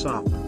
this up.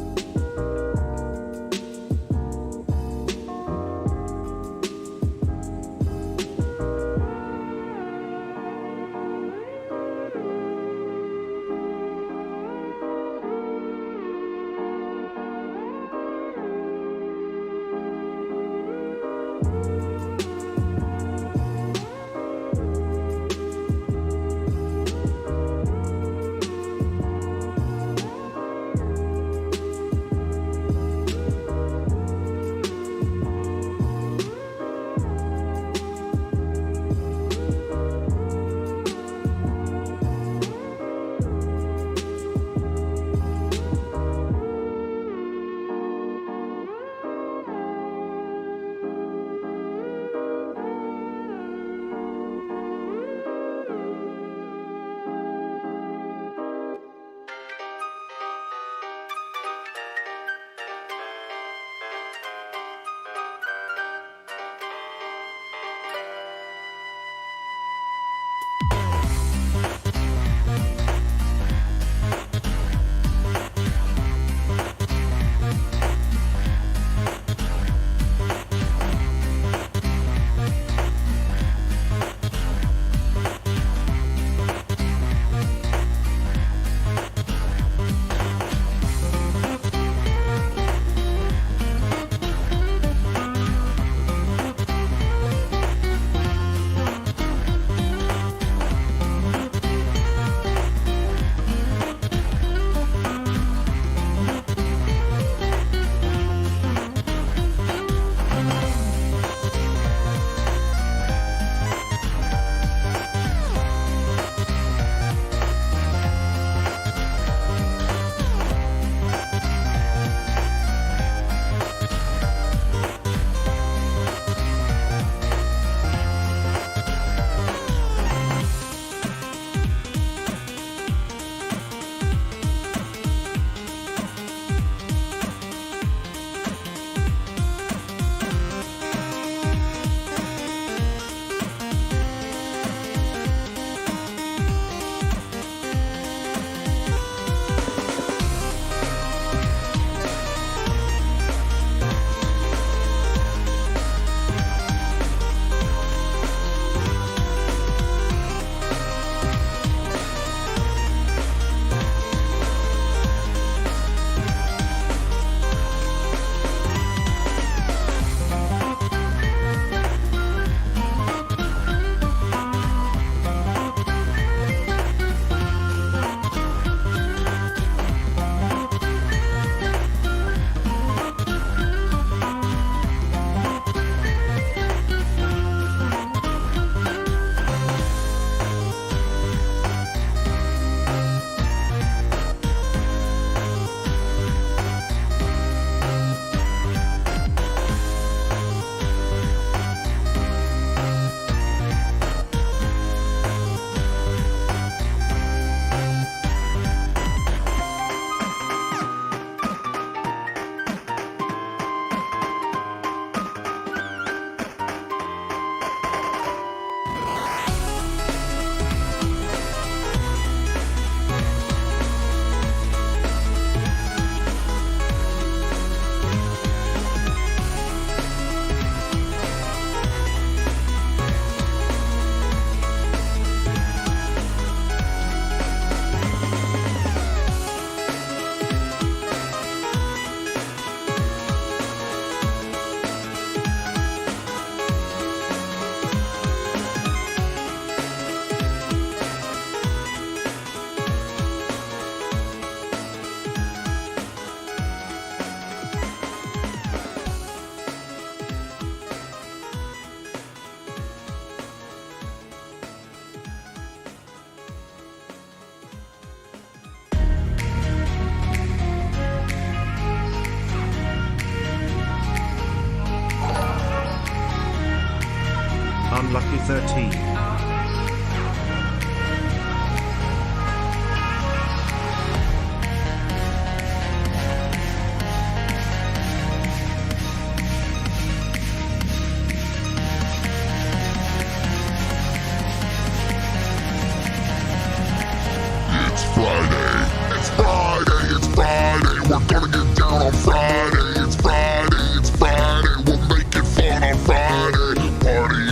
fun on Friday. It's Friday, it's Friday. We'll make it fun on Friday. Party,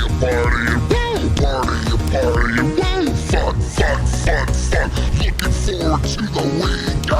woo! Party, woo! Fun, fun, fun, fun. Looking forward to the weekend.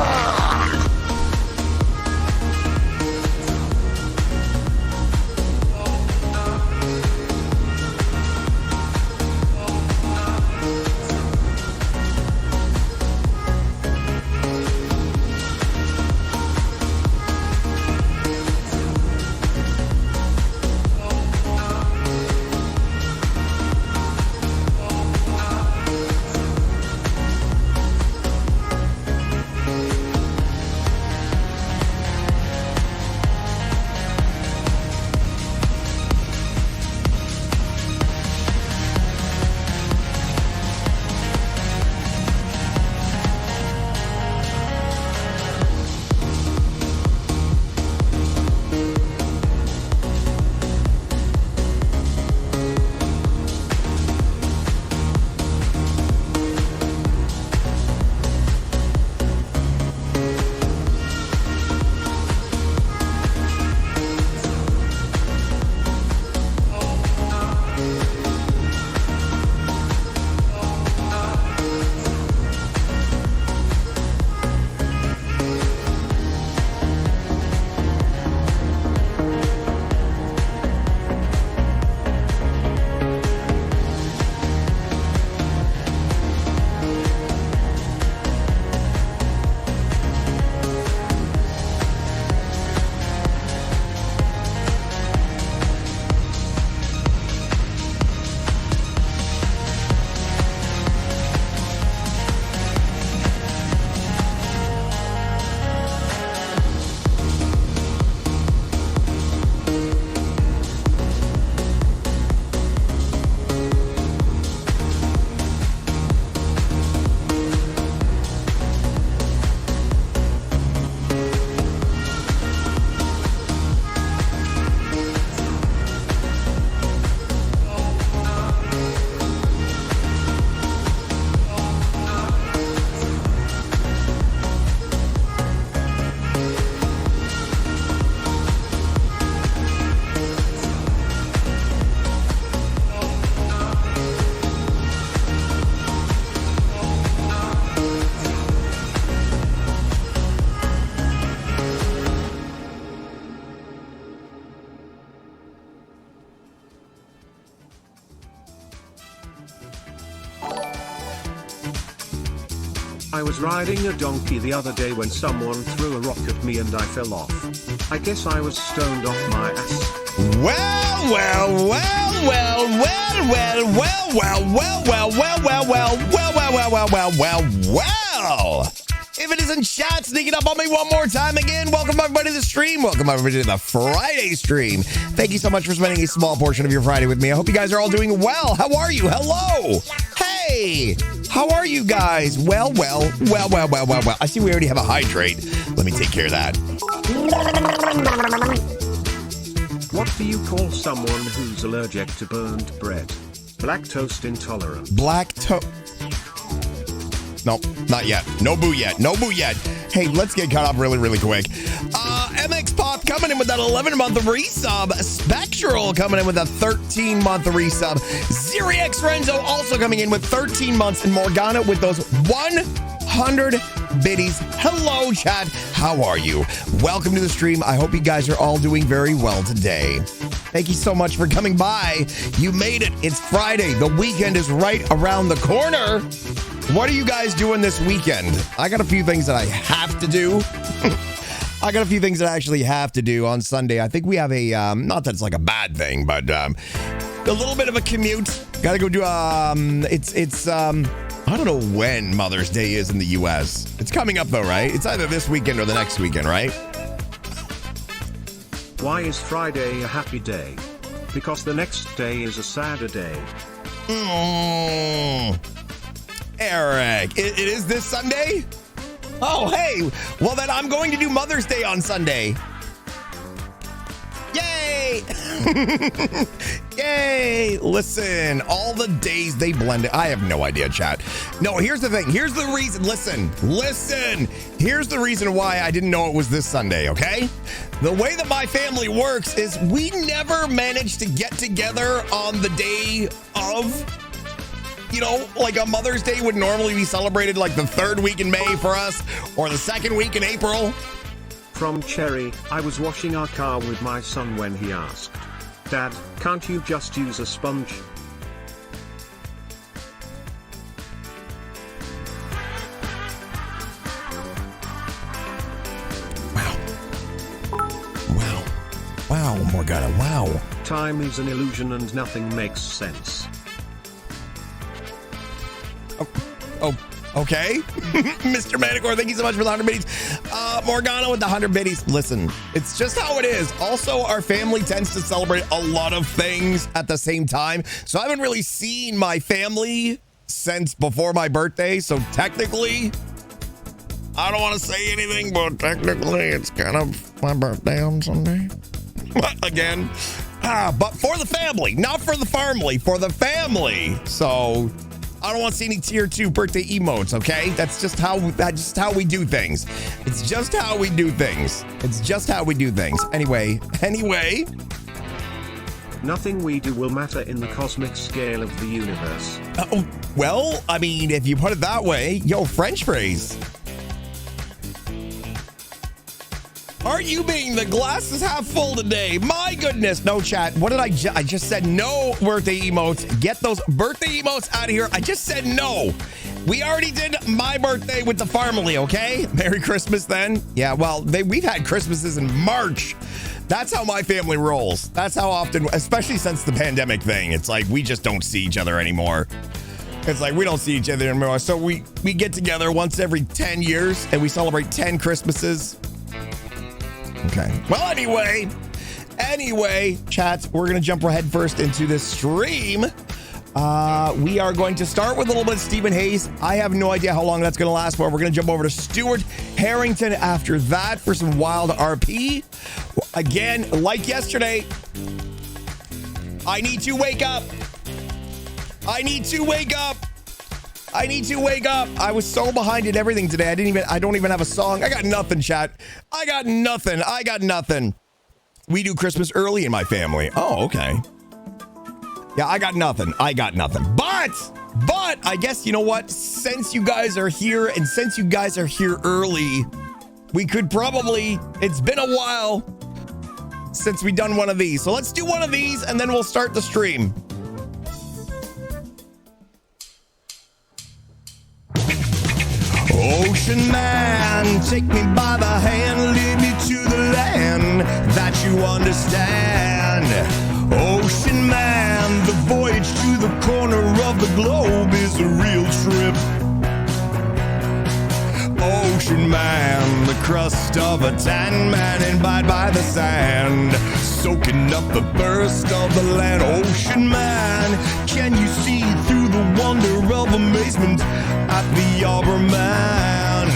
I was riding a donkey the other day when someone threw a rock at me and I fell off. I guess I was stoned off my ass. Well. If it isn't chat sneaking up on me one more time again, welcome everybody to the stream. Welcome everybody to the Friday stream. Thank you so much for spending a small portion of your Friday with me. I hope you guys are all doing well. How are you? Hello. Hey. How are you guys? Well. I see we already have a hydrate. Let me take care of that. What do you call someone who's allergic to burnt bread? Lactose intolerant. No, not yet. No boo yet. Hey, let's get caught up really quick. MX Pop coming in with that 11-month resub. Spectral coming in with a 13-month resub. Zeriax Renzo also coming in with 13 months. And Morgana with those 100 biddies. Hello, chat. How are you? Welcome to the stream. I hope you guys are all doing very well today. Thank you so much for coming by. You made it. It's Friday. The weekend is right around the corner. What are you guys doing this weekend? I got a few things that I have to do. I got a few things that I actually have to do on Sunday. I think we have a, not that it's like a bad thing, but a little bit of a commute. Got to go do, I don't know when Mother's Day is in the U.S. It's coming up though, right? It's either this weekend or the next weekend, right? Why is Friday a happy day? Because the next day is a sadder day. Eric, it is this Sunday? Oh, hey. Well, then I'm going to do Mother's Day on Sunday. Yay! Yay! Listen, all the days they blended. I have no idea, chat. No, here's the thing. Here's the reason. Listen. Here's the reason why I didn't know it was this Sunday, okay? The way that my family works is we never manage to get together on the day of, you know, like a Mother's Day would normally be celebrated like the 3rd week in May for us or the 2nd week in April. From Cherry, I was washing our car with my son when he asked, Dad, can't you just use a sponge? Wow, Morgana, wow. Time is an illusion and nothing makes sense. Oh, okay. Mr. Manicor, thank you so much for the 100 biddies. Morgana with the 100 biddies. Listen, it's just how it is. Also, our family tends to celebrate a lot of things at the same time. So I haven't really seen my family since before my birthday. So technically, I don't want to say anything, but technically it's kind of my birthday on Sunday. Again. But for the family, not for the farmly, for the family. So I don't want to see any tier 2 birthday emotes, okay? That's just how we do things. It's just how we do things. Anyway. Nothing we do will matter in the cosmic scale of the universe. Well, I mean, if you put it that way, yo, French phrase. Aren't you being the glass is half full today? My goodness. No, chat. What did I just said no birthday emotes. Get those birthday emotes out of here. I just said no. We already did my birthday with the family, okay? Merry Christmas then. Yeah, well, we've had Christmases in March. That's how my family rolls. That's how often, especially since the pandemic thing, it's like we just don't see each other anymore. It's like we don't see each other anymore. So we get together once every 10 years and we celebrate 10 Christmases. Okay. Well, anyway, chat, we're going to jump right first into this stream. We are going to start with a little bit of Stephen Hayes. I have no idea how long that's going to last, but we're going to jump over to Stewart Harington after that for some WildRP. Again, like yesterday, I need to wake up. I was so behind in everything today. I don't even have a song. I got nothing, chat. I got nothing. We do Christmas early in my family. Oh, okay. Yeah, I got nothing. But I guess, you know what? Since you guys are here and since you guys are here early, we could probably, it's been a while since we done one of these. So let's do one of these and then we'll start the stream. Ocean man, take me by the hand, lead me to the land that you understand. Ocean man, the voyage to the corner of the globe is a real trip. Ocean man, the crust of a tan man, imbibe by the sand, soaking up the thirst of the land. Ocean man, can you see through the wonder of amazement at the arbor man?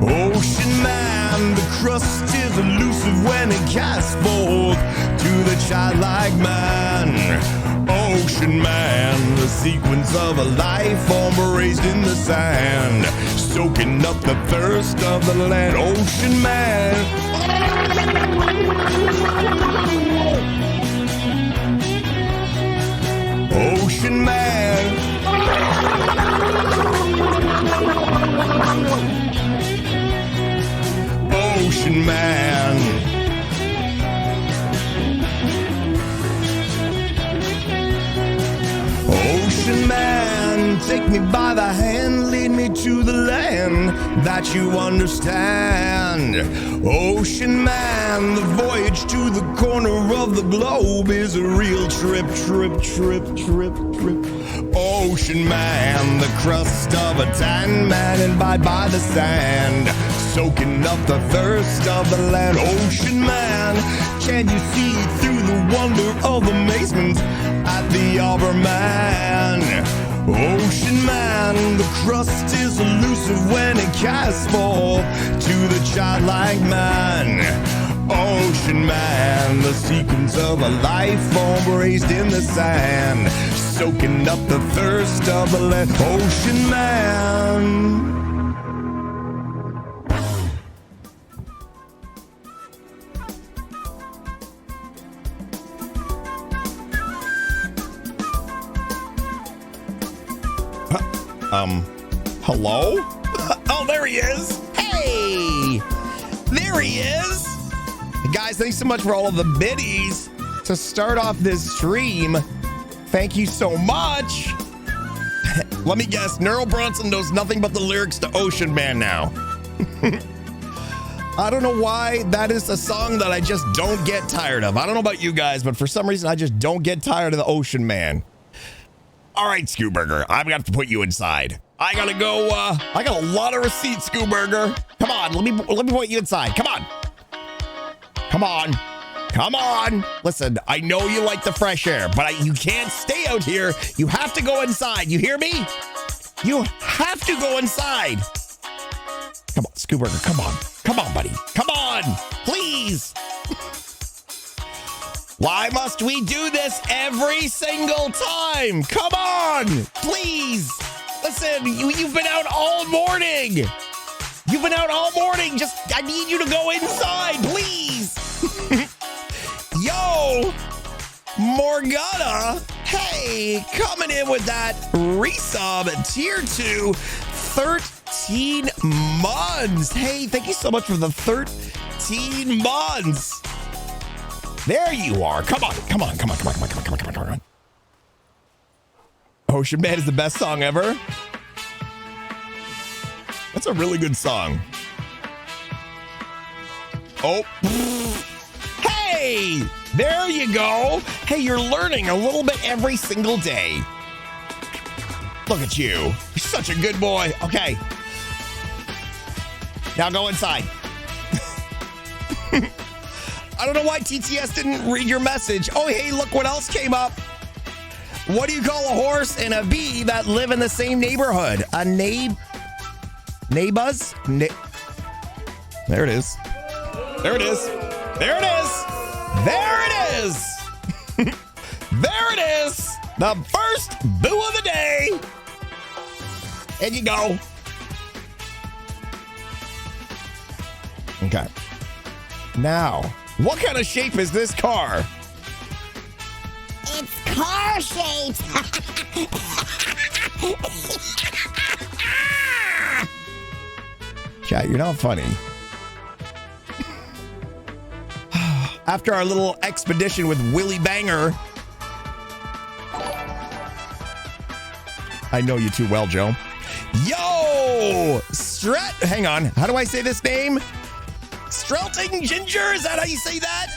Ocean man, the crust is elusive when it casts forth to the childlike man. Ocean man, the sequence of a life form raised in the sand, soaking up the thirst of the land. Ocean man. Ocean man. Ocean man. Ocean man, take me by the hand, lead me to the land that you understand. Ocean man, the voyage to the corner of the globe is a real trip. Ocean man, the crust of a tan man, imbibe by the sand, soaking up the thirst of the land. Ocean man, can you see through the wonder of amazement at the arbor man? Ocean man, the crust is elusive when it casts forth to the childlike man. Ocean man, the sequence of a life form raised in the sand, soaking up the thirst of the land. Ocean man. Hello? Oh, there he is. Hey, there he is. Guys, thanks so much for all of the biddies to start off this stream. Thank you so much. Let me guess, Neural Bronson knows nothing but the lyrics to Ocean Man now. I don't know why that is a song that I just don't get tired of. I don't know about you guys, but for some reason, I just don't get tired of the Ocean Man. All right, Scooburger, I've got to put you inside. I gotta go, I got a lot of receipts, Scooburger. Come on, let me put you inside. Come on. Come on. Come on. Listen, I know you like the fresh air, but you can't stay out here. You have to go inside. You hear me? You have to go inside. Come on, Scooburger, come on. Come on, buddy. Come on, please. Why must we do this every single time? Come on, please. Listen, you've been out all morning. You've been out all morning. I need you to go inside, please. Yo, Morgana. Hey, coming in with that resub tier 2, 13 months. Hey, thank you so much for the 13 months. There you are. Come on. Ocean Man is the best song ever. That's a really good song. Oh. Hey, there you go. Hey, you're learning a little bit every single day. Look at you. You're such a good boy. Okay. Now go inside. I don't know why TTS didn't read your message. Oh, hey, look what else came up. What do you call a horse and a bee that live in the same neighborhood? A neighbors? There it is. There it is. There it is. There it is. There it is. The first boo of the day. And you go. Okay. Now, what kind of shape is this car? It's car-shaped. Chat, you're not funny. After our little expedition with Willie Banger. I know you too well, Joe. Yo! Hang on. How do I say this name? Strelting Ginger? Is that how you say that?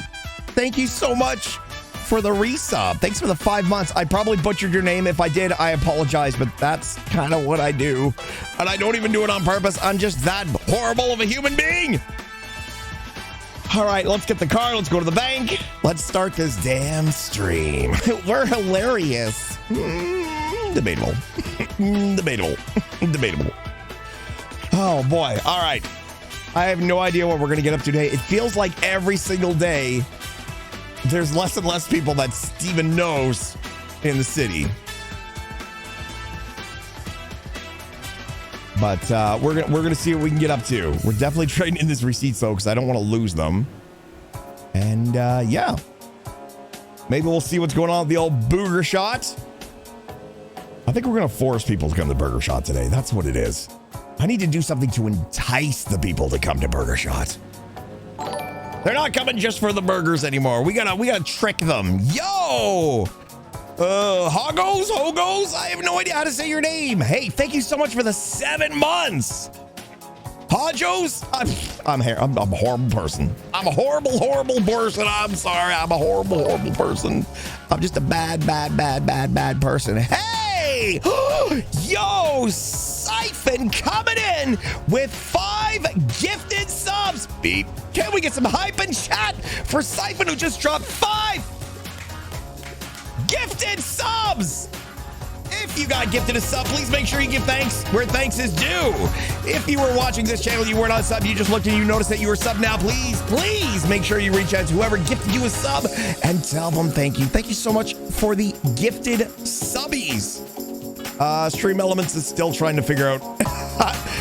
Thank you so much for the resub. Thanks for the 5 months. I probably butchered your name. If I did, I apologize, but that's kind of what I do. And I don't even do it on purpose. I'm just that horrible of a human being. All right, let's get the car. Let's go to the bank. Let's start this damn stream. We're hilarious. Debatable. Debatable. Oh, boy. All right. I have no idea what we're going to get up to today. It feels like every single day there's less and less people that Steven knows in the city. But we're gonna see what we can get up to. We're definitely trading in this receipts though, because I don't want to lose them. And yeah, maybe we'll see what's going on with the old Booger Shot. I think we're gonna force people to come to Burger Shot today. That's what it is. I need to do something to entice the people to come to Burger Shot. They're not coming just for the burgers anymore. We gotta trick them. Yo! Hogos? I have no idea how to say your name. Hey, thank you so much for the 7 months. Hojos? I'm a horrible person. I'm a horrible person. I'm sorry. I'm a horrible person. I'm just a bad person. Hey! Yo, Siphon coming in with 5 gifted subs. Beep. Can we get some hype in chat for Siphon who just dropped 5 gifted subs? If If you got gifted a sub, please make sure you give thanks where thanks is due. If you were watching this channel, you weren't on sub, you just looked and you noticed that you were sub now, please make sure you reach out to whoever gifted you a sub and tell them thank you. Thank you so much for the gifted subbies. Stream Elements is still trying to figure out.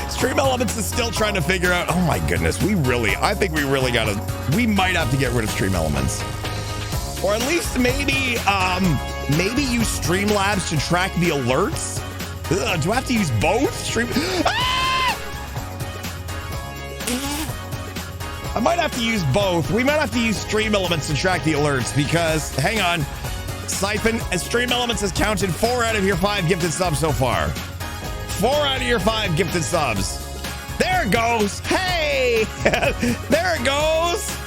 Stream Elements is still trying to figure out. Oh my goodness, I think we might have to get rid of Stream Elements. Or at least maybe use Streamlabs to track the alerts. Ugh, do I have to use both? I might have to use both. We might have to use Stream Elements to track the alerts because, hang on, Siphon, Stream Elements has counted 4 out of your 5 gifted subs so far. 4 out of your 5 gifted subs. There it goes. Hey, there it goes.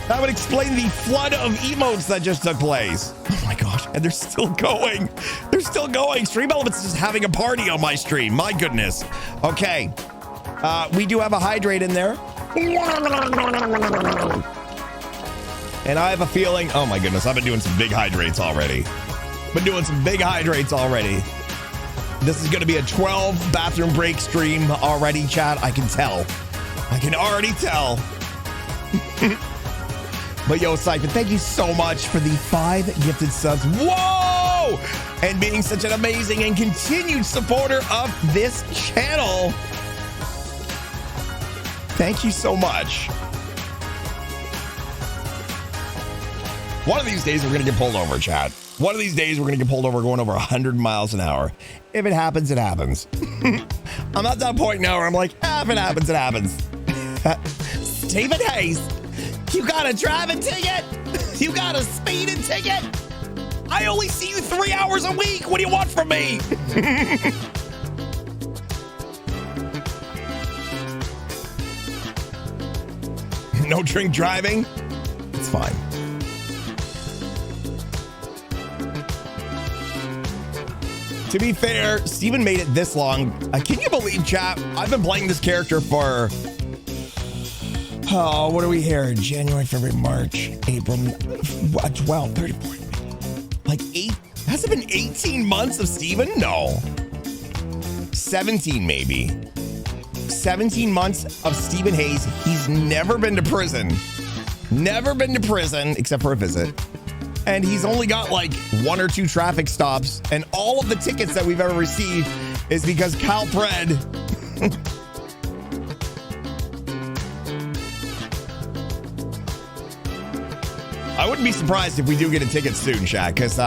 That would explain the flood of emotes that just took place. Oh my gosh, and they're still going. They're still going. Stream Elements is having a party on my stream. My goodness. Okay, we do have a hydrate in there. And I have a feeling, oh my goodness, I've been doing some big hydrates already. This is going to be a 12 bathroom break stream already, chat. I can tell. I can already tell. But yo, Siphon, thank you so much for the 5 gifted subs. Whoa! And being such an amazing and continued supporter of this channel. Thank you so much. One of these days, we're going to get pulled over, chat. One of these days, we're going to get pulled over going over 100 miles an hour. If it happens, it happens. I'm at that point now where I'm like, if it happens, it happens. Stephen Hayes, you got a driving ticket? You got a speeding ticket? I only see you 3 hours a week. What do you want from me? No drink driving? It's fine. To be fair, Steven made it this long. Can you believe, chat? I've been playing this character for, oh, what are we here? January, February, March, April, 12, 34, like 8. Has it been 18 months of Steven? No. 17 maybe. 17 months of Stephen Hayes. He's never been to prison. Never been to prison except for a visit. And he's only got like 1 or 2 traffic stops. And all of the tickets that we've ever received is because Cal Pred. I wouldn't be surprised if we do get a ticket soon, chat, because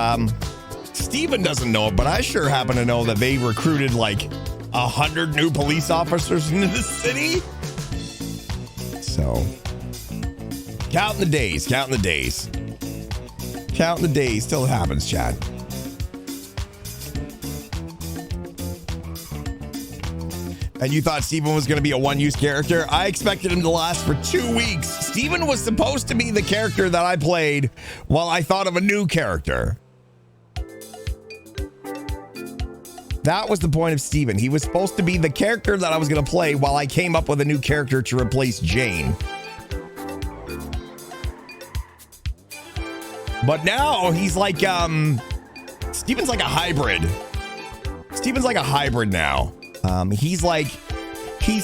Steven doesn't know it, but I sure happen to know that they recruited like 100 new police officers into the city. So, counting the days. Counting the days till it happens, chat. And you thought Steven was going to be a one-use character? I expected him to last for 2 weeks. Steven was supposed to be the character that I played while I thought of a new character. That was the point of Steven. He was supposed to be the character that I was going to play while I came up with a new character to replace Jane. But now he's like, Steven's like a hybrid. Steven's like a hybrid now. He's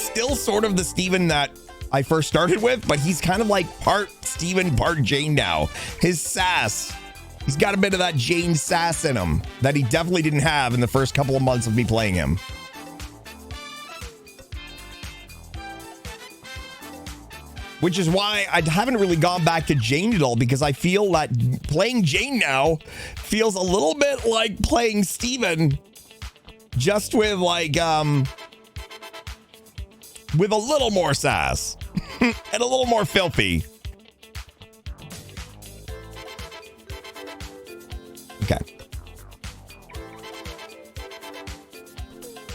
still sort of the Steven that I first started with, but he's kind of like part Steven, part Jane now. His sass. He's got a bit of that Jane sass in him that he definitely didn't have in the first couple of months of me playing him. Which is why I haven't really gone back to Jane at all, because I feel that playing Jane now feels a little bit like playing Steven, just with like, with a little more sass and a little more filthy. Okay.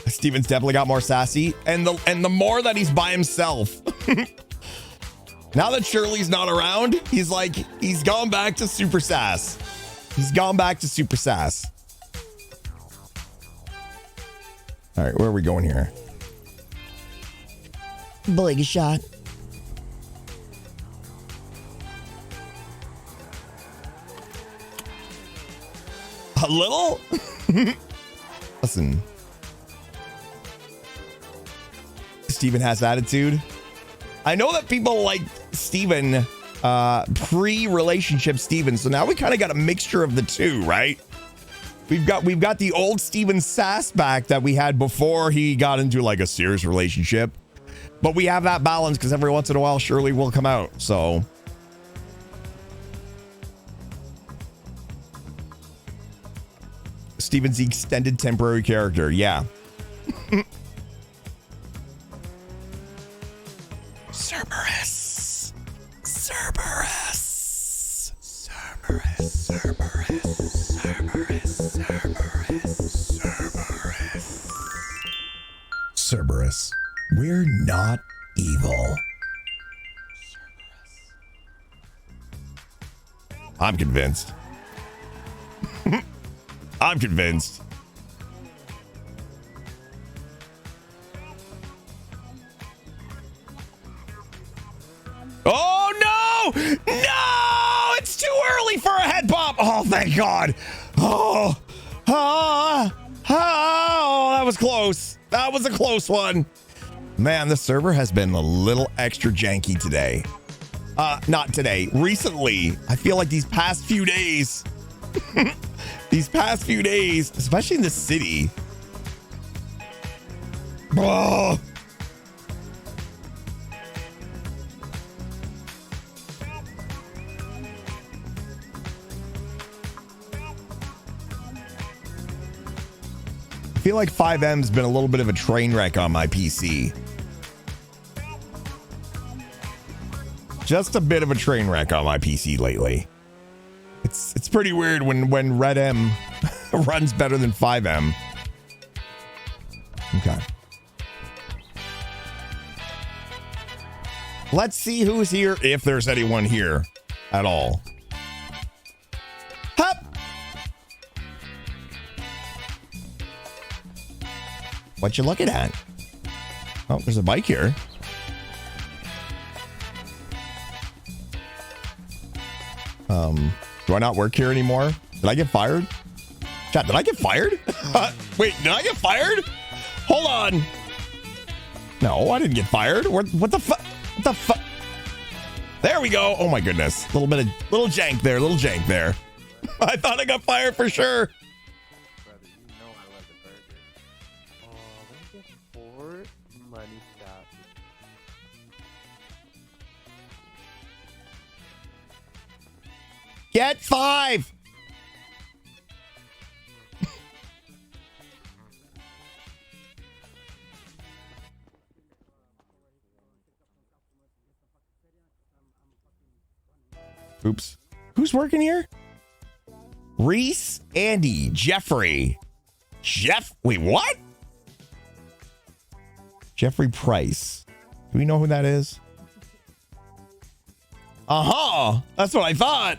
Steven's definitely got more sassy, and the more that he's by himself. Now that Shirley's not around, he's gone back to super sass. He's gone back to super sass. All right, where are we going here? Blake a shot. A little? Listen. Steven has attitude. I know that people like Steven, pre-relationship Steven, so now we kind of got a mixture of the two, right? We've got the old Steven sass back that we had before he got into like a serious relationship. But we have that balance because every once in a while Shirley will come out, so. Steven's the extended temporary character, yeah. Cerberus. Cerberus. Cerberus. Cerberus. Cerberus. Cerberus. Cerberus. Cerberus. We're not evil. I'm convinced. I'm convinced. Oh no! No! It's too early for a head pop. Oh, thank God. Oh, that was close. That was a close one. Man, the server has been a little extra janky today. Not today. Recently, I feel like these past few days, especially in the city. Oh. I feel like 5M's been a little bit of a train wreck on my PC. Just a bit of a train wreck on my PC lately. It's pretty weird when Red M runs better than 5M. Okay. Let's see who's here, if there's anyone here at all. Hup! What you looking at? Oh, there's a bike here. Do I not work here anymore? Did I get fired? Chat, did I get fired? Wait, did I get fired? Hold on. No, I didn't get fired. What the fuck? What the fuck? There we go. Oh my goodness. Little jank there. Little jank there. I thought I got fired for sure. Brother, you know I love the burger. Oh, let me get 4 money stop. Get 5. Oops. Who's working here? Reese, Andy, Jeffrey. Wait, what? Jeffrey Price. Do we know who that is? Uh-huh. That's what I thought.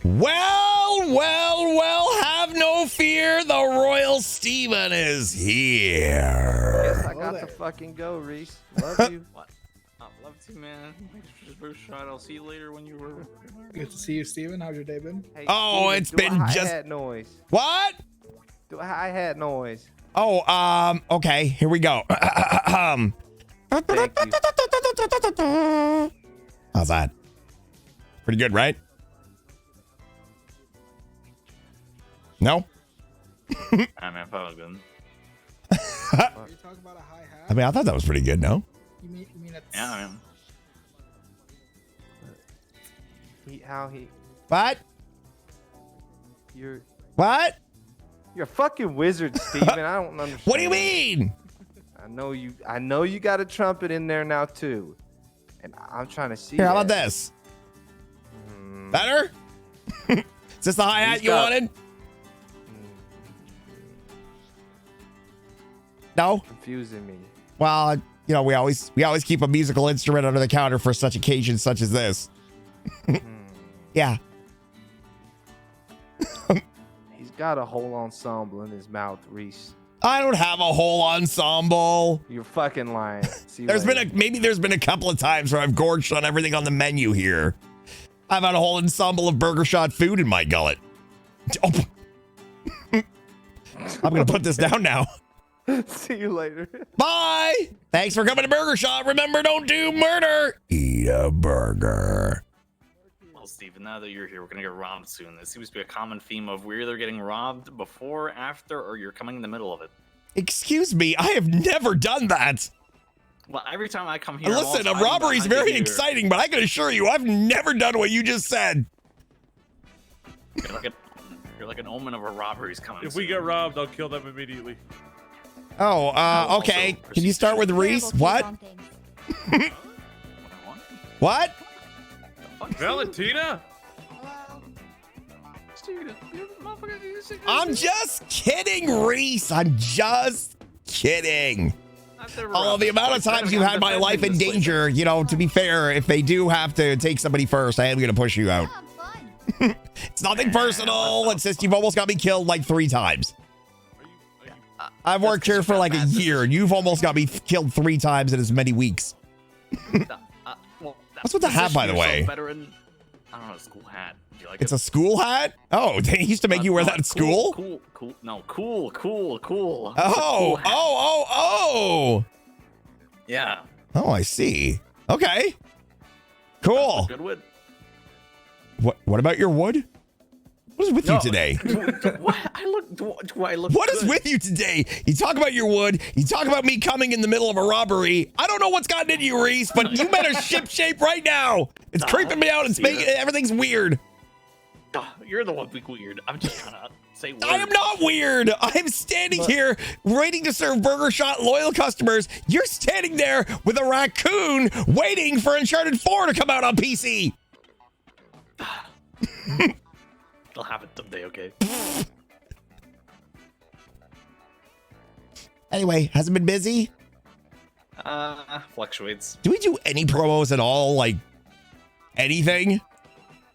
Well, have no fear. The Royal Steven is here. Guess I got to fucking go, Reese. Love you. What? Oh, love to, man. Just first shot. I'll see you later when you were. Good to see you, Steven. How's your day been? Hey, Oh, Steven, it's do been a just- hi-hat noise. What? Do a hi-hat noise. Oh, okay. Here we go. Thank you. How's that? Pretty good, right? No? I mean, I thought it was good. Are you talking about a hi-hat? I mean, I thought that was pretty good, no? You mean it's... Yeah, I mean. What? You're What? a fucking wizard, Steven. I don't understand. What do you mean? I know you got a trumpet in there now too. And I'm trying to see. Here, how about that. this? Better? Is this the hi-hat He's you got- wanted? No? Confusing me. Well, you know, we always keep a musical instrument under the counter for such occasions such as this. Yeah. He's got a whole ensemble in his mouth, Reese. I don't have a whole ensemble. You're fucking lying. See you There's later. been a couple of times where I've gorged on everything on the menu here. I've had a whole ensemble of Burger Shot food in my gullet. Oh. I'm going to put this down now. See you later. Bye. Thanks for coming to Burger Shot. Remember, don't do murder. Eat a burger. Well, Steven, now that you're here, we're gonna get robbed soon. There seems to be a common theme of we're either getting robbed before, after, or you're coming in the middle of it. Excuse me, I have never done that. Well, every time I come here, Listen, a robbery is very exciting, but I can assure you, I've never done what you just said. You're like an omen of a robbery's coming. If we get robbed, I'll kill them immediately. Oh, okay. Can you start with Reese? What? What? Valentina? I'm just kidding, Reese. I'm just kidding. Oh, the amount of times you've had my life in danger, you know, to be fair, if they do have to take somebody first, I am going to push you out. It's nothing personal. It's just you've almost got me killed like 3 times. I've worked here for like a year, and you've almost got me killed 3 times in as many weeks. What's with the hat, by the way? I don't know, a school hat. Do you like It's a school hat? Oh, they used to make you wear that at school? Cool. No, cool. Oh. Yeah. Oh, I see. Okay. Cool. Good wood. What about your wood? What is with you today? What? Do I look What is good? with you today? You talk about your wood. You talk about me coming in the middle of a robbery. I don't know what's gotten into you, Reese, but you better ship shape right now. It's creeping me out. It's making everything's weird. You're the one being weird. I'm just trying to say words. I am not weird. I'm standing here waiting to serve Burger Shot loyal customers. You're standing there with a raccoon waiting for Uncharted 4 to come out on PC. I'll have it someday, okay? Anyway, has it been busy? Fluctuates. Do we do any promos at all? Like anything?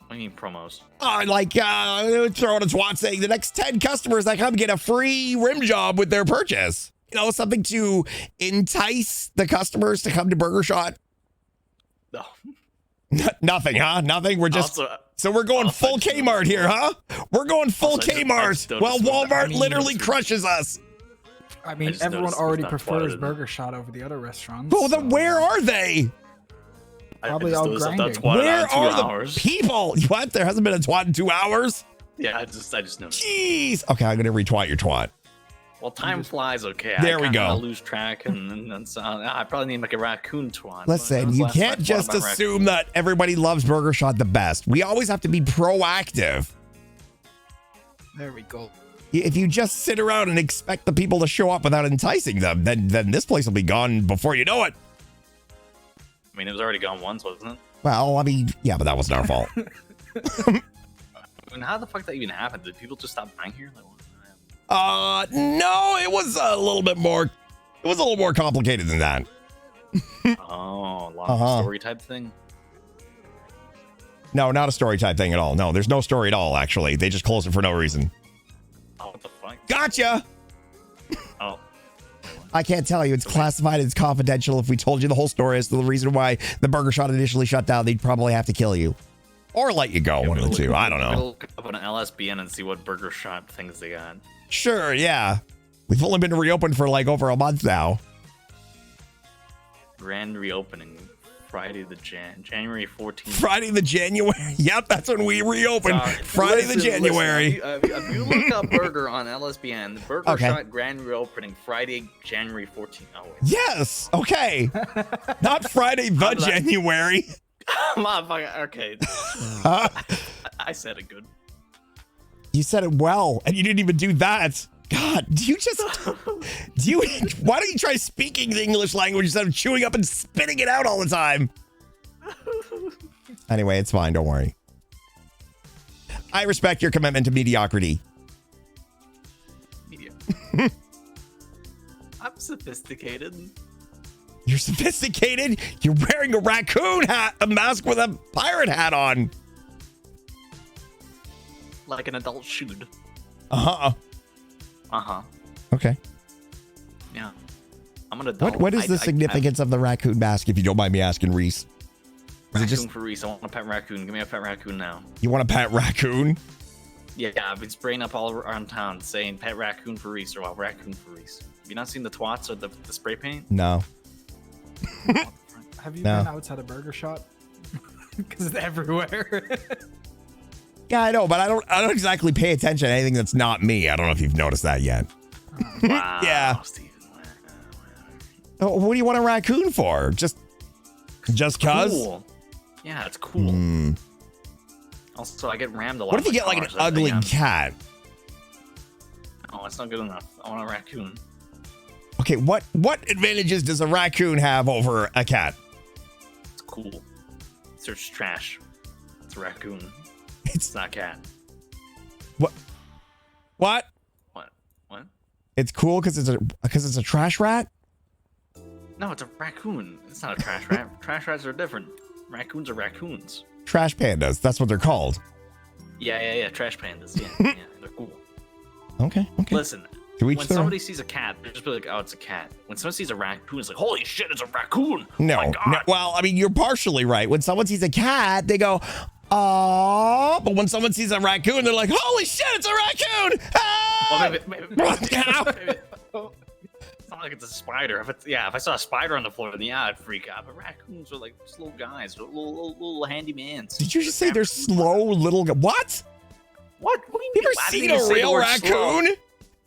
What do you mean promos? Like throw out a twat saying the next 10 customers that come get a free rim job with their purchase. You know, something to entice the customers to come to Burger Shot. No. Nothing, huh? Nothing. We're just so we're going full Kmart here, huh? We're going full Kmart. Well, Walmart literally crushes us. I mean, everyone already prefers Burger Shot over the other restaurants. Well, then where are they? Probably all grinding. Where are the people? What? There hasn't been a twat in 2 hours? Yeah, I just noticed. Jeez. Okay, I'm gonna retwat your twat. Well, time flies, okay. There we go. I lose track, and I probably need like a raccoon twat. Listen, you can't just assume that everybody loves Burger Shot the best. We always have to be proactive. There we go. If you just sit around and expect the people to show up without enticing them, then this place will be gone before you know it. I mean, it was already gone once, wasn't it? Well, I mean, yeah, but that wasn't our fault. I mean, how the fuck that even happened? Did people just stop buying here? No, it was a little bit more. It was a little more complicated than that. Oh, long story type thing. No, not a story type thing at all. No, there's no story at all. Actually, they just closed it for no reason. Oh, what the fuck? Gotcha. Oh. I can't tell you. It's classified. It's confidential. If we told you the whole story as to the reason why the Burger Shot initially shut down, they'd probably have to kill you. Or let you go. One of the two. I don't know. We'll look up on LSBN and see what Burger Shot things they got. Sure, yeah. We've only been reopened for like over a month now. Grand reopening. Friday the January 14th. Friday the January. Yep, that's when we reopened. Friday the January. If you look up Burger on LSBN, the Burger Shot grand reopening Friday, January 14th. Oh, wait. Yes. Okay. Not Friday the January. Motherfucker. Okay. I said it good. You said it well, and you didn't even do that. God, why don't you try speaking the English language instead of chewing up and spitting it out all the time? Anyway, it's fine. Don't worry. I respect your commitment to mediocrity. I'm sophisticated. You're sophisticated? You're wearing a raccoon hat, a mask with a pirate hat on. Like an adult should. Uh-huh. Uh-huh. Okay. Yeah. I'm an adult. What is the significance of the raccoon mask, if you don't mind me asking, Reese? Is it Raccoon just for Reese. I want a pet raccoon. Give me a pet raccoon now. you want a pet raccoon? Yeah, I've been spraying up all around town saying pet raccoon for Reese or well, raccoon for Reese. Have you not seen the twats or the spray paint? No. Have you No. been outside a burger shop? Because it's everywhere. Yeah, I know, but I don't exactly pay attention to anything that's not me. I don't know if you've noticed that yet. Wow, Yeah. Steven. Oh, what do you want a raccoon for? Just cause? Cool. Yeah, it's cool. Also, I get rammed a lot. What if you by get like an cars, I ugly think cat? Oh, it's not good enough. I want a raccoon. Okay, what advantages does a raccoon have over a cat? It's cool. Search trash. It's a raccoon. It's It's not a cat. what? What? It's cool because it's a trash rat. No, it's a raccoon. It's not a trash rat. Trash rats are different. Raccoons are raccoons. Trash pandas. That's what they're called. Yeah. Trash pandas. Yeah, they're cool. Okay. Listen, To each when their own. somebody sees a cat, they just be like, "Oh, it's a cat." When someone sees a raccoon, it's like, "Holy shit, it's a raccoon!" No, oh my God. no. Well, I mean, you're partially right. When someone sees a cat, they go, "Oh!" But when someone sees a raccoon, they're like, "Holy shit, it's a raccoon!" Ah! Well, maybe it's not like it's a spider. If I saw a spider on the floor, then yeah, I'd freak out. But raccoons are like slow guys, they're little handy mans. Did you just say they're slow little? What? What? What do you You mean? ever Why did seen you a say the real word raccoon? slow?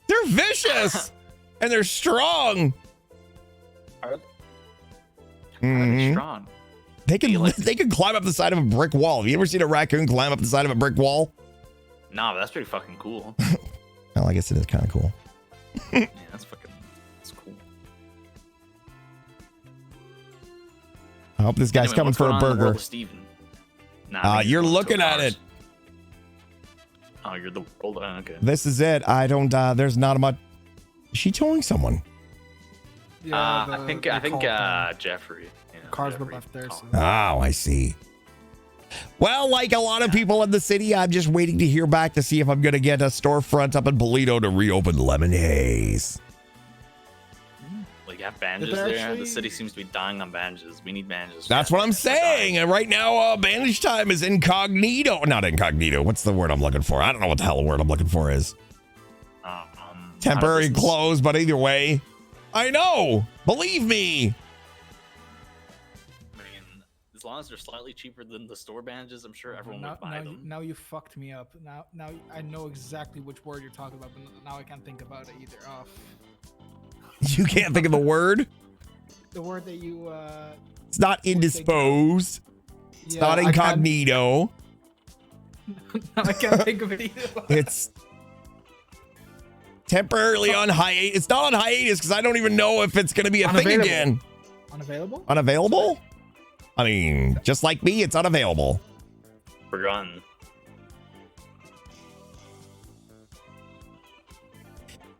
They're vicious and they're strong. Are they Mhm. strong? They can You like- they can climb up the side of a brick wall. Have you ever seen a raccoon climb up the side of a brick wall? Nah, but that's pretty fucking cool. Well, I guess it is kind of cool. Yeah, that's cool. I hope this guy's Anyway, coming what's for going a on in the world burger. with Steven? Nah, I think he's You're going to looking at cars. it. Oh, you're the world. Okay. This is it. I don't. There's not a much. Is she towing someone? Yeah, I think Jeffrey. Yeah, Cars were Jeffrey left there, called. so- Oh, I see. Well, like a lot of people in the city, I'm just waiting to hear back to see if I'm going to get a storefront up in Polito to reopen Lemon Haze. Like, you have bandages Did they there. actually- The city seems to be dying on bandages. We need bandages. That's what I'm saying. And right now, bandage time is incognito. Not incognito. What's the word I'm looking for? I don't know what the hell the word I'm looking for is. Temporary closed, but either way. I know. Believe me. I mean, as long as they're slightly cheaper than the store bandages, I'm sure everyone would buy them. Now you fucked me up. Now I know exactly which word you're talking about, but now I can't think about it either. Oh, You can't think of the word. the word that you It's not indisposed. It's not incognito. I can't think of it either. It's temporarily on hiatus. It's not on hiatus because I don't even know if it's going to be a thing Unavailable. again. Unavailable? Unavailable? I mean, just like me, it's unavailable. Forgotten.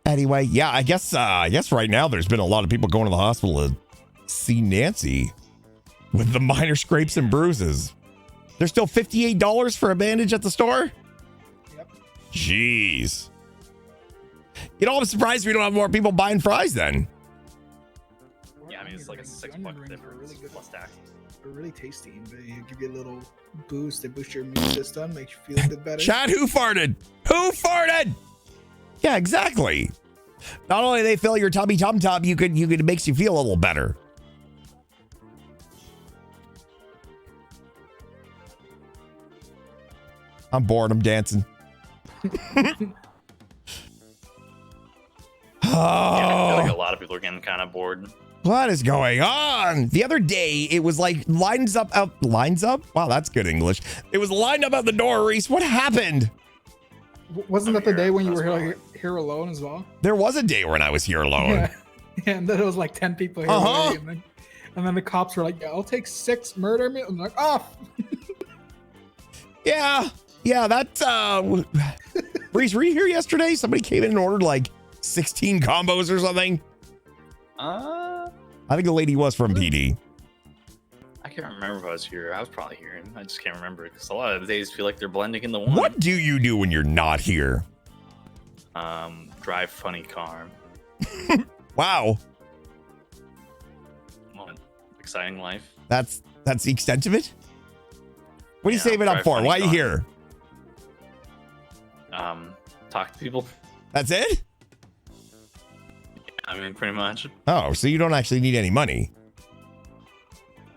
Anyway, yeah, I guess right now there's been a lot of people going to the hospital to see Nancy with the minor scrapes and bruises. There's still $58 for a bandage at the store? Yep. Jeez. You know, I'm surprised we don't have more people buying fries then. Yeah, I mean, it's like a $6 difference plus taxes. They're really tasty. They give you a little boost. They boost your immune system, makes you feel a bit better. Chad, who farted? Who farted? Yeah, exactly. Not only they fill your tummy tum tum, it makes you feel a little better. I'm bored. I'm dancing. Yeah, I feel like Oh, a lot of people are getting kind of bored. what is going on? The other day, it was like lines up. Wow, that's good English. It was lined up at the door, Reese. What happened? Wasn't that the day when you That's were here alone as well? There was a day when I was here alone. Yeah. Yeah, and then it was like 10 people here. Uh-huh. already, and then the cops were like, yeah, I'll take 6 murder me. I'm like, oh. Yeah, that's Reese, were you here yesterday? Somebody came in and ordered like 16 combos or something. I think the lady was from PD. I can't remember if I was here. I was probably here. I just can't remember because a lot of the days feel like they're blending into one. What do you do when you're not here? Drive funny car. Wow, What? Exciting life. that's the extent of it. What are you Yeah, saving up very for? funny Why are you thought. here? Talk to people. That's it? I mean, pretty much. Oh, so you don't actually need any money.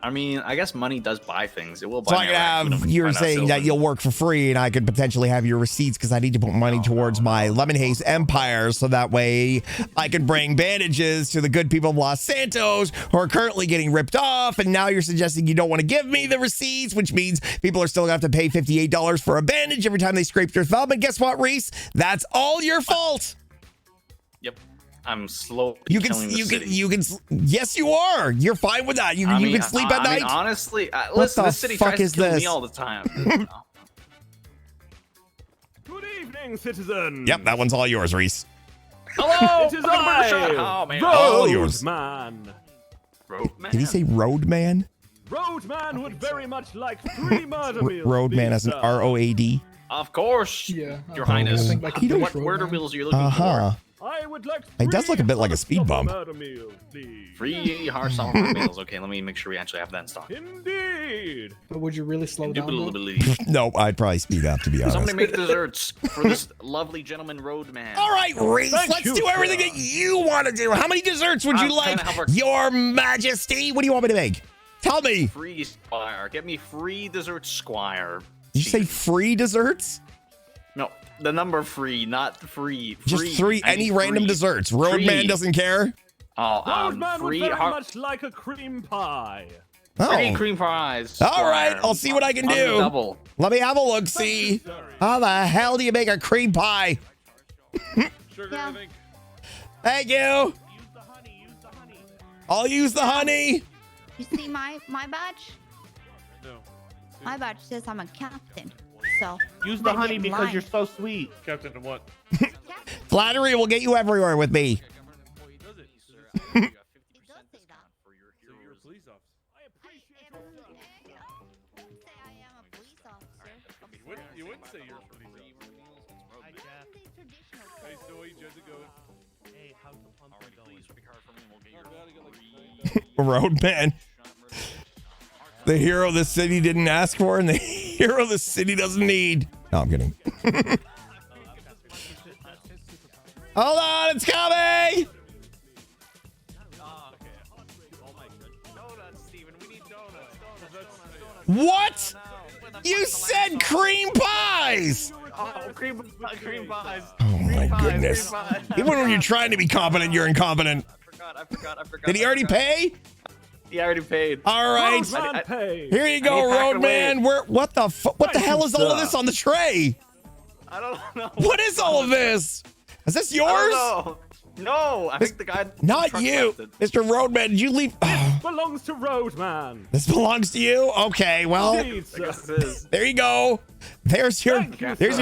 I mean, I guess money does buy things. It will buy So me I a could raccoon if have, we you're find out saying that Sylvan. you'll work for free and I could potentially have your receipts because I need to put money towards my Lemon Haze Empire so that way I can bring bandages to the good people of Los Santos who are currently getting ripped off. And now you're suggesting you don't want to give me the receipts, which means people are still going to have to pay $58 for a bandage every time they scrape their thumb. And guess what, Reese? That's all your fault. Yep. I'm slowly You killing the city. yes, you are. You're fine with that. You can sleep at night. Honestly, What listen, the this city fuck tries is to kill this? me all the time. Good evening, citizen. Yep, that one's all yours, Reese. Hello! It is Fucking burger shot. I, Oh, man. All yours. Roadman. Roadman. Did he say Roadman? Roadman would very much like 3 murder meals. Roadman as an please, sir. R-O-A-D? Of course. Yeah. Your Highness. I think like What Roadman. murder wheels are you looking Uh-huh. I would like It does look a bit like a speed bump. Murder meals, please. for? Free hard soft meals. Okay, let me make sure we actually have that in stock. Indeed. But would you really slow down? though? Indubitably. Nope, I'd probably speed up, to be honest. Somebody make desserts for this lovely gentleman Roadman. All right, Reese, Thank let's you, do everything sir. that you want to do. How many desserts would you I'm like, trying to help our- Your Majesty? What do you want me to make? Tell me. Free Squire. Get me free dessert Squire. Did you say free desserts? No, the number free, not free. Just Free. three, I any need random free. desserts. Roadman Free. doesn't care. Oh, Roadman would free very hard. much like a cream pie. Free Oh, cream pies. all right. Squire. I'll see what I can On the do. Double. Let me have a look. See, how the hell do you make a cream pie? Sugar, Yeah. I think. Thank you. Use the honey. I'll use the honey. You see my badge? No. My badge says I'm a captain. So Use the better honey get in because line. you're so sweet. Captain of what? Flattery will get you everywhere with me. Does it? Sir, I'll give you a 50% It does say discount that. for your So you're a heroes. police officer. I appreciate Say I am a police officer. You wouldn't say you're a police officer. I'm the traditional Hey, code. so you just go. Hey, how's the pump Alright, going? please pick hard for me and we'll get your Roadman, shot murder. the hero the city didn't ask for, and the hero the city doesn't need. No, I'm kidding. Hold on, it's coming. Donuts, Steven. We need donuts. What? You said cream pies. Oh, cream pies. Oh my goodness. Cream pies. Even when you're trying to be competent, you're incompetent. I forgot. Did he already pay? He already paid. All right. Roadman pay. Here you go, I need to pack it Roadman. What the what the hell is all of this on the tray? I don't know. What is all of this? Is this I yours? don't know. No, I think the guy. Not truck you, left it. Mr. Roadman. Did you leave? Belongs to Roadman. This belongs to you. Okay, well, Indeed, I sir. guess it is. there you go. There's your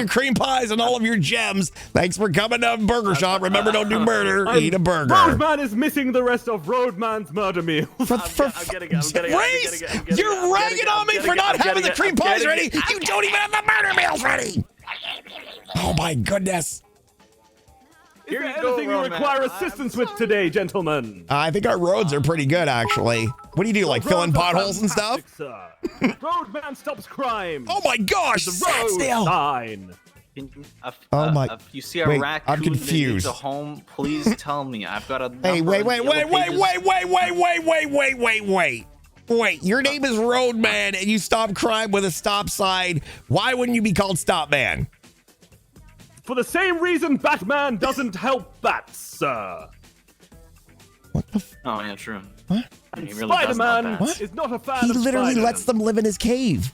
cream pies and all of your gems. Thanks for coming to Burger Shop. Remember, don't do murder. Eat a burger. Roadman is missing the rest of Roadman's murder meal. For, I'm getting it. Race, you're ragging on me for not having the cream pies ready. You don't even have the murder meals ready. Oh my goodness. Is Here there you go, anything you Roadman. require assistance with today, gentlemen? I think our roads are pretty good, actually. What do you do, like fill in Roads are potholes and stuff? fantastic, sir. Roadman stops crime. Oh my gosh, the stand road still. sign. Oh my- If you see a wait, raccoon I'm that needs confused. a home, please tell me. I've got a. Hey, number wait, in wait, the yellow wait. pages. Wait, your name is Roadman and you stop crime with a stop sign. Why wouldn't you be called Stop Man? For the same reason Batman doesn't help bats, sir. What the f- Oh yeah, true. What? He really does love Spider-Man bats. is not a fan He of literally spiders. lets them live in his cave.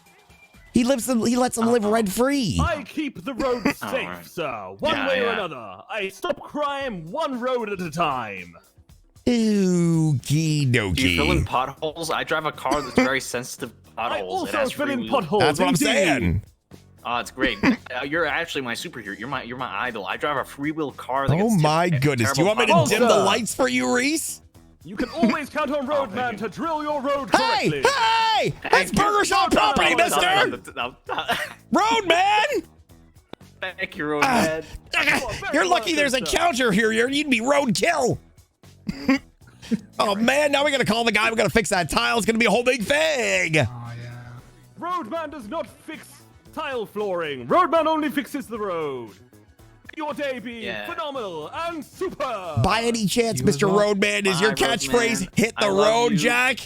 He lets them live rent free. I keep the road safe, right. sir. One Yeah, way or yeah. another. I stop crime one road at a time. Okie Do you fill in dokie. potholes? I drive a car that's very sensitive to potholes. I It also has fill in freewheel. potholes. That's what I'm indeed. saying. Oh, it's great. You're actually my superhero. You're my idol. I drive a freewheel car. That Oh gets my terrible goodness. Do you want me to potholes. dim the Sir. lights for you, Reese? You can always count on Roadman to drill your road Hey, correctly. hey! That's Burger Shop property, mister! Roadman! Thank you, Roadman. You're lucky there's a counter here. You'd be roadkill. Oh man, now we gotta call the guy. We gotta fix that tile. It's gonna be a whole big thing. Oh yeah. Roadman does not fix tile flooring. Roadman only fixes the road. Your day be phenomenal and super. By any chance, You as Mr. well. Roadman, is your Bye, catchphrase Roadman. hit the I love road, you. Jack?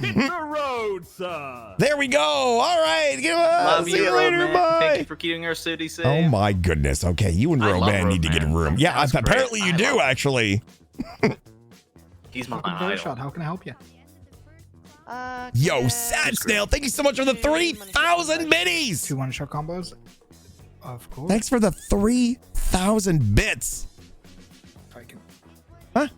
Hit the road, sir. There we go. All right. Love See you, you later. Roadman. Bye. Thank you for keeping our city safe. Oh my goodness. Okay, you and I love Roadman need to get a Roadman. room. Yeah, That's great. apparently you I do love him. actually. He's my Welcome to the idol. shot. How can I help you? Yo, Sad Snail, thank you so much for the 3,000 minis. 2 1-shot combos? Of course. Thanks for the 3,000 bits. If I can. Huh?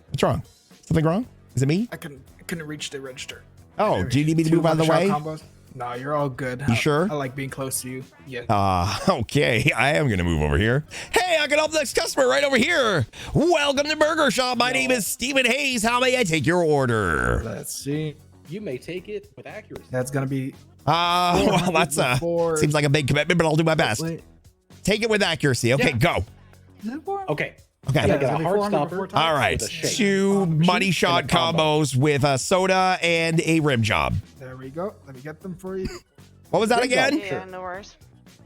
What's wrong? Something wrong? Is it me? I couldn't reach the register. Oh, do you need me to 2 move out of the one-shot way? Combos? No, you're all good. You sure? I like being close to you. Yeah. Okay, I am gonna move over here. Hey, I can help the next customer right over here. Welcome to Burger Shop. My name is Stephen Hayes. How may I take your order? Let's see. You may take it with accuracy. That's gonna be. Well, that's seems like a big commitment, but I'll do my best. Wait, Take it with accuracy. Okay, Yeah. go. is it 4? Okay. Okay. Can I get Yeah, a hard 400 stopper? before time? All right, With a shake. 2 money shot And a combo. combos with a soda and a rim job. There we go. Let me get them for you. What was that Rim job. again? Sure. no worries.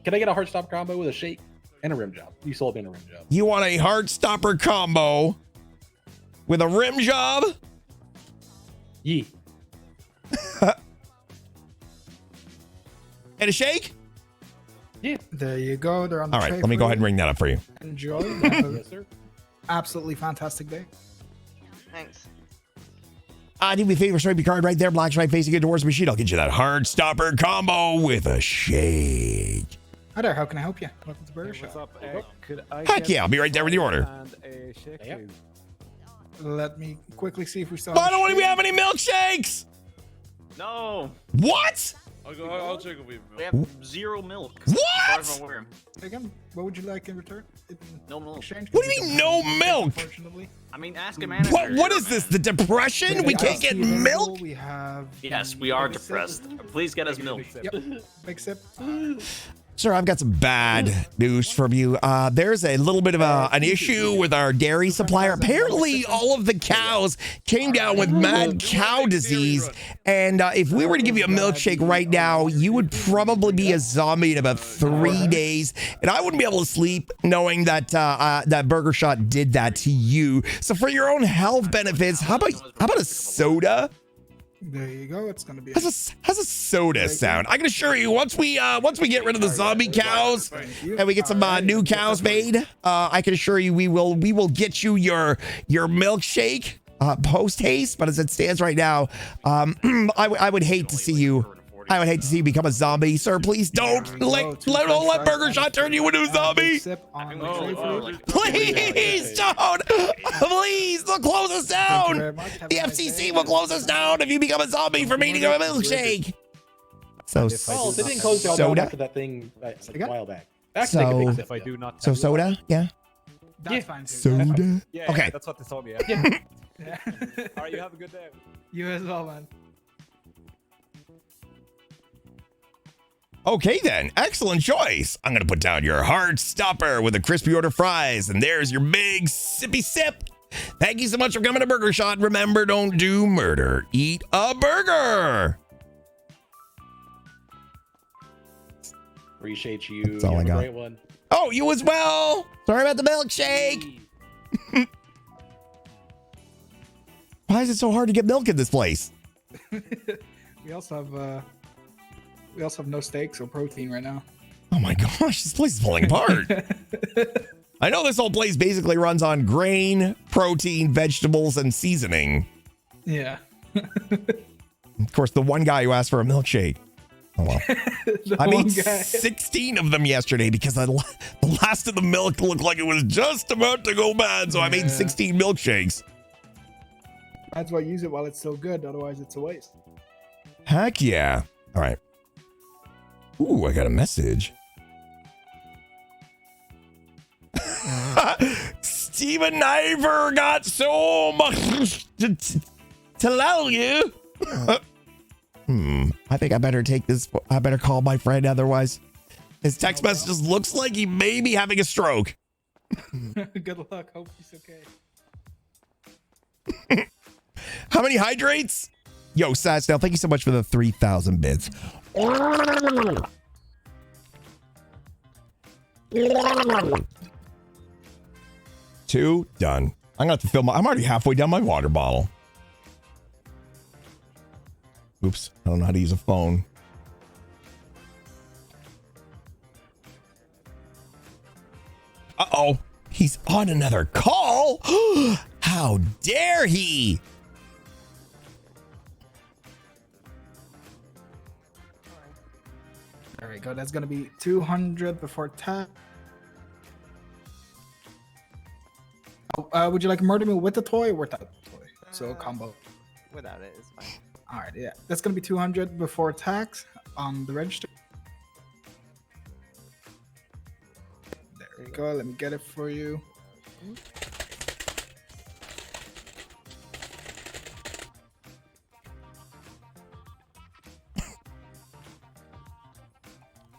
Can I get a hard stop combo with a shake and a rim job? You sold me in a rim job. You want a hard stopper combo with a rim job? Yee. And a shake? There you go. They're on the All right, tray let me for go you. ahead and ring that up for you. Enjoy. Have an Yes, sir. absolutely fantastic day. Thanks. Do me a favor, swipe your card right there, black stripe facing it towards the machine. I'll get you that hard stopper combo with a shake. Hi there. How can I help you? Welcome to Burger Hey, what's Shop. up? Could I Heck get yeah, I'll be right there with the order. And a shake, Yep. please? Let me quickly see if we still. Why have don't a we shake. have any milkshakes? No, What? I'll check if we we have 0 milk. As far as I'm What? aware. Again, what would you like in return? In No milk. exchange? What do you mean, no milk? Unfortunately. I mean, ask a manager. What is this? The depression? We can't get milk? We have. Yes, we are Big Sip. depressed. Please get us milk. Yep. Big sip. Sir, I've got some bad news from you. There's a little bit of an issue with our dairy supplier. Apparently, all of the cows came down with mad cow disease. And if we were to give you a milkshake right now, you would probably be a zombie in about 3 days. And I wouldn't be able to sleep knowing that that Burger Shot did that to you. So for your own health benefits, how about a soda? There you go. It's gonna be. How's a soda sound? I can assure you, once we get rid of the zombie cows and we get some new cows made, I can assure you we will get you your milkshake post haste. But as it stands right now, I would hate to see you. I would hate to see you become a zombie, sir. Please don't let Burger Shot turn you into a zombie. Sip on the Oh, tray for you. Please don't. Please, they'll close us Thank you very down. much. Have The a nice FCC day. will close us down if you become a zombie for eating a milkshake. So Oh, they didn't close down soda. after that thing like a Again? while back. Actually, take a So- big sip. If I do not. So have- soda, yeah. That's fine. Too. Soda. Yeah, Okay. that's what they told me. Yeah. Yeah. All right, you have a good day. You as well, man. Okay then, excellent choice. I'm gonna put down your hard stopper with a crispy order fries, and there's your big sippy sip. Thank you so much for coming to Burger Shot. Remember, don't do murder. Eat a burger. Appreciate you. That's all You I have a got. Great one. Oh, you as well. Sorry about the milkshake. Why is it so hard to get milk in this place? We also have no steaks or protein right now. Oh my gosh, this place is falling apart. I know this whole place basically runs on grain, protein, vegetables, and seasoning. Yeah. Of course, the one guy who asked for a milkshake. Oh well. The I one made guy. 16 of them yesterday because the last of the milk looked like it was just about to go bad. So I made Yeah. 16 milkshakes. Might as well use it while it's still good. Otherwise, it's a waste. Heck yeah. All right. Ooh, I got a message. Steven Iver got so much to tell you. I think I better take this. I better call my friend. Otherwise, his text messages looks like he may be having a stroke. Good luck. Hope he's okay. How many hydrates? Yo, Satsdale, thank you so much for the 3,000 bits. 2 done. I'm gonna have to fill I'm already halfway down my water bottle. Oops, I don't know how to use a phone. Uh-oh, he's on another call. How dare he? There we go. That's gonna be 200 before tax. Would you like a murder meal with the toy or without the toy? So a combo. Without it is fine. All right, yeah. That's gonna be 200 before tax on the register. There we go. Let me get it for you.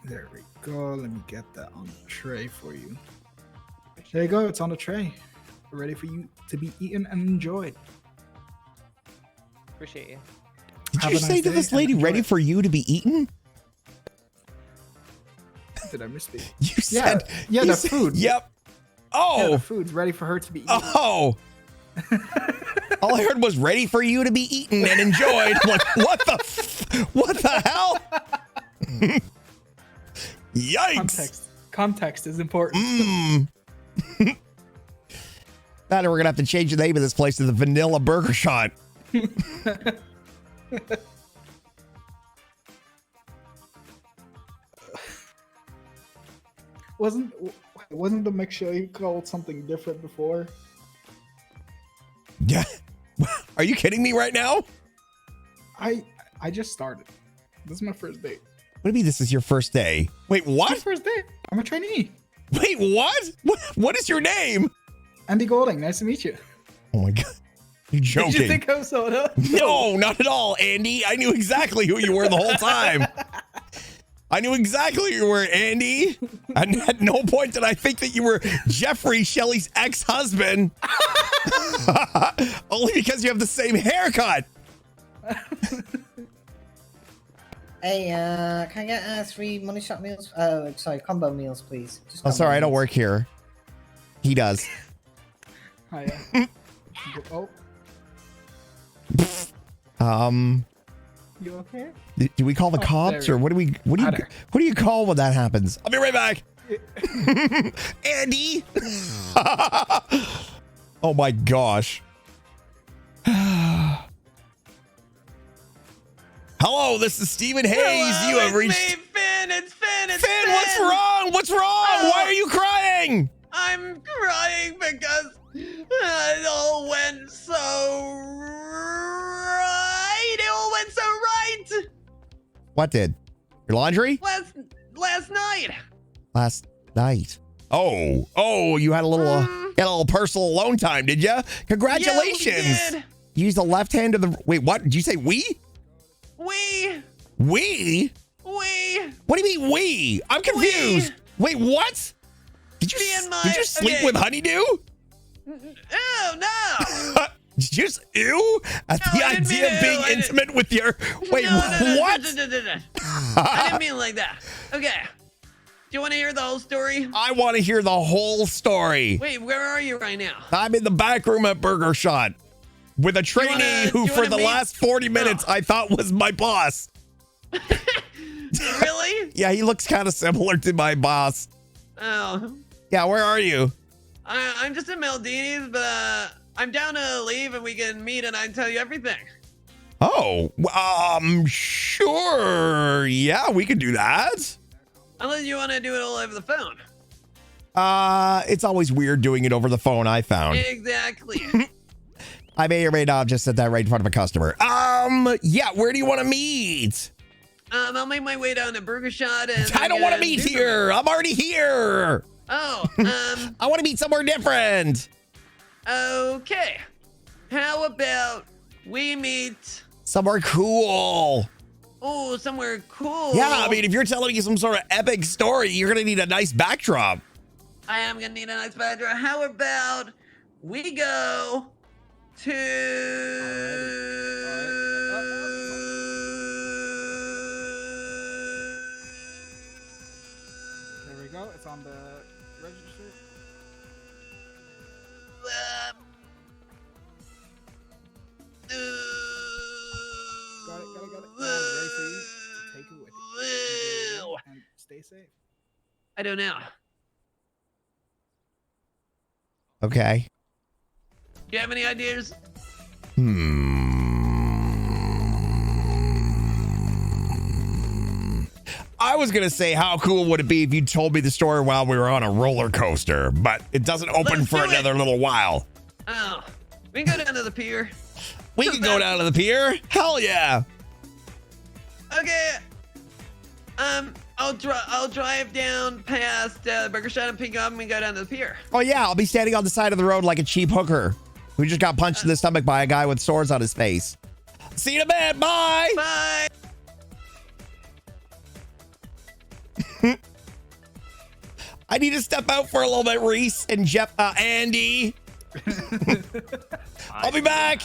There we go. Let me get that on the tray for you. There you go. It's on the tray. Ready for you to be eaten and enjoyed. Appreciate you. Did Have you a nice say to day this and lady, enjoy ready it. for you to be eaten? Did I misspeak? You said, yeah, you the said- food. Yep. Yeah, Oh, the food's ready for her to be eaten. oh. All I heard was ready for you to be eaten and enjoyed. Like, what the hell? Yikes. Context is important. Now we're gonna have to change the name of this place to the Vanilla Burger Shot. Wasn't the McShay called something different before? Yeah. Are you kidding me right now? I just started. This is my first date. What do you mean this is your first day? Wait, My what? first date. I'm a trainee. Wait, what? What is your name? Andy Golding. Nice to meet you. Oh my god. You're joking. Did you think I was soda? No, not at all, Andy. I knew exactly who you were the whole time. I knew exactly who you were, Andy. And at no point did I think that you were Jeffrey Shelley's ex-husband. Only because you have the same haircut. Hey, can I get 3 money shot meals? Sorry, combo meals, please. Just Oh, combo sorry, I don't meals. work here. He does. Hiya. Oh, you okay? Do we call the cops there or we what do you call when that happens? I'll be right back. Andy. Oh my gosh. Hello, this is Stephen Hayes. Hello, You have it's reached. me, Finn. It's Finn. It's Finn, what's wrong? What's wrong? Why are you crying? I'm crying because it all went so right. It all went so right. What did? Your laundry? Last night. Last night. Oh, you had a little personal alone time, did you? Congratulations. Yeah, we did. You used the left hand of the. Wait, what? Did you say we? We. We? What do you mean we? I'm confused. Wait, what? Did you sleep with Honeydew? Oh no. Did you just ew at the idea of being intimate with your? Wait, what? I didn't mean it like that. Okay. Do you want to hear the whole story? I want to hear the whole story. Wait, where are you right now? I'm in the back room at Burger Shot with a trainee who, for the last 40 minutes, I thought was my boss. Really? Yeah, he looks kind of similar to my boss. Oh. Yeah, where are you? I'm just in Maldini's, but I'm down to leave and we can meet and I can tell you everything. Oh, sure. Yeah, we could do that. Unless you want to do it all over the phone. It's always weird doing it over the phone, I found. Exactly. I may or may not have just said that right in front of a customer. Yeah, where do you want to meet? I'll make my way down to Burger Shot and I don't want to meet here. I'm already here. Oh, I want to meet somewhere different. Okay. How about we meet Somewhere cool. somewhere cool? Yeah, I mean, if you're telling me some sort of epic story, you're going to need a nice backdrop. I am gonna need a nice backdrop. How about we go to Stay safe. I don't know. Okay. Do you have any ideas? I was going to say, how cool would it be if you told me the story while we were on a roller coaster, but it doesn't open for another little while. Oh, we can go down to the pier. We can go down to the pier? Hell yeah. Okay. I'll drive down past Burger Shot and pick up and we go down to the pier. Oh, yeah. I'll be standing on the side of the road like a cheap hooker who just got punched in the stomach by a guy with swords on his face. See you in a bit. Bye. Bye. I need to step out for a little bit, Reese and Jeff, Andy. I'll be back.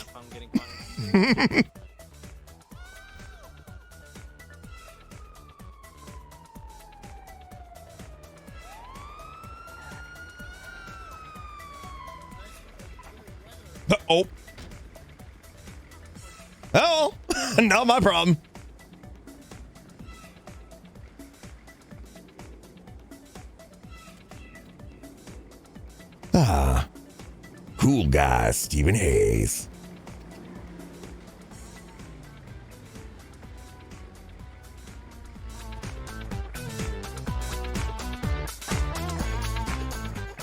Oh. Oh, not my problem. Ah, cool guy, Stephen Hayes.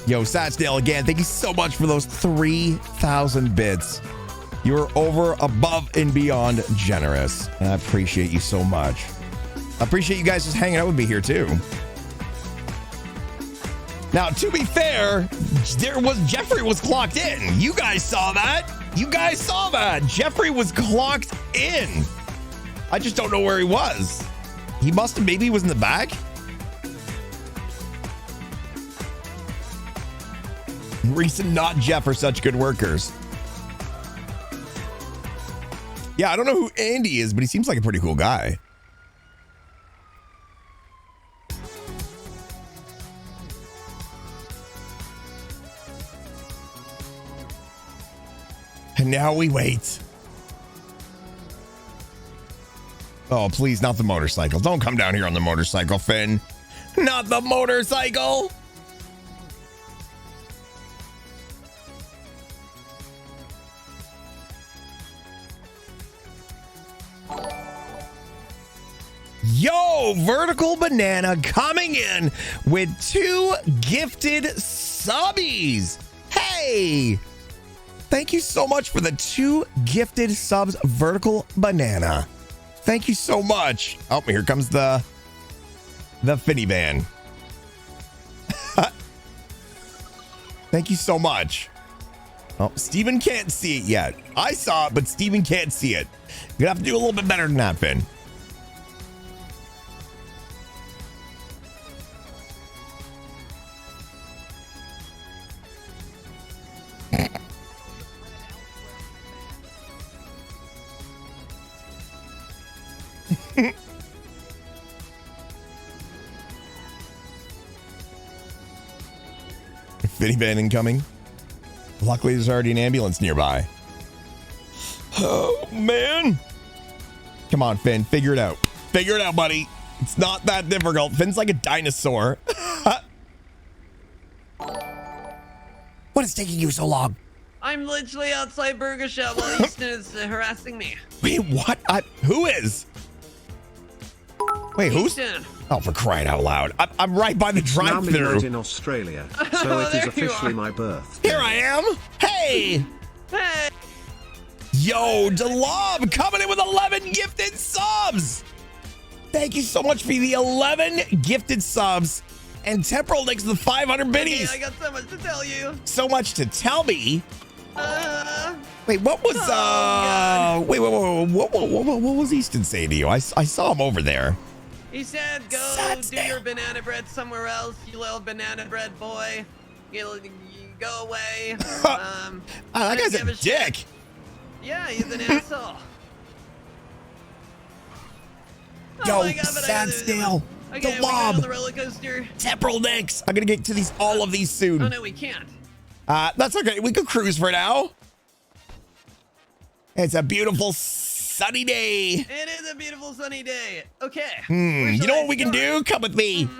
Yo, Satchdale again, thank you so much for those 3,000 bits. You're over, above, and beyond generous. And I appreciate you so much. I appreciate you guys just hanging out with me here too. Now, to be fair, Jeffrey was clocked in. You guys saw that. Jeffrey was clocked in. I just don't know where he was. He must have, maybe he was in the back. Reese and not Jeff are such good workers. Yeah, I don't know who Andy is, but he seems like a pretty cool guy. And now we wait. Oh, please, not the motorcycle. Don't come down here on the motorcycle, Finn. Not the motorcycle. Yo, Vertical Banana coming in with 2 gifted subbies. Hey, thank you so much for the 2 gifted subs, Vertical Banana. Thank you so much. Oh, here comes the Finny van. Thank you so much. Oh, Steven can't see it yet. I saw it, but Steven can't see it. You're gonna have to do a little bit better than that, Finn. Finny van incoming. Luckily, there's already an ambulance nearby. Oh, man. Come on, Finn. Figure it out. Figure it out, buddy. It's not that difficult. Finn's like a dinosaur. What is taking you so long? I'm literally outside Burger Shop while Easton is harassing me. Wait, what? Who is? Wait, who's? Easton. Oh, for crying out loud. I'm right by the Now midnight drive-thru. in Australia, so it is officially my birthday. Here I am. Hey. Hey. Yo, DeLob coming in with 11 gifted subs. Thank you so much for the 11 gifted subs. And Temporal Nick's the 500 biddies. Okay, I got so much to tell you. So much to tell me. Wait, what was wait, what was Easton saying to you? I saw him over there. He said, "Go do your banana bread somewhere else, you little banana bread boy. You go away." That guy's a dick. Shit. Yeah, he's an asshole. Yo, my God, but Sadsdale, okay, we go on the roller coaster. Temporal Nicks. I'm gonna get to all of these soon. Oh no, we can't. That's okay. We could cruise for now. It's a beautiful sunny day. It is a beautiful sunny day. Okay. You know what we can do? Come with me.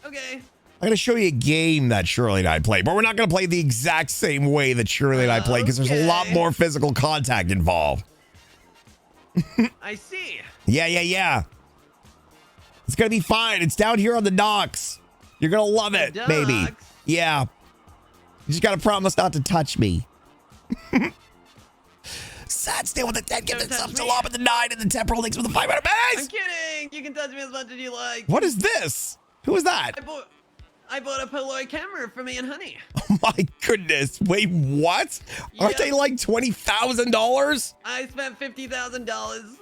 Okay. I'm going to show you a game that Shirley and I play, but we're not going to play the exact same way that Shirley and I play because there's a lot more physical contact involved. I see. Yeah. It's going to be fine. It's down here on the docks. You're going to love it, baby. Yeah. You just got to promise not to touch me. Sad stay with the 10, give it some salon with the 9 and the temporal links with the 500 bags. I'm kidding. You can touch me as much as you like. What is this? Who is that? I bought a Polaroid camera for me and Honey. Oh my goodness. Wait, what? Aren't they like $20,000? I spent $50,000.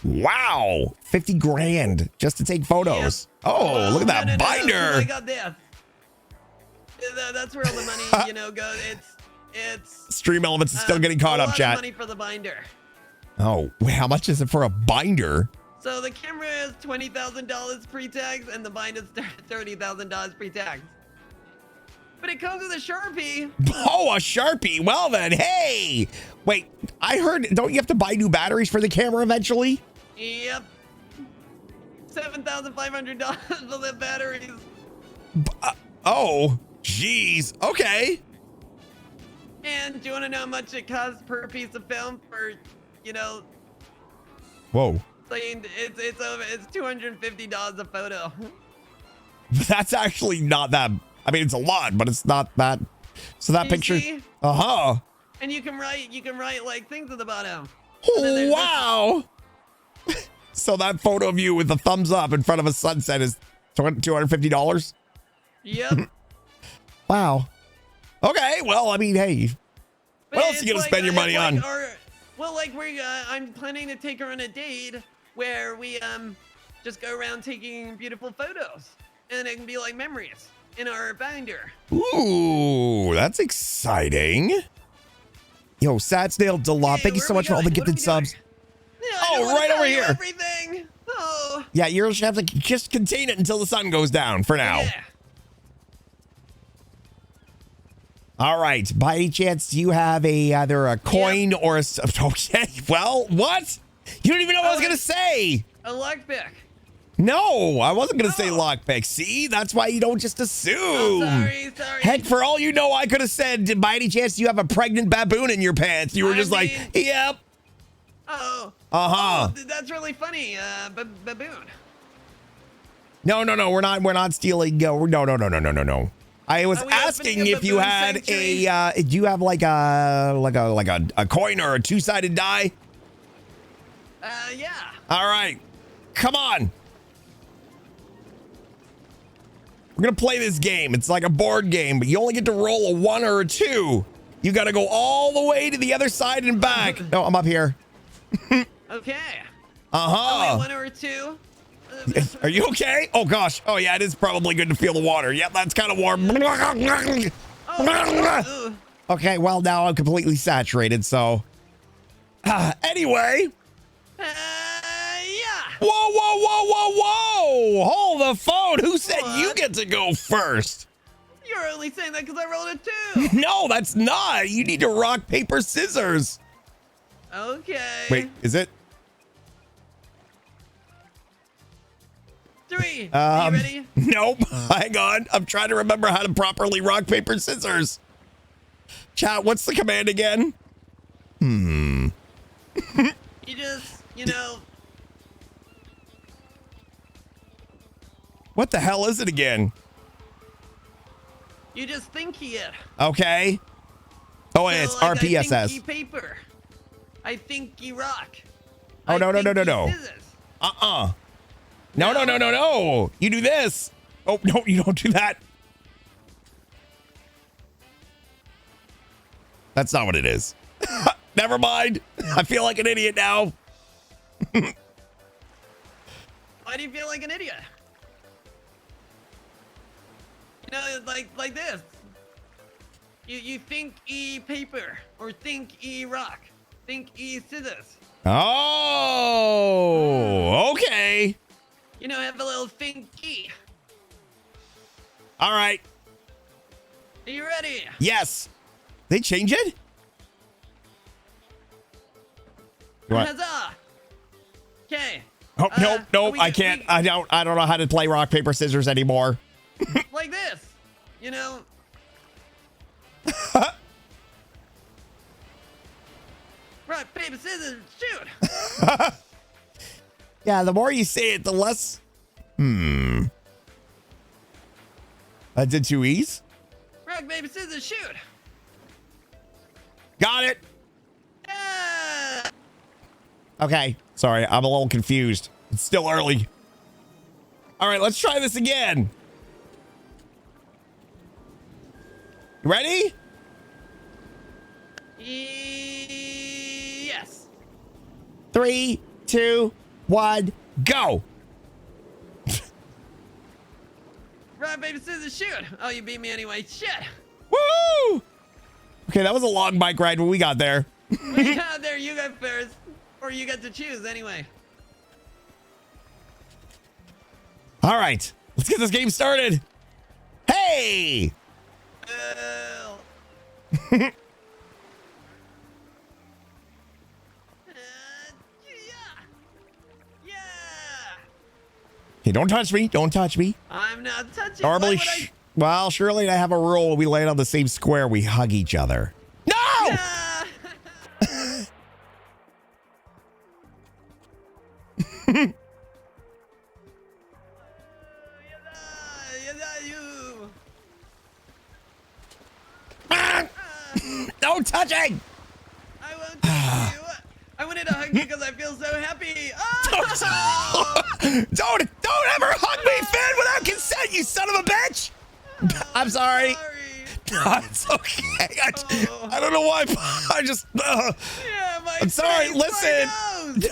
Wow. 50 grand just to take photos. Oh, look at that binder. I got this. That's where all the money, goes. It's Stream Elements is still getting caught up, chat. Money for the binder. Oh, wait, how much is it for a binder? So the camera is $20,000 pre-tax, and the binder's $30,000 pre-tax. But it comes with a Sharpie. Oh, a Sharpie. Well then, hey. Wait, I heard, don't you have to buy new batteries for the camera eventually? Yep. $7,500 for the batteries. Oh, geez. Okay. And do you want to know how much it costs per piece of film for, Whoa. It's $250 a photo. That's actually not that. I mean, it's a lot, but it's not that. So that picture. Uh-huh. And you can write like things at the bottom. Oh, wow. So that photo of you with the thumbs up in front of a sunset is $250? Yep. Wow. Okay, well, I mean, hey. What else are you going to spend your money on? I'm planning to take her on a date where we just go around taking beautiful photos. And it can be like memories in our binder. Ooh, that's exciting. Yo, Sad Snail Delot, thank you so much for all the gifted subs. Oh, right over here. Everything. Oh. Yeah, you're just have to just contain it until the sun goes down for now. Yeah. All right. By any chance, do you have either a coin or a... Okay. Well, what? You don't even know what I was going to say. A lockpick. No, I wasn't going to say lockpick. See, that's why you don't just assume. Oh, sorry. Heck, for all you know, I could have said, by any chance, do you have a pregnant baboon in your pants? You were just like, yep. Oh. Uh-huh. Oh, that's really funny. Baboon. No. We're not stealing. No. I was asking if you had do you have like a coin or a two-sided die? Yeah. All right. Come on. We're going to play this game. It's like a board game, but you only get to roll a 1 or a 2. You got to go all the way to the other side and back. No, I'm up here. Okay. Uh-huh. Oh, wait, 1 or 2? Are you okay? Oh, gosh. Oh, yeah, it is probably good to feel the water. Yep, that's kind of warm. Okay, well, now I'm completely saturated, so... anyway... Yeah. Whoa. Hold the phone. Who said you get to go first? You're only saying that because I rolled a 2. No, that's not. You need to rock, paper, scissors. Okay. Wait, is it? 3. Are you ready? Nope. Hang on. I'm trying to remember how to properly rock, paper, scissors. Chat, what's the command again? You just, What the hell is it again? You just thinky it. Okay. Oh, and it's RPSS. I thinky paper. I thinky rock. Oh, no. Scissors. No. You do this. Oh, no, you don't do that. That's not what it is. Never mind. I feel like an idiot now. Why do you feel like an idiot? Like this. You think paper or think rock. Think scissors. Oh, okay. Have a little thinky. All right. Are you ready? Yes. They change it? What? Huzzah! Okay. Oh, nope. I can't. I don't know how to play rock, paper, scissors anymore. Like this. You know. Rock, paper, scissors, shoot. Yeah, the more you say it, the less. I did 2 E's. Rock, paper, scissors, shoot. Got it. Yeah. Okay. Sorry, I'm a little confused. It's still early. All right, let's try this again. You ready? Yes. 3, 2, 1, go. Rock, paper, scissors, shoot. Oh, you beat me anyway. Shit. Woo! Okay, that was a long bike ride when we got there. When you got there, you got first. Or you got to choose anyway. All right, let's get this game started. Hey! Yeah. Hey, don't touch me. Don't touch me. I'm not touching. Normally, well, surely I have a rule when we land on the same square, we hug each other. No! No touching! I won't touch you. I wanted to hug you because I feel so happy. Oh! Don't ever hug me, Finn, without consent, you son of a bitch! I'm sorry. It's okay. I don't know why. I just. I'm sorry. Listen.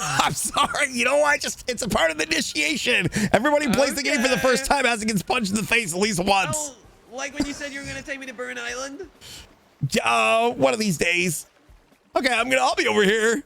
I'm sorry. You know why? It's a part of the initiation. Everybody who plays the game for the first time has to get punched in the face at least once. Oh, like when you said you were gonna take me to Burn Island. One of these days. Okay, I'll be over here.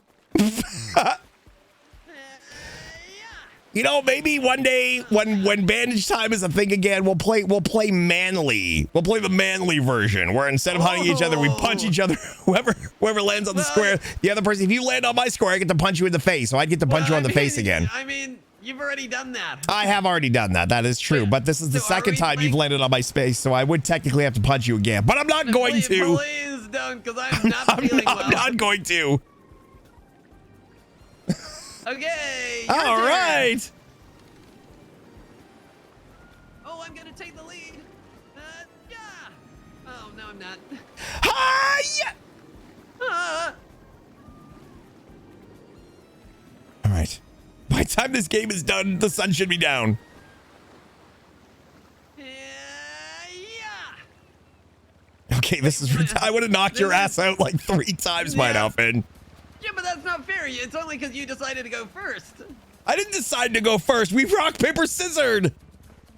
You know, maybe one day when bandage time is a thing again, we'll play manly. We'll play the manly version where instead of hunting each other, we punch each other. Whoever lands on the square, the other person. If you land on my square, I get to punch you in the face. So I'd get to punch you on the face again. I mean, you've already done that. I have already done that. That is true. But this is the second time you've landed on my space, so I would technically have to punch you again. But I'm not going to. Please don't, because I'm not feeling well. I'm not going to. Okay. All right. Oh, I'm gonna take the lead. Yeah. Oh no, I'm not. Hi-ya! All right. By the time this game is done, the sun should be down. Okay, this is. I would have knocked your ass out like 3 times by now, Finn. Yeah, but that's not fair. It's only because you decided to go first. I didn't decide to go first. We rock, paper, scissored.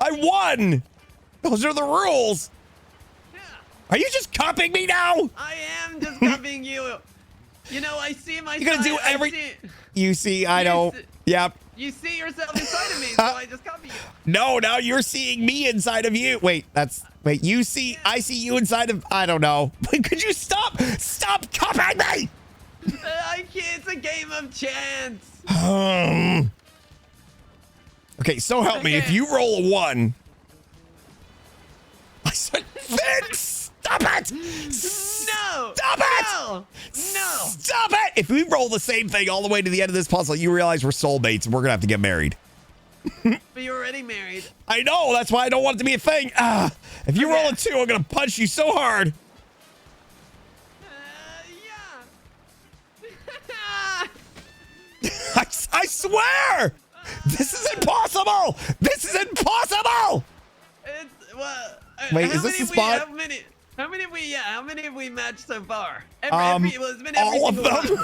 I won. Those are the rules. Yeah. Are you just copying me now? I am just copying you. You know, I see myself. You're gonna do You see, I know. Yep. You see yourself inside of me, so I just copy you. No, now you're seeing me inside of you. Wait, you see, I see you inside of, I don't know. Could you stop copying me? I can't, it's a game of chance. Okay, so help me. If you roll a 1. I said, Finn, stop it! No! Stop it! No! Stop it! If we roll the same thing all the way to the end of this puzzle, you realize we're soulmates and we're gonna have to get married. But you're already married. I know, that's why I don't want it to be a thing. If you roll a 2, I'm gonna punch you so hard. I swear! This is impossible! This is impossible! Wait, is this the spot? How many have we matched so far? All of them.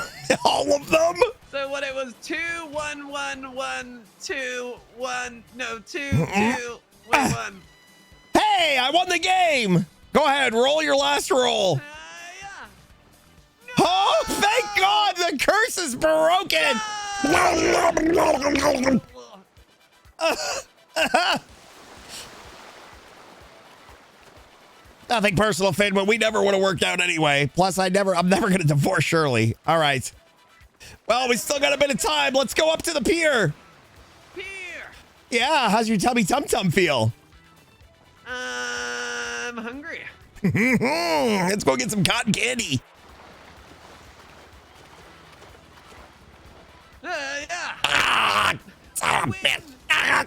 All of them. So what it was 2, 1, 1, 1, 2, 1. No, 2, 2, 1. Hey, I won the game. Go ahead, roll your last roll. Oh, thank God, the curse is broken. Nothing personal, Finn, but we never would have worked out anyway. Plus, I'm never going to divorce Shirley. All right. Well, we still got a bit of time. Let's go up to the pier. Pier. Yeah, how's your tummy tum-tum feel? I'm hungry. Let's go get some cotton candy. Yeah. Ah, stop it. Ah.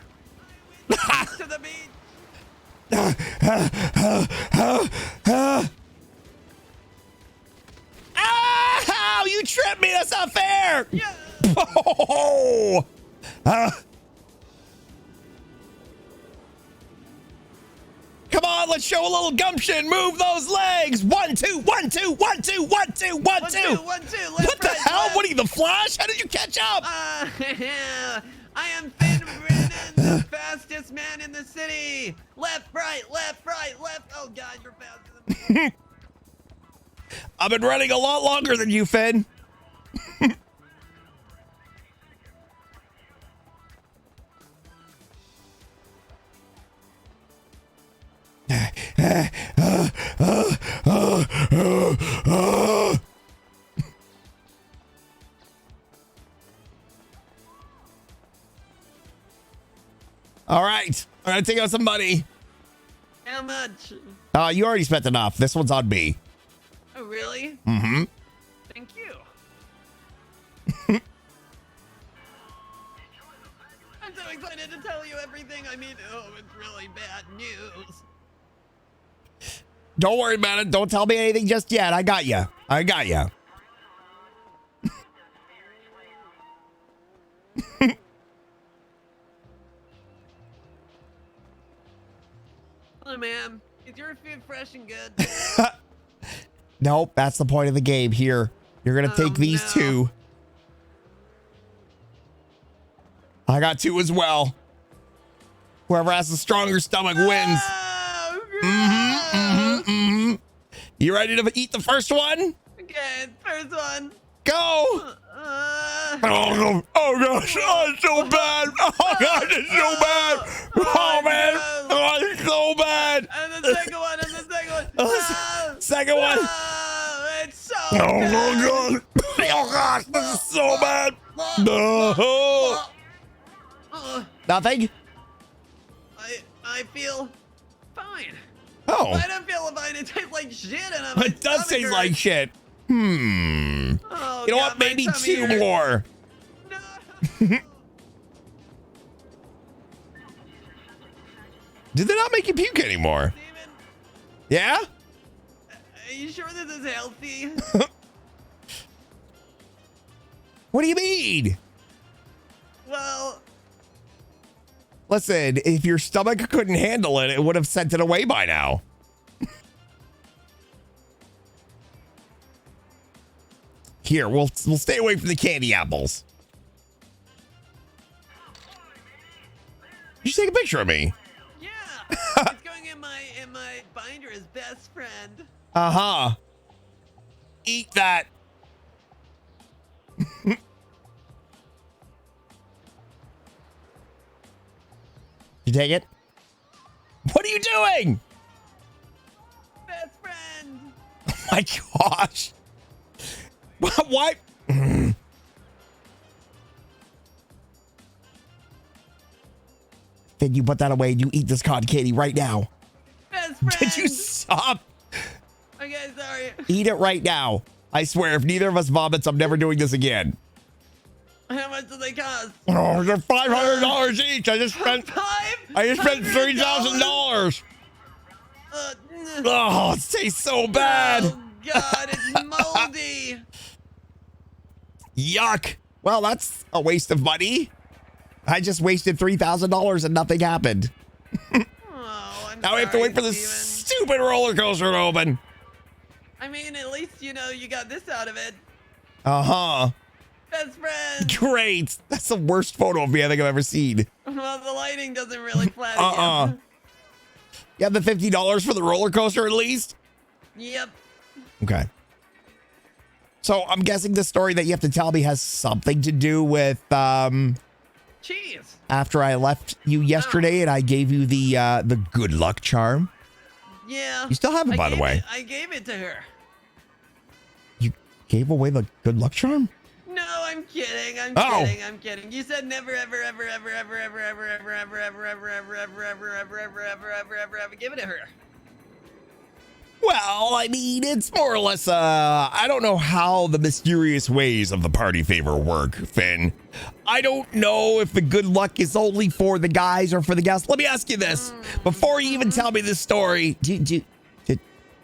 To the beach. Ow, you tripped me. That's not fair. Yeah. Oh. Come on, let's show a little gumption. Move those legs. 1, 2, 1, 2, 1, 2, 1, 2, 1, 2. 1, 2, 1, 2. What the hell? What are you, the Flash? How did you catch up? I am Finn Brennan, the fastest man in the city. Left, right, left, right, left. Oh God, you're faster than me. I've been running a lot longer than you, Finn. All right, I'm gonna take out some money. How much? You already spent enough. This one's on me. Oh, really? Mm-hmm. Thank you. I'm so excited to tell you everything. I mean, oh, it's really bad news. Don't worry about it. Don't tell me anything just yet. I got you. I got you. Hello, ma'am. Is your food fresh and good? Nope, that's the point of the game. Here, you're gonna take these two. I got two as well. Whoever has the stronger stomach wins. You ready to eat the first one? Okay, first one. Go! Oh gosh, oh, it's so bad. Oh gosh, it's so bad. Oh man, oh, it's so bad. And the second one, and the second one. Second one. It's so Oh bad. god. Oh gosh, this is so bad. No. Nothing? I feel fine. Oh. I don't feel fine. It tastes like shit, and It does taste like shit. Oh, you know God, what? Maybe my tummy two hurts. more. Did they not make you puke anymore? Steven, Yeah? are you sure this is healthy? What do you mean? Well, Listen, if your stomach couldn't handle it, it would have sent it away by now. Here, we'll stay away from the candy apples. You should take a picture of me. yeah. It's going in my binder as best friend. Uh-huh. Eat that. You take it? What are you doing? Best friend. Oh my gosh. Why? Then you put that away and you eat this cotton candy right now. Best friend. Did you stop? Okay, sorry. Eat it right now. I swear, if neither of us vomits, I'm never doing this again. How much do they cost? Oh, they're $500 each. I just spent $3,000. Oh, it tastes so bad. Oh God, it's moldy. Yuck. Well, that's a waste of money. I just wasted $3,000 and nothing happened. Oh, I'm Now we have to wait for this stupid roller coaster to open. I mean, at least you know you got this out of it. Uh-huh. Best friend. Great. That's the worst photo of me I think I've ever seen. Well, the lighting doesn't really flatter you. You have the $50 for the roller coaster at least? Yep. Okay. So I'm guessing the story that you have to tell me has something to do with Cheese. after I left you yesterday and I gave you the good luck charm. Yeah. You still have it, by the way. I gave it to her. You gave away the good luck charm? No, I I'm kidding. I'm Oh. kidding. I'm kidding. You said never, ever, ever, ever, ever, ever, ever, ever, ever, ever, ever, ever, ever, ever, ever, ever, ever, ever, ever, ever give it to her. Well, I mean, it's more or less, I don't know how the mysterious ways of the party favor work, Finn. I don't know if the good luck is only for the guys or for the gals. Let me ask you this. Before you even tell me this story, did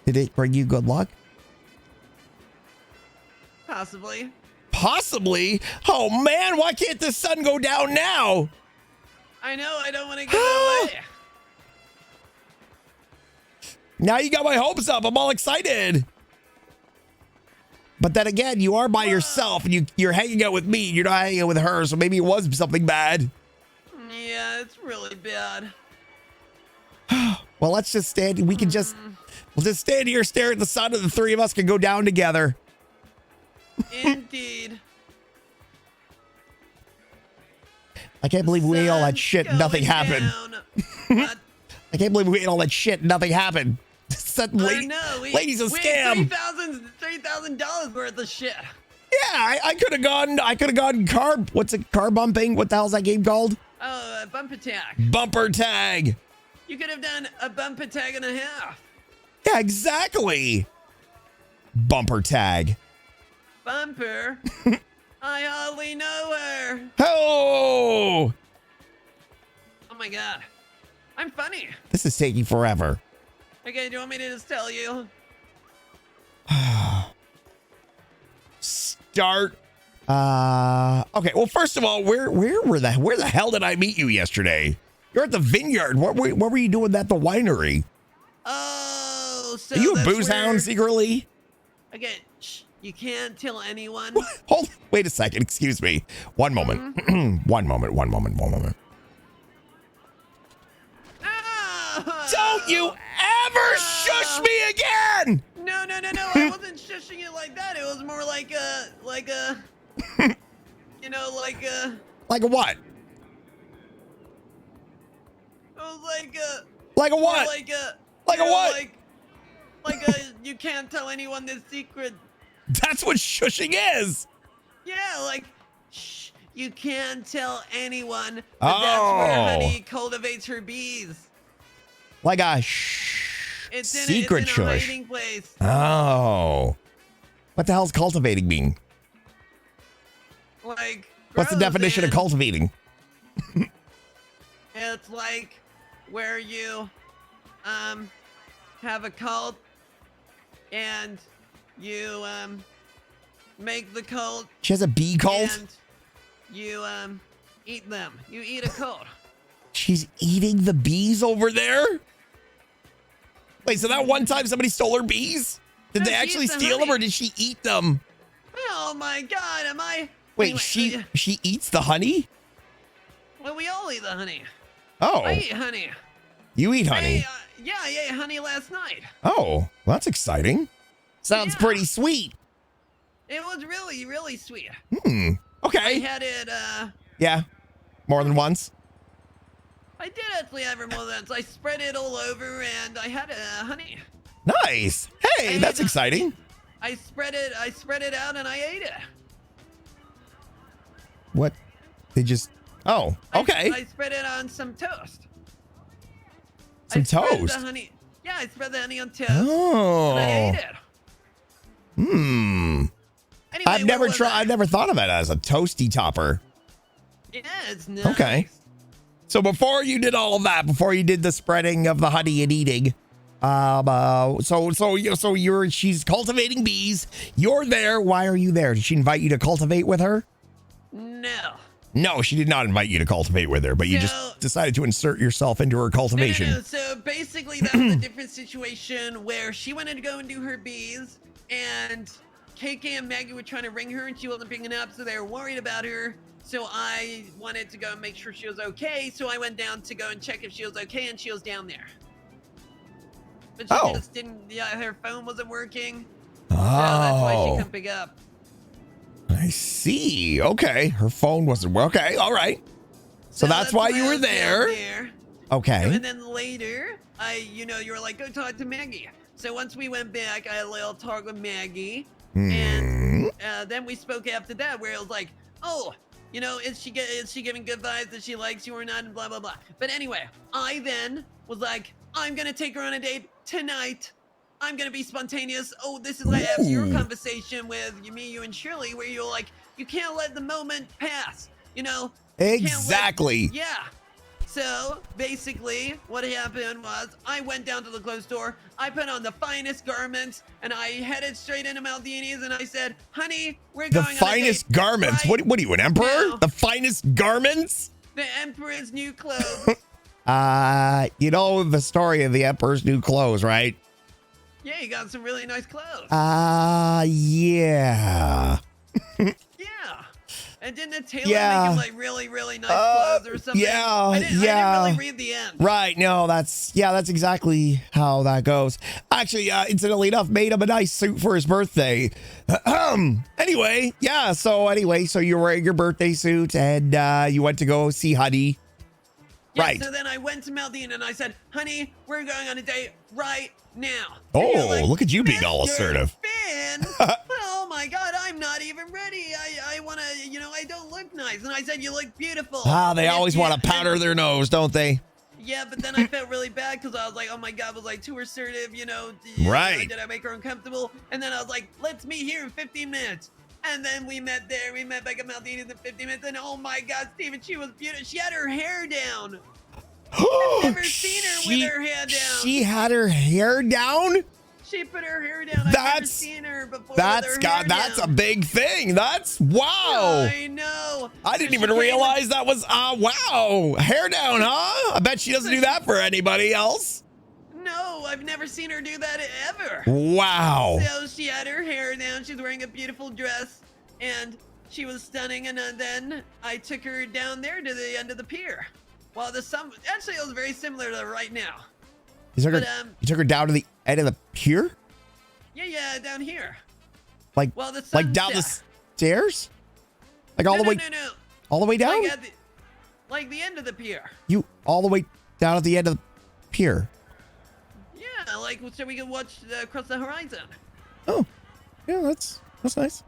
it bring you good luck? Possibly. Possibly? Oh, man, why can't the sun go down now? I know. I don't want to give it away. Now you got my hopes up. I'm all excited. But then again, you are by yourself and you're hanging out with me. You're not hanging out with her, so maybe it was something bad. Yeah, it's really bad. Well, let's just stand. We'll just stand here, stare at the sun, and the three of us can go down together. Indeed. I can't believe we ate all that shit and nothing happened. What? I can't believe we ate all that shit and nothing happened. Ladies, a scam. $3,000 worth of shit. Yeah, I could have gone. What's it? Car bumping? What the hell's that game called? Oh, bump attack. Bumper tag. You could have done a bump attack and a half. Yeah, exactly. Bumper tag. Bumper. I hardly know her. Oh! Oh my god. I'm funny. This is taking forever. Okay, do you want me to just tell you? Start. Okay. Well, first of all, where the hell did I meet you yesterday? You're at the vineyard. What were you doing at the winery? Oh, so are you a that's booze where... hound secretly? Okay, shh, you can't tell anyone. Wait a second. Excuse me. One moment. One moment. Don't you ever shush me again! No. I wasn't shushing you like that. It was more like a, like a what? It was like a. Like a what? Like a what? Like a. You can't tell anyone this secret. That's what shushing is. Yeah, like, shh. You can't tell anyone. But that's where honey cultivates her bees. Like a secret it's in a shush. hiding place. Oh. What the hell's cultivating mean? Like. What's the definition of cultivating? It's like where you have a cult and you make the cult. She has a bee cult? And you eat them. You eat a cult. She's eating the bees over there? Wait, so that one time somebody stole her bees? Did they actually steal them or did she eat them? Oh my god, am I? Wait, she eats the honey? Well, we all eat the honey. Oh. I eat honey. You eat honey? Yeah, I ate honey last night. Oh, well, that's exciting. Sounds pretty sweet. It was really, really sweet. Okay. I had it, Yeah. More than once? I did actually have it more than once. I spread it all over and I had honey. Nice. Hey, that's exciting. I spread it out and I ate it. What? They just... Oh, okay. I spread it on some toast. Some I spread toast? the honey. Yeah, I spread the honey on toast. Oh. And I ate it. Anyway, I've never thought of it as a toasty topper. Yeah, it's nice. Okay. So before you did all of that, before you did the spreading of the honey and eating, she's cultivating bees. You're there. Why are you there? Did she invite you to cultivate with her? No. No, she did not invite you to cultivate with her, but you just decided to insert yourself into her cultivation. No. So basically, that was a different situation where she wanted to go and do her bees, and KK and Maggie were trying to ring her, and she wasn't picking up, so they were worried about her. So I wanted to go and make sure she was okay, so I went down to go and check if she was okay, and she was down there. But she just didn't, her phone wasn't working. So that's why she couldn't pick up. I see. Okay. Her phone wasn't working. Okay. All right. So that's why you were there. Okay. And then later, you were like, go talk to Maggie. So once we went back, I had a little talk with Maggie. And then we spoke after that, where it was like, oh, you know, is she giving good vibes? Does she like you or not? And blah blah blah. But anyway, I then was like, I'm gonna take her on a date tonight. I'm gonna be spontaneous. Oh, this is like after your conversation with me, you, and Shirley, where you're like, you can't let the moment pass. You know. Exactly. Yeah. So basically, what happened was I went down to the clothes store. I put on the finest garments, and I headed straight into Maldini's, and I said, "Honey, we're The going on a finest date garments. right What are you, an emperor? now." The finest garments? The Emperor's new clothes. You know the story of the Emperor's new clothes, right? Yeah, you got some really nice clothes. Yeah. Yeah. And didn't the tailor make him like really, really nice clothes or something? Yeah, I didn't really read the end. Right, no, that's exactly how that goes. Actually, incidentally enough, made him a nice suit for his birthday. Anyway, so you're wearing your birthday suit and you went to go see Honey. Yeah, Right. So then I went to Maldini and I said, "Honey, we're going on a date right now." Oh, look at you being all assertive. Finn, oh my God, I'm not even ready. I want to, you know, I don't look nice. And I said, "You look beautiful." They always want to powder their nose, don't they? Yeah, but then I felt really bad because I was like, oh my God, was like too assertive, you know. Right. Did I make her uncomfortable? And then I was like, let's meet here in 15 minutes. And then we met there. We met back at Maldini's in 15 minutes. And oh my God, Steven, she was beautiful. She had her hair down. I've never seen her with her hair down. She had her hair down? She put her hair down. I've never seen her before. That's a big thing. Wow. I know. I didn't even realize that was wow. Hair down, huh? I bet she doesn't do that for anybody else. No, I've never seen her do that ever. Wow. So she had her hair down. She's wearing a beautiful dress, and she was stunning. And then I took her down there to the end of the pier. Well, actually, it was very similar to right now. You took her down to the end of the pier? Yeah, down here. Like down the stairs? Like all the way? No. All the way down? Like the end of the pier. You all the way down at the end of the pier? Yeah, like so we can watch across the horizon. Oh, yeah, that's nice.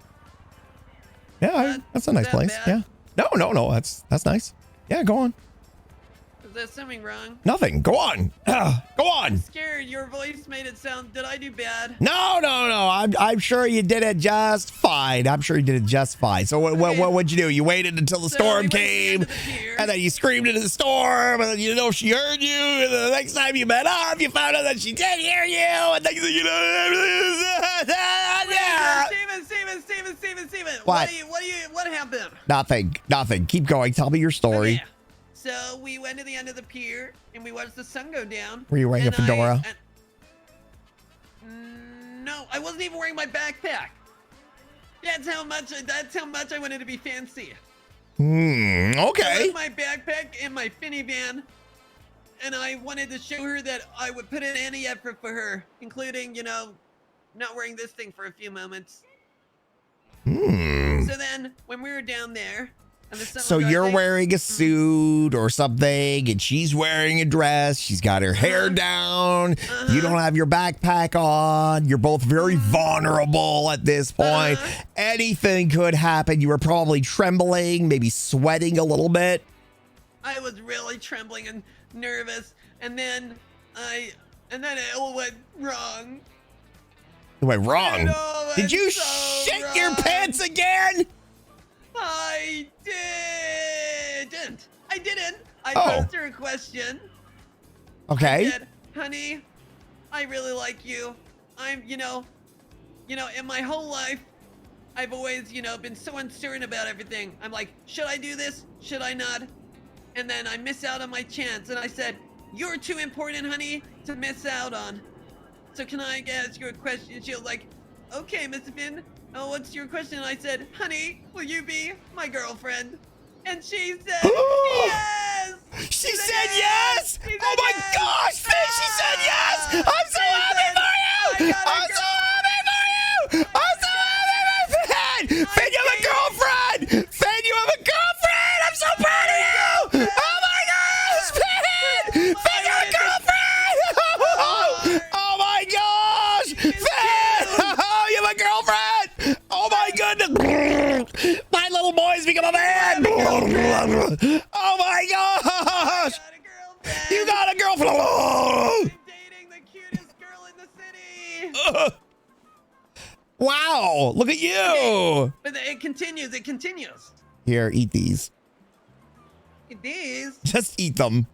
Yeah, that's a nice place. bad? Yeah. No, that's nice. Yeah, go on. Is there something wrong? Nothing. Go on. Go on. I'm scared. Your voice made it sound. Did I do bad? No. I'm sure you did it just fine. So what'd you do? You waited until the storm came, and then you screamed into the storm, and then you know she heard you. And then the next time you met up, you found out that she did hear you. And next thing you know, Steven. What? What happened? Nothing. Keep going. Tell me your story. Okay. So we went to the end of the pier and we watched the sun go down. Were you wearing a fedora? No, I wasn't even wearing my backpack. That's how much I wanted to be fancy. Okay. I left my backpack in my Finny van, and I wanted to show her that I would put in any effort for her, including, you know, not wearing this thing for a few moments. So then, when we were down there, and the sun was So you're rising, wearing a suit or something, and she's wearing a dress. She's got her hair down. You don't have your backpack on. You're both very vulnerable at this point. Anything could happen. You were probably trembling, maybe sweating a little bit. I was really trembling and nervous, and then it all went wrong. It went wrong. Did you so shit wrong. your pants again? I didn't. I Oh. posed her a question. Okay. I said, honey, I really like you. I'm, you know, in my whole life, I've always, been so uncertain about everything. I'm like, should I do this? Should I not? And then I miss out on my chance. And I said, you're too important, honey, to miss out on. So can I ask you a question? She was like, okay, Mr. Finn. Oh, what's your question? And I said, honey, will you be my girlfriend? And she said, yes! She said yes! Oh my gosh, Finn, she said yes! I'm so happy for you! I'm so happy for you! I'm so happy for Finn! Finn, you have a girlfriend! Finn, you have a girlfriend! I'm so proud of you! Oh my gosh, Finn! Finn, you have a girlfriend! Oh my gosh! Finn! Oh, you have a girlfriend! Oh my goodness! little boy's become a man. Oh my gosh! You got a girlfriend. I'm dating the cutest girl in the city. Wow! Look at you. Okay, but it continues. It continues. Here, eat these. These? Just eat them.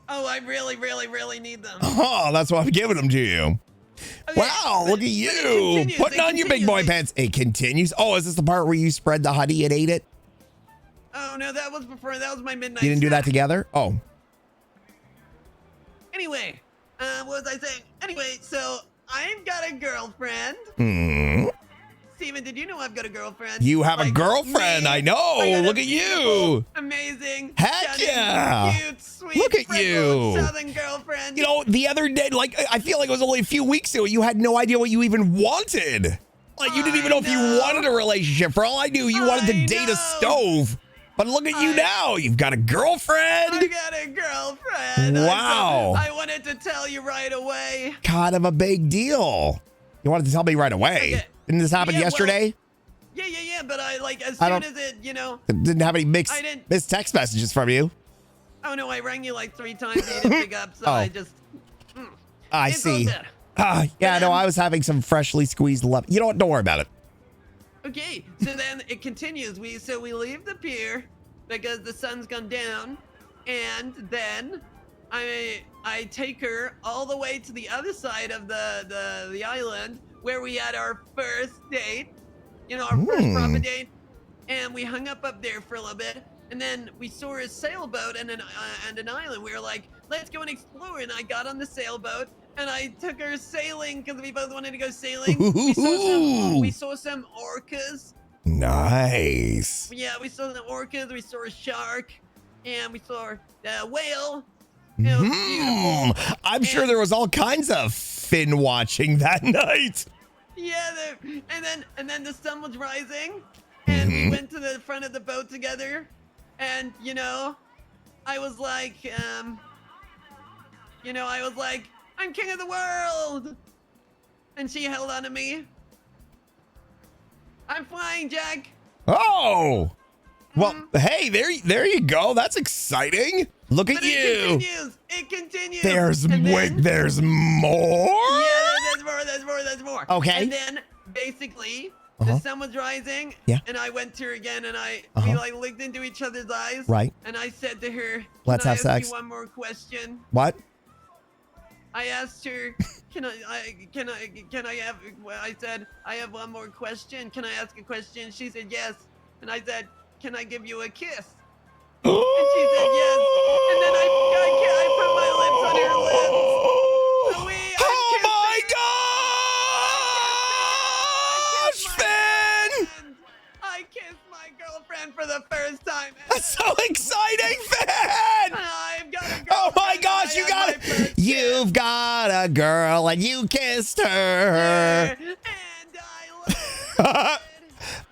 Oh, I really, really, really need them. Oh, that's why I'm giving them to you. Okay, Wow, look at you. Putting on your big boy pants. It continues. Oh, is this the part where you spread the honey and ate it? Oh, no, that was before. That was my midnight You didn't do that snack. together? Oh. Anyway, what was I saying? Anyway, so I've got a girlfriend. Hmm. Steven, did you know I've got a girlfriend? You have a Like girlfriend. me. I know. I got a Look at you. beautiful, amazing, Heck stunning, yeah. cute, sweet, Look at freckled you. Southern girlfriend. You know, the other day, like, I feel like it was only a few weeks ago, you had no idea what you even wanted. Like, you didn't even know if you wanted a relationship. For all I knew, you wanted to date a stove. But look at you now. You've got a girlfriend. I got a girlfriend. Wow. I wanted to tell you right away. Kind of a big deal. You wanted to tell me right away. Okay. Didn't this happen Yeah, yesterday? Yeah, but I, like, as I soon don't- as it, you know. Didn't have any I didn't- missed text messages from you. Oh, no, I rang you like 3 times. You didn't pick up, so Oh. I just. I It's all see. good. Yeah, no, I was having some freshly squeezed lemon. You know what? Don't worry about it. Okay, so then it continues. We leave the pier because the sun's gone down, and then I take her all the way to the other side of the island where we had our first date. You know, our first proper date, and we hung up there for a little bit, and then we saw a sailboat and an island. We were like, let's go and explore. And I got on the sailboat and I took her sailing because we both wanted to go sailing. We saw some orcas. Nice. Yeah, we saw the orcas. We saw a shark, and we saw the whale. It was beautiful. I'm sure there was all kinds of fin watching that night. Yeah, and then the sun was rising, and we went to the front of the boat together, and you know, I was like, I'm king of the world, and she held on to me. I'm flying, Jack. Oh, well, hey, there you go. That's exciting. Look at But you. It continues. There's And then- there's more. Yeah, there's more. Okay. And then basically the sun was rising. Yeah. And I went to her again, and Uh-huh. we like looked into each other's eyes. Right. And I said to her, Let's "Can I have ask sex." you one more question?" What? I asked her, I said, "I have one more question. Can I ask a question?" She said yes. And I said, "Can I give you a kiss?" And she said yes. And then I put my lips on her lips. Oh my gosh, Finn! I kissed my girlfriend for the first time. That's so exciting, Finn! I've got a girlfriend. Oh my gosh, you got it! You've got a girl and you kissed her.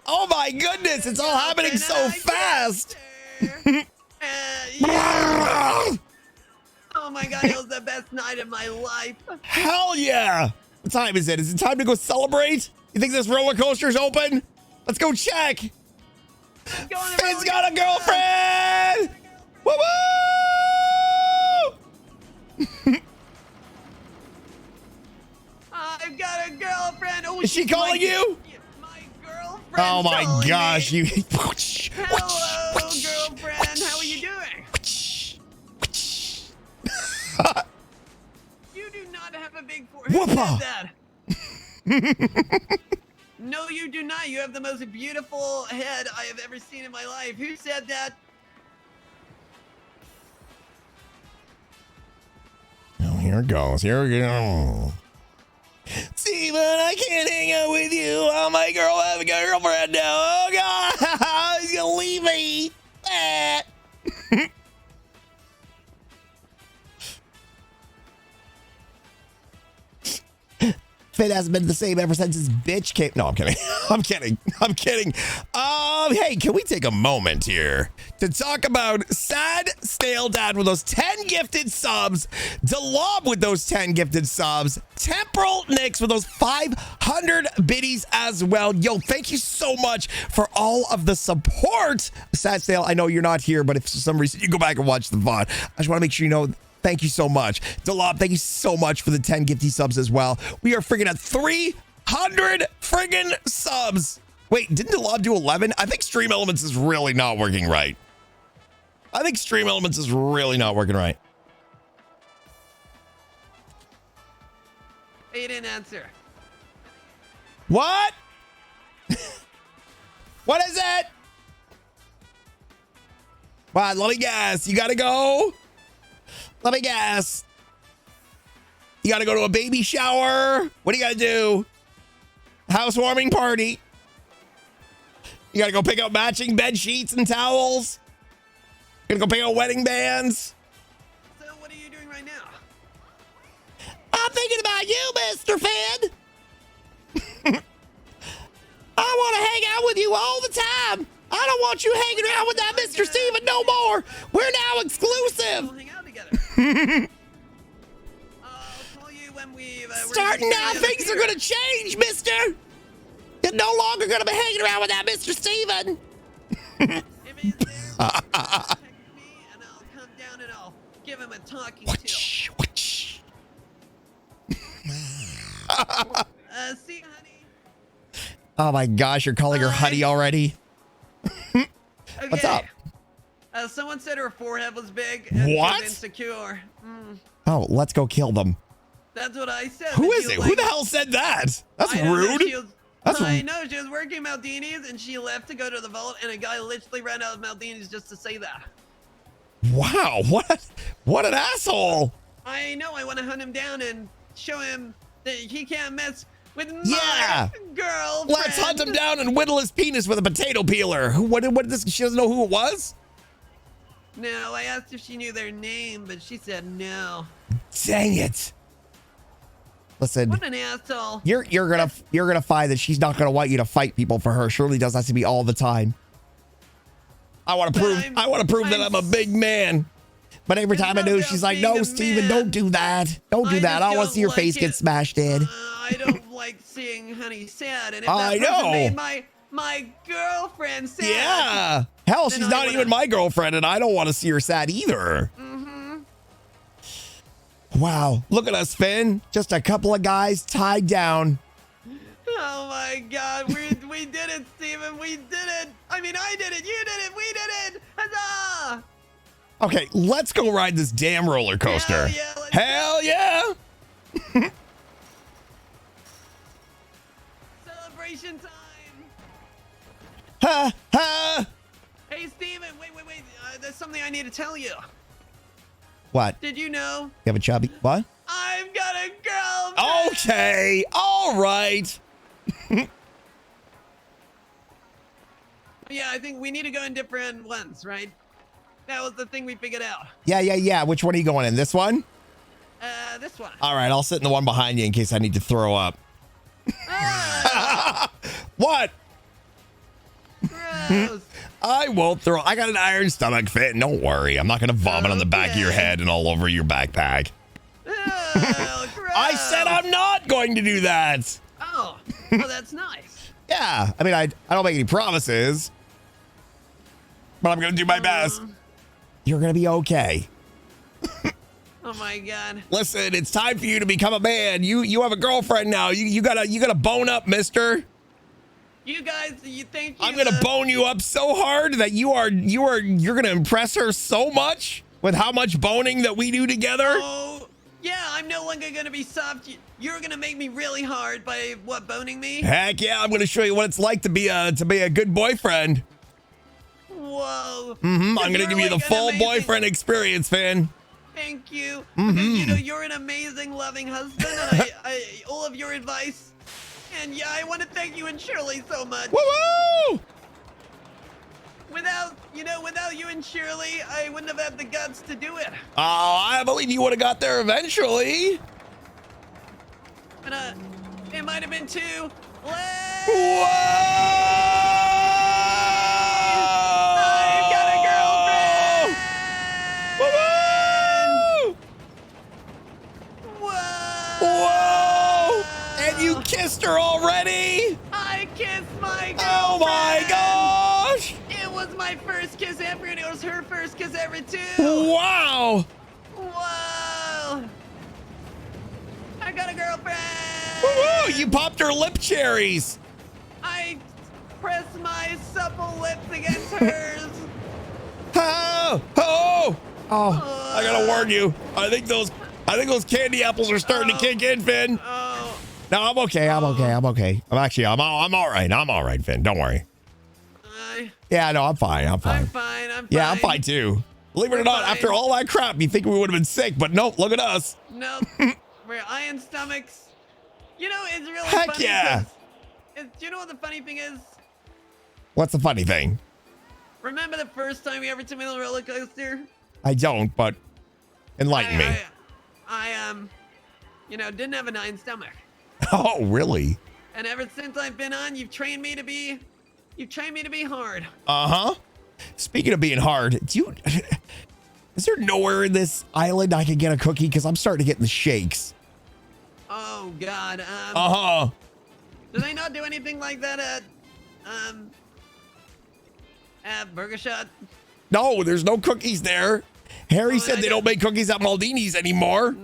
Oh my goodness, it's all happening so fast. Oh my god, it was the best night of my life. Hell yeah! What time is it? Is it time to go celebrate? You think this roller coaster's open? Let's go check. Finn's got a girlfriend! Woo woo! I've got a girlfriend. Oh, Is she she's calling you? My girlfriend. Oh my calling gosh, me. you. Hello, girlfriend. How are you doing? You do not have a big forehead. Who Whoopa. said that? No, you do not. You have the most beautiful head I have ever seen in my life. Who said that? Oh, here it goes. Here we go. Steven, I can't hang out with you. Oh, my girl, I have a girlfriend now. Oh, God. He's going to leave me. Ah. Finn hasn't been the same ever since his bitch came. No, I'm kidding. I'm kidding. I'm kidding. Hey, can we take a moment here to talk about Sad Stale Dad with those 10 gifted subs, Delob with those 10 gifted subs, Temporal Nix with those 500 biddies as well. Yo, thank you so much for all of the support. Sad Stale, I know you're not here, but if for some reason you go back and watch the VOD, I just want to make sure you know. Thank you so much. Delob, thank you so much for the 10 gifty subs as well. We are friggin' at 300 friggin' subs. Wait, didn't Delob do 11? I think Stream Elements is really not working right. I think Stream Elements is really not working right. He didn't answer. What? What is it? Wow, let me guess. You gotta go. Let me guess. You gotta go to a baby shower. What do you gotta do? Housewarming party. You gotta go pick up matching bed sheets and towels. You gotta go pick up wedding bands. So what are you doing right now? I'm thinking about you, Mr. Finn. I want to hang out with you all the time. I don't want you hanging around with that Mr. Steven no more. We're now exclusive. We'll hang out together. I'll call you when we're Starting now, things are going to change, mister. You're no longer going to be hanging around with that Mr. Steven. If he's there, text me and I'll come down and I'll give him a talking to. See, honey. Oh my gosh, you're calling her honey already? Okay. What's up? Someone said her forehead was big and What? she was insecure. Oh, let's go kill them. That's what I said. Who but is she it? was Who like- the hell said that? That's I don't know, rude. she was- That's I rude. know, she was working Maldini's and she left to go to the vault and a guy literally ran out of Maldini's just to say that. Wow, what an asshole. I know, I want to hunt him down and show him that he can't mess with Yeah. my girlfriend. Let's hunt him down and whittle his penis with a potato peeler. What did this? She doesn't know who it was? No, I asked if she knew their name, but she said no. Dang it. Listen, What an asshole. you're gonna find that she's not gonna want you to fight people for her. Surely does have to be all the time. I want to prove that I'm a big man. But every time I do, she's like, no, Steven, don't do that. Don't do that. I don't want to see your face get smashed in. I don't like seeing Honey sad, and if I that person know. made my girlfriend sad. Yeah. Hell, then she's I not wanna- even my girlfriend, and I don't want to see her sad either. Wow. Look at us, Finn. Just a couple of guys tied down. Oh my God, we did it, Steven. We did it. I mean, I did it. You did it. We did it. Huzzah! Okay, let's go ride this damn roller coaster. Hell yeah. Celebration time. Ha ha. Hey, Steven, wait. There's something I need to tell you. What? Did you know? You have a chubby? What? I've got a girlfriend. Okay. All right. Yeah, I think we need to go in different ones, right? That was the thing we figured out. Yeah. Which one are you going in? This one? This one. All right, I'll sit in the one behind you in case I need to throw up. What? I won't throw. I got an iron stomach fit. Don't worry. I'm not going to vomit on the back of your head and all over your backpack. I said I'm not going to do that. Oh, that's nice. Yeah. I mean, I don't make any promises, but I'm going to do my best. You're going to be okay. Oh my God. Listen, it's time for you to become a man. You have a girlfriend now. You gotta bone up, mister. You guys, you think I'm gonna bone you up so hard that you're gonna impress her so much with how much boning that we do together. Oh, yeah, I'm no longer gonna be soft. You're gonna make me really hard by boning me? Heck yeah, I'm gonna show you what it's like to be a good boyfriend. Whoa. I'm gonna give you the like an full amazing- boyfriend experience, Finn. Thank you. Because, you know, you're an amazing, loving husband, and I all of your advice. And yeah, I want to thank you and Shirley so much. Woo! Without you and Shirley, I wouldn't have had the guts to do it. Oh, I believe you would have got there eventually. But It might have been 2. Whoa! I've got a girlfriend! Woo! Whoa! Whoa! And you kissed her already? I kissed my girlfriend! Oh my gosh! It was my first kiss ever, and it was her first kiss ever too! Wow! Whoa! I got a girlfriend! Woo! You popped her lip cherries! I pressed my supple lips against hers! Oh! Oh! Oh! I gotta warn you. I think those candy apples are starting to kick in, Finn. Oh. No, I'm okay. I'm okay. I'm all right. I'm all right, Finn. Don't worry. Yeah, no, I'm fine. I'm fine. I'm fine. Yeah, I'm fine too. Believe it or not, after all that crap, you think we would have been sick, but nope, look at us. Nope. We're iron stomachs. You know, it's really Heck funny. yeah. Do you know what the funny thing is? What's the funny thing? Remember the first time we ever took me on a roller coaster? I don't, but enlighten me. I didn't have an iron stomach. Oh, really? And ever since I've been on, you've trained me to be hard. Uh-huh. Speaking of being hard, is there nowhere in this island I can get a cookie? Because I'm starting to get the shakes. Oh God. Uh-huh. Do they not do anything like that at Burger Shot? No, there's no cookies there. Harry said they don't make cookies at Maldini's anymore.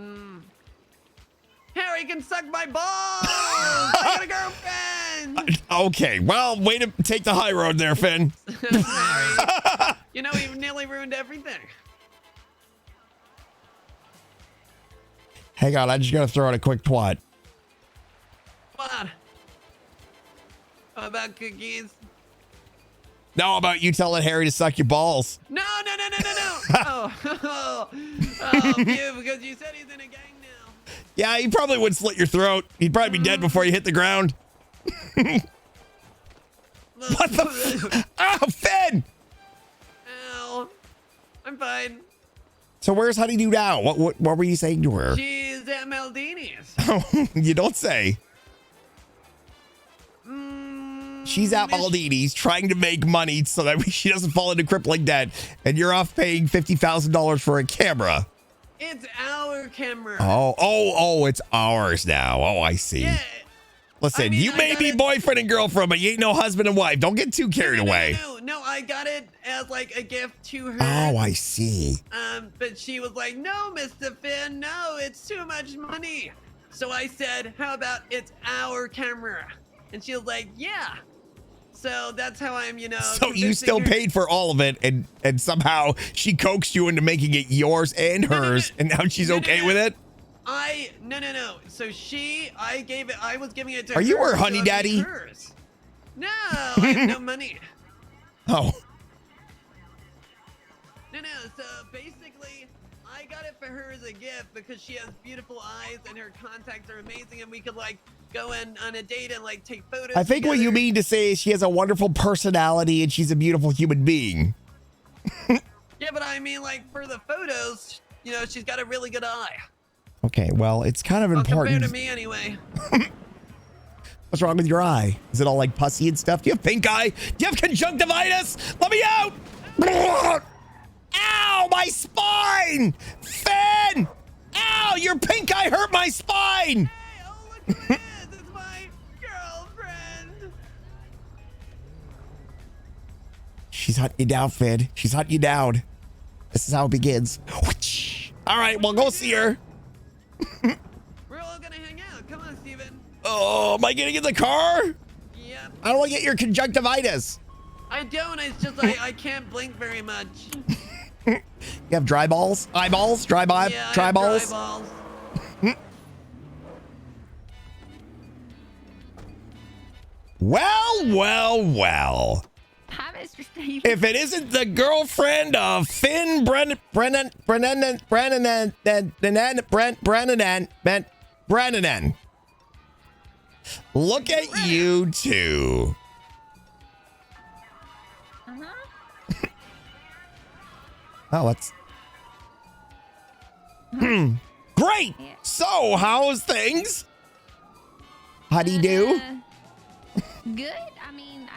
Harry can suck my balls. I got a girlfriend. Okay, well, way to take the high road there, Finn. Harry, you know, you've nearly ruined everything. Hang on, I just gotta throw out a quick twat. What? How about cookies? No, about you telling Harry to suck your balls. No. Oh, you, because you said he's in a gang now. Yeah, he probably would slit your throat. He'd probably be dead before you hit the ground. What the? Oh, Finn! Ow. I'm fine. So where's Honeydew now? What were you saying to her? She's at Maldini's. You don't say. She's at Maldini's trying to make money so that she doesn't fall into crippling debt, and you're off paying $50,000 for a camera. It's our camera. Oh, it's ours now. Oh, I see. Yeah. Listen, you may be boyfriend and girlfriend, but you ain't no husband and wife. Don't get too carried away. No, I got it as like a gift to her. Oh, I see. But she was like, no, Mr. Finn, no, it's too much money. So I said, how about it's our camera? And she was like, yeah. So that's how I'm, So you still paid for all of it, and somehow she coaxed you into making it yours and hers, and now she's okay with it? No. So I was giving it to her. Are you her so honey it'd be daddy? hers. No, I have no money. Oh. No. So basically, I got it for her as a gift because she has beautiful eyes and her contacts are amazing, and we could like go on a date and like take photos. I think what you mean to say is she has a wonderful personality and she's a beautiful human being. Yeah, but I mean, like for the photos, she's got a really good eye. Okay, well, it's kind of important. Compared to me, anyway. What's wrong with your eye? Is it all like pussy and stuff? Do you have pink eye? Do you have conjunctivitis? Let me out! Ow, my spine! Finn! Ow, your pink eye hurt my spine! Hey, oh, look at this! It's my girlfriend! She's hunting you down, Finn. She's hunting you down. This is how it begins. All right, well, go see her. We're all gonna hang out. Come on, Steven. Oh, am I getting in the car? Yep. How do I get your conjunctivitis? I don't. It's just I can't blink very much. You have dry balls? Eyeballs? Dry balls? Yeah, dry balls? Dry balls. Well. Hi, Mr. Steve. If it isn't the girlfriend of Finn Brennan, look at you two. Oh, that's great. So, how's things? Honeydew? Good. I mean,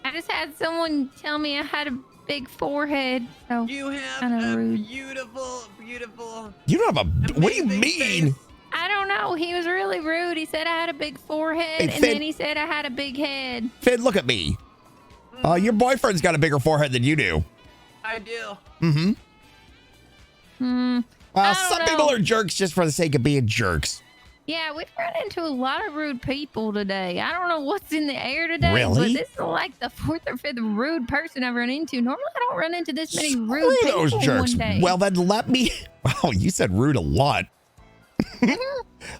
I just had someone tell me I had a big forehead. So You have kinda a rude. beautiful, beautiful. You don't have a. What do you amazing mean? face. I don't know. He was really rude. He said I had a big forehead, Hey, and Finn. then he said I had a big head. Finn, look at me. Your boyfriend's got a bigger forehead than you do. I do. Mm-hmm. Hmm. Well, I don't some know. people are jerks just for the sake of being jerks. Yeah, we've run into a lot of rude people today. I don't know what's in the air today, Really? but this is like the fourth or fifth rude person I've run into. Normally, I don't run into this many rude Screw people those in jerks. one day. Well, then let me. Wow, you said rude a lot.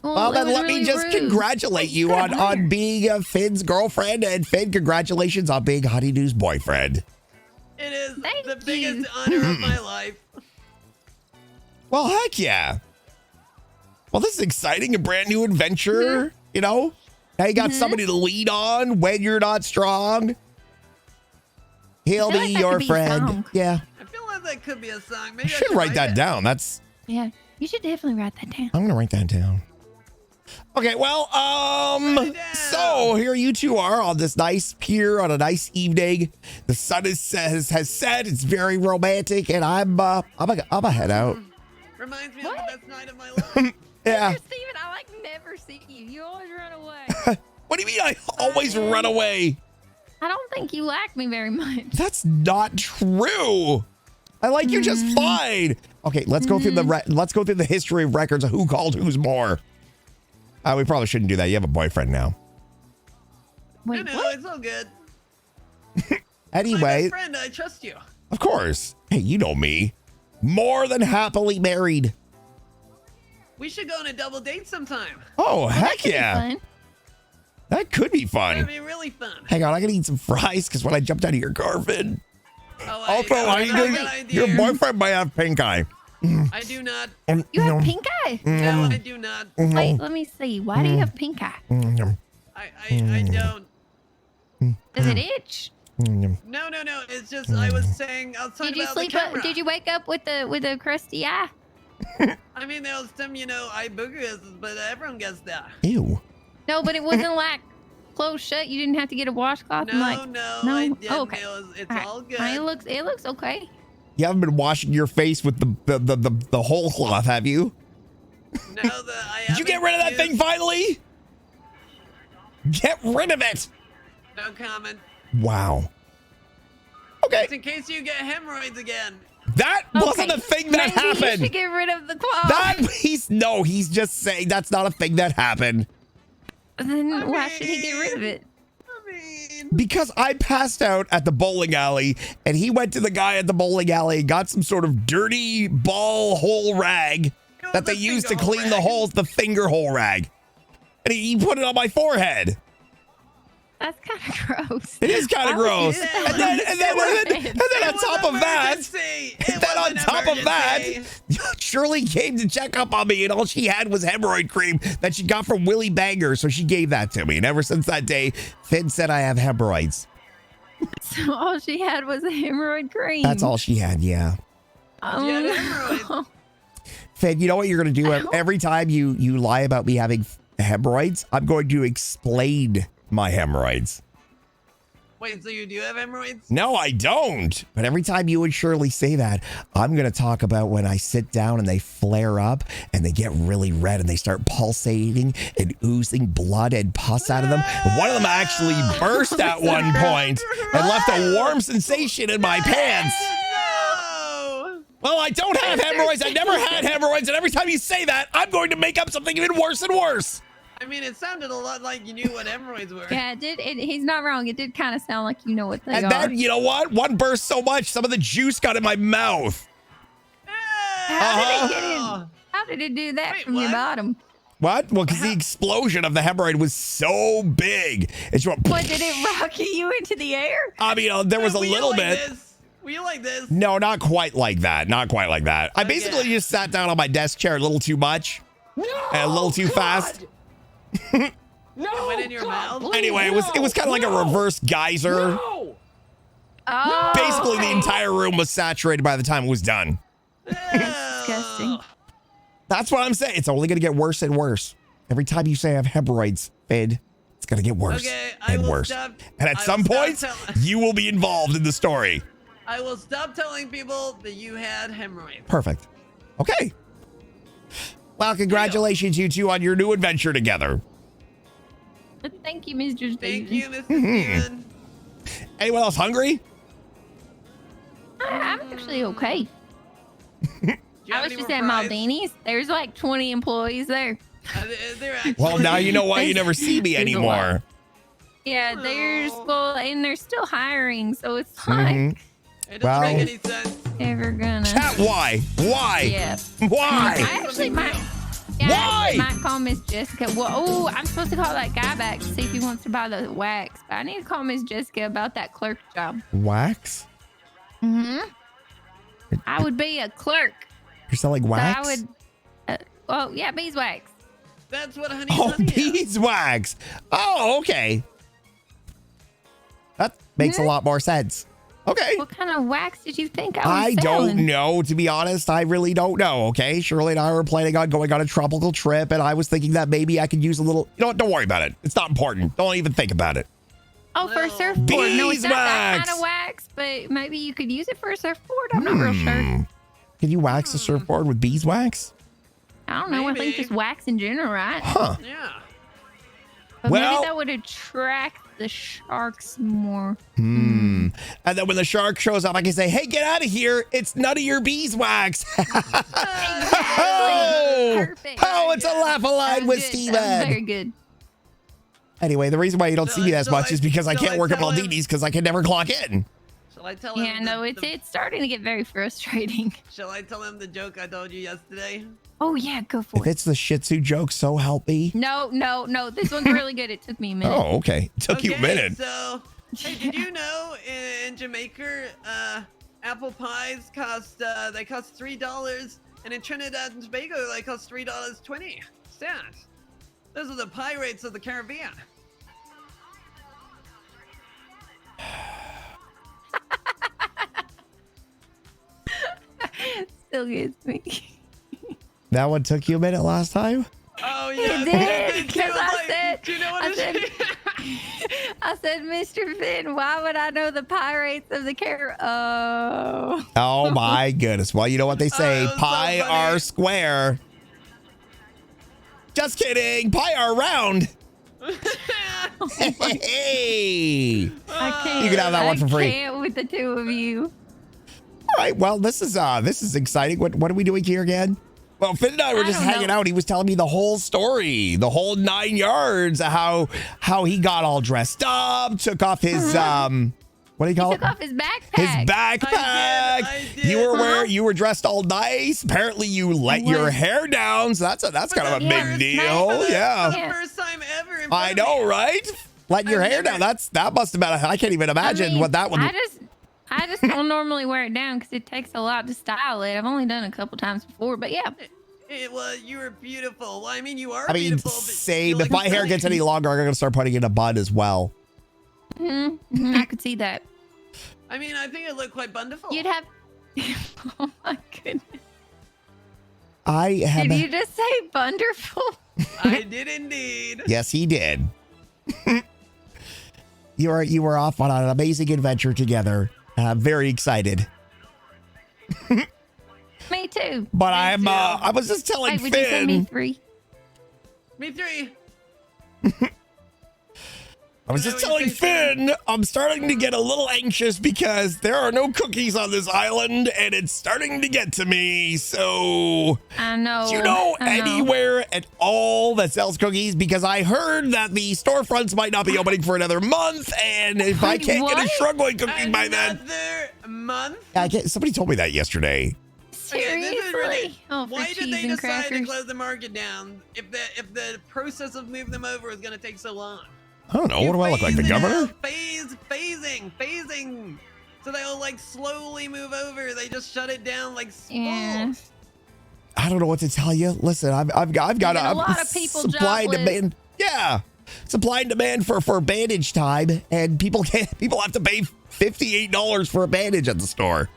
Well, it then was let me really just rude. congratulate you on being Finn's girlfriend, and Finn, congratulations on being Honeydew's boyfriend. It is Thank the you. biggest honor of my life. Well, heck yeah. Well, this is exciting, a brand new adventure, you know? Now you got somebody to lean on when you're not strong. He'll I feel be like that your could be a friend. song. Yeah. I feel like that could be a song. I Maybe should write that it. down. That's Yeah, you should definitely write that down. I'm gonna write that down. Okay, well, Write it down. so here you two are on this nice pier on a nice evening. The sun has set. It's very romantic, and I'm a head out. Reminds me What? of the best night of my life. Yeah. Steven, I like never see you. You always run away. What do you mean? I always run away. I don't think you like me very much. That's not true. I like you just fine. Okay, let's go through the history of records of who called who's more. We probably shouldn't do that. You have a boyfriend now. Wait, No, what? it's all good. My Anyway, best friend, I trust you. of course. Hey, you know me. More than happily married. We should go on a double date sometime. Oh, heck That'd be yeah. fun. That could be That'd fun. be really fun. Hang on, I gotta eat some fries because when I jumped out of your car, Finn. Oh, Also, your boyfriend might have pink eye. I do not. You have pink eye? No, I do not. Wait, let me see. Why do you have pink eye? I don't. Does it itch? No. It's just I was saying outside Did you about sleep? the camera. Did you wake up with a crusty eye? I mean, there was some, eye boogers, but everyone gets that. Ew. No, but it wasn't like closed shut. You didn't have to get a washcloth. and, No, like, no, no. I didn't. Oh, okay. It's All right. all good. It looks okay. You haven't been washing your face with the whole cloth, have you? No, Did you get rid of that thing finally? Get rid of it. No comment. Wow. Okay. Just in case you get hemorrhoids again. That wasn't Okay. a thing that Maybe You happened. should get rid of the cloth. He's just saying that's not a thing that happened. Then why should he get rid of it? Because I passed out at the bowling alley and he went to the guy at the bowling alley and got some sort of dirty ball hole rag that they use to clean the holes, the finger hole rag. And he put it on my forehead. That's kind of gross. It is kind of Why would you gross. do that And then on on top of that, Shirley came to check up on me, and all she had was hemorrhoid cream that she got from Willie Banger, so she gave that to me. And ever since that day, Finn said I have hemorrhoids. So all she had was a hemorrhoid cream. That's all she had, yeah. Finn, you know what you're going to do? Every time you lie about me having hemorrhoids, I'm going to explain my hemorrhoids. Wait, so you do have hemorrhoids? No, I don't. But every time you and Shirley say that, I'm going to talk about when I sit down and they flare up and they get really red and they start pulsating and oozing blood and pus out of them. And one of them actually burst at one point and left a warm sensation in my pants. No! Well, I don't have hemorrhoids. I never had hemorrhoids. And every time you say that, I'm going to make up something even worse and worse. I mean, it sounded a lot like you knew what hemorrhoids were. Yeah, it did. He's not wrong. It did kind of sound like you know what they are. And then, you know what? One burst so much, some of the juice got in my mouth. How did it do that from your bottom? What? Well, because the explosion of the hemorrhoid was so big. And she went, What, did it rocket you into the air? I mean, there was a little bit. Were you like this? No, not quite like that. Not quite like that. I basically just sat down on my desk chair a little too much. And a little too fast. It went in your mouth? Anyway, it was kind of like a reverse geyser. Oh, Basically, the entire room was saturated by the time it was done. Disgusting. That's what I'm saying. It's only going to get worse and worse. Every time you say I have hemorrhoids, Finn, it's going to get worse Okay, I and will worse. stop. And at I some will stop point, tell- you will be involved in the story. I will stop telling people that you had hemorrhoids. Perfect. Okay. Well, congratulations, you two, on your new adventure together. Thank you, Mr. Steven. Thank you, Mr. Steven. Anyone else hungry? I'm actually okay. Do you I have was any just more at fries? Maldini's. There's like 20 employees there. They're actually. Well, now you know why you never see me There's a lot. anymore. Yeah, there's Oh. well, and they're still hiring, so it's like Mhm. It doesn't Well- make any sense. never gonna. Chat, why? Why? Yeah. Why? I actually might. Yeah, I Why? actually might call Miss Jessica. Well, oh, I'm supposed to call that guy back to see if he wants to buy the wax. But I need to call Miss Jessica about that clerk job. Wax? I would be a clerk. You're selling wax? So I would. Well, yeah, beeswax. That's what honey. Oh, honey is. beeswax. Oh, okay. That makes a lot more sense. Okay. What kind of wax did you think I I was selling? don't know, to be honest. I really don't know, okay? Shirley and I were planning on going on a tropical trip, and I was thinking that maybe I could use a little... You know what? Don't worry about it. It's not important. Don't even think about it. Oh, for a surfboard. No, it's not that Beeswax. kind of wax, but maybe you could use it for a surfboard. I'm not real sure. Can you wax a surfboard with beeswax? I don't know. I think Maybe. just wax in general, right? Huh. Yeah. But Well- maybe that would attract the sharks more. And then when the shark shows up, I can say, hey, get out of here. It's none of your beeswax. Oh, Perfect. oh, it's a laugh line Sounds with good. Sounds very Steven. good. Anyway, the reason why you don't see me as Shall much I- is because I shall can't I work at tell him? Maldini's because I can never clock in. Shall I tell him? Yeah, no, it's starting to get very frustrating. Shall I tell him the joke I told you yesterday? Oh yeah, go If for it. it's the Shih Tzu joke, so help me. No. This one's really good. It took me a minute. Oh, okay. It took you a minute. So, hey, did you know in Jamaica, apple pies cost they cost $3, and in Trinidad and Tobago they cost $3.20. Stats. Those are the pie rates of the Caribbean. Still gets me. That one took you a minute last time? Oh yeah, It did, do you 'cause I said- do you know what I it said- is? I said, Mr. Finn, why would I know the pirates of the Caribbean? Oh. Oh my goodness. Well, you know what they say. that was so Pie funny. are square. Just kidding. Pie are round. Hey. I can't. You can have that one for free. I can't with the two of you. All right. Well, this is exciting. What are we doing here again? Well, Finn and I were I just don't hanging know. out. He was telling me the whole story, the whole 9 yards, how he got all dressed up, took off his what do you He call took it? off his backpack. His backpack. I did. You were dressed all nice. Apparently, you let I your was. hair down. So that's kind of a Yeah, big it's deal. nice. Yeah. For Yeah. the first time ever. in I front of know, me. right? Letting your I've hair never- down. That must have been. I can't even imagine I mean, what that would. I just don't normally wear it down because it takes a lot to style it. I've only done it a couple times before, but yeah. It was. You were beautiful. Well, I mean, you are I mean, beautiful. But same. you If look my hair silly. gets any longer, I'm gonna start putting it in a bun as well. I could see that. I mean, I think it looked quite wonderful. You'd have. Oh my goodness. I have. Did you just say wonderful? I did indeed. Yes, he did. You were off on an amazing adventure together. I'm very excited. Me too. But Me too. I was just telling Wait, would you say me Finn. three? Me three. I was No, just you telling say Finn, I'm starting to get a little anxious because there are no cookies on this island and it's starting to get to me. So, I know. do you know I know. anywhere at all that sells cookies? Because I heard that the storefronts might not be opening for another month. And if I Wait, can't get a what? Shrugway cookie by then. Another month. Somebody told me that yesterday. Okay, this is Seriously? really- Oh, for Why cheese did they and decide to crackers. close the market down if the process of moving them over is going to take so long? I don't know. What do I look like? The Phase it governor? out. Phasing. So they'll like slowly move over. They just shut it down like Yeah. spools. I don't know what to tell you. Listen, I've got And a lot of people supply and jobless. demand. Yeah, supply and demand for bandage time, and people have to pay $58 for a bandage at the store.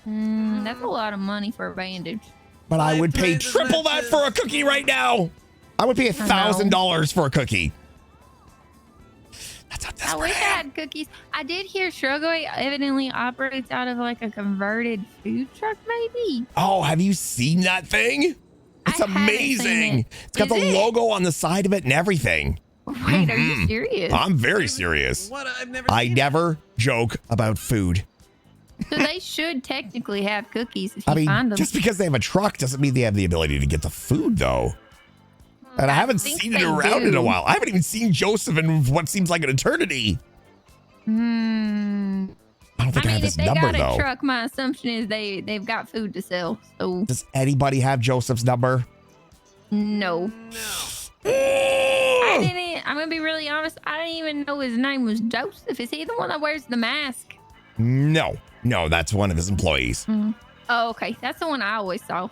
That's a lot of money for a bandage. But I would pay times as triple much that as- for a cookie right now. I would pay $1,000 for a cookie. That's how I desperate wish I had cookies. I did hear Shrugway evidently operates out of like a converted food truck, maybe. Oh, have you seen that thing? It's I haven't amazing. seen it. It's got Is the it? logo on the side of it and everything. Wait, are you serious? I'm very serious. What? I've never I seen never joke about food. So they should technically have cookies if I you mean, find them. just because they have a truck doesn't mean they have the ability to get the food, though. And I haven't think seen it they around in a do. while. I haven't even seen Joseph in what seems like an eternity. Hmm. I don't think I have if his they number, got a though. truck, my assumption is they've got food to sell. So Does anybody have Joseph's number? no. I didn't. I'm gonna be really honest. I didn't even know his name was Joseph. Is he the one that wears the mask? No, that's one of his employees. Oh, okay. That's the one I always saw.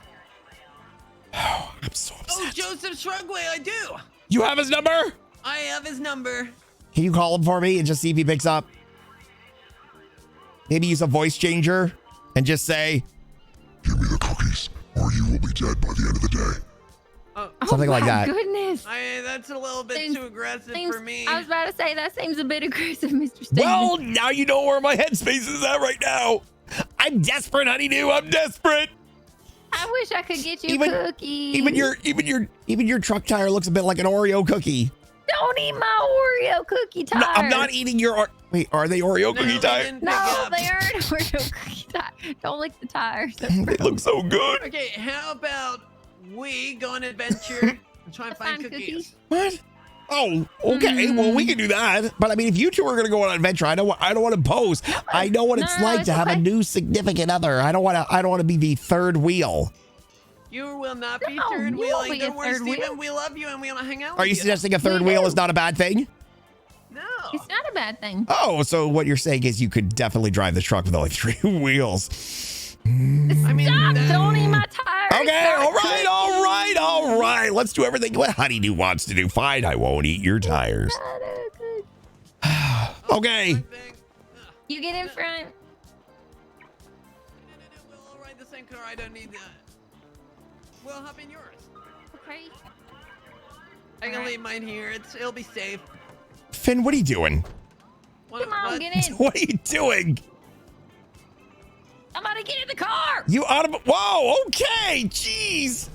I'm so upset. Oh, Joseph Shrugway, I do. You have his number? I have his number. Can you call him for me and just see if he picks up? Maybe use a voice changer and just say, Give me the cookies, or you will be dead by the end of the day. Something like that. Goodness. That's a little bit too aggressive for me. I was about to say that seems a bit aggressive, Mr. Steven. Well, now you know where my headspace is at right now. I'm desperate, honeydew. I'm desperate. I wish I could get you cookies. Even your truck tire looks a bit like an Oreo cookie. Don't eat my Oreo cookie tires. No, I'm not eating your. Wait, are they Oreo cookie tires? No, they aren't Oreo cookie tires. Don't lick the tires. They look so good. Okay, how about we go on an adventure and try and find cookies? What? Oh, okay. Well, we can do that. But I mean, if you two are going to go on an adventure, I don't want to pose. I know what it's like to have a new significant other. I don't want to be the third wheel. You will not be No, third you wheeling. won't be a Don't worry, third Steven. wheel. We love you and we want to hang out Are with you suggesting a third We wheel do. is not a bad thing? No. It's not a bad thing. Oh, so what you're saying is you could definitely drive this truck with only 3 wheels. I mean, Stop! Don't eat my tires. Okay, Stop all right. Let's do everything what Honeydew wants to do. Fine, I won't eat your tires. Okay. You get in front. We'll all ride the same car. I don't need that. We'll hop in yours. Okay. I can leave mine here. It'll be safe. Finn, what are you doing? Come on, get in. What are you doing? Somebody get in the car. You out of whoa, okay, jeez.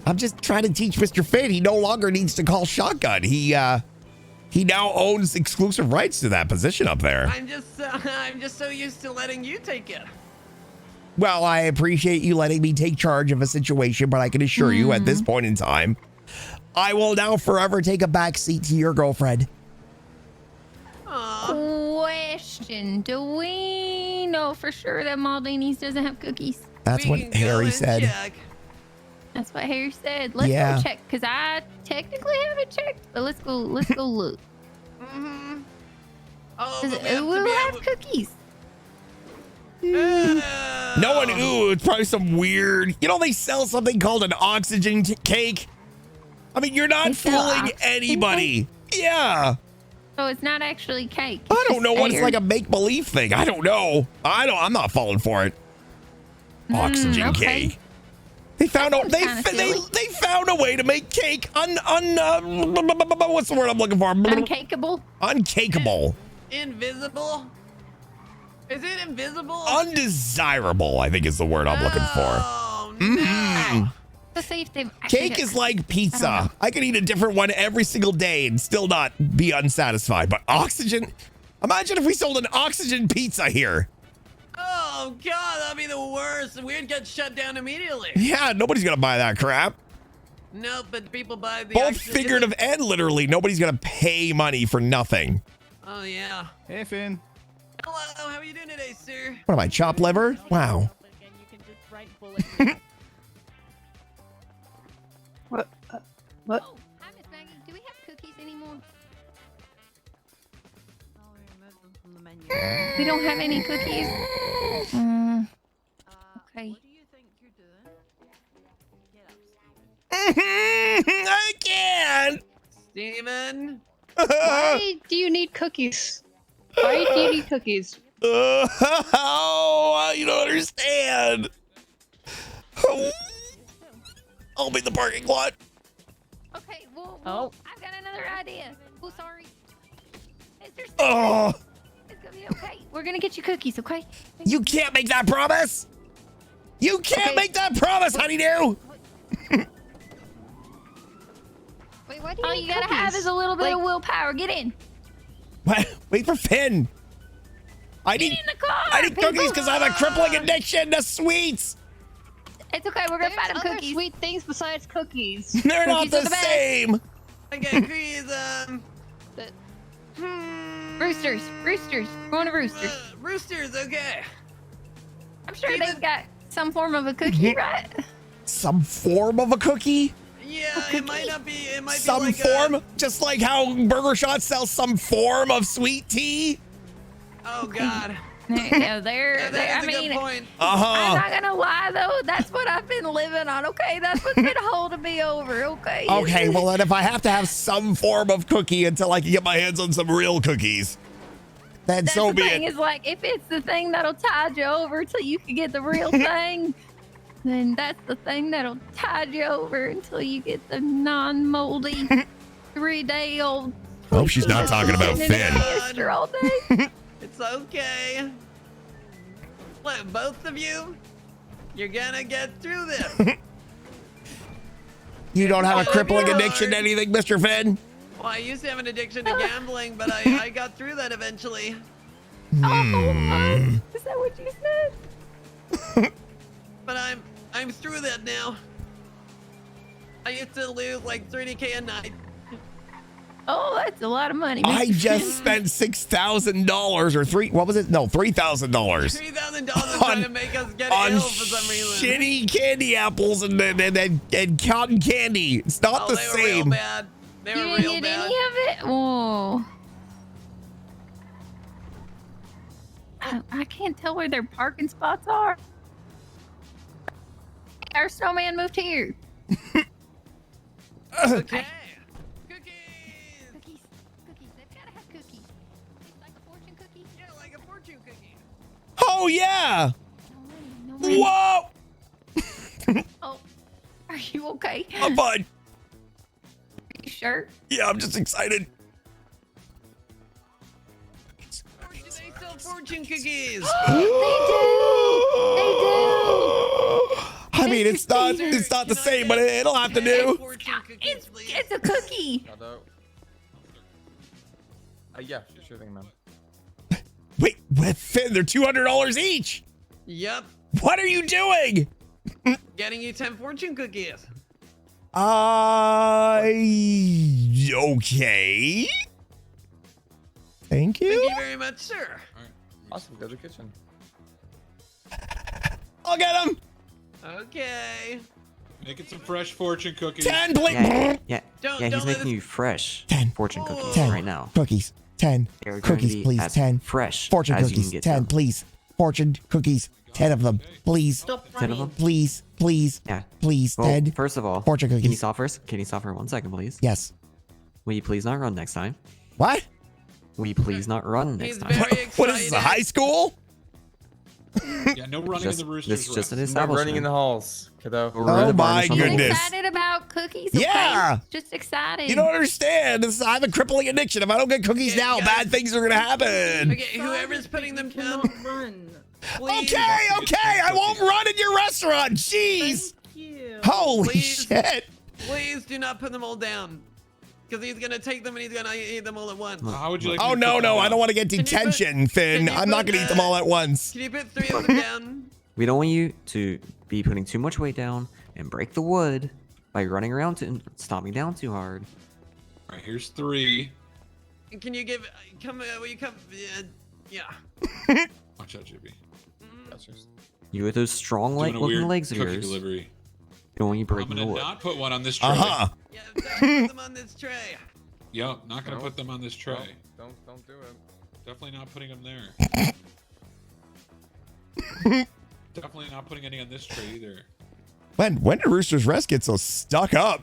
I'm just trying to teach Mr. Finn. He no longer needs to call shotgun. He now owns exclusive rights to that position up there. I'm just so used to letting you take it. Well, I appreciate you letting me take charge of a situation, but I can assure you at this point in time, I will now forever take a back seat to your girlfriend. Question: do we know for sure that Maldini's doesn't have cookies? That's what Harry said. That's what Harry said. Let's go check, because I technically haven't checked, but let's go look. Mm-hmm. Oh, We'll have cookies. No one, it's probably some weird, they sell something called an oxygen cake. I mean, you're not fooling anybody. Yeah. So it's not actually cake. I don't know what it's like a make-believe thing. I don't know. I'm not falling for it. Oxygen cake. They found they found a way to make cake what's the word I'm looking for? Uncakeable. Uncakeable. Invisible? Is it invisible? Undesirable, I think is the word I'm looking for. No. Let's see if they've Cake is like pizza. I could eat a different one every single day and still not be unsatisfied. But oxygen, imagine if we sold an oxygen pizza here. Oh God, that'd be the worst. We'd get shut down immediately. Yeah, nobody's gonna buy that crap. No, but people buy the Both figurative and literally, nobody's gonna pay money for nothing. Oh yeah. Hey Finn. Hello, how are you doing today, sir? What am I, chopped liver? Wow. What? What? Oh, hi, Miss Maggie. Do we have cookies anymore? We don't have any cookies. Okay. I can't. Steven? Why do you need cookies? Why do you need cookies? Oh, you don't understand. I'll be in the parking lot. Okay, well, Oh. I've got another idea. Oh, sorry. Mr. Stewart, Oh, it's gonna be okay. We're gonna get you cookies, okay? you can't make that promise. You can't Okay. make that promise, honeydew. Wait, why do you All need you gotta have cookies? is a little bit of Like- willpower. Get in. Wait for Finn. I Get need in the car. I need cookies people. because I have a crippling addiction to sweets. It's okay. We're gonna There's find them other cookies. sweet things besides cookies. They're not Cookies are the the best. same. Okay, cookies. Roosters. Roosters. We're going to Roosters. Roosters. Okay. I'm sure Steven- they've got some form of a cookie, right? Some form of a cookie? Yeah, it might not be. It might Some be like form? Just like how Burger Shot sells some form of sweet tea? Oh God. Yeah, they're. Yeah, they're that I is a mean, good point. Uh-huh. I'm not gonna lie though. That's what I've been living on. Okay, that's what's been holding me over. Okay. Okay, well then if I have to have some form of cookie until I can get my hands on some real cookies, then That's so the be thing it. is like if it's the thing that'll tide you over till you can get the real thing, then that's the thing that'll tide you over until you get the non-moldy 3-day-old. Hope she's not talking about sitting in Finn. a canister all day. It's okay. Look, both of you, you're gonna get through this. You don't have a It's crippling gonna be addiction to hard. anything, Mr. Finn? Well, I used to have an addiction to gambling, but I got through that eventually. Hmm. Is that what you said? But I'm through that now. I used to lose like 30K a night. Oh, that's a lot of money. I Mr. just spent $6,000 or $3,000 $3,000 trying to make us get on ill for some reason. shitty candy apples and cotton candy. It's not the they were real same. bad. They You were didn't real get bad. any of it? Whoa. I can't tell where their parking spots are. Our snowman moved here. Okay. Cookies. Cookies. They've got to have cookies. Like a fortune cookie? Yeah, like a fortune cookie. Oh, yeah. No money. Whoa. Oh, are you okay? I'm fine. Are you sure? Yeah, I'm just excited. They sell fortune cookies. They I mean, it's not the same, but it'll have to do. Fortune cookies, please. It's a cookie. Hello. Yeah, sure thing, man. Wait, with Finn, they're $200 each. Yep. What are you doing? Getting you 10 fortune cookies. Okay. Thank Thank you. you very much, sir. Awesome, go to the kitchen. I'll get them. Okay. Making some fresh fortune cookies. 10, please. Don't he's let making us- you fresh 10 fortune cookies 10 right now. Cookies. 10 They're going to cookies, be please. as 10 fresh fortune as you cookies. can get 10, them. please. Fortune cookies. 10 of them, please. 10 of them? Please, please, Yeah. please. Well, 10 first of all, fortune can you cookies. stop first? Can you stop for 1 second, please? Yes. Will you please not run next time? What? Will you please not run next time? What is this? A high school? Yeah, no running in the roosters. This is just an No establishment. running in the halls, kiddo. Oh my goodness. Excited about cookies? Okay? Yeah. Just excited. You don't understand. I have a crippling addiction. If I don't get cookies now, bad things are gonna happen. Okay, whoever's putting them down. Please. Okay, I won't run in your restaurant. Jeez. Holy Please. shit. Please do not put them all down. Because he's going to take them and he's going to eat them all at once. How would you like Oh, no, I don't want to get detention, Finn. I'm not going to eat them all at once. Can you put 3 of them down? We don't want you to be putting too much weight down and break the wood by running around and stomping down too hard. All right, here's 3. And can you give... will you come... yeah. Watch out, JB. That's just... You with those strong Doing a looking weird legs of cookie yours. delivery. Don't want you I'm breaking the gonna wood. not put one on this tray. Uh-huh. Yeah, don't put them on this tray. Yep, not gonna No. put them on this tray. No, don't do it. Definitely not putting them there. Definitely not putting any on this tray either. When did Rooster's Rest get so stuck up?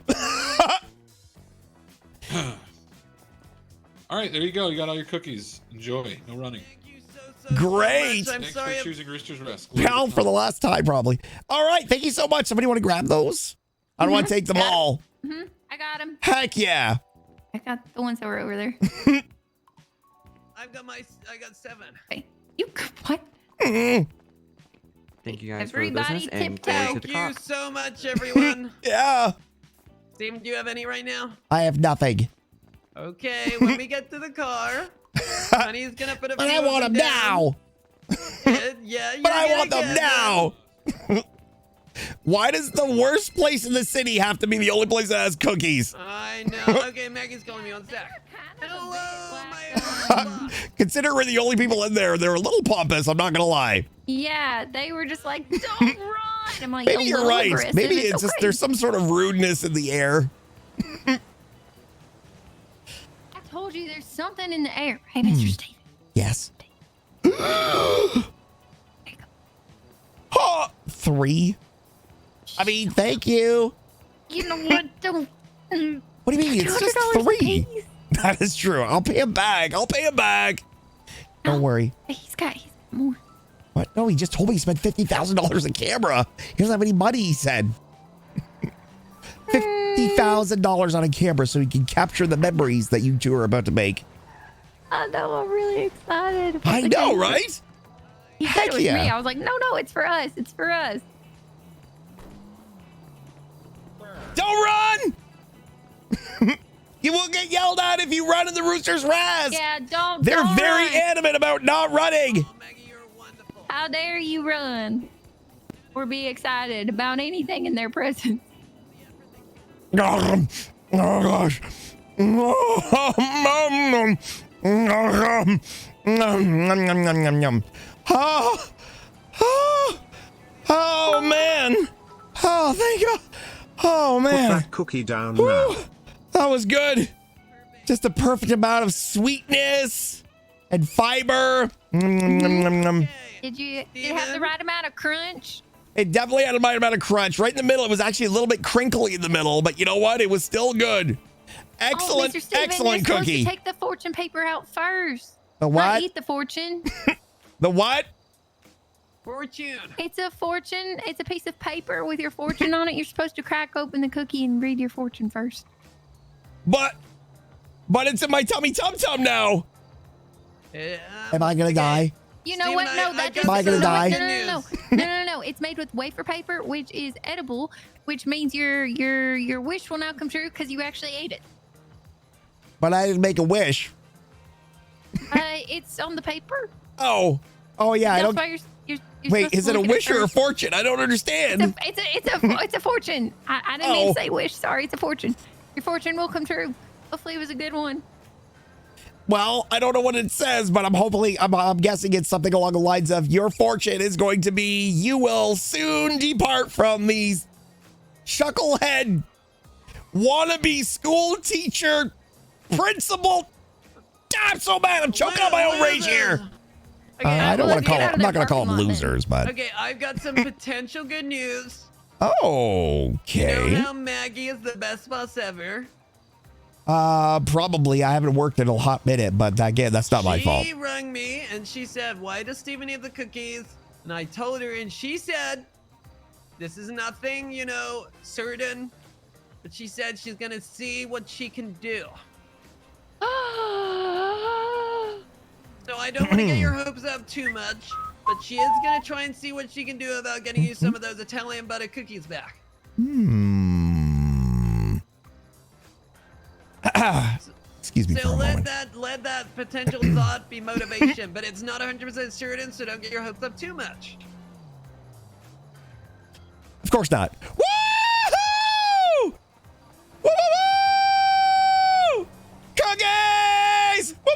All right, there you go. You got all your cookies. Enjoy. No running. Great. I'm Thanks sorry. for choosing Rooster's Rest. Pound for the last time, probably. All right, thank you so much. Somebody want to grab those? I don't want to take them all. I got him. Heck yeah. I got the ones that were over there. I got 7. What? Thank you guys Everybody for the business and tiptoe. glory to the Thank you cock. so much, everyone. Yeah. Steven, do you have any right now? I have nothing. Okay, when we get to the car, Honey's gonna put a But few I want of them down. now. Yeah, But I you're want gonna them get now. Why does the worst place in the city have to be the only place that has cookies? I know. Okay, Maggie's calling me on sec. Hello, my Consider we're the only people in there. They're a little pompous, I'm not going to lie. Yeah, they were just like, don't run. I'm like, Maybe a you're little right. aggressive, Maybe it's it's just okay. there's some sort of rudeness in the air. I told you there's something in the air. Hey, Mr. Steve. Yes. Oh, 3. I mean, thank you. You know what? Don't. What do you mean? It's just $200 3. apiece. That is true. I'll pay him back. Don't worry. He's got more. What? No, he just told me he spent $50,000 on camera. He doesn't have any money, he said. $50,000 on a camera so he can capture the memories that you two are about to make. I know. I'm really excited. about I the know, game. right? He said Heck it was yeah. me. I was like, no, it's for us. It's for us. Don't run! You will get yelled at if you run in the rooster's raz. Yeah, don't. They're don't very run. adamant about not running. How dare you run or be excited about anything in their presence? Oh gosh. Oh man. Oh, thank you. Oh man. Put that cookie down now. That was good. Just the perfect amount of sweetness and fiber. Did it have the right amount of crunch? It definitely had the right amount of crunch. Right in the middle, it was actually a little bit crinkly in the middle, but you know what? It was still good. Excellent, Mr. Steven, excellent you're cookie. supposed to take the fortune paper out first. The Not what? eat the fortune. The what? Fortune. It's a fortune. It's a piece of paper with your fortune on it. You're supposed to crack open the cookie and read your fortune first. But it's in my tummy tum-tum now. Am I gonna die? You know Steven, what? No, that just Am I gonna die? No. It's made with wafer paper, which is edible, which means your wish will now come true because you actually ate it. But I didn't make a wish. It's on the paper. Oh yeah, I That's don't. why you're Wait, supposed is to it a look at wish or a first. fortune? I don't understand. It's a fortune. I didn't mean Oh. to say wish. Sorry, it's a fortune. Your fortune will come true. Hopefully, it was a good one. Well, I don't know what it says, but I'm guessing it's something along the lines of your fortune is going to be you will soon depart from these chucklehead wannabe school teacher principal. I'm so mad. I'm choking on my own rage here. I don't want to call. I'm not going to call them losers, but Okay, I've got some potential good news. okay. You know how Maggie is the best boss ever? Probably. I haven't worked in a hot minute, but again, that's not my fault. She rang me and she said, "Why does Steven need the cookies?" And I told her, and she said, "This is nothing, certain." But she said she's gonna see what she can do. So I don't want to get your hopes up too much, but she is gonna try and see what she can do about getting you some of those Italian butter cookies back. Excuse me for So a moment. let that potential thought be motivation, but it's not 100% certain, so don't get your hopes up too much. Of course not. Woo! Woo! Cookies! Woo!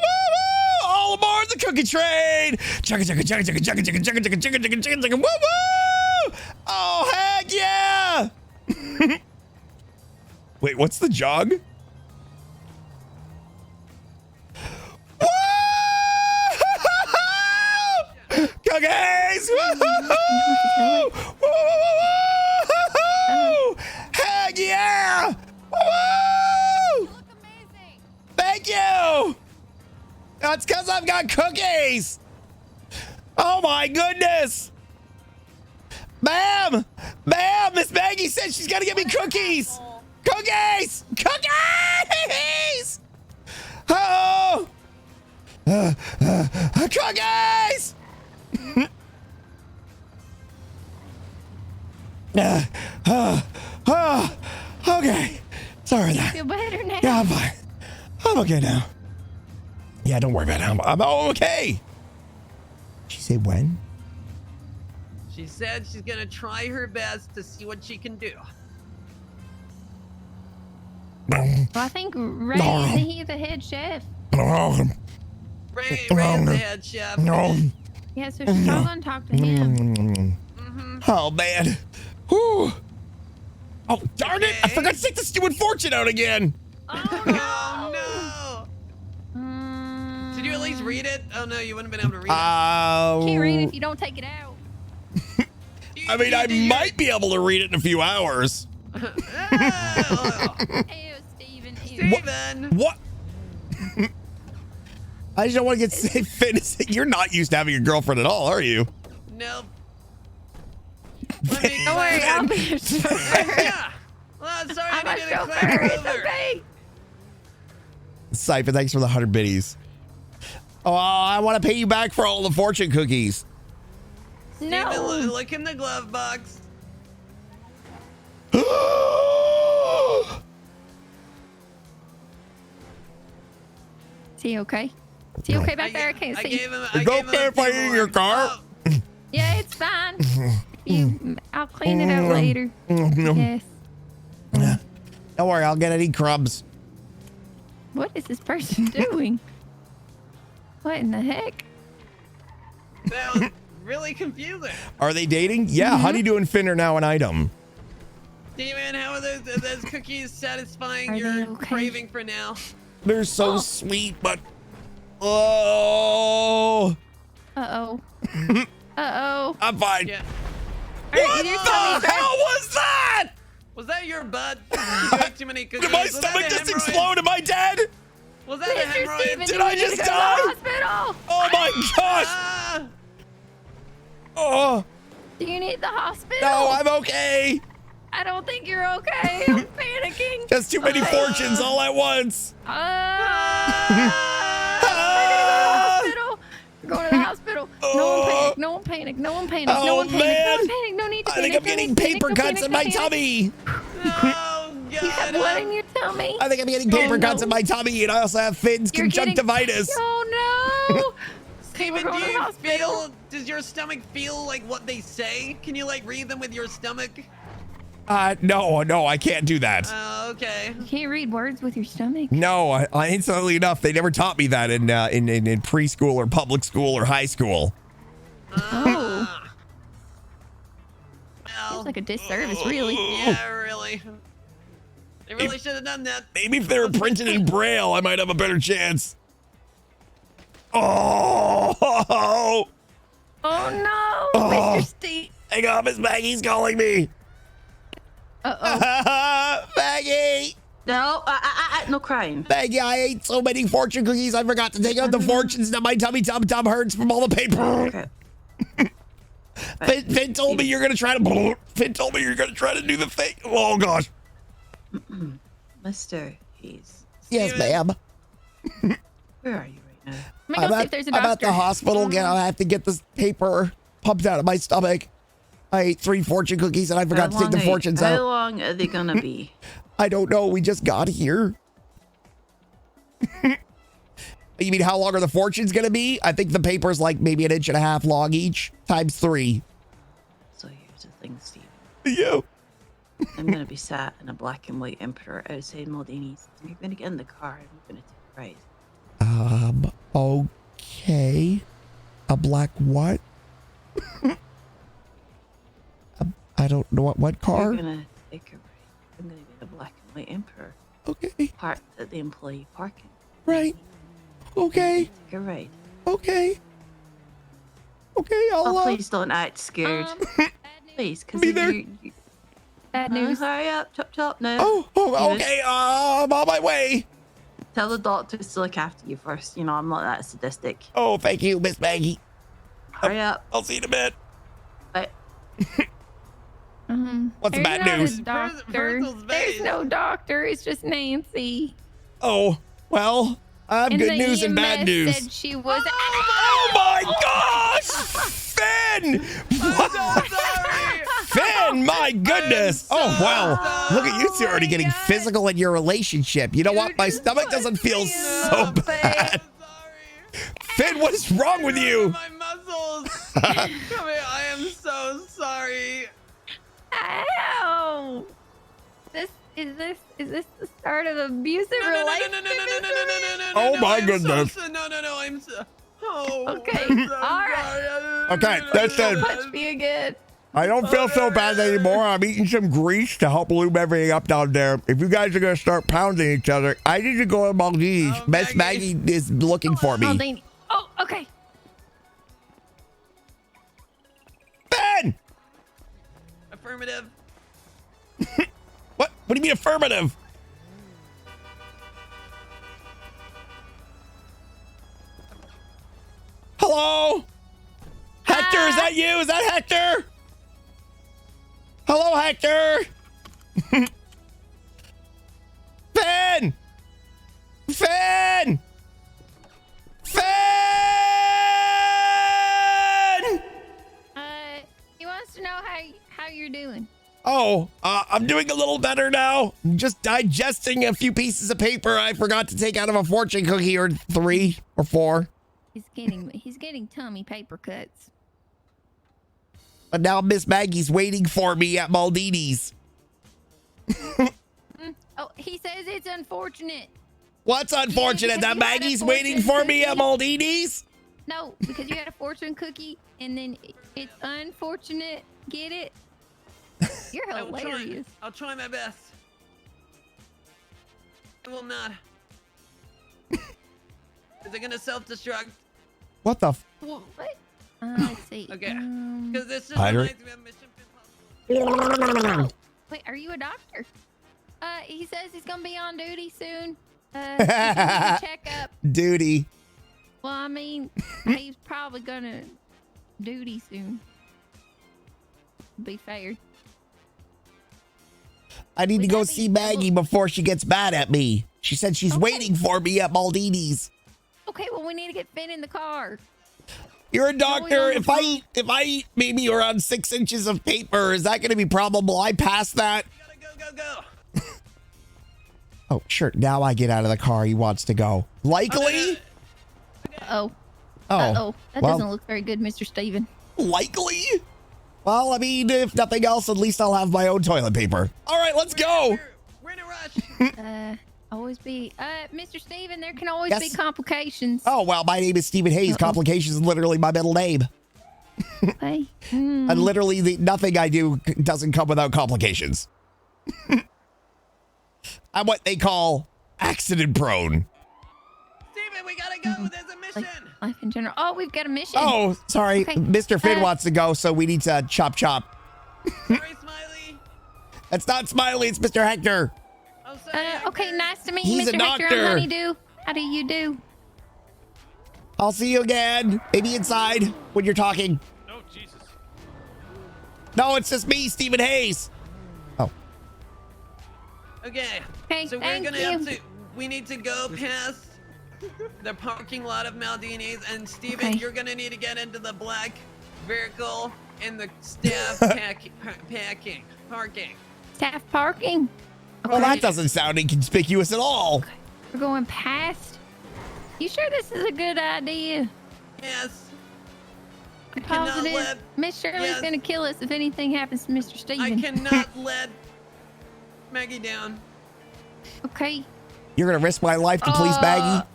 All aboard the cookie train! Chugga chugga chugga chugga chugga chugga chugga chugga chugga chugga chugga chugga. Woo! Oh heck yeah! Wait, what's the jog? Cookies! Woo! Heck yeah! Woo! Thank you! That's because I've got cookies! Oh my goodness! Ma'am! Ma'am! Miss Maggie said she's gonna give me cookies! Cookies! Cookies! Oh! Cookies! Okay. Sorry You that. feel better now? Yeah, I'm fine. I'm okay now. Yeah, don't worry about it. I'm okay. She say when? She said she's gonna try her best to see what she can do. Well, I think Ray isn't he the head chef? Ray is the head chef. Yeah, so she's all gonna talk to him. Oh man. Whew. Oh darn it! I forgot to take the Stewart fortune out again. Oh no! Did you at least read it? Oh no, you wouldn't have been able to read it. Can't read it if you don't take it out. I mean, I might be able to read it in a few hours. Ew, Steven. Steven! What? I just don't want to get safe. Fitness. You're not used to having a girlfriend at all, are you? Nope. Don't worry, I'll be your chauffeur. Yeah. Well, sorry, I'm I a didn't get chauffeur. it It's okay. Cypher, thanks for the 100 biddies. Oh, I want to pay you back for all the fortune cookies. No. Steven, look in the glove box. Is he okay? Is he okay back there? I can't see. Is it okay if I eat in your car? Yeah, it's fine. I'll clean it out later. Yes. Don't worry, I'll get any crumbs. What is this person doing? What in the heck? That was really confusing. Are they dating? Yeah, Honeydew and Finn are now an item. Steven, how are those cookies satisfying your craving for now? They're so sweet, but oh. Uh-oh. Uh-oh. I'm fine. Yeah. What the hell was that? Was that your butt? You ate too many cookies. Did my Was that stomach a just hemorrhoid? explode? Am I dead? Was that a Mr. hemorrhoid? Steven, Did you I need just to go to the die? hospital. Oh my gosh. Ah! Oh. Do you need the hospital? No, I'm okay. I don't think you're okay. I'm panicking. Just too many fortunes all at once. We're going to the hospital. No one panic. No one panic. Oh, No one panic. man. No one panic. No need to I panic. think I'm getting paper cuts in my tummy. Oh, You have what in your tummy? I think I'm getting paper cuts in my tummy, and I also have Finn's You're getting- conjunctivitis. Oh no! Steven, we're going do to the you hospital. feel, does your stomach feel like what they say? Can you like read them with your stomach? No, I can't do that. Oh, okay. You can't read words with your stomach. No, I instantly enough, they never taught me that in preschool or public school or high school. Oh. Seems like a disservice, really. Yeah, really. They really should have done that. Maybe if they were printed in Braille, I might have a better chance. Oh! Oh no, Oh. Mr. Steve. Hang on, Miss Maggie's calling me. Uh-oh. Maggie! No, no crying. Maggie, I ate so many fortune cookies, I forgot to take out the fortunes. Now my tummy hurts from all the paper. Okay. Finn told me you're gonna try to. Finn told me you're gonna try to do the thing. Oh gosh. Mr. Hayes. Yes, ma'am. Where are you right now? I'm gonna go see if there's a I'm at doctor. the hospital. I have to get this paper pumped out of my stomach. I ate 3 fortune cookies and I forgot to take the fortunes How out. long are they gonna be? I don't know. We just got here. You mean how long are the fortunes gonna be? I think the paper's like maybe 1.5 inches long each, times 3. So here's the thing, Steve. You. I'm gonna be sat in a black and white Emperor outside Maldini's. You're gonna get in the car and we're gonna take a ride. Okay. A black what? I don't know what car. We're gonna take a ride. I'm gonna get a black and white Emperor. Okay. Parked at the employee parking. Right. Okay. Take a ride. Okay. Okay, I'll. Oh, please don't act scared. Please, because Be there. Bad news. Hurry up, chop now. Oh, okay. I'm on my way. Tell the doctors to look after you first. You know, I'm not that sadistic. Oh, thank you, Miss Maggie. Hurry up. I'll see you in a bit. Bye. What's the there's bad not news? A doctor. There's no doctor. It's just Nancy. Oh, well, I have And good the news and bad EMS news. Said she was. Oh my gosh! Finn! What? Finn, my goodness! Oh, wow. Look at you two already getting physical in your relationship. You know what? My stomach doesn't feel so bad. Finn, what is wrong with you? My muscles. Come here. I am so sorry. Ow! Is this the start of abusive relationship? Oh my goodness. No, I'm so. Oh, Okay, I'm so all right. sorry. Okay, that's it. Touch me again. I don't feel so bad anymore. I'm eating some grease to help lube everything up down there. If you guys are going to start pounding each other, I need to go to Maldives. Miss Maggie is looking for me. Maldini. Oh, okay. Ben! Affirmative. What? What do you mean affirmative? Hello? Hector, is that you? Is that Hector? Hello, Hector? Finn! Finn! Finn! He wants to know how you're doing. Oh, I'm doing a little better now. I'm just digesting a few pieces of paper I forgot to take out of a fortune cookie or 3 or 4. He's getting tummy paper cuts. But now Miss Maggie's waiting for me at Maldini's. Oh, he says it's unfortunate. What's unfortunate? That Maggie's waiting for me at Maldini's? No, because you had a fortune cookie and then it's unfortunate. Get it? You're hilarious. I'll try my best. I will not. Is it gonna self-destruct? What the? What? Let's see. Okay. Because this just Spider? reminds me of Mission Impossible. Wait, are you a doctor? He says he's gonna be on duty soon. He's gonna check up. Duty. Well, I mean, he's probably gonna duty soon. Be fair. I need to go see Maggie before she gets mad at me. She said she's waiting for me at Maldini's. Okay, well, we need to get Finn in the car. You're a doctor. If I eat maybe around 6 inches of paper, is that going to be probable? I pass that. Go. Oh, sure. Now I get out of the car. He wants to go. Likely? Oh. Oh. Uh-oh. That Well, doesn't look very good, Mr. Steven. likely? Well, I mean, if nothing else, at least I'll have my own toilet paper. All right, let's go. We're in a rush. Always be, Mr. Steven, there can always Yes. be complications. Oh, well, my name is Stephen Hayes. Complications is literally my middle name. Okay. And literally, nothing I do doesn't come without complications. I'm what they call accident prone. Steven, we gotta go. There's a mission. Life in general. Oh, we've got a mission. Oh, sorry. Okay. Mr. Finn wants to go, so we need to chop. Sorry, Smiley. That's not Smiley, it's Mr. Hector. Oh, sorry. Okay, nice to meet you, He's a Mr. Hector. doctor. I'm Honeydew. How do you do? I'll see you again. Maybe inside when you're talking. Oh, Jesus. No, it's just me, Stephen Hayes. Oh. Okay. Hey, so we're thank gonna you. have to. We need to go past the parking lot of Maldini's, and Steven, Okay. you're gonna need to get into the black vehicle in the staff parking. Staff parking. Well, that doesn't sound inconspicuous at all. We're going past. You sure this is a good idea? Yes. I'm cannot positive. let- Miss Shirley's yes. gonna kill us if anything happens to Mr. Steven. I cannot let Maggie down. Okay. You're going to risk my life to please Maggie?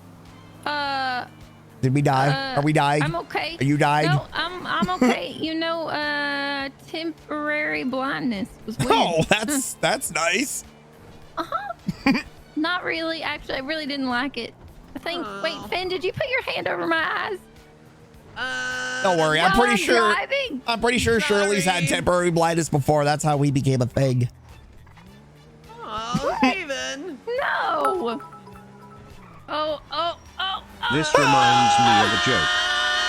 Did we die? Are we dying? I'm okay. Are you dying? No, I'm okay. You know, temporary blindness was weird. Oh, that's nice. Not really. Actually, I really didn't like it. I think. Wait, Finn, did you put your hand over my eyes? Don't worry. I'm While pretty sure. driving? I'm pretty sure Shirley's had temporary blindness before. That's how we became a thing. Oh, Steven. No. Oh. This reminds me of a joke.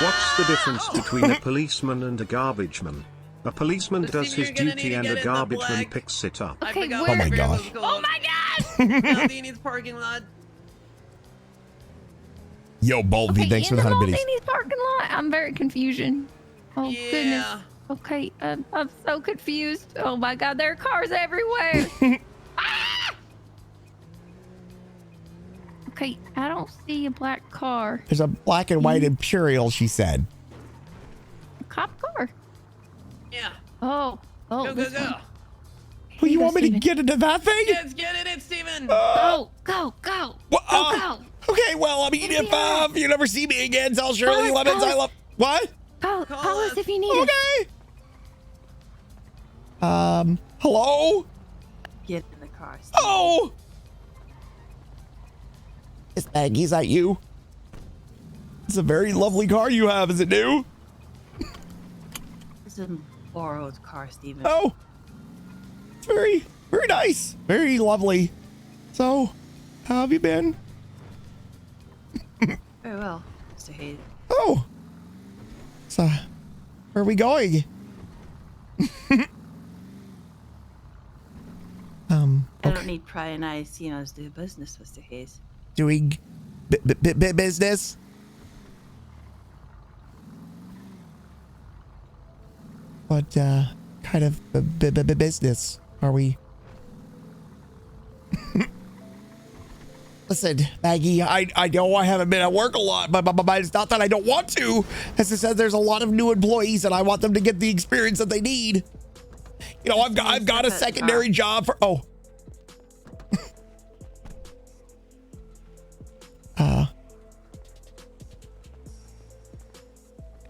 What's the difference between a policeman and a garbage man? A policeman Let's does see if his you're gonna need duty to and get a in the garbage man black- picks it up. I Okay, forgot where- what Oh my vehicle gosh. it's called. Oh my gosh! Maldini's parking lot. Yo, Boldy, thanks for in the the 100 biddies. Maldini's parking lot. I'm very confusion. Oh Yeah. goodness. Okay, I'm so confused. Oh my God, there are cars everywhere. Ah! Okay, I don't see a black car. There's a black and white Imperial, she said. A cop car. Yeah. Oh, Go, this go, go. one. Who, you go, want me to Steven. get into that thing? Yes, get in it, Steven. Go, go, go. What? Go. Okay, well, I mean, if you never see me again, tell Shirley Call us, Lemons call I us. love. What? Call us if you need us. Okay. Hello? Get in the car. Oh! Miss Maggie, is that you? It's a very lovely car you have. Is it new? It's a borrowed car, Steven. Oh. It's very, very nice. Very lovely. So, how have you been? Very well, Mr. Hayes. Oh. So, where are we going? I don't need prying eyes seeing us do business, Mr. Hayes. Doing business? What kind of business are we? Listen, Maggie, I know I haven't been at work a lot, but it's not that I don't want to. As I said, there's a lot of new employees, and I want them to get the experience that they need. You know, I've got a secondary job for. Oh.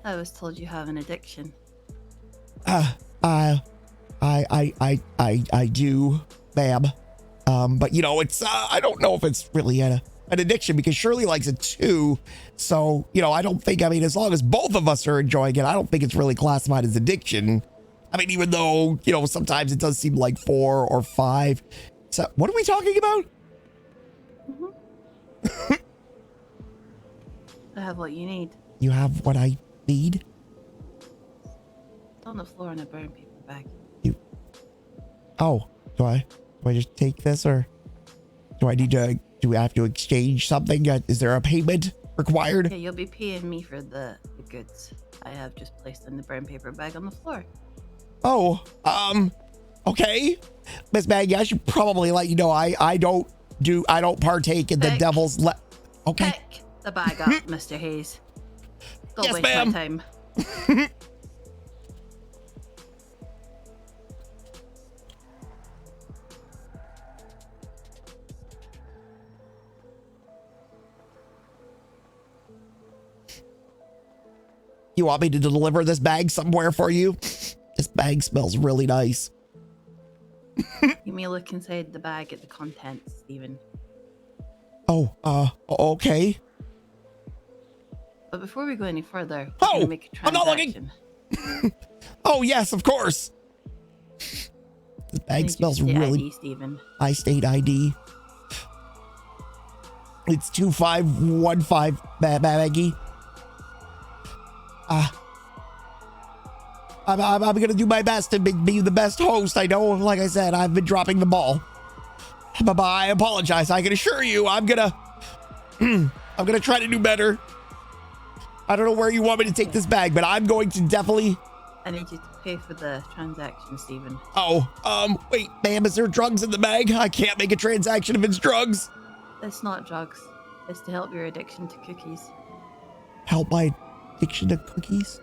I was told you have an addiction. I do, ma'am. But you know, it's I don't know if it's really an addiction because Shirley likes it too. So, you know, I don't think, I mean, as long as both of us are enjoying it, I don't think it's really classified as addiction. I mean, even though, you know, sometimes it does seem like 4 or 5. So what are we talking about? I have what you need. You have what I need? It's on the floor in a brown paper bag. Oh, do I just take this, or do we have to exchange something? Is there a payment required? Yeah, you'll be paying me for the goods I have just placed in the brown paper bag on the floor. Oh, okay. Miss Maggie, I should probably let you know I don't partake in the devil's okay. Pick the bag up, Mr. Hayes. Don't Yes, waste ma'am. my time. You want me to deliver this bag somewhere for you? This bag smells really nice. You may look inside the bag at the contents, Stephen. Oh, okay. But before we go any further, we're gonna make a I'm not transaction. looking. Oh, yes, of course. The bag smells State really. ID, Stephen. I state ID. It's 2515, Maggie. I'm gonna do my best to be the best host. I know, like I said, I've been dropping the ball. But I apologize. I can assure you, I'm gonna try to do better. I don't know where you want me to take this bag, but I'm going to definitely. I need you to pay for the transaction, Stephen. Oh, wait, ma'am, is there drugs in the bag? I can't make a transaction if it's drugs. It's not drugs. It's to help your addiction to cookies. Help my addiction to cookies?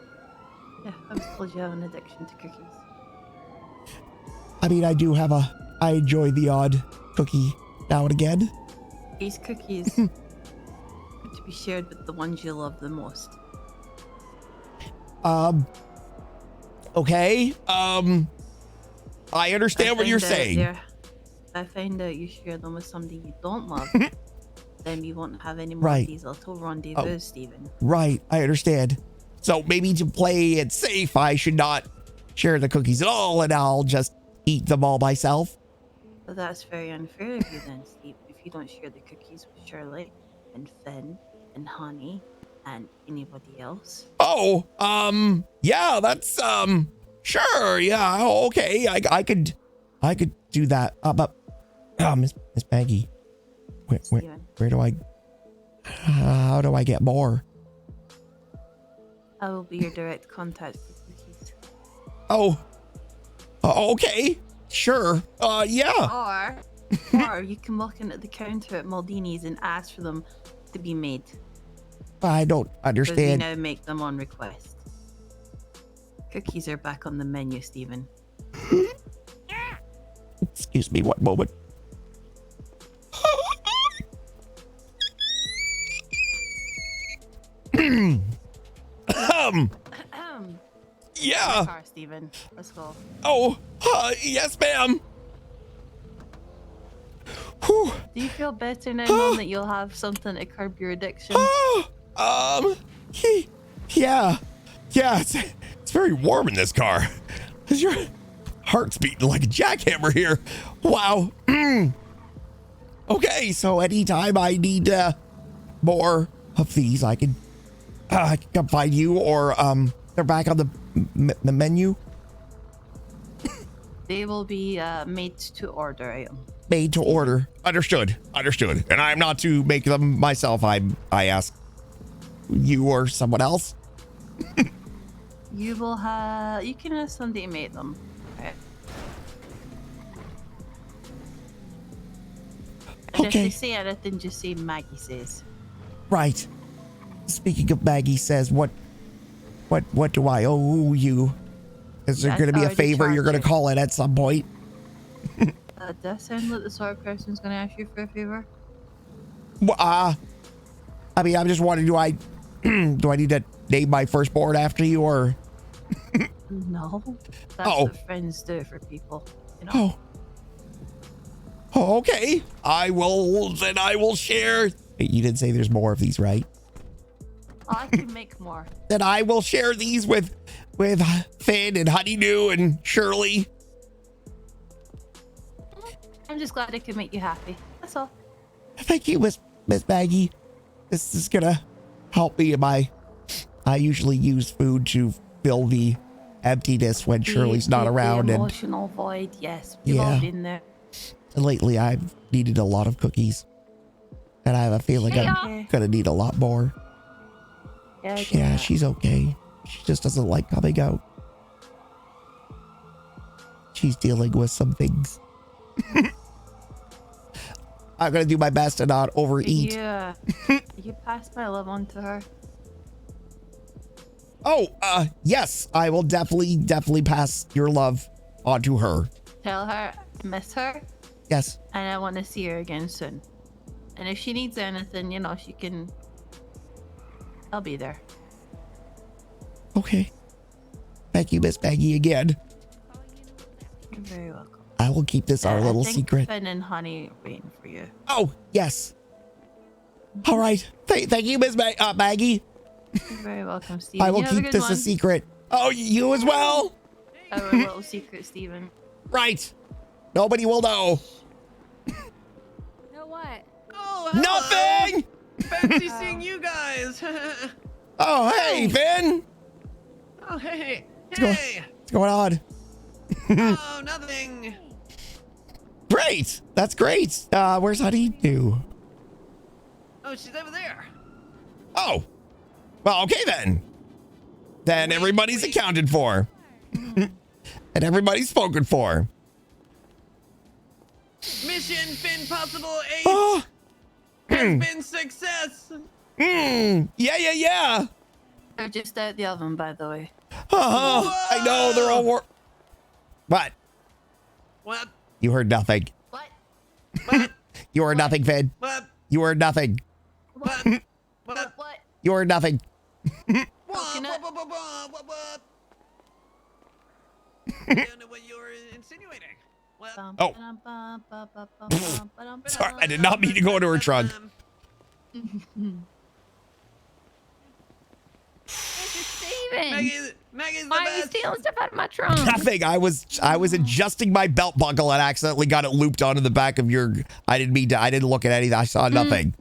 Yeah, I was told you have an addiction to cookies. I mean, I enjoy the odd cookie now and again. These cookies are to be shared with the ones you love the most. Okay. I understand what you're saying. I find out you share them with somebody you don't love, then you won't have any more Right. of these little rendezvous, Oh. Stephen. Right, I understand. So maybe to play it safe, I should not share the cookies at all, and I'll just eat them all myself. But that's very unfair of you then, Steve, if you don't share the cookies with Shirley and Finn and Honey and anybody else. Oh, yeah, that's, Sure, yeah, okay. I could do that. But Miss Maggie, where do I? How do I get more? I will be your direct contact for cookies. Oh, okay, sure. Yeah. Or you can walk in at the counter at Maldini's and ask for them to be made. I don't Because we understand. now make them on request. Cookies are back on the menu, Stephen. Excuse me, one moment. Yeah. Car, Stephen. Let's go. Oh, yes, ma'am. Whew. Do you feel better now, Mom, that you'll have something to curb your addiction? Yeah. It's very warm in this car. Your heart's beating like a jackhammer here. Wow. Okay, so anytime I need more of these, I can come find you, or they're back on the menu. They will be made to order item. Made to order. Understood. And I'm not to make them myself. I ask you or someone else. You can ask somebody to make them. Okay. And if they say anything, just say Maggie says. Right. Speaking of Maggie says, what do I owe you? Is there going to be a favor you're going to call in at some point? Does that sound like the sort of person who's going to ask you for a favor? I mean, I'm just wondering, do I need to name my firstborn after you, or? No. That's what friends do for people. You know? Oh, okay. I will share. You didn't say there's more of these, right? I can make more. Then I will share these with Finn and Honeydew and Shirley. I'm just glad I could make you happy. That's all. Thank you, Miss Maggie. This is gonna help me in I usually use food to fill the emptiness when Shirley's not around. The emotional void, yes. We've Yeah. all been there. And lately I've needed a lot of cookies. And I have a feeling I'm gonna need a lot more. Yeah, she's okay. She just doesn't like coming out. She's dealing with some things. I'm gonna do my best to not overeat. Yeah. You passed my love on to her. Yes, I will definitely pass your love on to her. Tell her I miss her. Yes. And I want to see her again soon. And if she needs anything, she can. I'll be there. Okay. Thank you, Miss Maggie, again. You're very welcome. I will keep this our little I think secret. Finn and Honey waiting for you. Oh, yes. All right. Thank you, Miss Maggie. You're very welcome, Stephen. I will You have a keep good this one. a secret. Oh, you as well? Our little secret, Stephen. Right. Nobody will know. Know what? Oh, Nothing! Fancy seeing you guys. Oh, hey, Finn. Oh, hey. What's going on? Oh, nothing. Great. That's great. Where's Honeydew? Oh, she's over there. Oh. Well, okay then. Then everybody's accounted for. And everybody's spoken for. Mission Finn Possible 8 Oh. has been success. Yeah. They're just out the oven, by the way. I know, they're all What? What? You heard nothing. What? You heard nothing, Finn. What? You heard nothing. What? What? You heard nothing. What? I don't know what you're insinuating. What? Oh. Sorry, I did not mean to go into her trunk. Steven! Maggie's the Why are you best. stealing stuff out of my trunk? Nothing. I was adjusting my belt buckle and accidentally got it looped onto the back of your. I didn't look at anything. I saw nothing.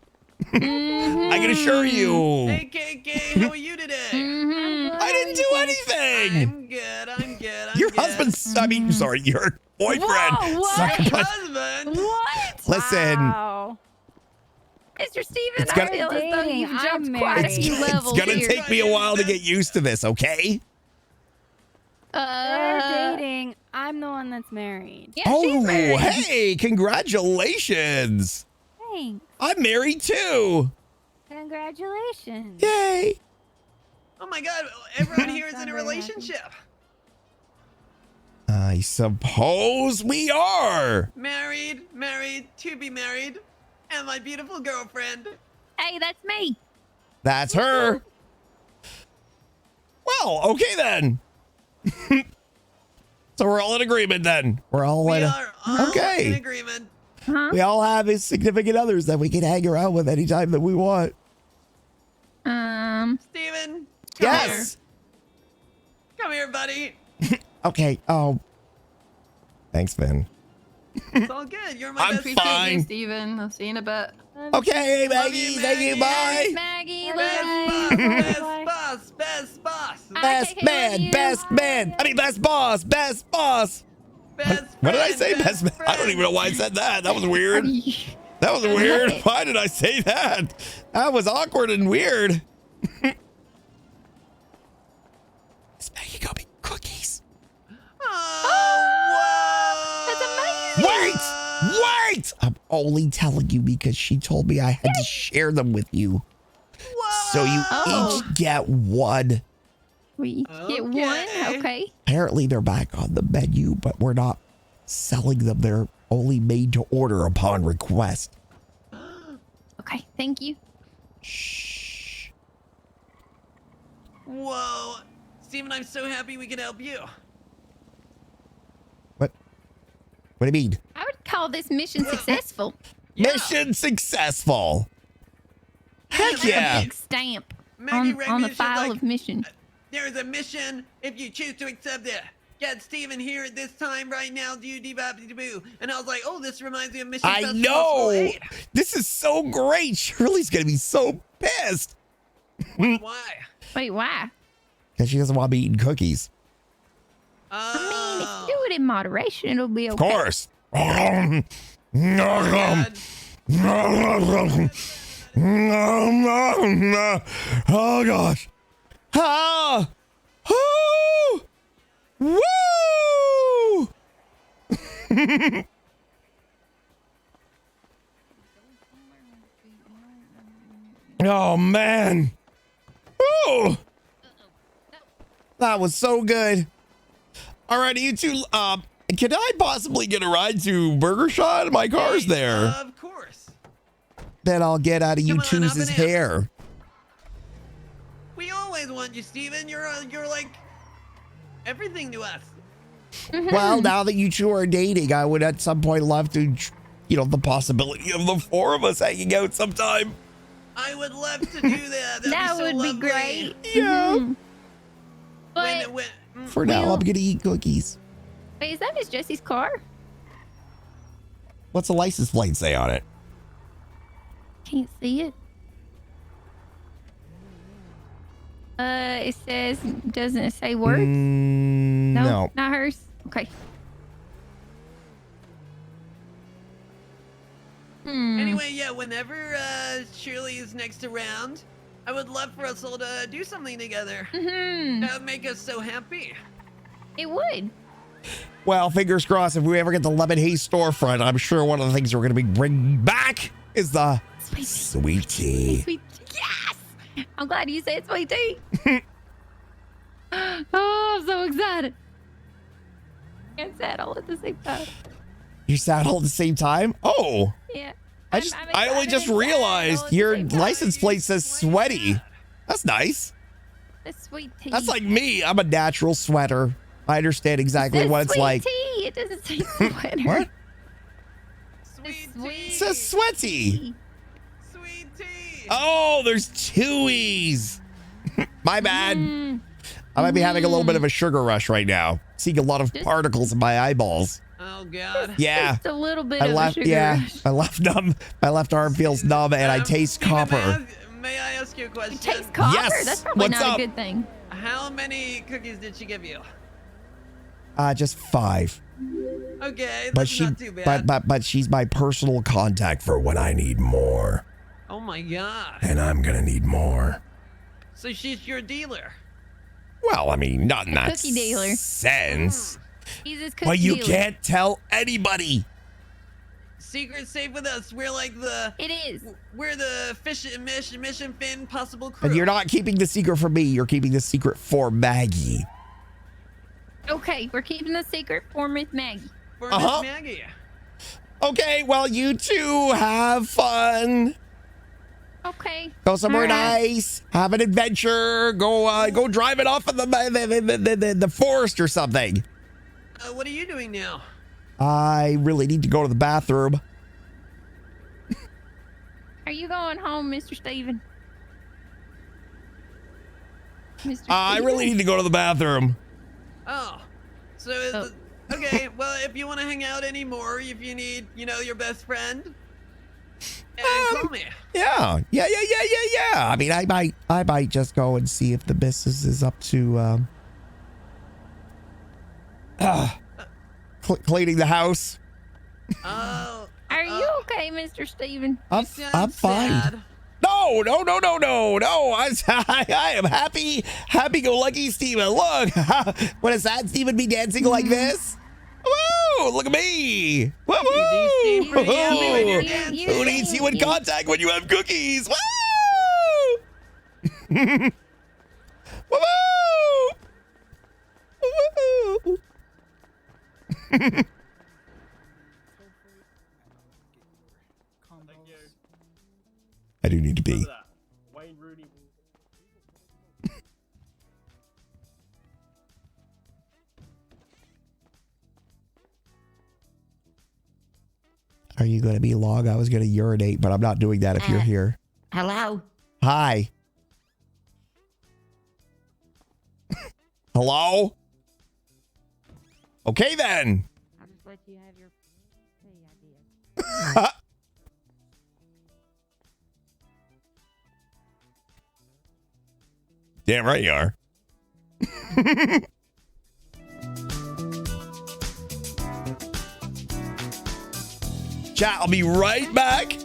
I can assure you. Hey, KK, how are you today? I didn't do anything. I'm good. I'm good. I'm Your good. husband's, I mean, sorry, your boyfriend. Whoa, what? Suck- Husband? What? Listen, Wow. Mr. Steven, It's I gonna- feel as though you've I'm jumped married. quite a it's, few it's levels gonna here. take me a while to get used to this, okay? They're dating. I'm the one that's married. Yeah, she's Oh, married. hey, congratulations. Thanks. I'm married too. Congratulations. Yay. Oh my God! Everyone here is in a relationship. I suppose we are. Married, to be married, and my beautiful girlfriend. Hey, that's me. That's her. Well, okay then. So we're all in agreement then. We're all We in. are all Okay. in agreement. Huh? We all have his significant others that we can hang around with anytime that we want. Steven, Yes. come here, buddy. Okay. Oh. Thanks, Ben. It's all good. You're my I'm best fine. Steven. I'll see you in a bit. Okay, Love Maggie. you, Thank you. Maggie. Bye. Maggie, Best boss. Best KK, man. love you. Best man. I mean, best boss. Best boss. What did I say? Best man. I don't even know why I said that. That was weird. That was weird. Why did I say that? That was awkward and weird. Is Maggie gonna make cookies? Oh, whoa! Wait! I'm only telling you because she told me I had to share them with you. So you each get one. We each get one? Okay. Apparently they're back on the menu, but we're not selling them. They're only made to order upon request. Okay, thank you. Shh. Whoa, Steven, I'm so happy we can help you. What do you mean? I would call this mission successful. Mission successful. Heck Like a yeah. big stamp Maggie on the Regnbush is file like, of mission. There is a mission if you choose to accept it. Get Steven here at this time right now. Do boo. And I was like, oh, this reminds me of Mission I Festival know. 8. This is so great. Shirley's going to be so pissed. Why? Wait, why? Because she doesn't want me eating cookies. I mean, if you do it in moderation, it'll be okay. Of course. Oh gosh. Ah. Oh. Woo. Oh man. Ooh. That was so good. All right, you two, can I possibly get a ride to Burger Shot? My car's there. Of course. Then I'll get out of you Come on, up two's and in. hair. We always want you, Steven. You're like everything to us. Well, now that you two are dating, I would at some point love to, the possibility of the four of us hanging out sometime. I would love to do that. That'd That be so would lovely. be great. Yeah. Mhm. But For now, I'm gonna eat cookies. wait, is that Miss Jessie's car? What's the license plate say on it? Can't see it. It says, doesn't it say words? No. Not hers. Okay. Anyway, yeah, whenever Shirley is next around, I would love for us all to do something together. That would make us so happy. It would. Well, fingers crossed. If we ever get the Lemon Haze storefront, I'm sure one of the things we're gonna be bringing back is the sweet tea. Sweet. Yes! I'm glad you said sweet tea. Oh, I'm so excited. And sad all at the same time. You sad all at the same time? Oh. Yeah. I only just realized your license plate says sweaty. That's nice. The sweet tea. That's like me. I'm a natural sweater. I understand exactly It what says it's sweet like. Tea. It doesn't say sweater. What? Sweet It says sweaty. Sweet tea. Oh, there's two E's. My bad. I might be having a little bit of a sugar rush right now. Seeing a lot of particles in my eyeballs. Oh God. Yeah. Just a little bit My of left, a sugar rush. my left arm feels numb, and I taste copper. may I ask you a question? It takes copper. Yes, That's probably what's not up? a good thing. How many cookies did she give you? Just 5. Okay, But that's not too bad. but she's my personal contact for when I need more. Oh my god. And I'm gonna need more. So she's your dealer. Well, I mean, not in that Cookie dealer. sense. He's his cookie But you dealer. can't tell anybody. Secret safe with us. We're like the. It is. We're the mission fin possible crew. And you're not keeping the secret from me. You're keeping the secret for Maggie. Okay, we're keeping the secret for Miss Maggie. For Uh-huh. Miss Maggie. Okay, well, you two have fun. Okay. Go somewhere All right. nice. Have an adventure. Go drive it off in the forest or something. What are you doing now? I really need to go to the bathroom. Are you going home, Mr. Steven? Mr. I really need to go to the bathroom. Oh. So is the, okay, well, if you want to hang out anymore, if you need, your best friend, call me. Yeah. I mean, I might just go and see if the missus is up to cleaning the house. Oh. Are you okay, Mr. Steven? I'm fine. No. I am happy go lucky Steven. Look, would a sad Steven be dancing like this? Woo! Look at me. Woo! Who needs human contact when you have cookies? Woo! Woo! Woo! I do need to be. Are you going to be long? I was going to urinate, but I'm not doing that if you're here. Hello? Hi. Hello? Okay, then. I'll just let you have your idea. Damn right you are. Chat, I'll be right back.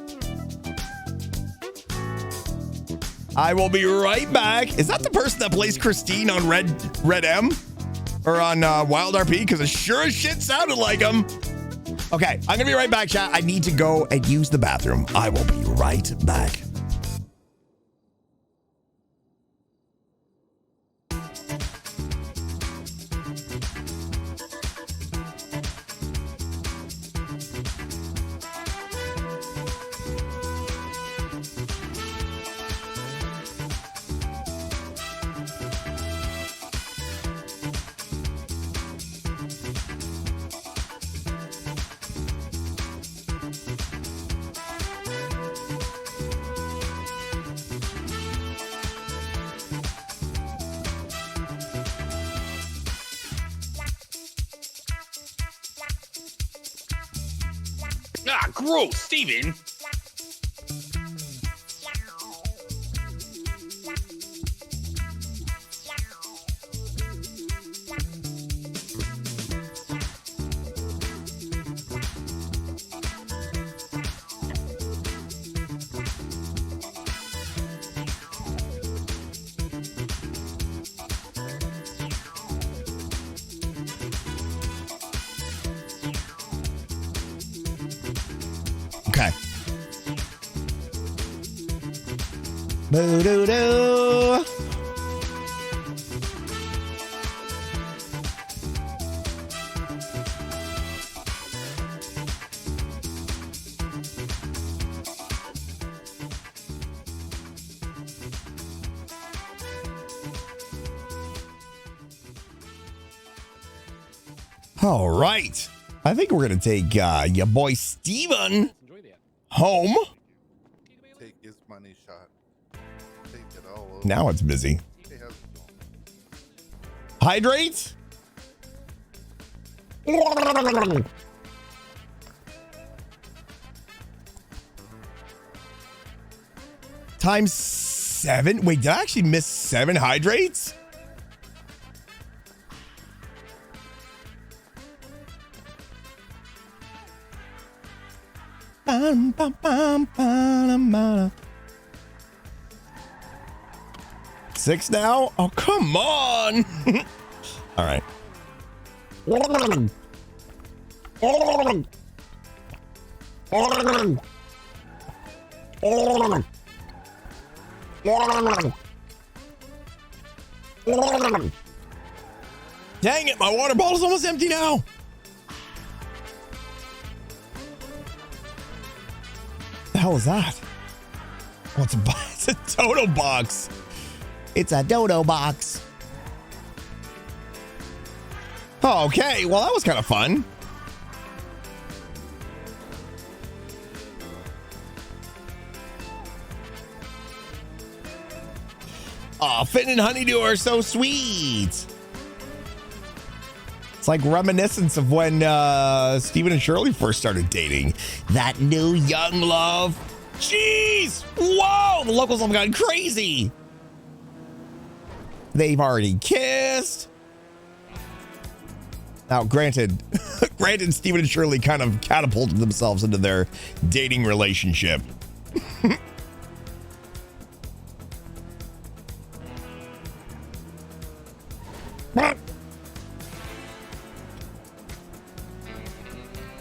I will be right back. Is that the person that plays Christine on Red M? Or on WildRP? Because it sure as shit sounded like him. Okay, I'm going to be right back, chat. I need to go and use the bathroom. I will be right back. Ah, gross, Steven. Okay. Boo-doo-doo. All right. I think we're going to take your boy Steven home. Take his money shot. Take it all over. Now it's busy. Hey, how's it Hydrate. Times 7? Wait, did I actually miss 7 hydrates? Bum, bum, bum, bum, bum. 6 now? Oh, come on. All right. Dang it, my water bottle's almost empty now. The hell is that? Oh, it's a dodo box. It's a dodo box. Oh, okay. Well, that was kind of fun. Oh, Finn and Honeydew are so sweet. It's like reminiscence of when Steven and Shirley first started dating. That new young love. Jeez! Whoa! The locals have gone crazy. They've already kissed. Now, granted, Steven and Shirley kind of catapulted themselves into their dating relationship.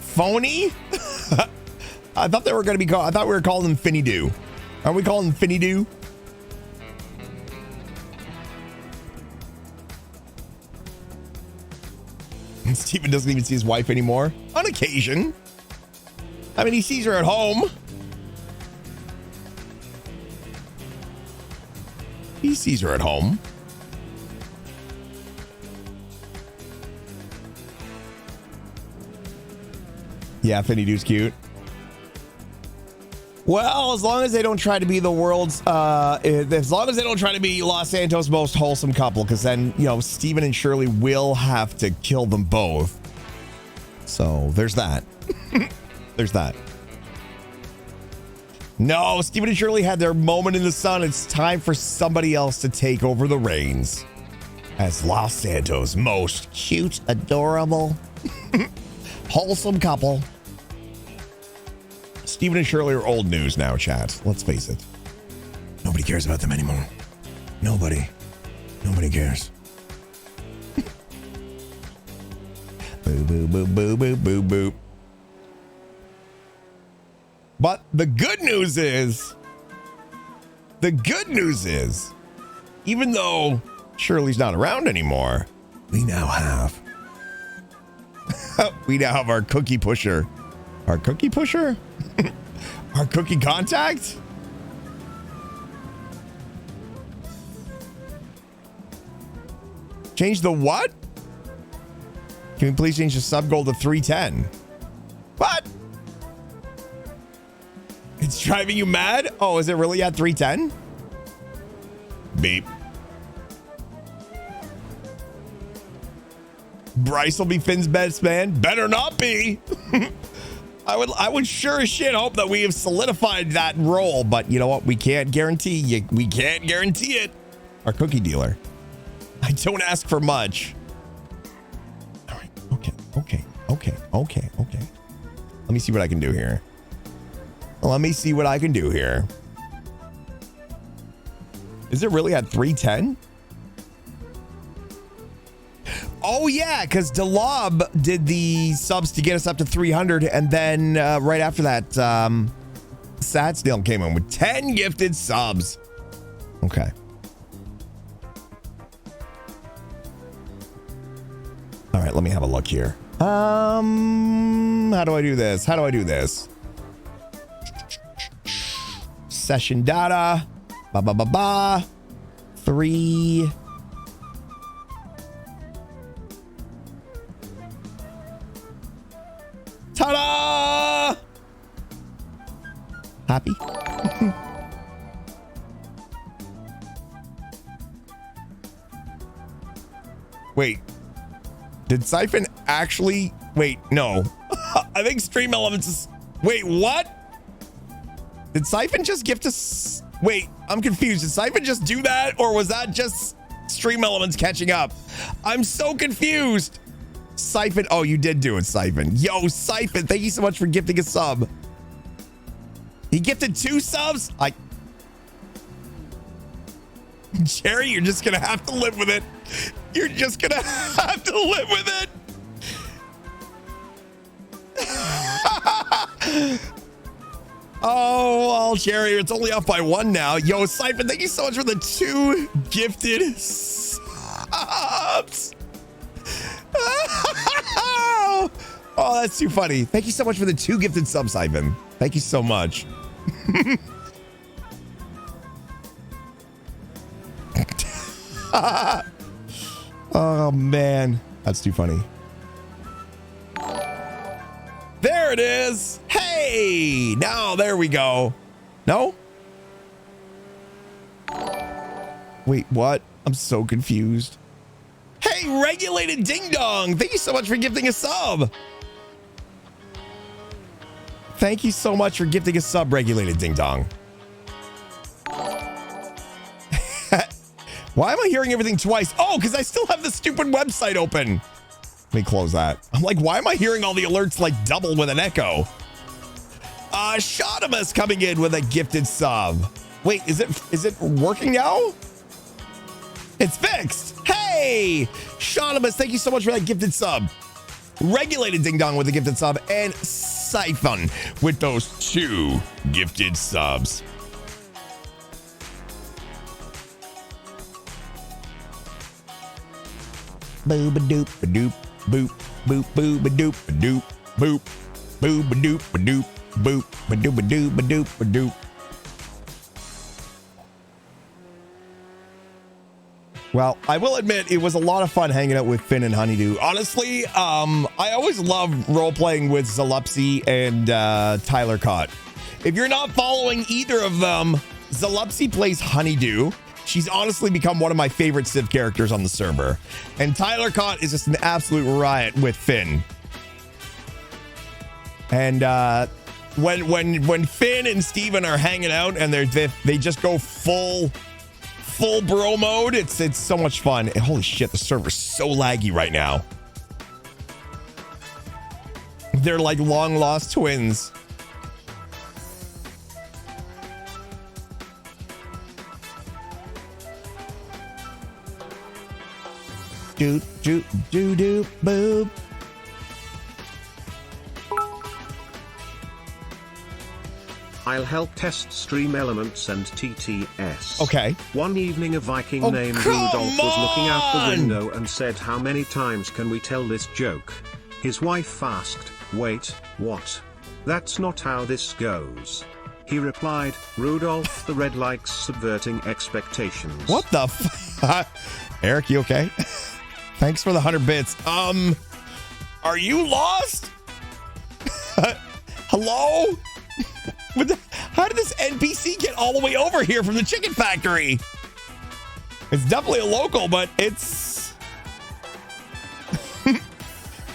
Phony? I thought they were going to be called, I thought we were calling them Finny Doo. Are we calling them Finny Doo? Steven doesn't even see his wife anymore. On occasion. I mean, he sees her at home. He sees her at home. Yeah, Finny Doo's cute. Well, as long as they don't try to be the world's, as long as they don't try to be Los Santos' most wholesome couple, because then, you know, Steven and Shirley will have to kill them both. So there's that. There's that. No, Steven and Shirley had their moment in the sun. It's time for somebody else to take over the reins as Los Santos' most cute, adorable, wholesome couple. Steven and Shirley are old news now, chat. Let's face it. Nobody cares about them anymore. Nobody cares. Boo, boo, boo, boo, boo, boo, boo. But the good news is, even though Shirley's not around anymore, we now have our cookie pusher. Our cookie pusher? Our cookie contact? Change the what? Can we please change the sub goal to 310? What? It's driving you mad? Oh, is it really at 310? Beep. Bryce will be Finn's best man. Better not be. I would sure as shit hope that we have solidified that role, but you know what? We can't guarantee it. Our cookie dealer. I don't ask for much. All right. Okay. Let me see what I can do here. Is it really at 310? Oh yeah, because Delob did the subs to get us up to 300, and then right after that, Satsdale came in with 10 gifted subs. Okay. All right, let me have a look here. How do I do this? Session data. 3. Ta-da! Happy? Wait. Did Siphon actually... Wait, no. I think Stream Elements is... Wait, what? Did Siphon just gift us... Wait, I'm confused. Did Siphon just do that, or was that just Stream Elements catching up? I'm so confused. Siphon, oh, you did do it, Siphon. Yo, Siphon, thank you so much for gifting a sub. He gifted 2 subs? Jerry, you're just gonna have to live with it. You're just gonna have to live with it. Oh, well, Jerry, it's only off by 1 now. Yo, Siphon, thank you so much for the 2 gifted subs. Oh, that's too funny. Thank you so much for the 2 gifted subs, Siphon. Thank you so much. Oh, man. That's too funny. There it is. Hey, now there we go. No? Wait, what? I'm so confused. Hey, Regulated Ding Dong. Thank you so much for gifting a sub. Thank you so much for gifting a sub, Regulated Ding Dong. Why am I hearing everything twice? Oh, because I still have the stupid website open. Let me close that. I'm like, why am I hearing all the alerts like double with an echo? Shadamus coming in with a gifted sub. Wait, is it working now? It's fixed. Hey, Shadamus, thank you so much for that gifted sub. Regulated Ding Dong with a gifted sub, and Siphon with those 2 gifted subs. Boob a doop a doop boop boop boob a doop a doop boop boob a doop a doop boop a doop a doop a doop a doop. Well, I will admit it was a lot of fun hanging out with Finn and Honeydew. Honestly, I always love role-playing with Zalupsi and Tyler Cott. If you're not following either of them, Zalupsi plays Honeydew. She's honestly become one of my favorite Civ characters on the server. And Tyler Cott is just an absolute riot with Finn. And when Finn and Steven are hanging out and they just go full bro mode, it's so much fun. And holy shit, the server's so laggy right now. They're like long lost twins. Do do do do boob. I'll help test Stream Elements and TTS. Okay. One evening, a Viking named Rudolph was looking out the window and said, "How many times can we tell this joke?" His wife asked, "Wait, what? That's not how this goes." He replied, "Rudolph, the red likes subverting expectations." What the Eric, you okay? Thanks for the 100 bits. Are you lost? Hello? How did this NPC get all the way over here from the chicken factory? It's definitely a local, but it's...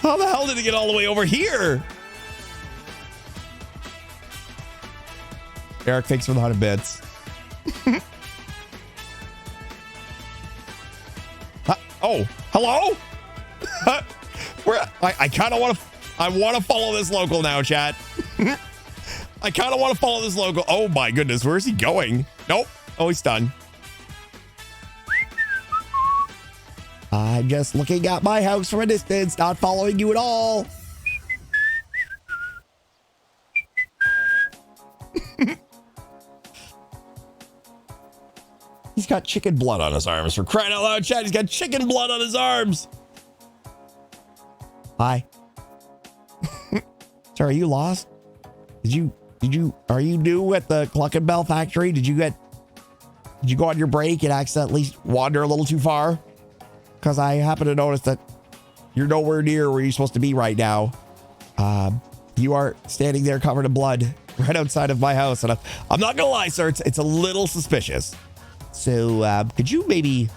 How the hell did it get all the way over here? Eric, thanks for the 100 bits. Oh, hello? I kind of want to... I want to follow this local now, chat. I kind of want to follow this local. Oh my goodness, where is he going? Nope. Oh, he's done. I'm just looking at my house from a distance, not following you at all. He's got chicken blood on his arms. For crying out loud, chat. He's got chicken blood on his arms. Hi. Sir, are you lost? Are you new at the Cluckin' Bell factory? Did you go on your break and accidentally wander a little too far? Because I happen to notice that you're nowhere near where you're supposed to be right now. You are standing there covered in blood right outside of my house. And I'm not going to lie, sir. It's a little suspicious. So, could you maybe,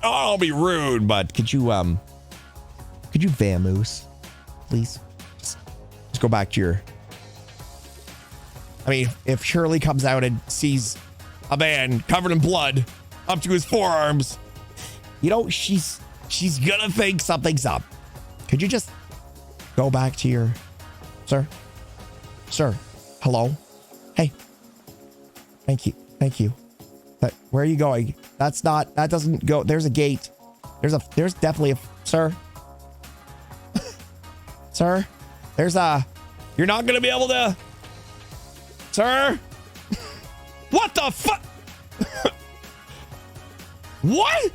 I'll be rude, but could you vamoose, please? Just go back to your I mean, if Shirley comes out and sees a man covered in blood up to his forearms, you know, she's gonna think something's up. Could you just go back to your... Sir? Sir? Hello? Hey. Thank you. But where are you going? That doesn't go... There's a gate. There's definitely a... Sir? Sir? There's a... You're not gonna be able to... Sir? What the fuck? What?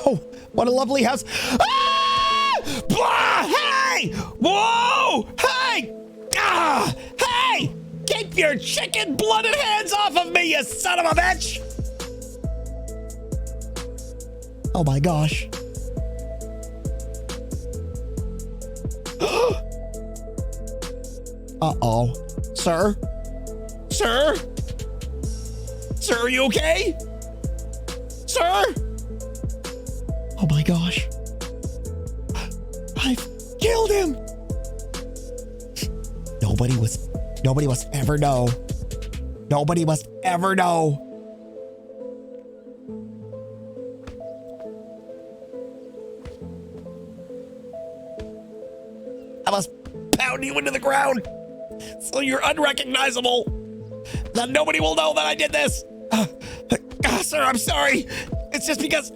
Oh, what a lovely house. Ah! Blah! Hey! Whoa! Hey! Ah! Hey! Keep your chicken blooded hands off of me, you son of a bitch! Oh my gosh. Uh-oh. Sir? Sir? Sir, are you okay? Sir? Oh my gosh. I've killed him. Nobody must ever know. Nobody must ever know. I must pound you into the ground so you're unrecognizable. That nobody will know that I did this. Sir, I'm sorry. It's just because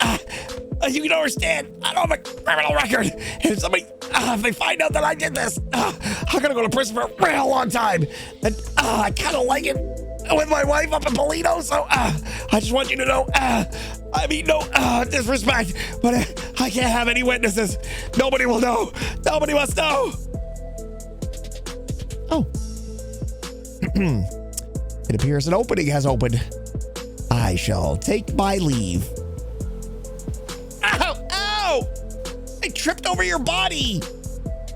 you don't understand. I don't have a criminal record. And if they find out that I did this, I'm gonna go to prison for a real long time. And I kind of like it with my wife up in Polito, so I just want you to know, I mean no disrespect, but I can't have any witnesses. Nobody will know. Nobody must know. Oh. It appears an opening has opened. I shall take my leave. Ow! Ow! I tripped over your body!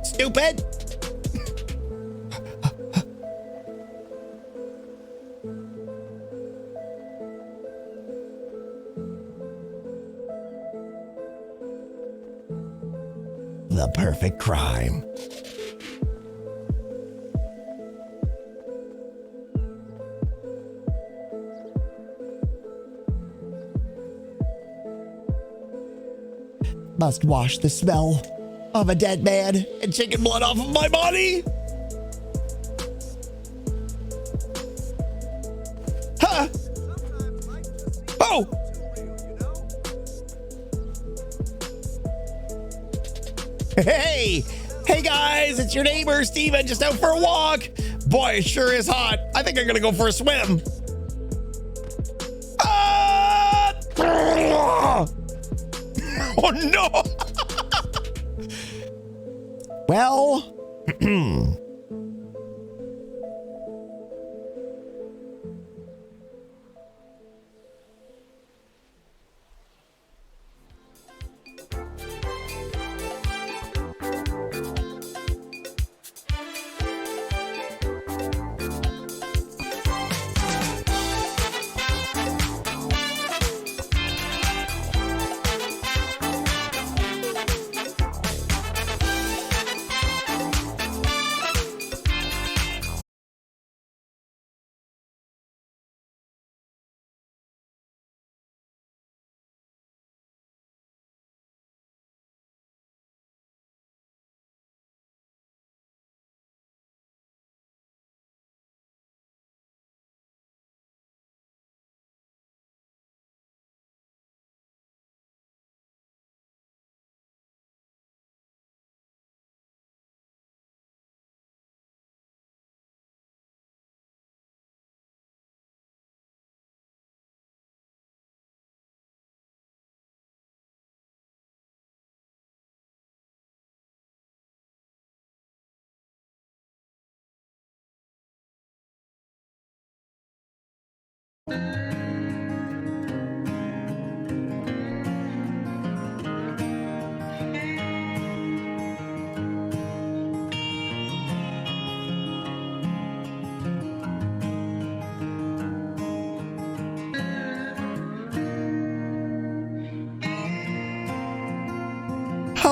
Stupid! The perfect crime. Must wash the smell of a dead man and chicken blood off of my body. Huh? Oh! Hey! Hey guys, it's your neighbor Steven, just out for a walk. Boy, it sure is hot. I think I'm gonna go for a swim. Oh no! Well,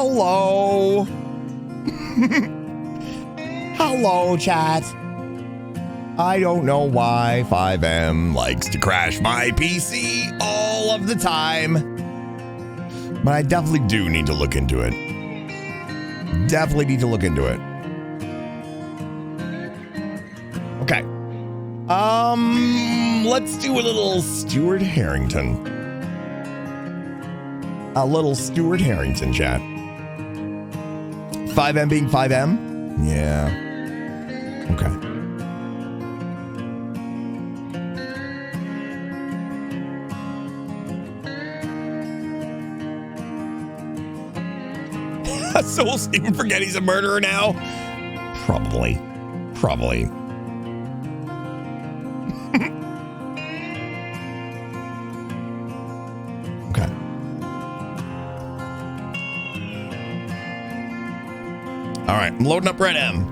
Hello. Hello, chat. I don't know why 5M likes to crash my PC all of the time, but I definitely do need to look into it. Definitely need to look into it. Okay. Let's do a little Stewart Harington. A little Stewart Harington chat. 5M being 5M? Yeah. Okay. So we'll even forget he's a murderer now? Probably. Probably. Okay. All right, I'm loading up Red M.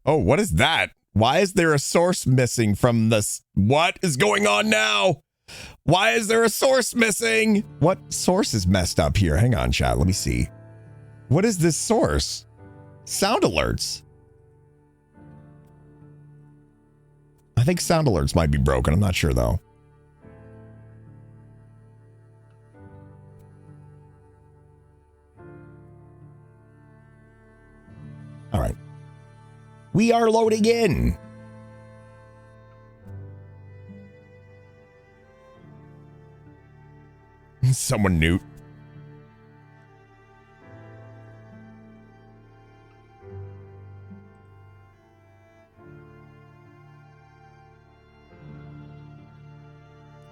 Oh, what is that? Why is there a source missing from this? What is going on now? Why is there a source missing? What source is messed up here? Hang on, chat. Let me see. What is this source? Sound alerts. I think sound alerts might be broken. I'm not sure, though. All right. We are loading in. Someone newt.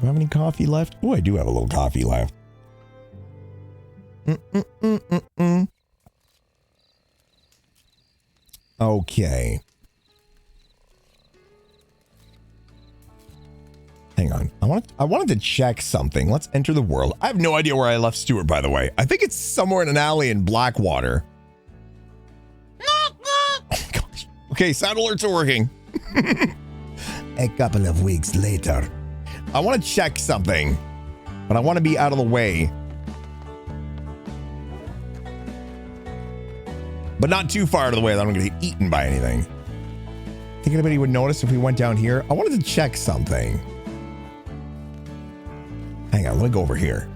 Do I have any coffee left? Oh, I do have a little coffee left. Okay. Hang on. I wanted to check something. Let's enter the world. I have no idea where I left Stewart, by the way. I think it's somewhere in an alley in Blackwater. Oh, gosh. Okay, sound alerts are working. A couple of weeks later. I want to check something, but I want to be out of the way. But not too far out of the way that I'm going to get eaten by anything. Think anybody would notice if we went down here? I wanted to check something. Hang on, let me go over here.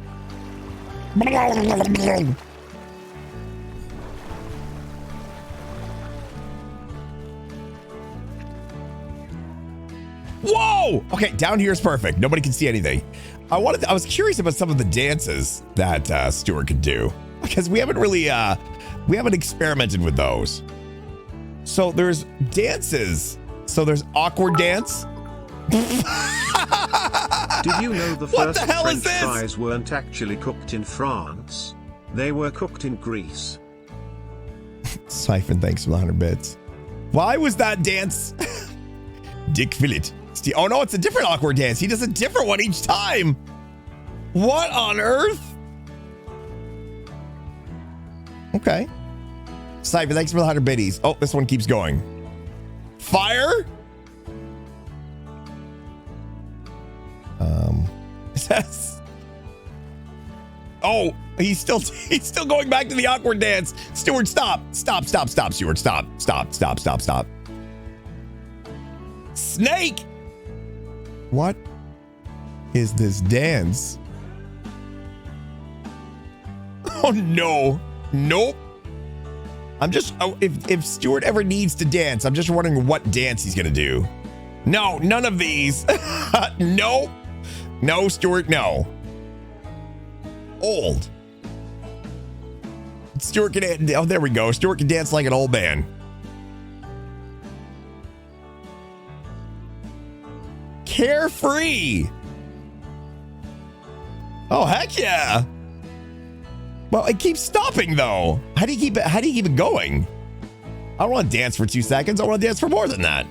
Whoa! Okay, down here is perfect. Nobody can see anything. I was curious about some of the dances that Stewart could do, because we haven't really we haven't experimented with those. So there's dances. So there's awkward dance. Did you know the first French fries weren't actually cooked in France? They were cooked in Greece. Siphon, thanks for the 100 bits. Why was that dance? Dick Fillet. Oh no, it's a different awkward dance. He does a different one each time. What on earth? Okay. Siphon, thanks for the 100 biddies. Oh, this one keeps going. Fire? Yes. Oh, he's still going back to the awkward dance. Stewart, stop. Stop, Stewart. Stop. Snake! What is this dance? Oh no. Nope. I'm just, if Stewart ever needs to dance, I'm just wondering what dance he's gonna do. No, none of these. Nope. No, Stewart, no. Old. Stewart can, oh, there we go. Stewart can dance like an old man. Carefree. Oh, heck yeah. Well, it keeps stopping though. How do you keep it going? I don't want to dance for 2 seconds. I want to dance for more than that.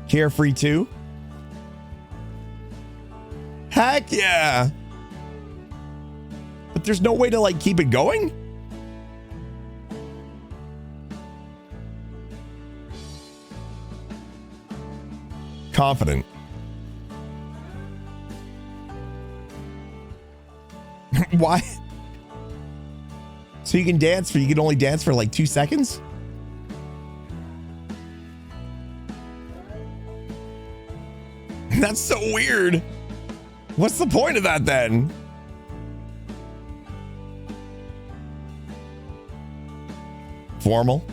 Carefree 2. Heck yeah. But there's no way to like keep it going? confident. Why? So you can only dance for like 2 seconds? That's so weird. What's the point of that then? Formal.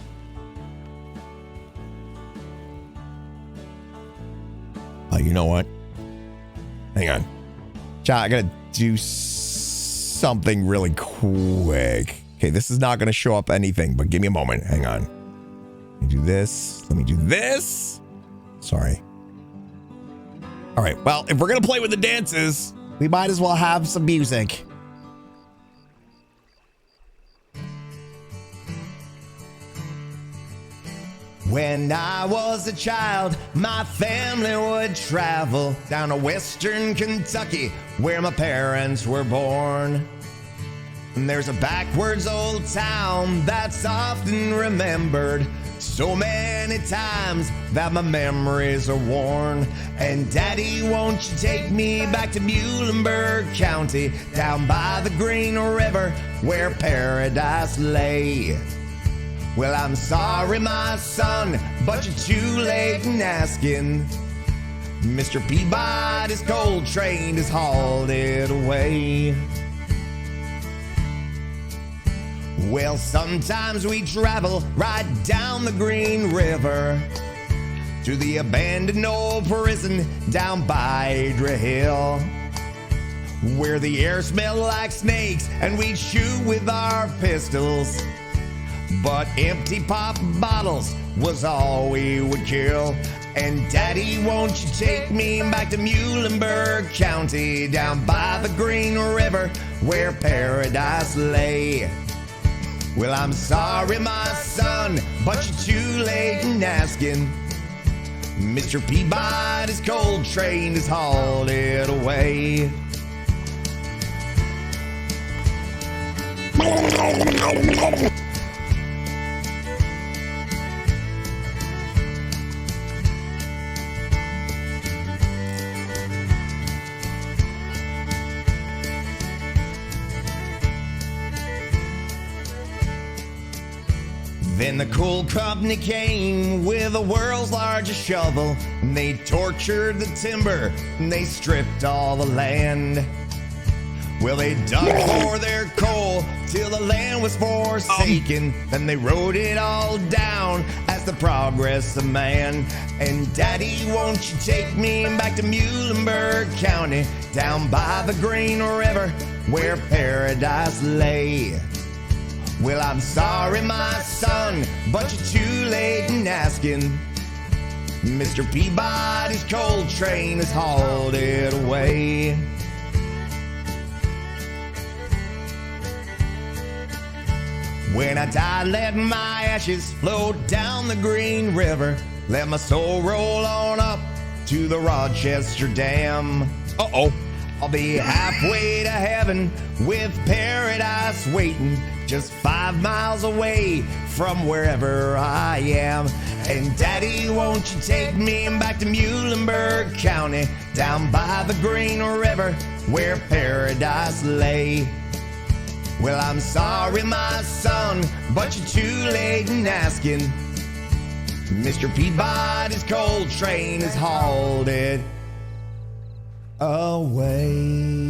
Oh, you know what? Hang on. Chat, I gotta do something really quick. Okay, this is not gonna show up anything, but give me a moment. Hang on. Let me do this. Let me do this. Sorry. All right, well, if we're gonna play with the dances, we might as well have some music. When I was a child, my family would travel down to western Kentucky, where my parents were born. And there's a backwards old town that's often remembered so many times that my memories are worn. And Daddy, won't you take me back to Muhlenberg County, down by the Green River where paradise lay? Well, I'm sorry, my son, but you're too late in asking. Mr. Peabody's coal train has hauled it away. Well, sometimes we travel right down the Green River to the abandoned old prison down by Adria Hill, where the air smelled like snakes and we'd shoot with our pistols. But empty pop bottles was all we would kill. And Daddy, won't you take me back to Muhlenberg County, down by the Green River where paradise lay? Well, I'm sorry, my son, but you're too late in asking. Mr. Peabody's coal train has hauled it away. Then the coal company came with the world's largest shovel, and they tortured the timber, and they stripped all the land. Well, they dug for their coal till the land was forsaken. Then they wrote it all down as the progress of man. And Daddy, won't you take me back to Muhlenberg County, down by the Green River where paradise lay? Well, I'm sorry, my son, but you're too late in asking. Mr. Peabody's coal train has hauled it away. When I die, let my ashes float down the Green River. Let my soul roll on up to the Rochester Dam. Uh-oh. I'll be halfway to heaven with paradise waiting, just 5 miles away from wherever I am. And Daddy, won't you take me back to Muhlenberg County, down by the Green River where paradise lay? Well, I'm sorry, my son, but you're too late in asking. Mr. Peabody's coal train has hauled it away.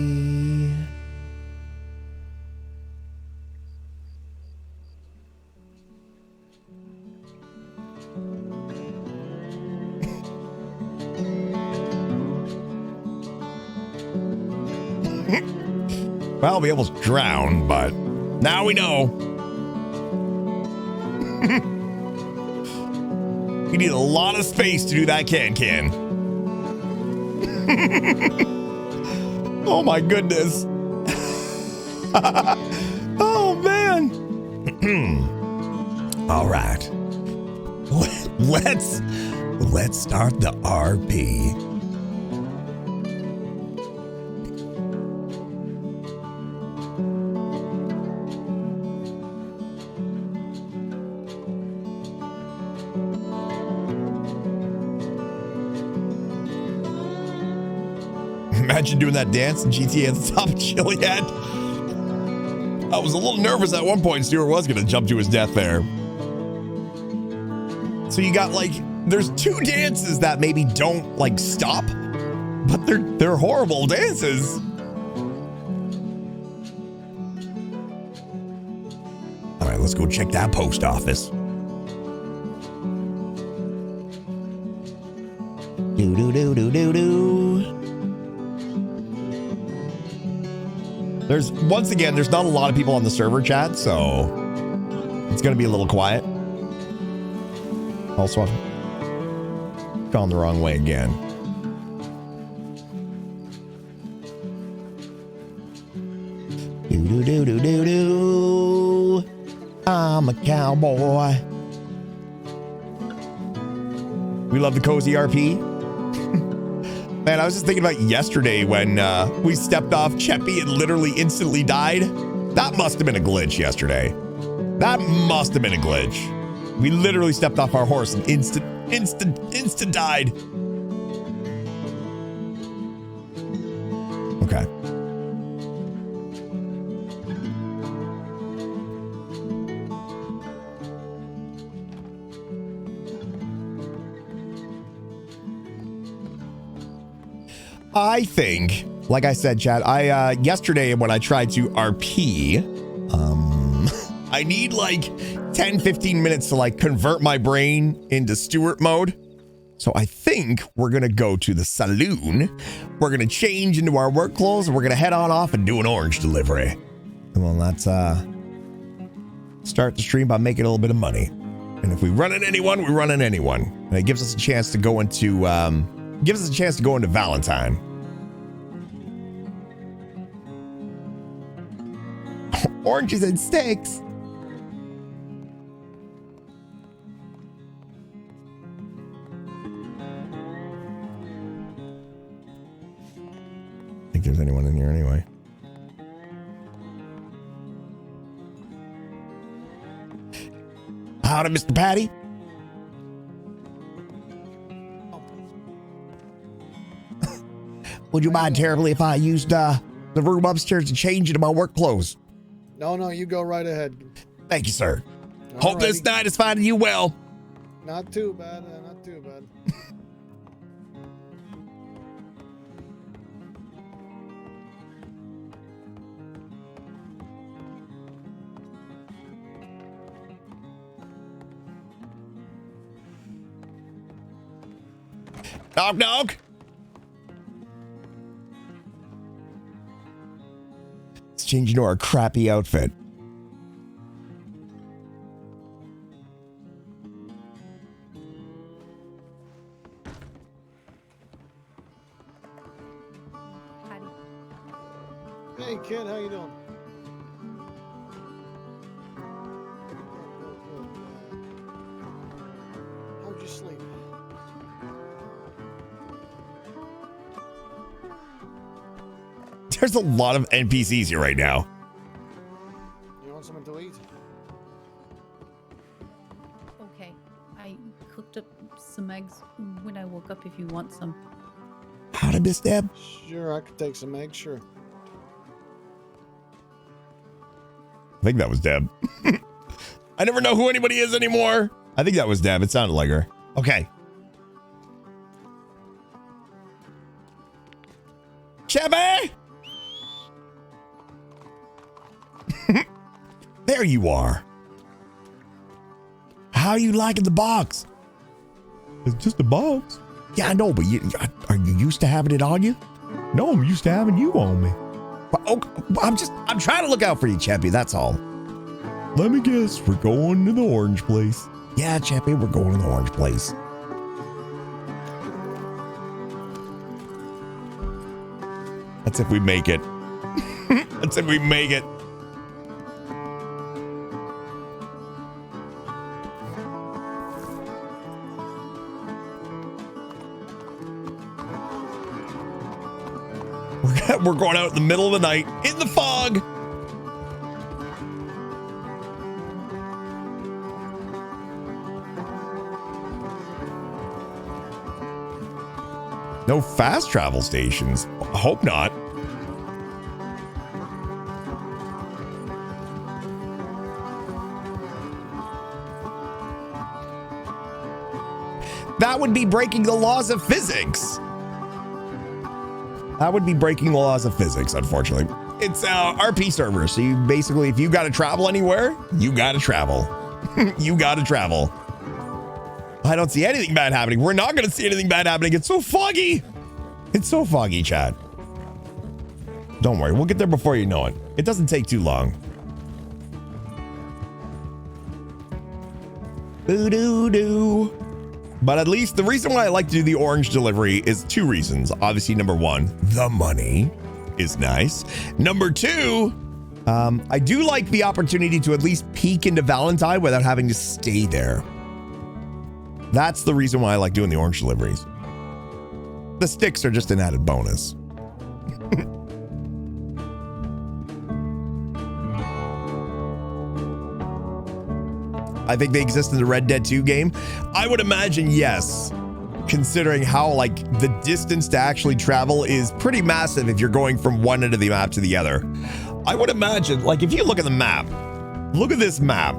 Well, we almost drowned, but now we know. You need a lot of space to do that can. Oh my goodness. Oh man. All right. Let's start the RP. Imagine doing that dance in GTA at the top of Chiliad. I was a little nervous at one point. Stewart was going to jump to his death there. So you got like, there's two dances that maybe don't like stop, but they're horrible dances. All right, let's go check that post office. Do do do do do do. There's once again, there's not a lot of people on the server chat, so it's gonna be a little quiet. Also, I've gone the wrong way again. Do do do do do do. I'm a cowboy. We love the cozy RP. Man, I was just thinking about yesterday when we stepped off Cheppy and literally instantly died. That must have been a glitch yesterday. That must have been a glitch. We literally stepped off our horse and instant died. Okay. I think, like I said, Chad, yesterday when I tried to RP, I need like 10-15 minutes to like convert my brain into Stewart mode. So I think we're gonna go to the saloon. We're gonna change into our work clothes and we're gonna head on off and do an orange delivery. Well, let's start the stream by making a little bit of money. And if we run into anyone, we run into anyone. And it gives us a chance to go into Valentine. Oranges and steaks. I think there's anyone in here anyway. Howdy, Mr. Patty. Would you mind terribly if I used the room upstairs to change into my work clothes? No, you go right ahead. Thank you, sir. Hope this night is finding you well. Not too bad, not too bad. Knock, knock. Let's change into our crappy outfit. Hey, kid, how you doing? How'd you sleep? There's a lot of NPCs here right now. You want something to eat? Okay, I cooked up some eggs when I woke up if you want some. Howdy, Miss Deb. Sure, I could take some eggs, sure. I think that was Deb. I never know who anybody is anymore. I think that was Deb. It sounded like her. Okay. Chevy! There you are. How you liking the box? It's just a box. Yeah, I know, but are you used to having it on you? No, I'm used to having you on me. I'm trying to look out for you, Chappie, that's all. Let me guess, we're going to the orange place. Yeah, Chappie, we're going to the orange place. That's if we make it. That's if we make it. We're going out in the middle of the night in the fog. No fast travel stations. I hope not. That would be breaking the laws of physics. That would be breaking the laws of physics, unfortunately. It's RP server, so you basically, if you got to travel anywhere, you got to travel. You got to travel. I don't see anything bad happening. We're not going to see anything bad happening. It's so foggy. It's so foggy, chat. Don't worry. We'll get there before you know it. It doesn't take too long. Boo-doo-doo. But at least the reason why I like to do the orange delivery is two reasons. Obviously, number one, the money is nice. Number two, I do like the opportunity to at least peek into Valentine without having to stay there. That's the reason why I like doing the orange deliveries. The sticks are just an added bonus. I think they exist in the Red Dead 2 game. I would imagine yes, considering how like the distance to actually travel is pretty massive if you're going from one end of the map to the other. I would imagine, like if you look at the map, look at this map.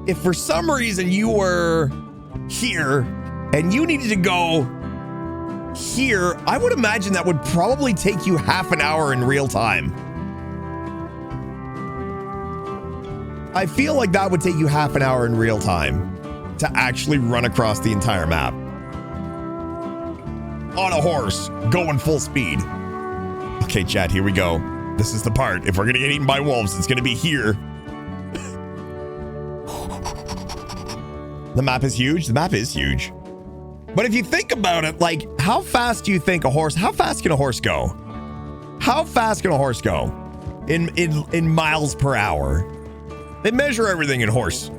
If for some reason you were here and you needed to go here, I would imagine that would probably take you half an hour in real time. I feel like that would take you half an hour in real time to actually run across the entire map. On a horse, going full speed. Okay, chat, here we go. This is the part. If we're gonna get eaten by wolves, it's gonna be here. The map is huge. The map is huge. But if you think about it, like, how fast do you think a horse, how fast can a horse go? How fast can a horse go in miles per hour? They measure everything in horse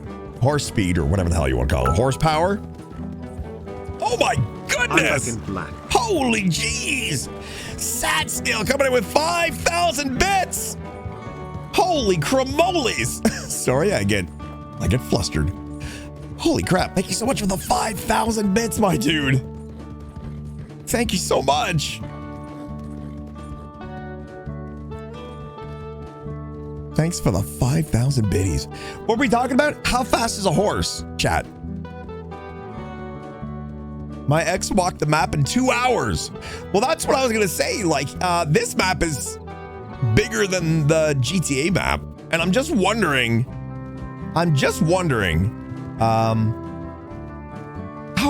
speed or whatever the hell you want to call it. Horsepower. Oh my goodness. Holy jeez. Sad Steel coming in with 5,000 bits. Holy cramoles. Sorry, I get flustered. Holy crap. Thank you so much for the 5,000 bits, my dude. Thank you so much. Thanks for the 5,000 biddies. What were we talking about? How fast is a horse, chat? My ex walked the map in 2 hours. Well, that's what I was going to say. Like, this map is bigger than the GTA map. And I'm just wondering, how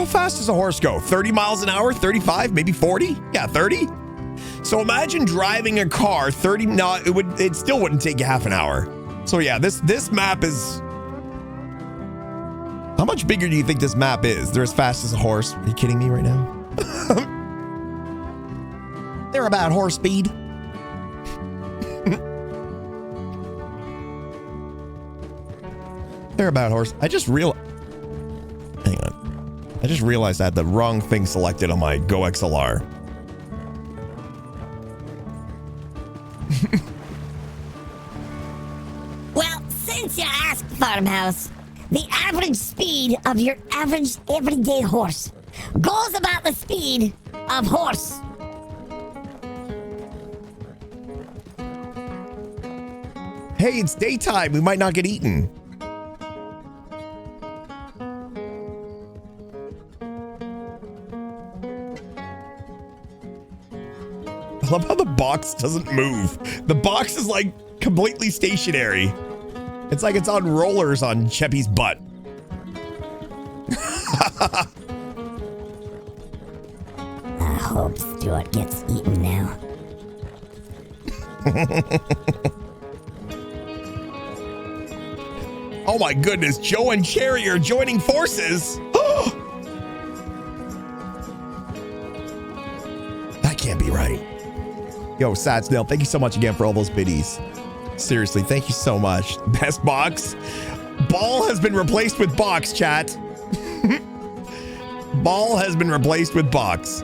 fast does a horse go? 30 miles an hour, 35, maybe 40? Yeah, 30. So imagine driving a car 30. No, it still wouldn't take you half an hour. So yeah, this map is. How much bigger do you think this map is? They're as fast as a horse. Are you kidding me right now? They're about horse speed. They're about horse. Hang on. I just realized I had the wrong thing selected on my Go XLR. Well, since you asked, Farmhouse, the average speed of your average everyday horse goes about the speed of horse. Hey, it's daytime. We might not get eaten. I love how the box doesn't move. The box is like completely stationary. It's like it's on rollers on Cheppy's butt. I hope Stewart gets eaten now. Oh my goodness, Joe and Cherry are joining forces. That can't be right. Yo, Sad Snail, thank you so much again for all those biddies. Seriously, thank you so much. Best box. Ball has been replaced with box, chat. Ball has been replaced with box.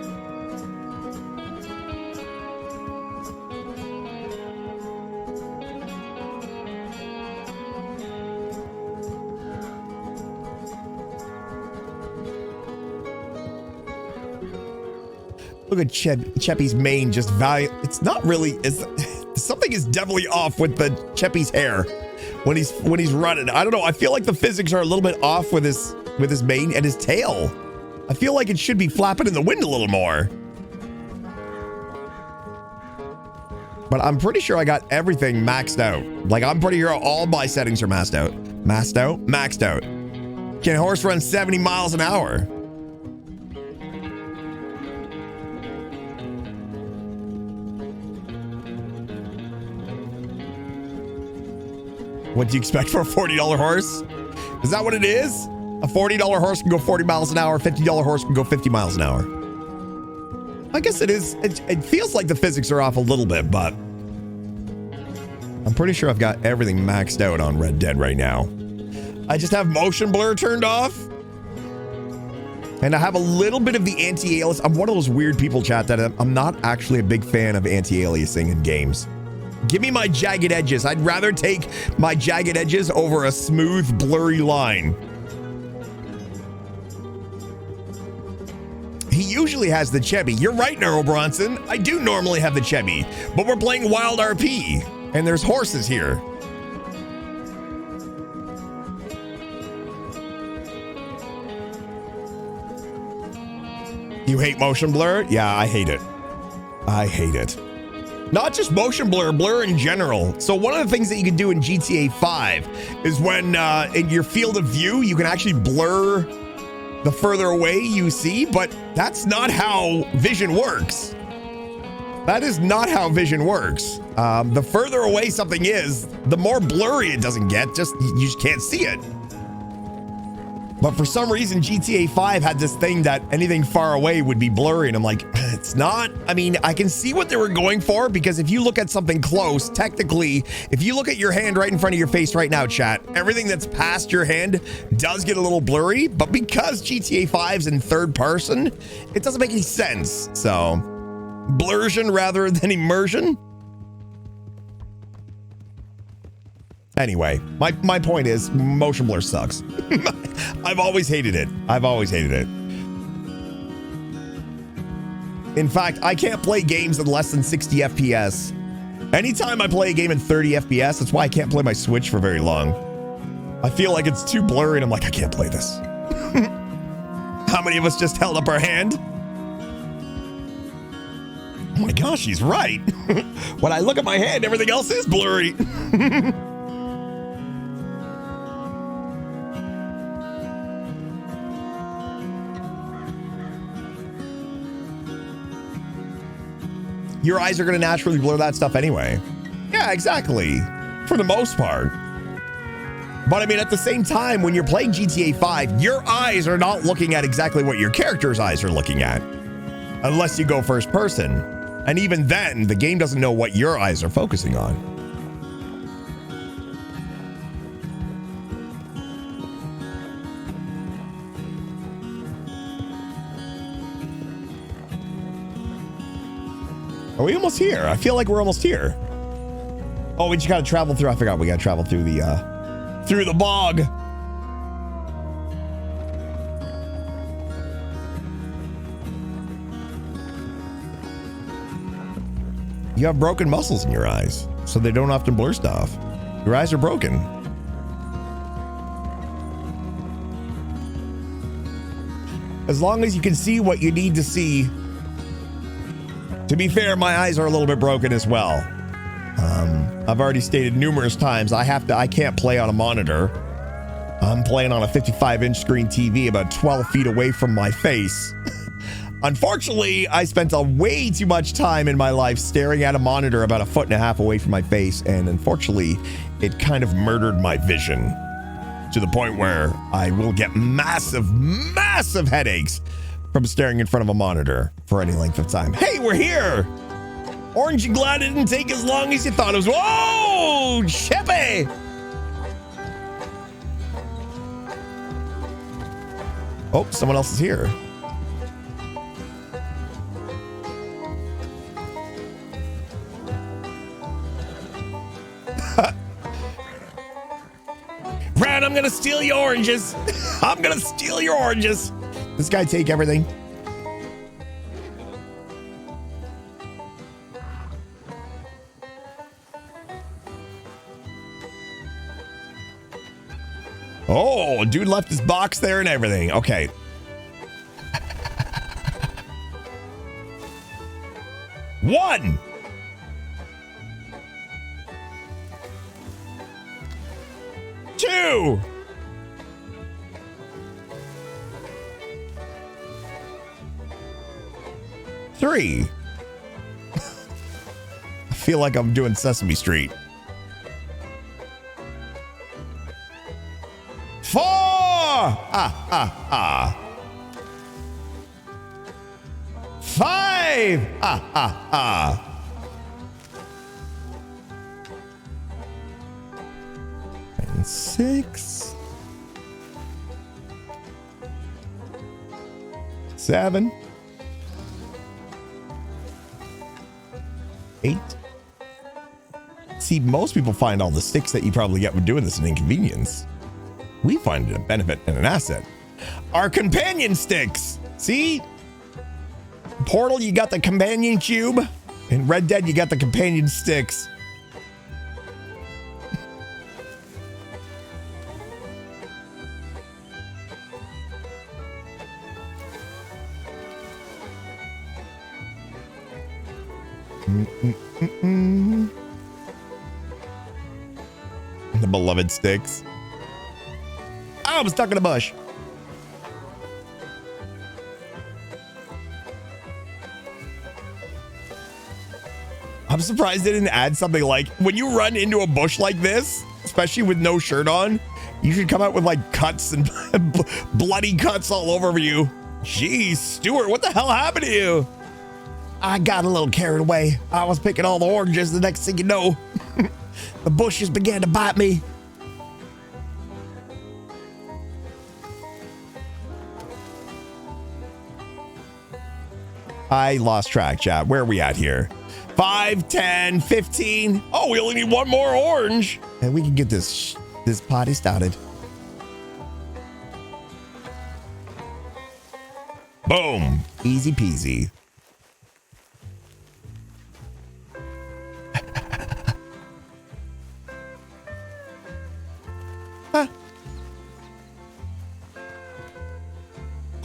Look at Cheppy's mane just value. It's not really. Something is definitely off with the Cheppy's hair when he's running. I don't know. I feel like the physics are a little bit off with his mane and his tail. I feel like it should be flapping in the wind a little more. But I'm pretty sure I got everything maxed out. Like, I'm pretty sure all my settings are maxed out. Maxed out? Maxed out. Can a horse run 70 miles an hour? What do you expect for a $40 horse? Is that what it is? A $40 horse can go 40 miles an hour. $50 horse can go 50 miles an hour. I guess it is. It feels like the physics are off a little bit, but I'm pretty sure I've got everything maxed out on Red Dead right now. I just have motion blur turned off. And I have a little bit of the anti-alias. I'm one of those weird people, chat, that I'm not actually a big fan of anti-aliasing in games. Give me my jagged edges. I'd rather take my jagged edges over a smooth, blurry line. He usually has the Chevy. You're right, Neuro Bronson. I do normally have the Chevy, but we're playing WildRP, and there's horses here. You hate motion blur? Yeah, I hate it. I hate it. Not just motion blur, blur in general. So one of the things that you can do in GTA 5 is when in your field of view, you can actually blur the further away you see, but that's not how vision works. That is not how vision works. The further away something is, the more blurry it doesn't get, you just can't see it. But for some reason, GTA 5 had this thing that anything far away would be blurry. And I'm like, it's not. I mean, I can see what they were going for, because if you look at something close, technically, if you look at your hand right in front of your face right now, chat, everything that's past your hand does get a little blurry. But because GTA 5's in third person, it doesn't make any sense. So, blursion rather than immersion. Anyway, my point is motion blur sucks. I've always hated it. I've always hated it. In fact, I can't play games in less than 60 FPS. Anytime I play a game in 30 FPS, that's why I can't play my Switch for very long. I feel like it's too blurry and I'm like, I can't play this. How many of us just held up our hand? Oh my gosh, he's right. When I look at my hand, everything else is blurry. Your eyes are going to naturally blur that stuff anyway. Yeah, exactly. For the most part. But I mean, at the same time, when you're playing GTA 5, your eyes are not looking at exactly what your character's eyes are looking at. Unless you go first person. And even then, the game doesn't know what your eyes are focusing on. Are we almost here? I feel like we're almost here. Oh, we just gotta travel through. I forgot we gotta travel through the bog. You have broken muscles in your eyes, so they don't often blur stuff. Your eyes are broken. As long as you can see what you need to see. To be fair, my eyes are a little bit broken as well. I've already stated numerous times I can't play on a monitor. I'm playing on a 55-inch screen TV about 12 feet away from my face. Unfortunately, I spent way too much time in my life staring at a monitor about 1.5 feet away from my face, and unfortunately, it kind of murdered my vision to the point where I will get massive, massive headaches from staring in front of a monitor for any length of time. Hey, we're here! Orange, you glad it didn't take as long as you thought it was? Whoa, Cheppy! Oh, someone else is here. Brad, I'm gonna steal your oranges. I'm gonna steal your oranges. This guy take everything. Oh, dude left his box there and everything. Okay. One. Two. Three. I feel like I'm doing Sesame Street. 4. Ah. 5. Ah. And 6. 7. 8. See, most people find all the sticks that you probably get with doing this an inconvenience. We find it a benefit and an asset. Our companion sticks. See? Portal, you got the companion cube. In Red Dead, you got the companion sticks. The beloved sticks. Oh, I'm stuck in a bush. I'm surprised they didn't add something like when you run into a bush like this, especially with no shirt on, you should come out with like cuts and bloody cuts all over you. Jeez, Stewart, what the hell happened to you? I got a little carried away. I was picking all the oranges. The next thing you know, the bushes began to bite me. I lost track, chat. Where are we at here? 5, 10, 15. Oh, we only need one more orange. And we can get this party started. Boom. Easy peasy. Huh.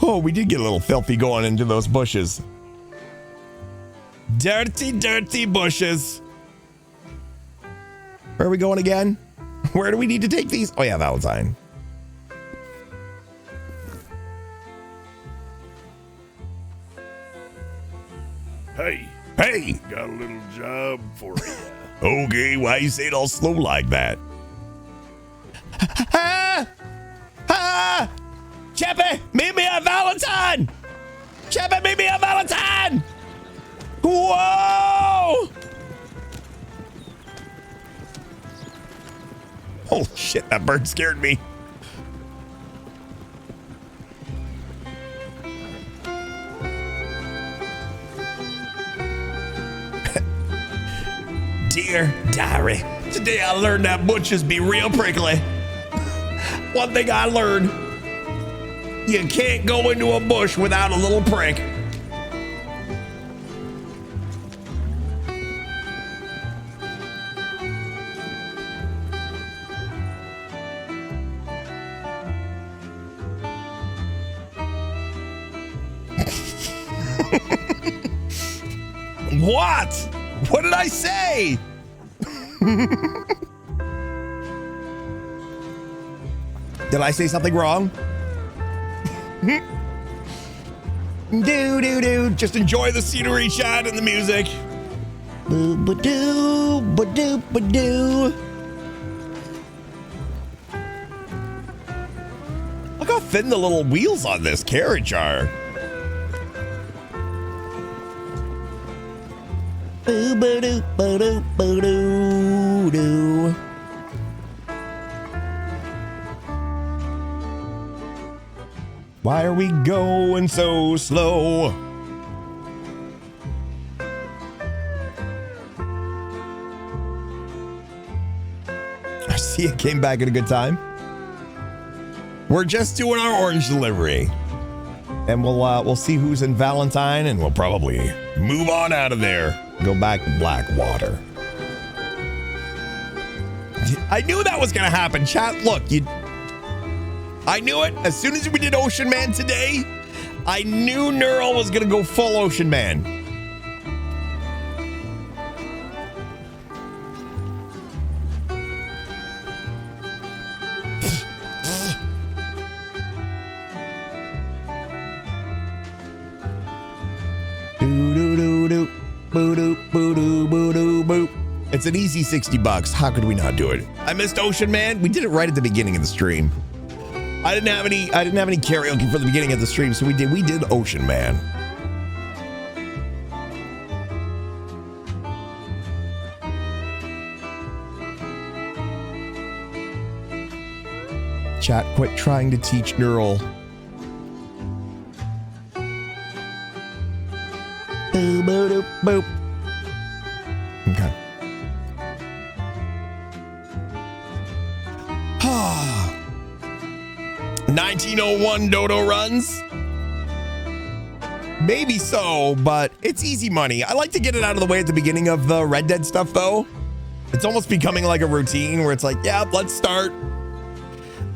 Oh, we did get a little filthy going into those bushes. Dirty, dirty bushes. Where are we going again? Where do we need to take these? Oh yeah, Valentine. Hey, got a little job for you. Okay, why you say it all slow like that? Cheppy, meet me at Valentine! Cheppy, meet me at Valentine! Whoa! Oh shit, that bird scared me. Dear diary, today I learned that bushes be real prickly. One thing I learned, you can't go into a bush without a little prick. What? What did I say? Did I say something wrong? Do. Just enjoy the scenery, chat, and the music. Boo-ba-doo, ba-doo, ba-doo. Look how thin the little wheels on this carriage are. Boo-ba-doo, ba-doo, ba-doo, doo. Why are we going so slow? I see it came back at a good time. We're just doing our orange delivery. And we'll see who's in Valentine, and we'll probably move on out of there. Go back to Blackwater. I knew that was gonna happen, chat. Look, I knew it. As soon as we did Ocean Man today, I knew Neural was going to go full Ocean Man. It's an easy $60. How could we not do it? I missed Ocean Man. We did it right at the beginning of the stream. I didn't have any karaoke for the beginning of the stream, so we did Ocean Man. Chat, quit trying to teach Neural. Boop, boop, boop. Okay. 1901 Dodo runs? Maybe so, but it's easy money. I like to get it out of the way at the beginning of the Red Dead stuff, though. It's almost becoming like a routine where it's like, yeah, let's start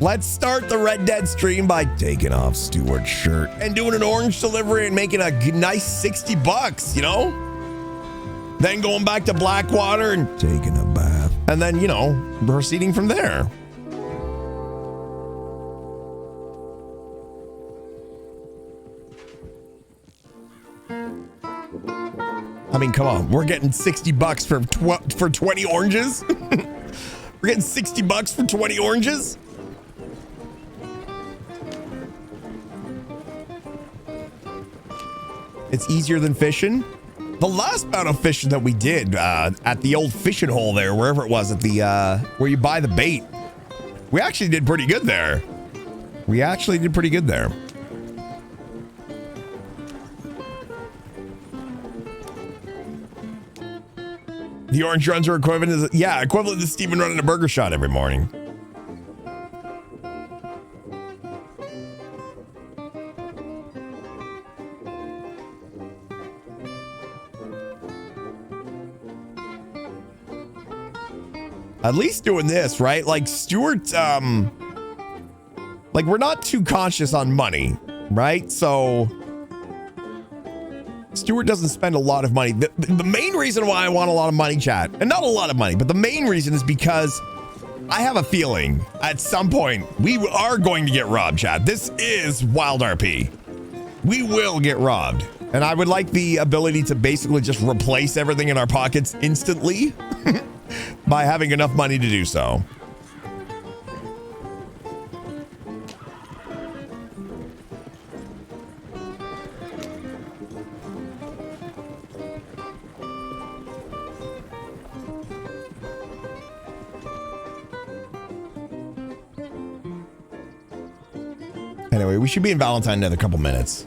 the Red Dead stream by taking off Stewart's shirt and doing an orange delivery and making a nice $60, you know? Then going back to Blackwater and taking a bath. And then, you know, proceeding from there. I mean, come on. We're getting $60 for 20 oranges? We're getting $60 for 20 oranges? It's easier than fishing. The last bout of fishing that we did at the old fishing hole there, wherever it was, at the where you buy the bait, we actually did pretty good there. The orange runs are equivalent to Steven running a burger shot every morning. At least doing this, right? Like Stewart, like we're not too conscious on money, right? So Stewart doesn't spend a lot of money. The main reason why I want a lot of money, chat, and not a lot of money, but the main reason is because I have a feeling at some point we are going to get robbed, chat. This is WildRP. We will get robbed. And I would like the ability to basically just replace everything in our pockets instantly by having enough money to do so. Anyway, we should be in Valentine in another couple minutes.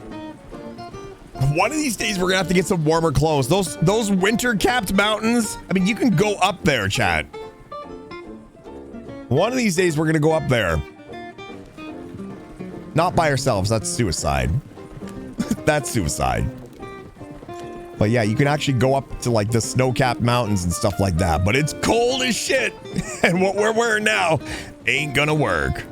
One of these days, we're gonna have to get some warmer clothes. Those winter-capped mountains. I mean, you can go up there, chat. One of these days, we're gonna go up there. Not by ourselves. That's suicide. That's suicide. But yeah, you can actually go up to like the snow-capped mountains and stuff like that. But it's cold as shit, and what we're wearing now ain't gonna work.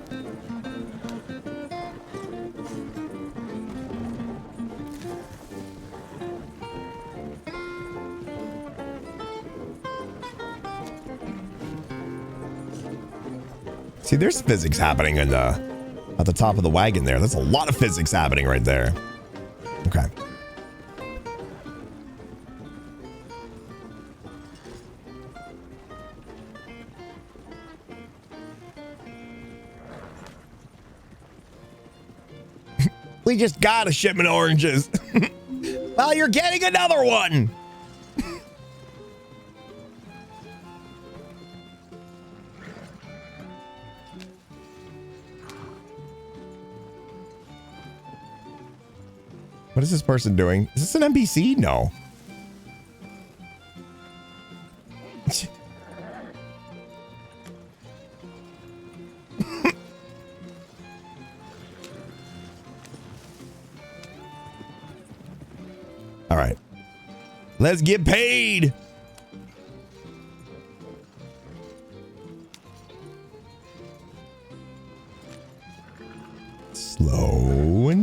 See, there's physics happening at the top of the wagon there. That's a lot of physics happening right there. Okay. We just got a shipment of oranges. Well, you're getting another one. What is this person doing? Is this an NPC? No. All right. Let's get paid.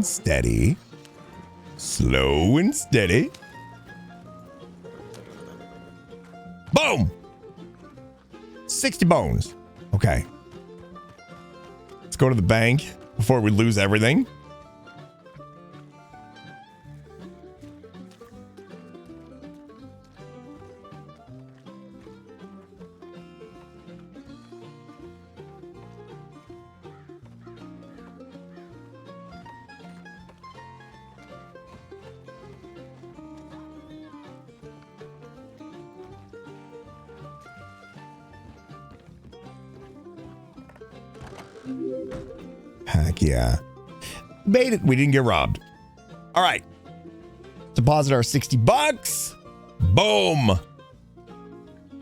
and steady. Slow and steady. Boom! 60 bones. Okay. Let's go to the bank before we lose everything. Heck yeah. Made it. We didn't get robbed. All right. Deposit our 60 bucks. Boom.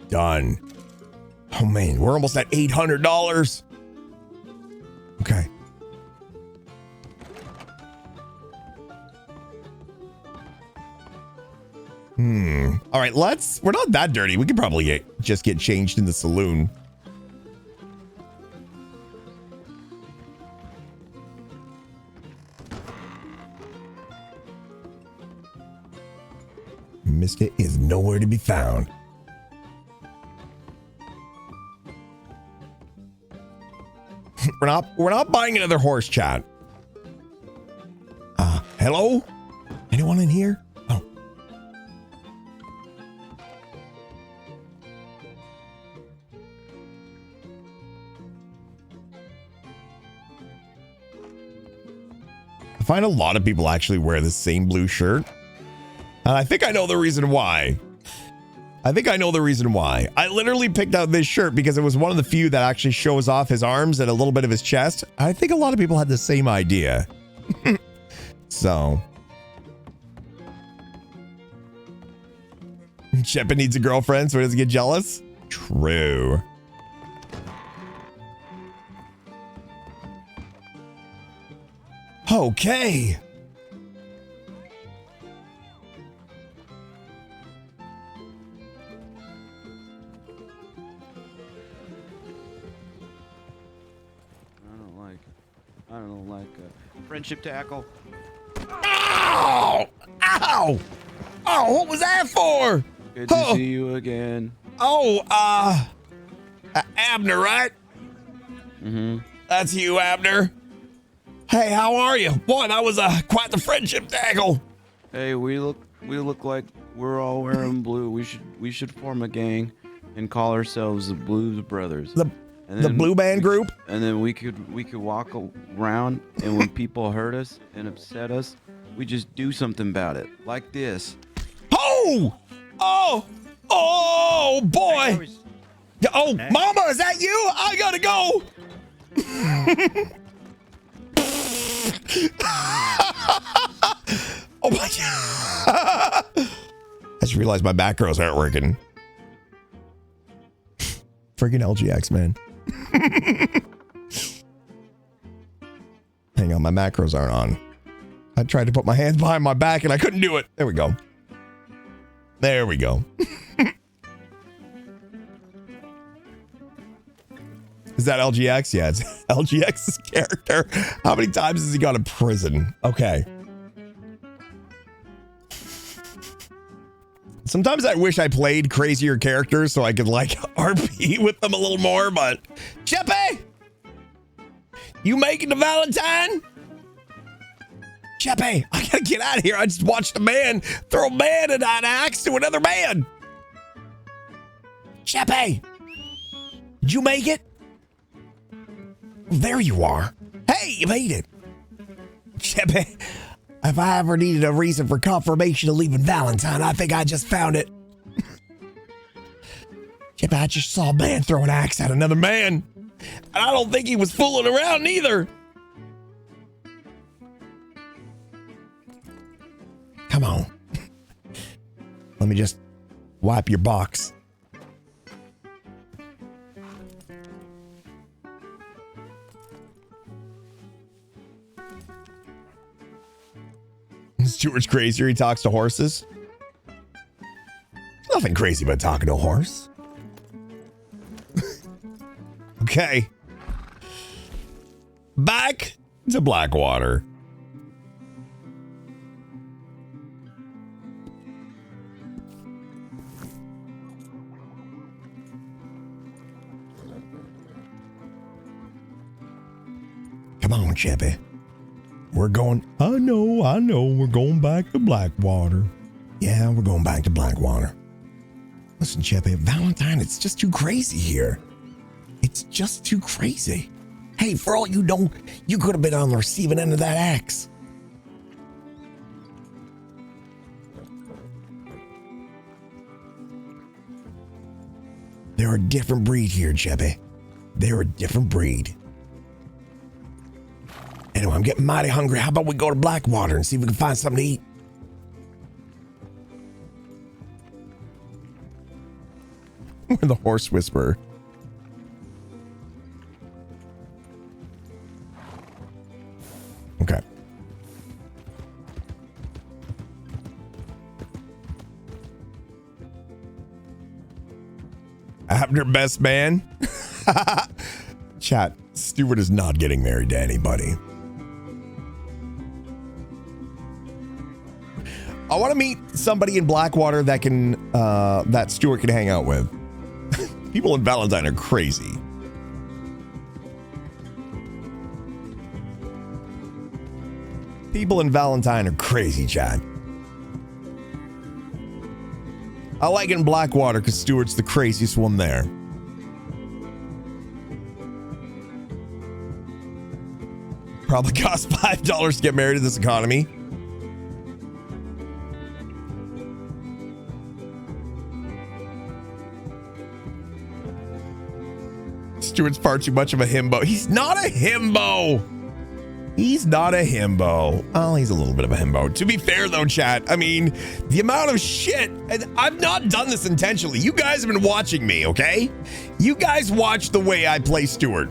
Done. Oh man, we're almost at $800. Okay. All right, we're not that dirty. We could probably just get changed in the saloon. Mister is nowhere to be found. We're not buying another horse, chat. Hello? Anyone in here? Oh. I find a lot of people actually wear the same blue shirt. And I think I know the reason why. I literally picked out this shirt because it was one of the few that actually shows off his arms and a little bit of his chest. I think a lot of people had the same idea. So. Shepard needs a girlfriend so he doesn't get jealous. True. Okay. I don't like friendship tackle. Ow! Ow! Oh, what was that for? Good to see you again. Oh, Abner, right? Mm-hmm. That's you, Abner. Hey, how are you? Boy, that was quite the friendship tackle. Hey, we look like we're all wearing blue. We should form a gang and call ourselves the Blues Brothers. The Blue Band Group? And then we could walk around, and when people hurt us and upset us, we just do something about it. Like this. Oh! Oh! Oh, boy! Oh, Mama, is that you? I gotta go! Oh, my God. I just realized my macros aren't working. Freaking LGX, man. Hang on, my macros aren't on. I tried to put my hands behind my back and I couldn't do it. There we go. There we go. Is that LGX? Yeah, it's LGX's character. How many times has he gone to prison? Okay. Sometimes I wish I played crazier characters so I could like RP with them a little more, but Chepe! You making the Valentine? Chepe, I gotta get out of here. I just watched a man throw a man and an axe to another man. Chepe, did you make it? There you are. Hey, you made it. Chepe, if I ever needed a reason for confirmation of leaving Valentine, I think I just found it. Chepe, I just saw a man throw an axe at another man. And I don't think he was fooling around either. Come on. Let me just wipe your box. Stewart's crazier. He talks to horses. Nothing crazy about talking to a horse. Okay. Back to Blackwater. Come on, Chippy. We're going. I know. We're going back to Blackwater. Yeah, we're going back to Blackwater. Listen, Chippy, Valentine, it's just too crazy here. It's just too crazy. Hey, for all you know, you could have been on the receiving end of that axe. They're a different breed here, Chippy. They're a different breed. Anyway, I'm getting mighty hungry. How about we go to Blackwater and see if we can find something to eat? We're the horse whisperer. Okay. Abner best man. Chat, Stewart is not getting married to anybody. I want to meet somebody in Blackwater that can that Stewart can hang out with. People in Valentine are crazy. People in Valentine are crazy, Chad. I like it in Blackwater because Stewart's the craziest one there. Probably cost $5 to get married in this economy. Stewart's far too much of a himbo. He's not a himbo. He's not a himbo. Oh, he's a little bit of a himbo. To be fair, though, chat, I mean, the amount of shit, and I've not done this intentionally. You guys have been watching me, okay? You guys watch the way I play Stewart.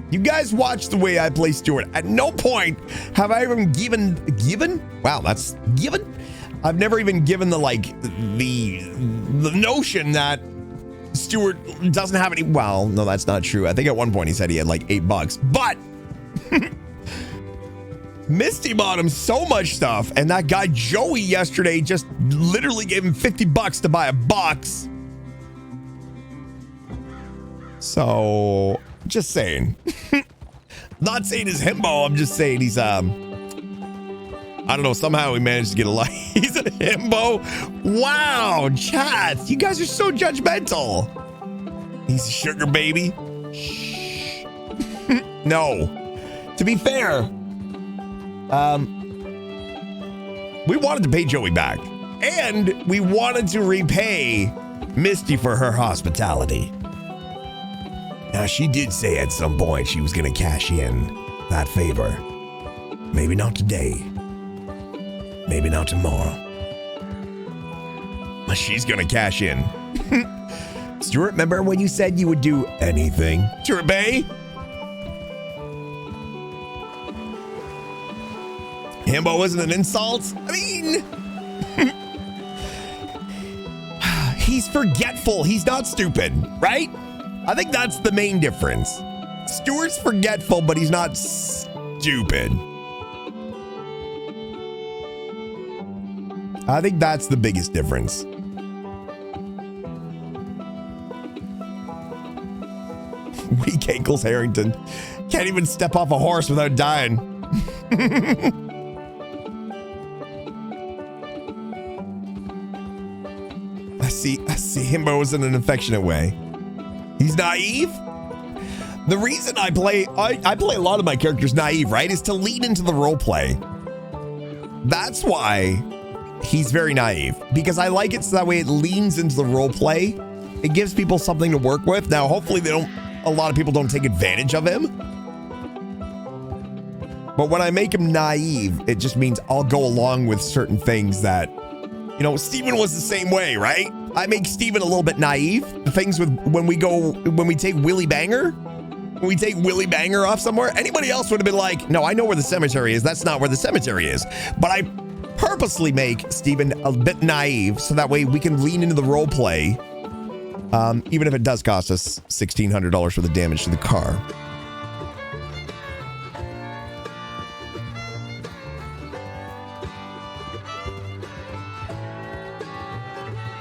You guys watch the way I play Stewart. At no point have I even given? Wow, that's given? I've never even given the notion that Stewart doesn't have any. Well, no, that's not true. I think at one point he said he had like $8, but Misty bought him so much stuff, and that guy Joey yesterday just literally gave him $50 to buy a box. So, just saying. Not saying he's himbo, I'm just saying he's I don't know, somehow he managed to get a light. He's a himbo. Wow, chat, you guys are so judgmental. He's a sugar baby. Shh. No. To be fair, we wanted to pay Joey back, and we wanted to repay Misty for her hospitality. Now, she did say at some point she was going to cash in that favor. Maybe not today. Maybe not tomorrow. But she's going to cash in. Stewart, remember when you said you would do anything to repay? Himbo wasn't an insult? I mean, he's forgetful. He's not stupid, right? I think that's the main difference. Stewart's forgetful, but he's not stupid. I think that's the biggest difference. Weak ankles, Harington. Can't even step off a horse without dying. I see Himbos in an affectionate way. He's naive. The reason I play a lot of my characters naive, right, is to lead into the role play. That's why he's very naive, because I like it so that way it leans into the role play. It gives people something to work with. Now, hopefully a lot of people don't take advantage of him. But when I make him naive, it just means I'll go along with certain things that, Steven was the same way, right? I make Steven a little bit naive. The things with when we take Willie Banger, off somewhere, anybody else would have been like, no, I know where the cemetery is. That's not where the cemetery is. But I purposely make Steven a bit naive so that way we can lean into the role play, even if it does cost us $1,600 for the damage to the car.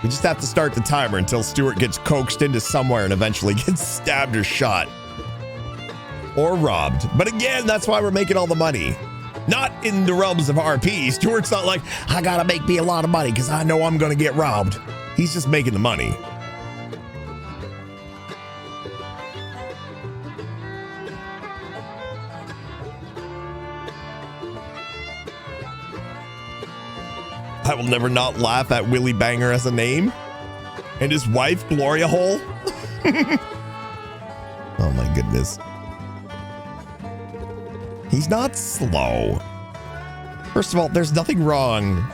We just have to start the timer until Stewart gets coaxed into somewhere and eventually gets stabbed or shot. or robbed. But again, that's why we're making all the money. Not in the realms of RP. Stewart's not like, I gotta make me a lot of money because I know I'm gonna get robbed. He's just making the money. I will never not laugh at Willie Banger as a name. And his wife, Gloria Hole. Oh my goodness. He's not slow. First of all, there's nothing wrong.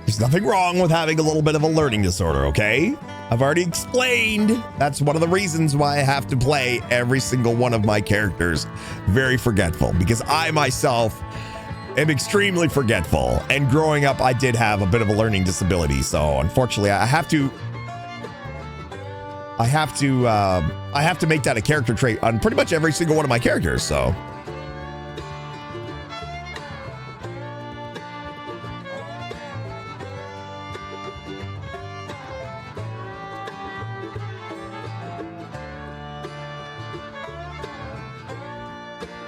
There's nothing wrong with having a little bit of a learning disorder, okay? I've already explained. That's one of the reasons why I have to play every single one of my characters very forgetful, because I myself am extremely forgetful. And growing up, I did have a bit of a learning disability. So unfortunately, I have to make that a character trait on pretty much every single one of my characters. So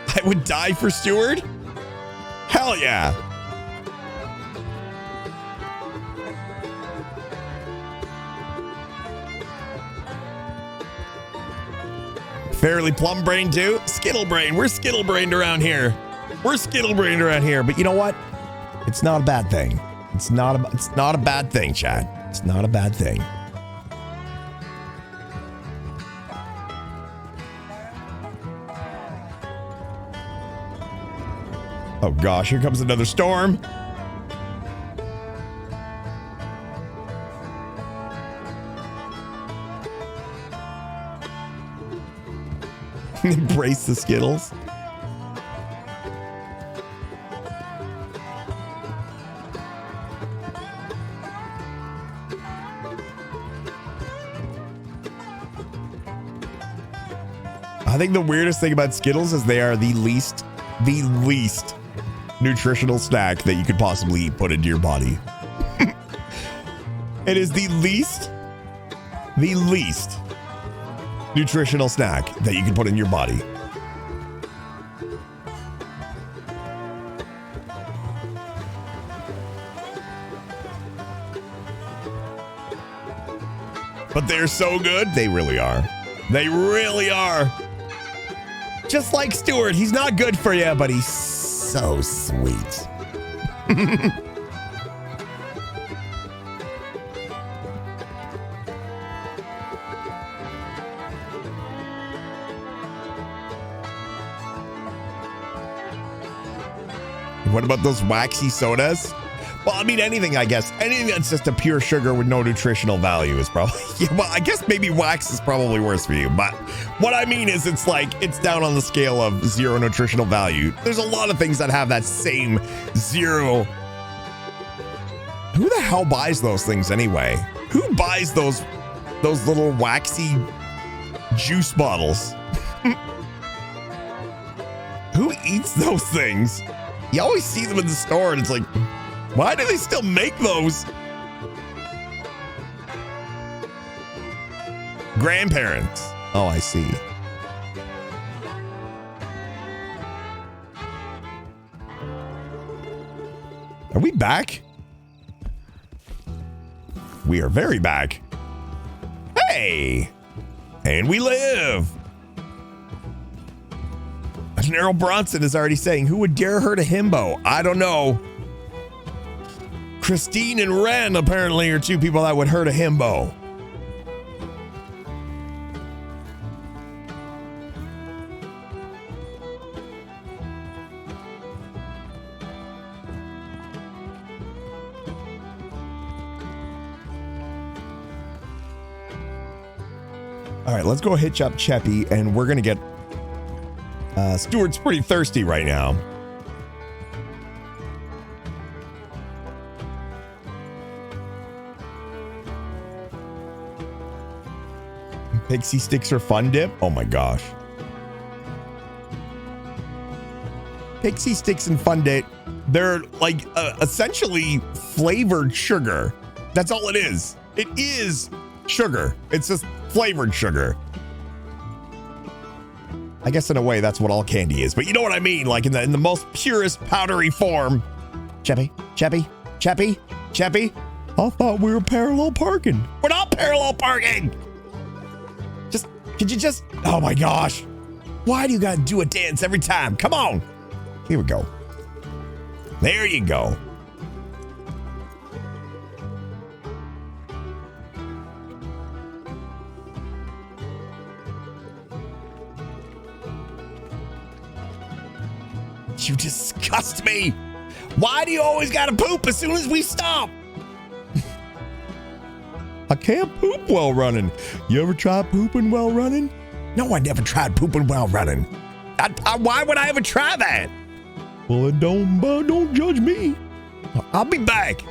I would die for Stewart? Hell yeah. Fairly plum brain too. Skittle brain. We're skittle brained around here. We're skittle brained around here. But you know what? It's not a bad thing. It's not a bad thing, Chad. It's not a bad thing. Oh gosh, here comes another storm. Embrace the Skittles. I think the weirdest thing about Skittles is they are the least nutritional snack that you could possibly put into your body. It is the least nutritional snack that you can put in your body. But they're so good. They really are. They really are. Just like Stewart, he's not good for you, but he's so sweet. What about those waxy sodas? Well, I mean, anything, I guess. Anything that's just a pure sugar with no nutritional value is probably... Yeah, well, I guess maybe wax is probably worse for you. But what I mean is it's like, it's down on the scale of zero nutritional value. There's a lot of things that have that same zero... Who the hell buys those things anyway? Who buys those little waxy juice bottles? Who eats those things? You always see them in the store and it's like, why do they still make those? Grandparents. Oh, I see. Are we back? We are very back. Hey! And we live! Errol Bronson is already saying, who would dare hurt a himbo? I don't know. Christine and Ren apparently are two people that would hurt a himbo. All right, let's go hitch up Cheppy, and we're going to get... Stewart's pretty thirsty right now. Pixie sticks or fun dip? Oh my gosh. Pixie sticks and fun dip, they're like essentially flavored sugar. That's all it is. It is sugar. It's just flavored sugar. I guess in a way that's what all candy is, but you know what I mean, like in the most purest powdery form. Cheppy. I thought we were parallel parking. We're not parallel parking. Could you just, oh my gosh. Why do you gotta do a dance every time? Come on. Here we go. There you go. You disgust me. Why do you always gotta poop as soon as we stop? I can't poop while running. You ever try pooping while running? No, I never tried pooping while running. Why would I ever try that? Well, then don't judge me. I'll be back.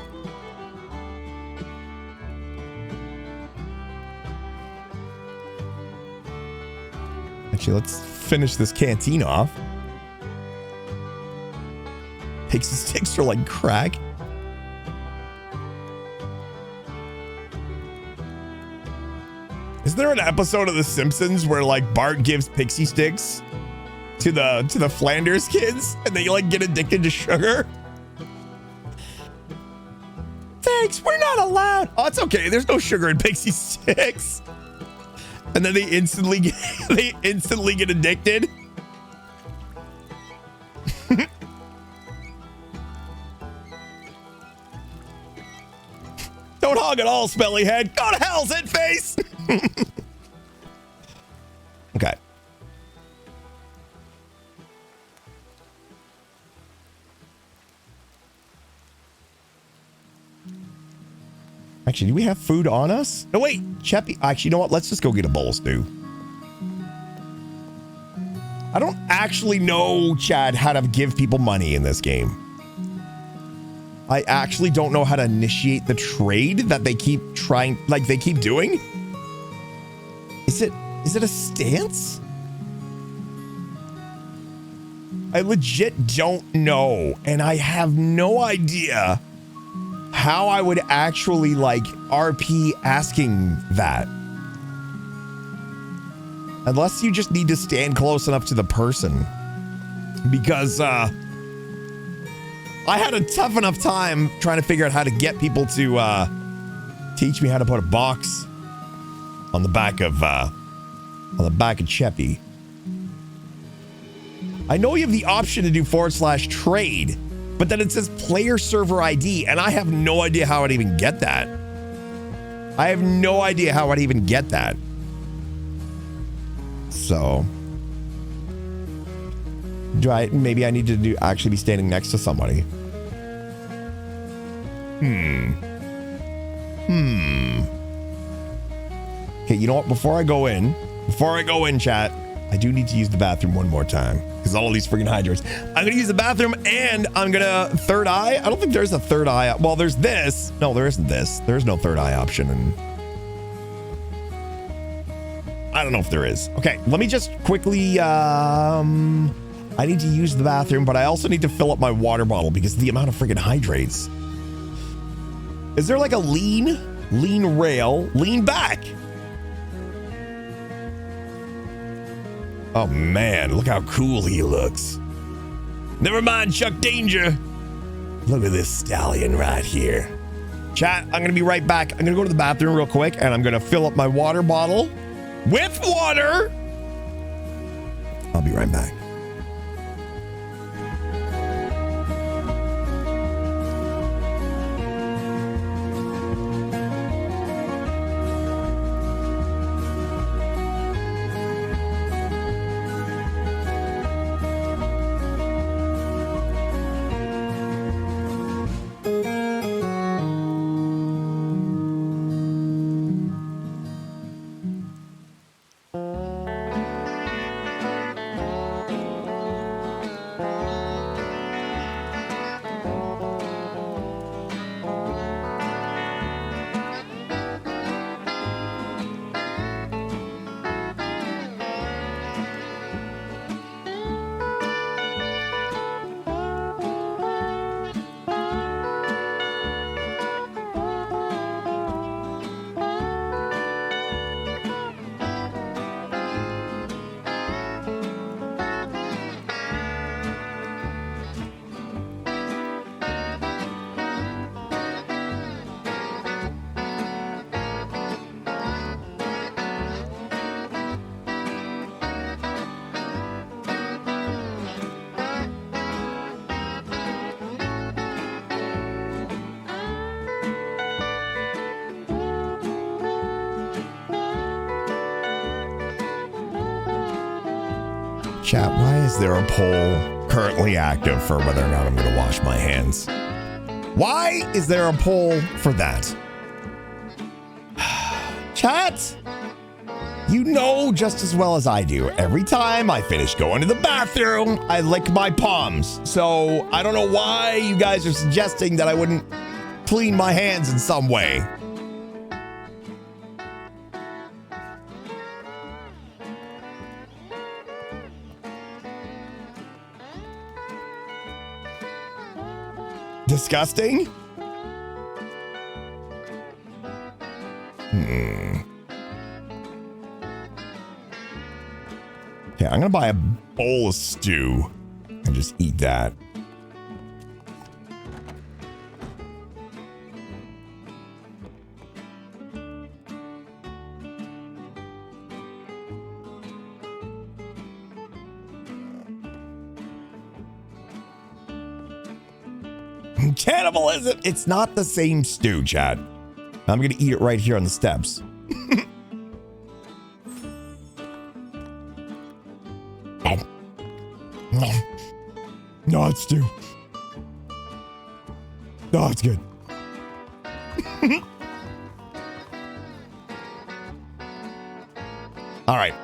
Actually, let's finish this canteen off. Pixie sticks are like crack. Is there an episode of The Simpsons where like Bart gives pixie sticks to the Flanders kids and they like get addicted to sugar? Thanks, we're not allowed. Oh, it's okay. There's no sugar in pixie sticks. And then they instantly get addicted. Don't hog it all, smelly head. Go to hell, Zed face. Okay. Actually, do we have food on us? No, wait. Cheppy. Actually, you know what? Let's just go get a bowl of stew. I don't actually know, Chad, how to give people money in this game. I actually don't know how to initiate the trade that they keep trying, like they keep doing. Is it a stance? I legit don't know, and I have no idea how I would actually like RP asking that. Unless you just need to stand close enough to the person. Because I had a tough enough time trying to figure out how to get people to teach me how to put a box on the back of Cheppy. I know you have the option to do /trade, but then it says player server ID, and I have no idea how I'd even get that. I have no idea how I'd even get that. So, maybe I need to actually be standing next to somebody. Okay, you know what? Before I go in, chat, I do need to use the bathroom one more time because all of these freaking hydrants. I'm gonna use the bathroom and I'm gonna third eye. I don't think there's a third eye. Well, there's this. No, there isn't this. There's no third eye option. And I don't know if there is. Okay, let me just quickly, I need to use the bathroom, but I also need to fill up my water bottle because of the amount of freaking hydrates. Is there like a lean rail, lean back? Oh man, look how cool he looks. Never mind, Chuck Danger. Look at this stallion right here. Chat, I'm gonna be right back. I'm gonna go to the bathroom real quick and I'm gonna fill up my water bottle with water. I'll be right back. Chat, why is there a poll currently active for whether or not I'm going to wash my hands? Why is there a poll for that? Chat, you know just as well as I do, every time I finish going to the bathroom, I lick my palms. So I don't know why you guys are suggesting that I wouldn't clean my hands in some way. Disgusting? Okay, I'm gonna buy a bowl of stew and just eat that. Cannibalism! It's not the same stew, Chad. I'm gonna eat it right here on the steps. No, it's stew. No, it's good. All right.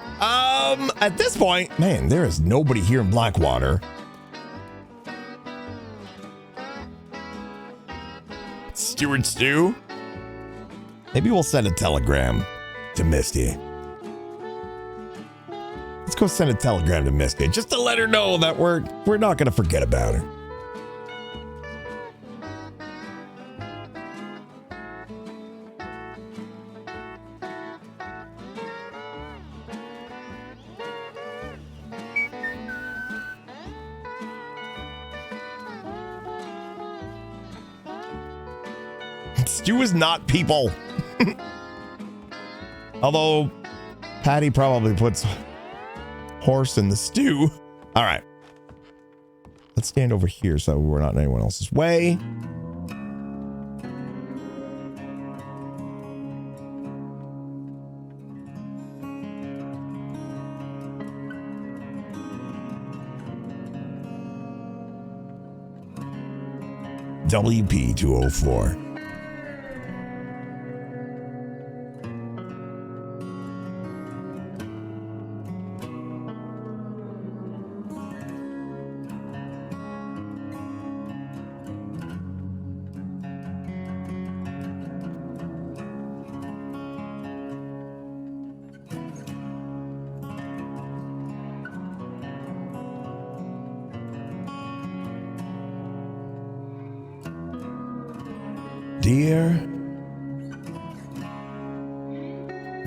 At this point, man, there is nobody here in Blackwater. Stewart Stew? Maybe we'll send a telegram to Misty. Let's go send a telegram to Misty just to let her know that we're not gonna forget about her. Stew is not people. Although Patty probably puts horse in the stew. All right. Let's stand over here so we're not in anyone else's way. WP 204. Dear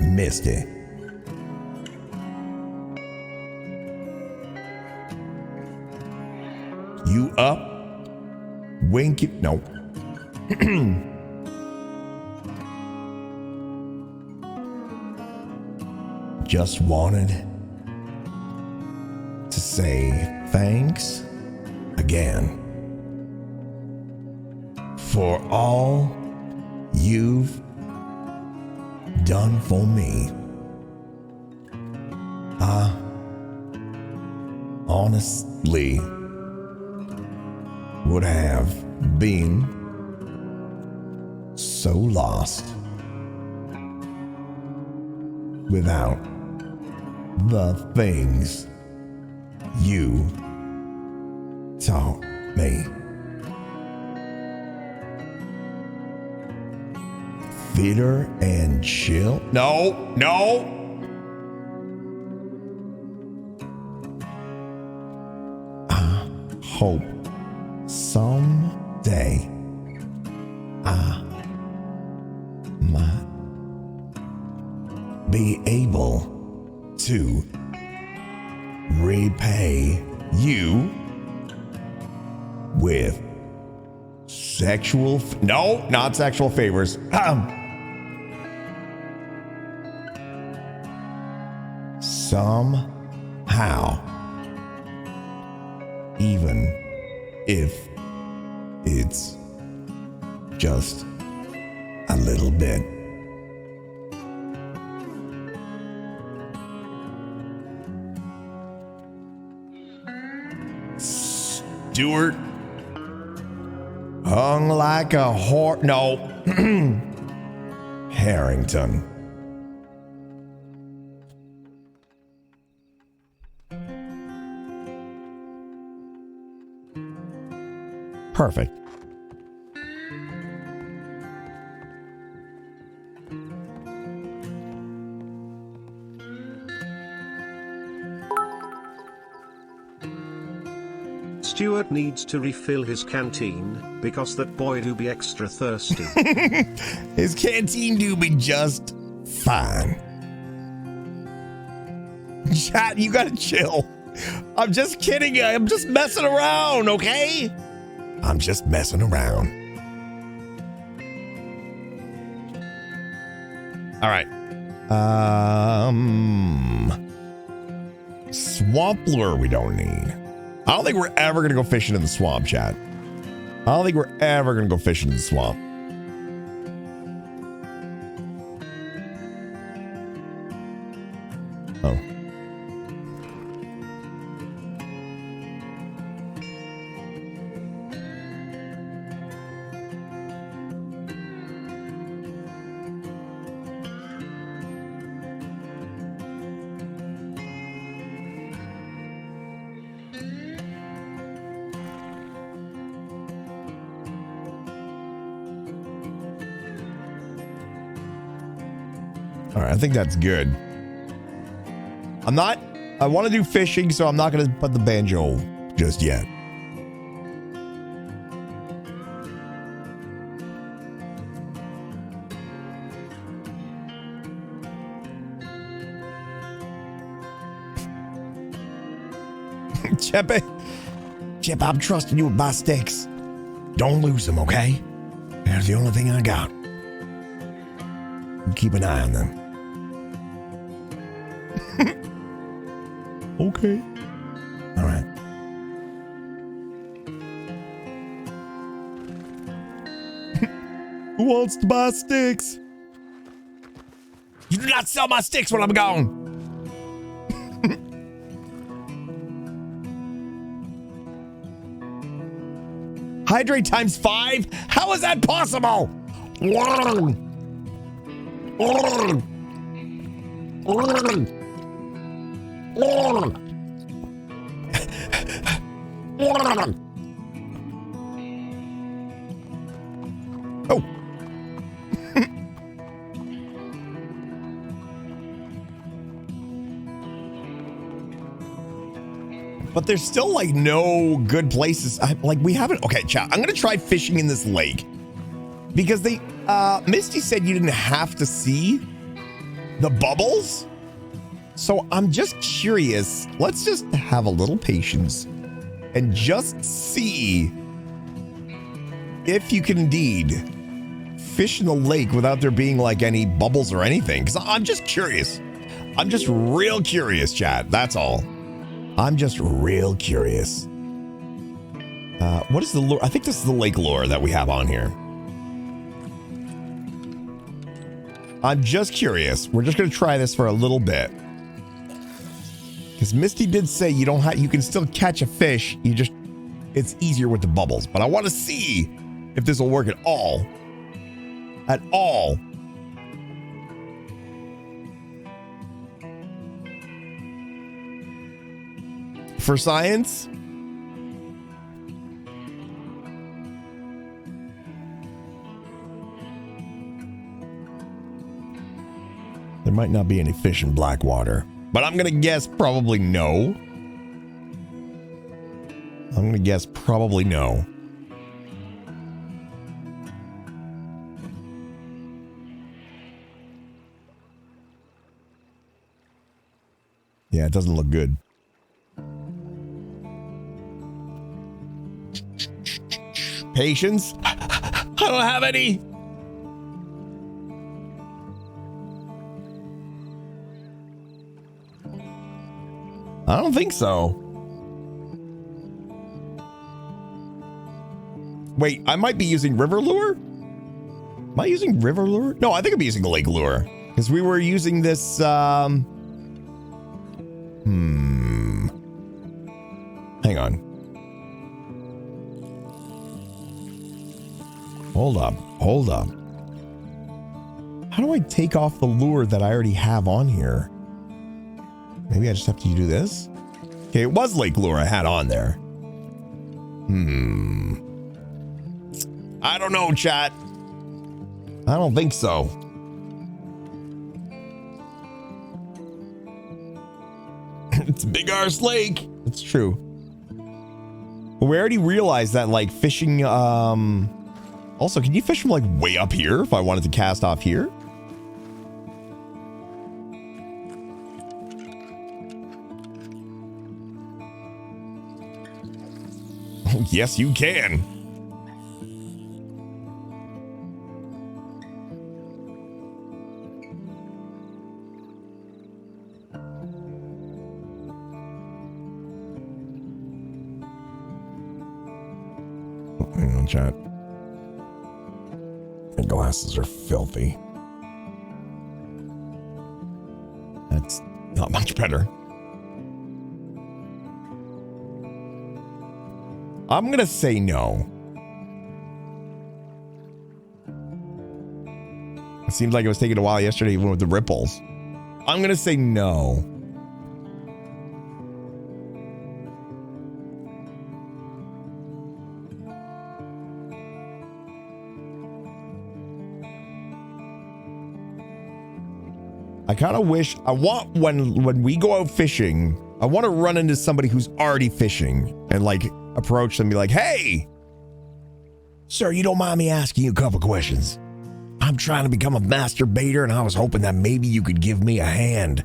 Misty, you up? Wink it. No. Just wanted to say thanks again for all you've done for me. I honestly would have been so lost without the things you taught me. Theater and chill? No, no. I hope someday I might be able to repay you with sexual no, not sexual favors. Somehow, even if it's just a little bit. Stewart. Hung like a horse. No. Harington. Perfect. Stewart needs to refill his canteen, because that boy do be extra thirsty. His canteen do be just fine. Chat, you gotta chill. I'm just kidding. I'm just messing around, okay? I'm just messing around. All right. Swamp lure we don't need. I don't think we're ever going to go fishing in the swamp, chat. I don't think we're ever going to go fishing in the swamp. Oh. All right, I think that's good. I want to do fishing, so I'm not going to put the banjo just yet. Chip, I'm trusting you with my sticks. Don't lose them, okay? They're the only thing I got. Keep an eye on them. Okay. All right. Who wants to buy sticks? You do not sell my sticks when I'm gone. Hydrate times 5? How is that possible? Oh. But there's still like no good places. We haven't. Okay, chat. I'm gonna try fishing in this lake because they. Misty said you didn't have to see the bubbles. So I'm just curious. Let's just have a little patience and just see if you can indeed fish in the lake without there being like any bubbles or anything. Because I'm just curious. I'm just real curious, chat. That's all. I'm just real curious. What is the lure? I think this is the lake lure that we have on here. I'm just curious. We're just going to try this for a little bit. Because Misty did say you don't have, you can still catch a fish. It's easier with the bubbles. But I want to see if this will work at all. At all. For science? There might not be any fish in Blackwater, but I'm going to guess probably no. I'm going to guess probably no. Yeah, it doesn't look good. Patience? I don't have any. I don't think so. Wait, I might be using river lure? Am I using river lure? No, I think I'm using the lake lure. Because we were using this, hang on. Hold up. Hold up. How do I take off the lure that I already have on here? Maybe I just have to do this? Okay, it was lake lure I had on there. I don't know, chat. I don't think so. It's Big Arse Lake. It's true. But we already realized that, like, fishing, also, can you fish from, like, way up here if I wanted to cast off here? Yes, you can. Hang on, chat. My glasses are filthy. That's not much better. I'm gonna say no. It seemed like it was taking a while yesterday, even with the ripples. I'm gonna say no. I kind of wish, I want when we go out fishing, I want to run into somebody who's already fishing and like approach them and be like, hey, sir, you don't mind me asking you a couple questions? I'm trying to become a master baiter and I was hoping that maybe you could give me a hand.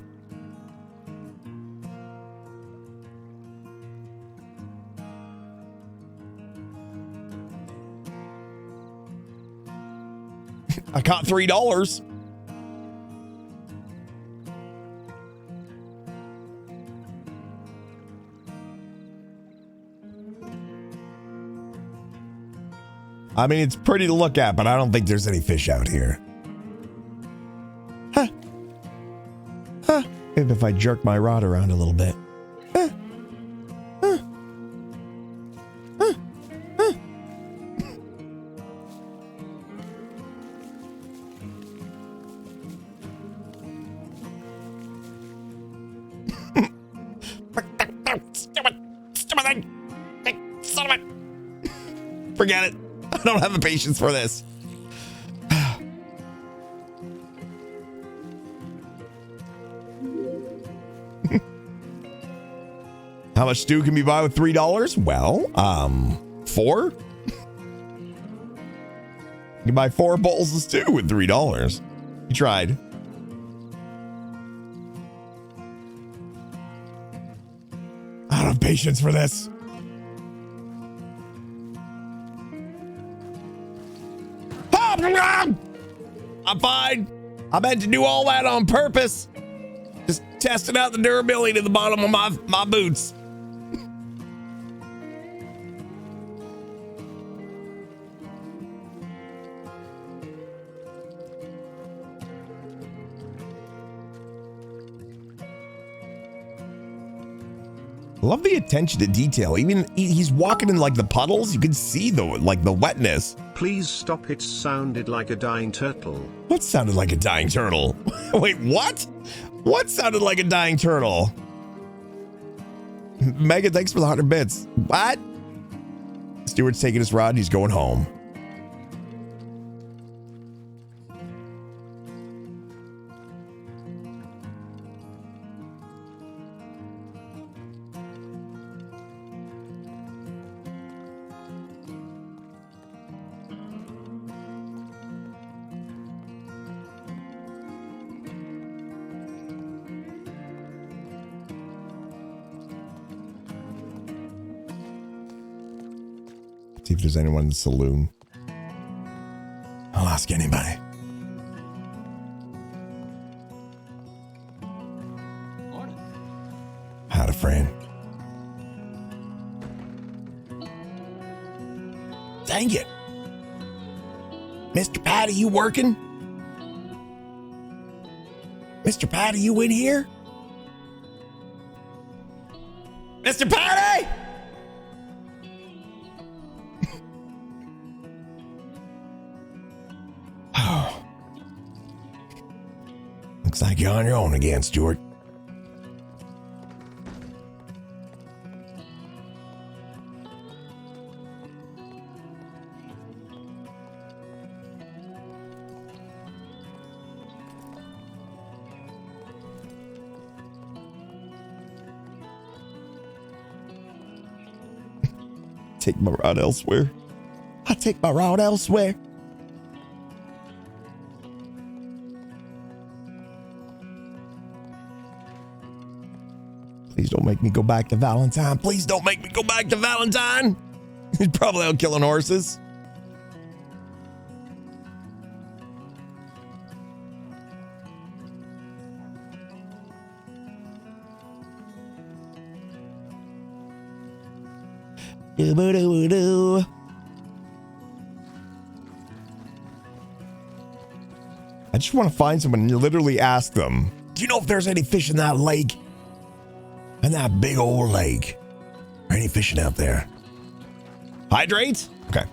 I caught $3. I mean, it's pretty to look at, but I don't think there's any fish out here. Huh. Huh. Maybe if I jerk my rod around a little bit. Huh. Huh. Huh. Huh. Forget it. I don't have the patience for this. How much stew can we buy with $3? Well, 4? You can buy 4 bowls of stew with $3. You tried. I don't have patience for this. I'm fine. I meant to do all that on purpose. Just testing out the durability to the bottom of my boots. Love the attention to detail. Even he's walking in like the puddles. You can see the wetness. Please stop. It sounded like a dying turtle. What sounded like a dying turtle? Wait, what? What sounded like a dying turtle? Megan, thanks for the 100 bits. What? Stewart's taking his rod and he's going home. See if there's anyone in the saloon. I'll ask anybody. Had a friend. Dang it. Mr. Patty, you working? Mr. Patty, you in here? Mr. Patty! Looks like you're on your own again, Stewart. Take my route elsewhere. I take my route elsewhere. Please don't make me go back to Valentine. Please don't make me go back to Valentine. He's probably out killing horses. Do-ba-do-ba-do. I just want to find someone and literally ask them, do you know if there's any fish in that lake? In that big old lake? Are any fishing out there? Hydrate? Okay.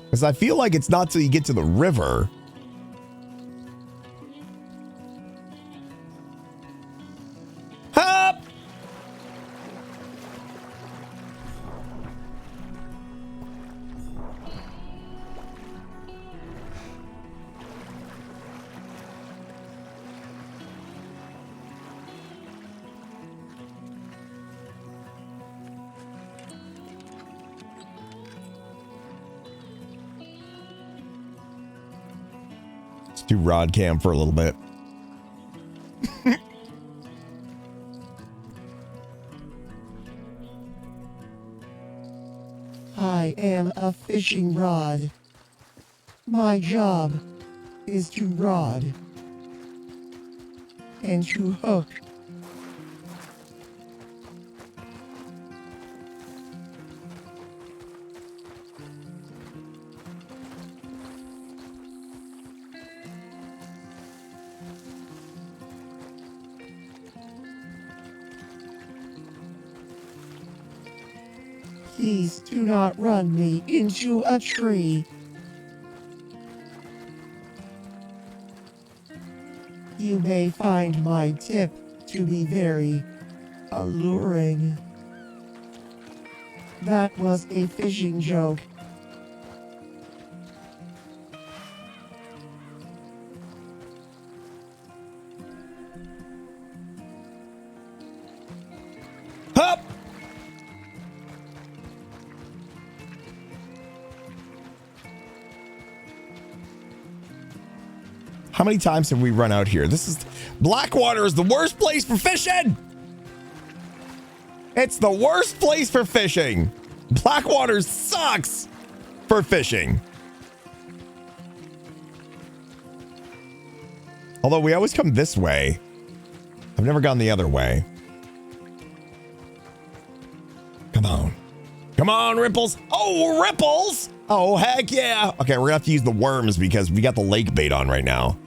Because I feel like it's not till you get to the river. Hop! Let's do rod cam for a little bit. I am a fishing rod. My job is to rod and to hook. Please do not run me into a tree. You may find my tip to be very alluring. That was a fishing joke. Hop! How many times have we run out here? Blackwater is the worst place for fishing. It's the worst place for fishing. Blackwater sucks for fishing. Although we always come this way. I've never gone the other way. Come on. Come on, Ripples. Oh, Ripples. Oh, heck yeah. Okay, we're gonna have to use the worms because we got the lake bait on right now.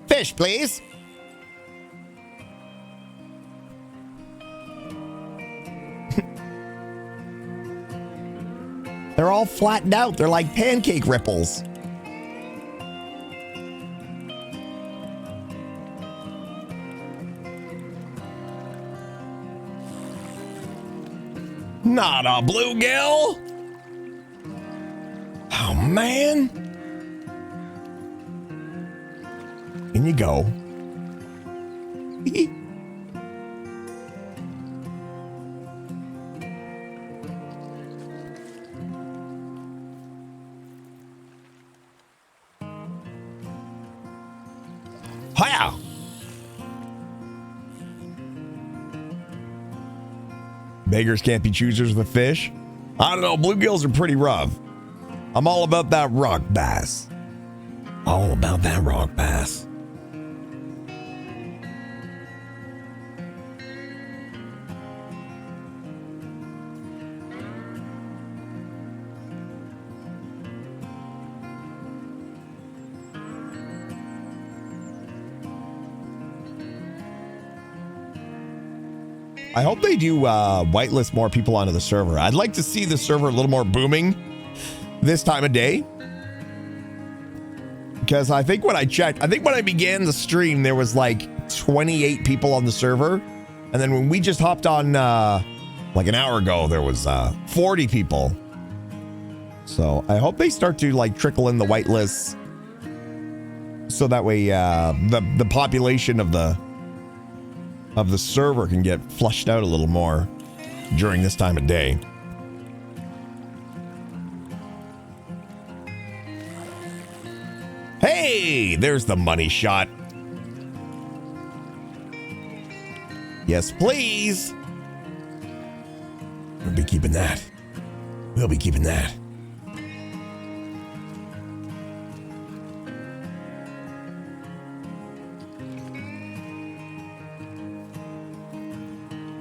Fish, please. They're all flattened out. They're like pancake ripples. Not a bluegill. Oh, man. In you go. Hiya! Beggars can't be choosers with fish. I don't know. Bluegills are pretty rough. I'm all about that rock bass. All about that rock bass. I hope they do whitelist more people onto the server. I'd like to see the server a little more booming this time of day. Because I think when I checked, I think when I began the stream, there was like 28 people on the server. And then when we just hopped on like an hour ago, there was 40 people. So I hope they start to like trickle in the whitelists. So that way the population of the server can get flushed out a little more during this time of day. Hey, there's the money shot. Yes, please. We'll be keeping that. We'll be keeping that.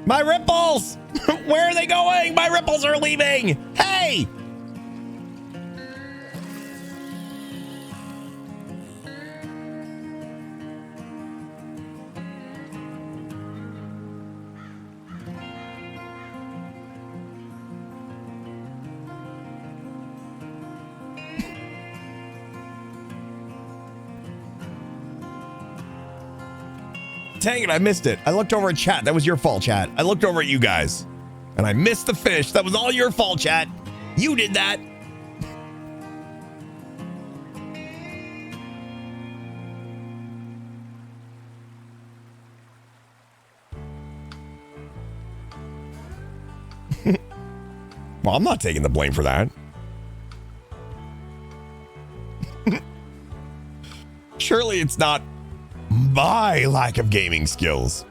My ripples! Where are they going? My ripples are leaving! Hey! Dang it, I missed it. I looked over at chat. That was your fault, chat. I looked over at you guys. And I missed the fish. That was all your fault, chat. You did that. Well, I'm not taking the blame for that. Surely it's not my lack of gaming skills.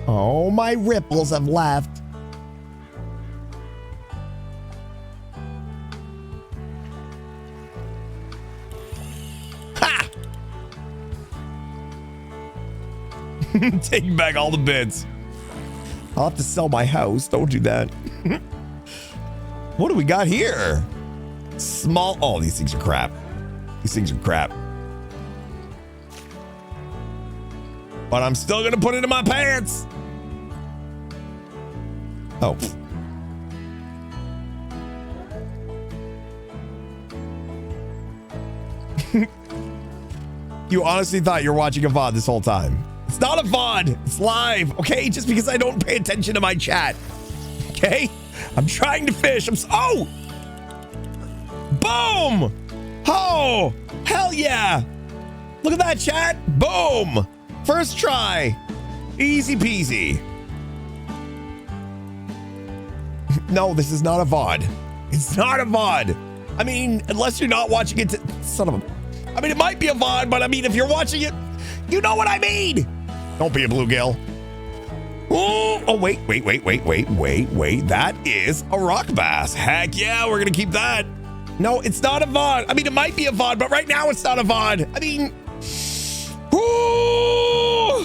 Oh, my ripples have left. Ha! Taking back all the bits. I'll have to sell my house. Don't do that. What do we got here? Small. Oh, these things are crap. These things are crap. But I'm still going to put it in my pants. Oh. You honestly thought you were watching a VOD this whole time. It's not a VOD. It's live, okay? Just because I don't pay attention to my chat. Okay? I'm trying to fish. Oh! Boom! Oh! Hell yeah! Look at that, chat. Boom! First try. Easy peasy. No, this is not a VOD. It's not a VOD. I mean, unless you're not watching it. Son of a. I mean, it might be a VOD, but I mean, if you're watching it, you know what I mean. Don't be a bluegill. Oh, wait. That is a rock bass. Heck yeah, we're going to keep that. No, it's not a VOD. I mean, it might be a VOD, but right now it's not a VOD. I mean, whoo!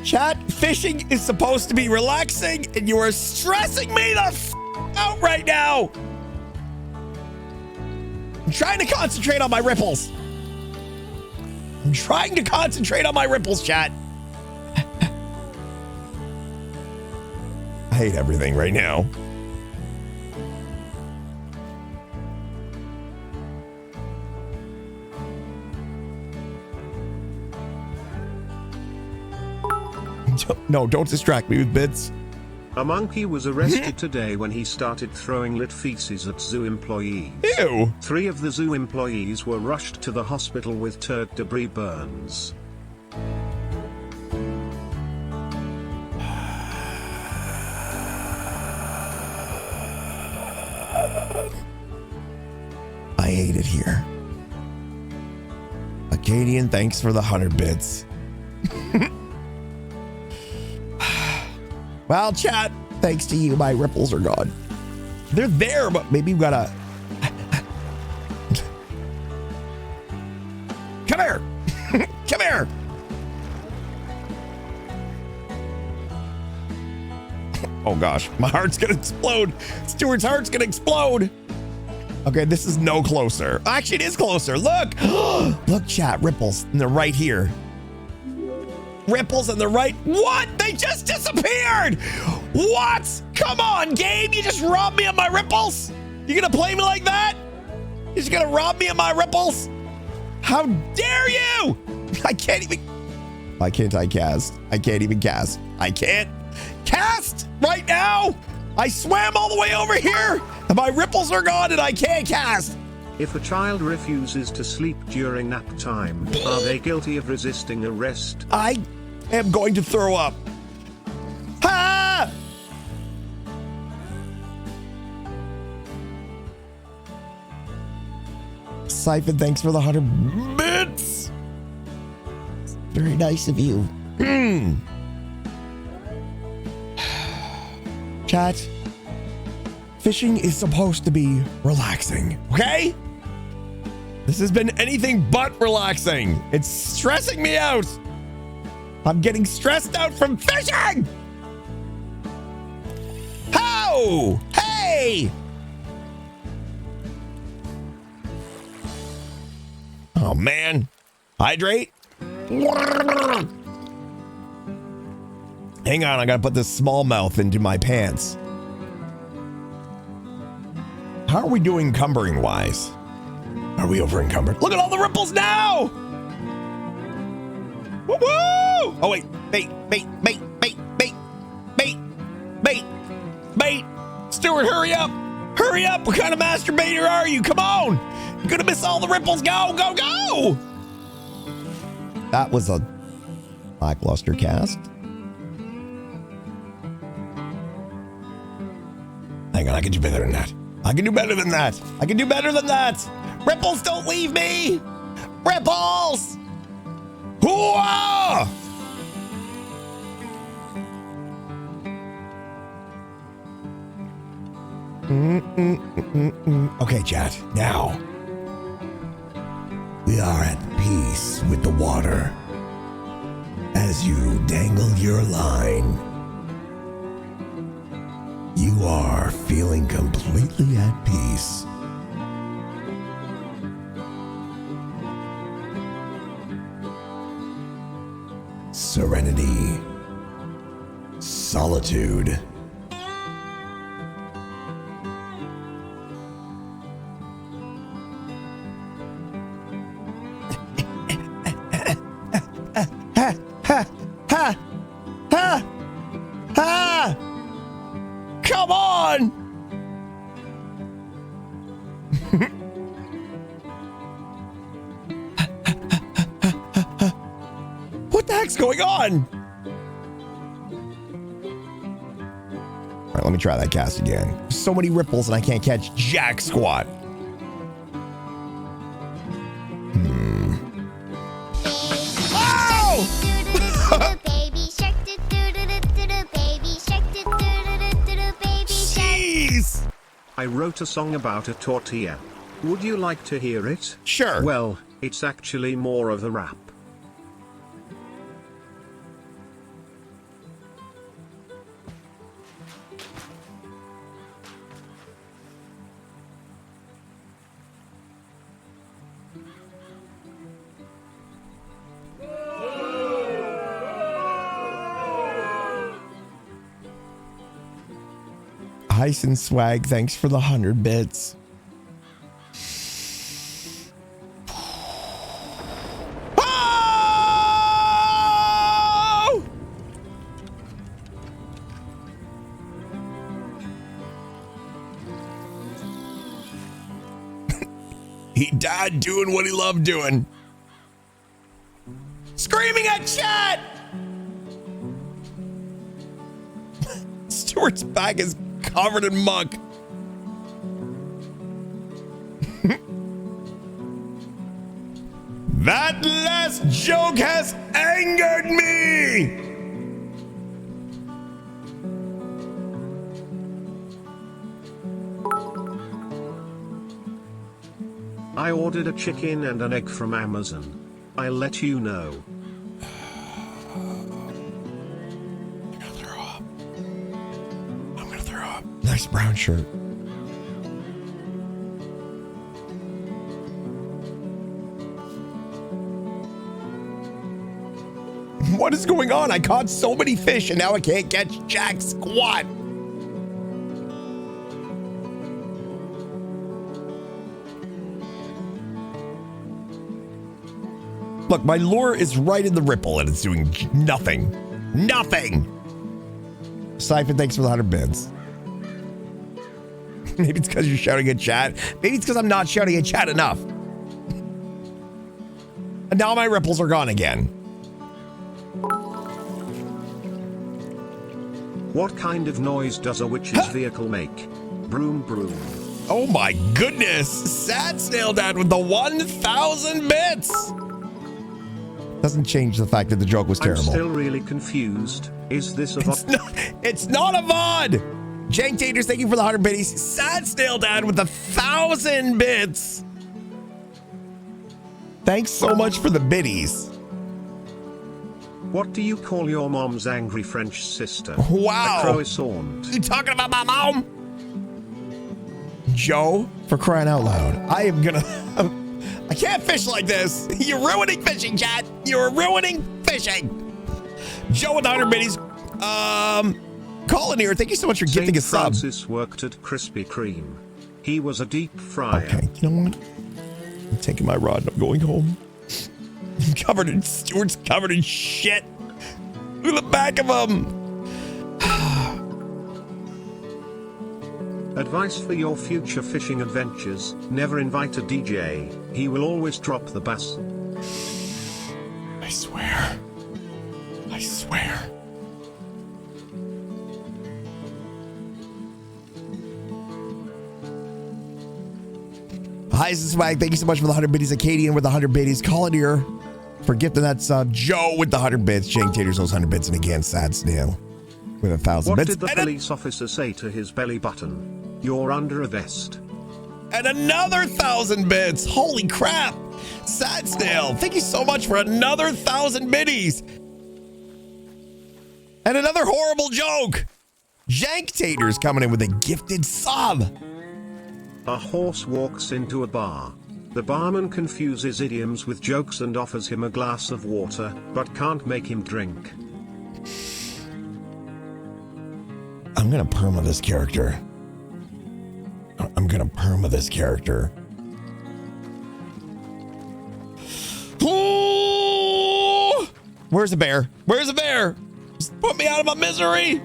Chat, fishing is supposed to be relaxing, and you are stressing me the out right now. I'm trying to concentrate on my ripples. I'm trying to concentrate on my ripples, chat. I hate everything right now. No, don't distract me with bits. A monkey was arrested today when he started throwing lit feces at zoo employees. Ew. 3 of the zoo employees were rushed to the hospital with turd debris burns. I hate it here. Acadian, thanks for the 100 bits. Well, chat, thanks to you, my ripples are gone. They're there, but maybe we gotta... Come here! Come here! Oh gosh, my heart's gonna explode. Stewart's heart's gonna explode. Okay, this is no closer. Actually, it is closer. Look! Look, chat, ripples. And they're right here. ripples in the right. What? They just disappeared. What? Come on, game. You just robbed me of my ripples? You gonna play me like that? You're just gonna rob me of my ripples? How dare you? I can't even. Why can't I cast? I can't even cast. I can't cast right now. I swam all the way over here and my ripples are gone and I can't cast. If a child refuses to sleep during nap time, are they guilty of resisting arrest? I am going to throw up. Ha! Siphon, thanks for the 100 bits. Very nice of you. Chat, fishing is supposed to be relaxing, okay? This has been anything but relaxing. It's stressing me out. I'm getting stressed out from fishing. How? Hey! Oh, man. Hydrate. Hang on, I gotta put this smallmouth into my pants. How are we doing cumbering wise? Are we over encumbered? Look at all the ripples now! Woo woo! Oh wait, bait. Stewart, hurry up! Hurry up! What kind of masturbator are you? Come on! You're gonna miss all the ripples. Go, go, go! That was a lackluster cast. Hang on, I can do better than that. I can do better than that. I can do better than that. Ripples, don't leave me. Ripples! Hooah! Okay, chat. Now, we are at peace with the water. As you dangle your line, you are feeling completely at peace. Serenity. Solitude. Come on! What the heck's going on? All right, let me try that cast again. So many ripples and I can't catch jack squat. Jeez! I wrote a song about a tortilla. Would you like to hear it? Sure. Well, it's actually more of a rap. Ice and Swag, thanks for the 100 bits. Oh! He died doing what he loved doing. Screaming at chat! Stewart's back is covered in muck. That last joke has angered me. I ordered a chicken and an egg from Amazon. I'll let you know. Nice brown shirt. What is going on? I caught so many fish and now I can't catch jack squat. Look, my lure is right in the ripple and it's doing nothing. Nothing. Siphon, thanks for the 100 bits. Maybe it's because you're shouting at chat. Maybe it's because I'm not shouting at chat enough. And now my ripples are gone again. What kind of noise does a witch's vehicle make? Broom, broom. Oh my goodness. Sad Snail Dad with the 1,000 bits. Doesn't change the fact that the joke was terrible. I'm still really confused. Is this a VOD? It's not a VOD. Jank Taters, thank you for the 100 biddies. Sad Snail Dad with the 1,000 bits. Thanks so much for the biddies. What do you call your mom's angry French sister? Wow. A croissant. You talking about my mom? Joe, for crying out loud. I am gonna... I can't fish like this. You're ruining fishing, chat. You're ruining fishing. Joe with the 100 biddies. Colin here, thank you so much for gifting a sub. Francis worked at Krispy Kreme. He was a deep fryer. Okay, you know what? I'm taking my rod and I'm going home. I'm covered in... Stewart's covered in shit. Look at the back of him. Advice for your future fishing adventures: never invite a DJ. He will always drop the bass. I swear. I swear. Hi, this is Swag. Thank you so much for the 100 biddies. Acadian with the 100 biddies. Colin here for gifting that sub. Joe with the 100 bits. Jank Taters those 100 bits. And again, Sad Snail with 1,000 bits. What did the police officer say to his belly button? You're under arrest. And another 1,000 bits. Holy crap. Sad Snail, thank you so much for another 1,000 biddies. And another horrible joke. Jank Taters coming in with a gifted sub. A horse walks into a bar. The barman confuses idioms with jokes and offers him a glass of water, but can't make him drink. I'm gonna perma this character. I'm gonna perma this character. Ooh! Where's the bear? Where's the bear? Just put me out of my misery.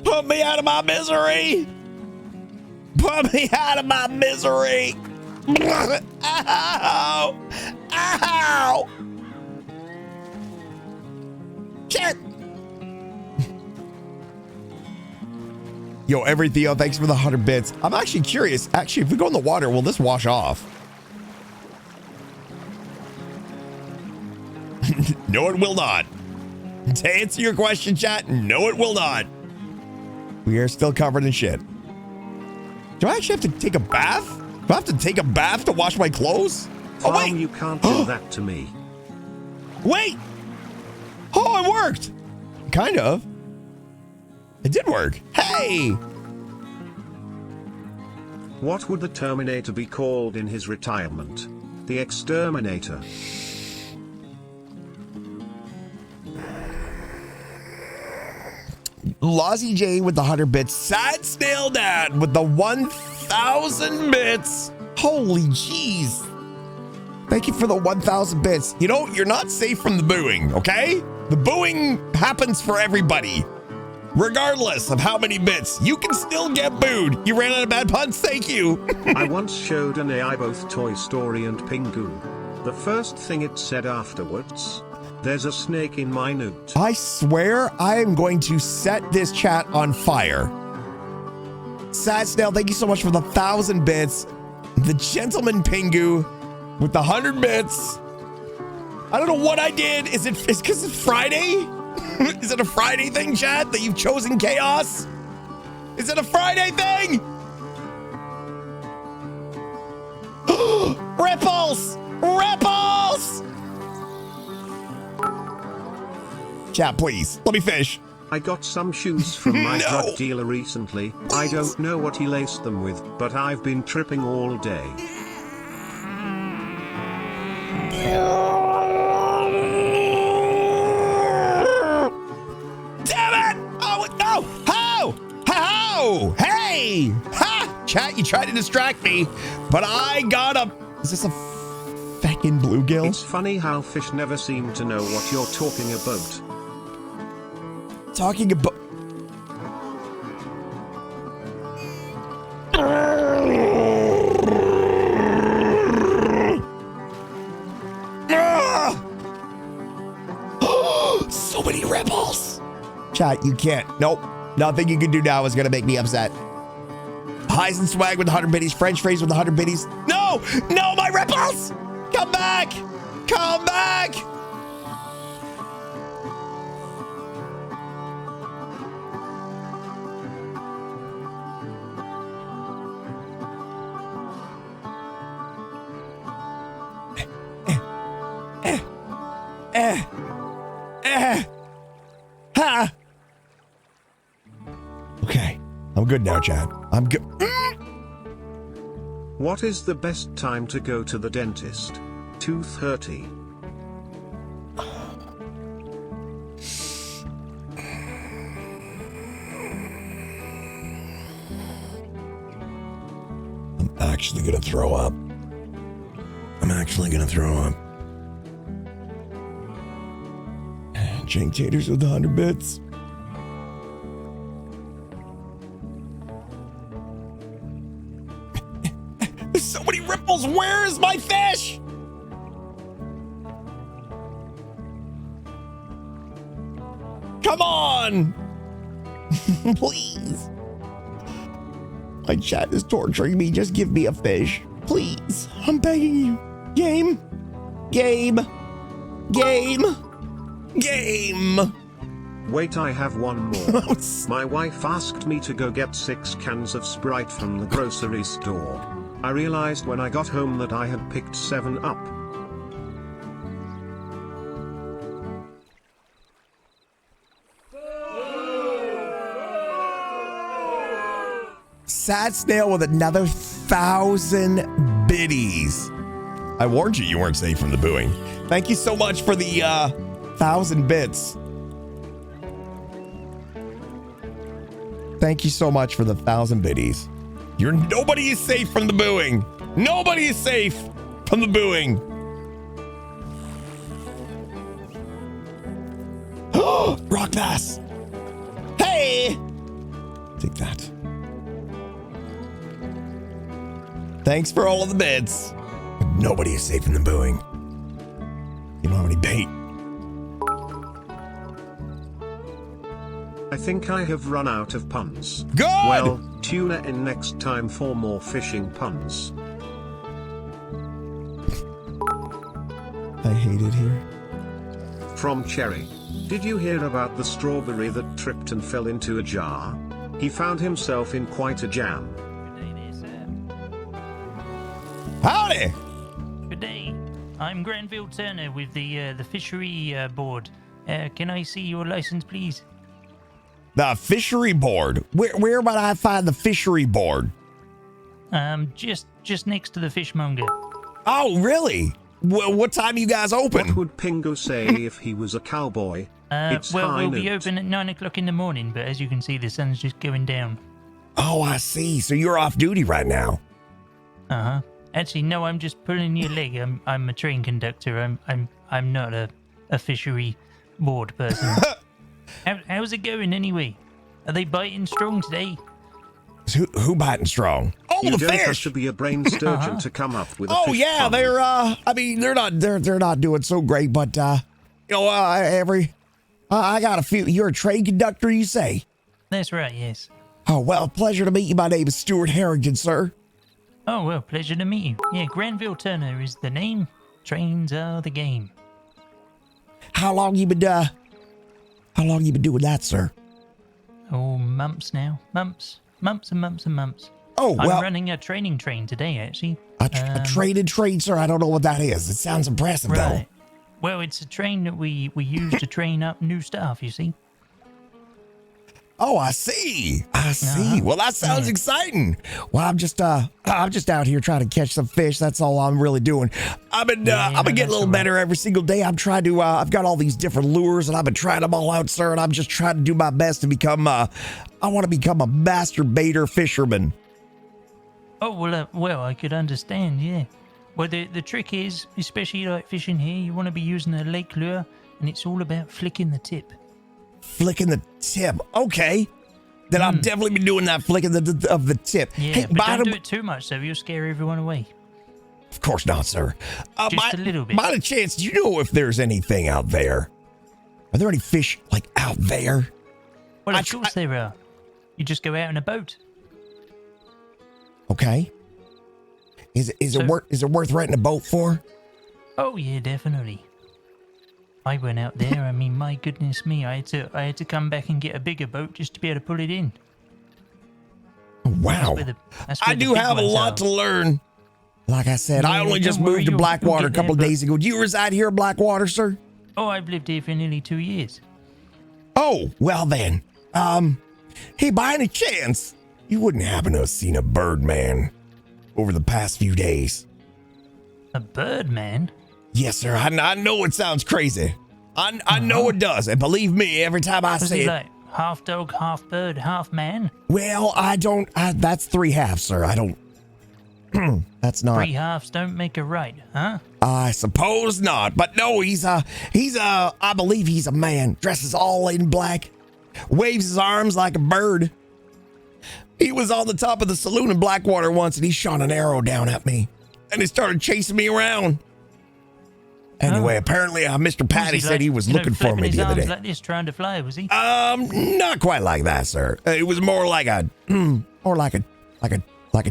Put me out of my misery. Put me out of my misery. Ow! Ow! Shit! Yo, Every Theo, thanks for the 100 bits. I'm actually curious. Actually, if we go in the water, will this wash off? No, it will not. To answer your question, chat, no, it will not. We are still covered in shit. Do I actually have to take a bath? Do I have to take a bath to wash my clothes? Oh, wait. You can't do that to me. Wait. Oh, it worked. Kind of. It did work. Hey! What would the Terminator be called in his retirement? The Exterminator. Lozzie J with the 100 bits. Sad Snail Dad with the 1,000 bits. Holy jeez. Thank you for the 1,000 bits. You know, you're not safe from the booing, okay? The booing happens for everybody. Regardless of how many bits, you can still get booed. You ran out of bad puns, thank you. I once showed an AI both Toy Story and Pingu. The first thing it said afterwards: there's a snake in my newt. I swear I am going to set this chat on fire. Sad Snail, thank you so much for the 1,000 bits. The Gentleman Pingu with the 100 bits. I don't know what I did. Is it because it's Friday? Is it a Friday thing, chat, that you've chosen chaos? Is it a Friday thing? Ripples! Ripples! Chat, please. Let me fish. I got some shoes from my drug dealer recently. I don't know what he laced them with, but I've been tripping all day. Whoa! Hey! Ha! Chat, you tried to distract me, but I got a... Is this a feckin' bluegill? It's funny how fish never seem to know what you're talking about. Talking about... So many ripples. Chat, you can't. Nope. Nothing you can do now is going to make me upset. Highs and swag with 100 biddies. French phrase with 100 biddies. No! No, my ripples! Come back! Come back! Ha! Okay, I'm good now, Chad. I'm good. What is the best time to go to the dentist? 2:30. I'm actually gonna throw up. I'm actually gonna throw up. Jank taters with 100 bits. There's so many ripples. Where is my fish? Come on. Please. My chat is torturing me. Just give me a fish. Please. I'm begging you. Game. Game. Game. Game. Wait, I have one more. My wife asked me to go get 6 cans of Sprite from the grocery store. I realized when I got home that I had picked 7 up. Sad snail with another 1,000 biddies. I warned you weren't safe from the booing. Thank you so much for the 1,000 bits. Thank you so much for the 1,000 biddies. Nobody is safe from the booing. Nobody is safe from the booing. Rock bass. Hey. Take that. Thanks for all of the bits. Nobody is safe from the booing. You don't have any bait. I think I have run out of puns. Good! Well, tune in next time for more fishing puns. I hate it here. From Cherry. Did you hear about the strawberry that tripped and fell into a jar? He found himself in quite a jam. Howdy! Good day. I'm Granville Turner with the fishery board. Can I see your license, please? The fishery board. Where might I find the fishery board? Just next to the fishmonger. Oh, really? What time you guys open? What would Pingo say if he was a cowboy? It's Well, high we'll be noon. open at 9 o'clock in the morning, but as you can see, the sun's just going down. Oh, I see. So you're off duty right now. Uh-huh. Actually, no, I'm just pulling your leg. I'm a train conductor. I'm not a fishery board person. How's it going anyway? Are they biting strong today? Who biting strong? Oh, You the don't have fish. to be a brain sturgeon to come up with a Oh fish yeah, pun. they're they're not doing so great, but I got a few. You're a train conductor, you say? That's right, yes. Oh well, pleasure to meet you. My name is Stewart Harington, sir. Oh, well, pleasure to meet you. Yeah, Granville Turner is the name. Trains are the game. How long you been doing that, sir? Oh, months now. Months and months and months. Oh, well. I'm running a training train today, actually. A traded train, sir? I don't know what that is. It sounds impressive, Right. Well, it's a train that we use to train up new staff, you see. Oh, I see. Well, that sounds exciting. Well, I'm just out here trying to catch some fish. That's all I'm really doing. I've been getting a little better every single day. I'm trying to. I've got all these different lures, and I've been trying them all out, sir. And I'm just trying to do my best to become a I want to become a masturbator fisherman. Oh, well, I could understand, yeah. Well, the trick is, especially like fishing here, you want to be using a lake lure, and it's all about flicking the tip. Flicking the tip. Okay. Then I'll definitely be doing that flicking of the tip. Yeah, hey, but don't do it too much, so you'll scare everyone away. Of course not, sir. Just a little bit. By the chance, do you know if there's anything out there? Are there any fish, like, out there? Well, of course there are. You just go out in a boat. Okay. Is it worth renting a boat for? Oh yeah, definitely. I went out there. I mean, my goodness me, I had to come back and get a bigger boat just to be able to pull it in. Wow. I do have a lot to learn. Like I said, I only just moved to Blackwater a couple of days ago. Do you reside here in Blackwater, sir? Oh, I've lived here for nearly 2 years. Oh, well then. Hey, by any chance, you wouldn't happen to have seen a Birdman over the past few days? A Birdman? Yes, sir. I know it sounds crazy. I know it does. And believe me, every time I say it. Like half dog, half bird, half man? Well, that's 3 halves, sir. I don't. That's not. 3 halves don't make a right, huh? I suppose not. But no, I believe he's a man. Dresses all in black. Waves his arms like a bird. He was on the top of the saloon in Blackwater once and he shot an arrow down at me. And he started chasing me around. Anyway, apparently Mr. Patty said he was looking for me the other day. Like this, trying to fly, was he? Not quite like that, sir. It was more like a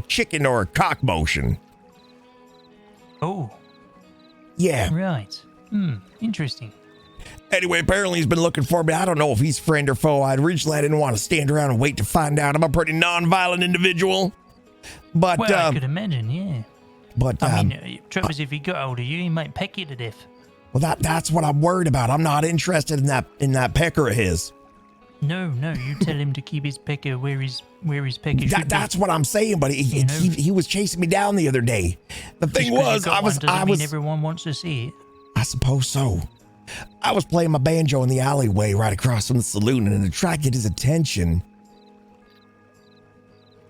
chicken or a cock motion. Oh. Yeah. Right. Interesting. Anyway, apparently he's been looking for me. I don't know if he's friend or foe. Originally, I didn't want to stand around and wait to find out. I'm a pretty non-violent individual. But, well, I could imagine, yeah. But, I mean, trouble is if he got hold of you, he might peck you to death. Well, that's what I'm worried about. I'm not interested in that pecker of his. No, you tell him to keep his pecker where his pecker should be. That's what I'm saying, but he was chasing me down the other day. The thing was, I was everyone wants to see it. I suppose so. I was playing my banjo in the alleyway right across from the saloon, and it attracted his attention.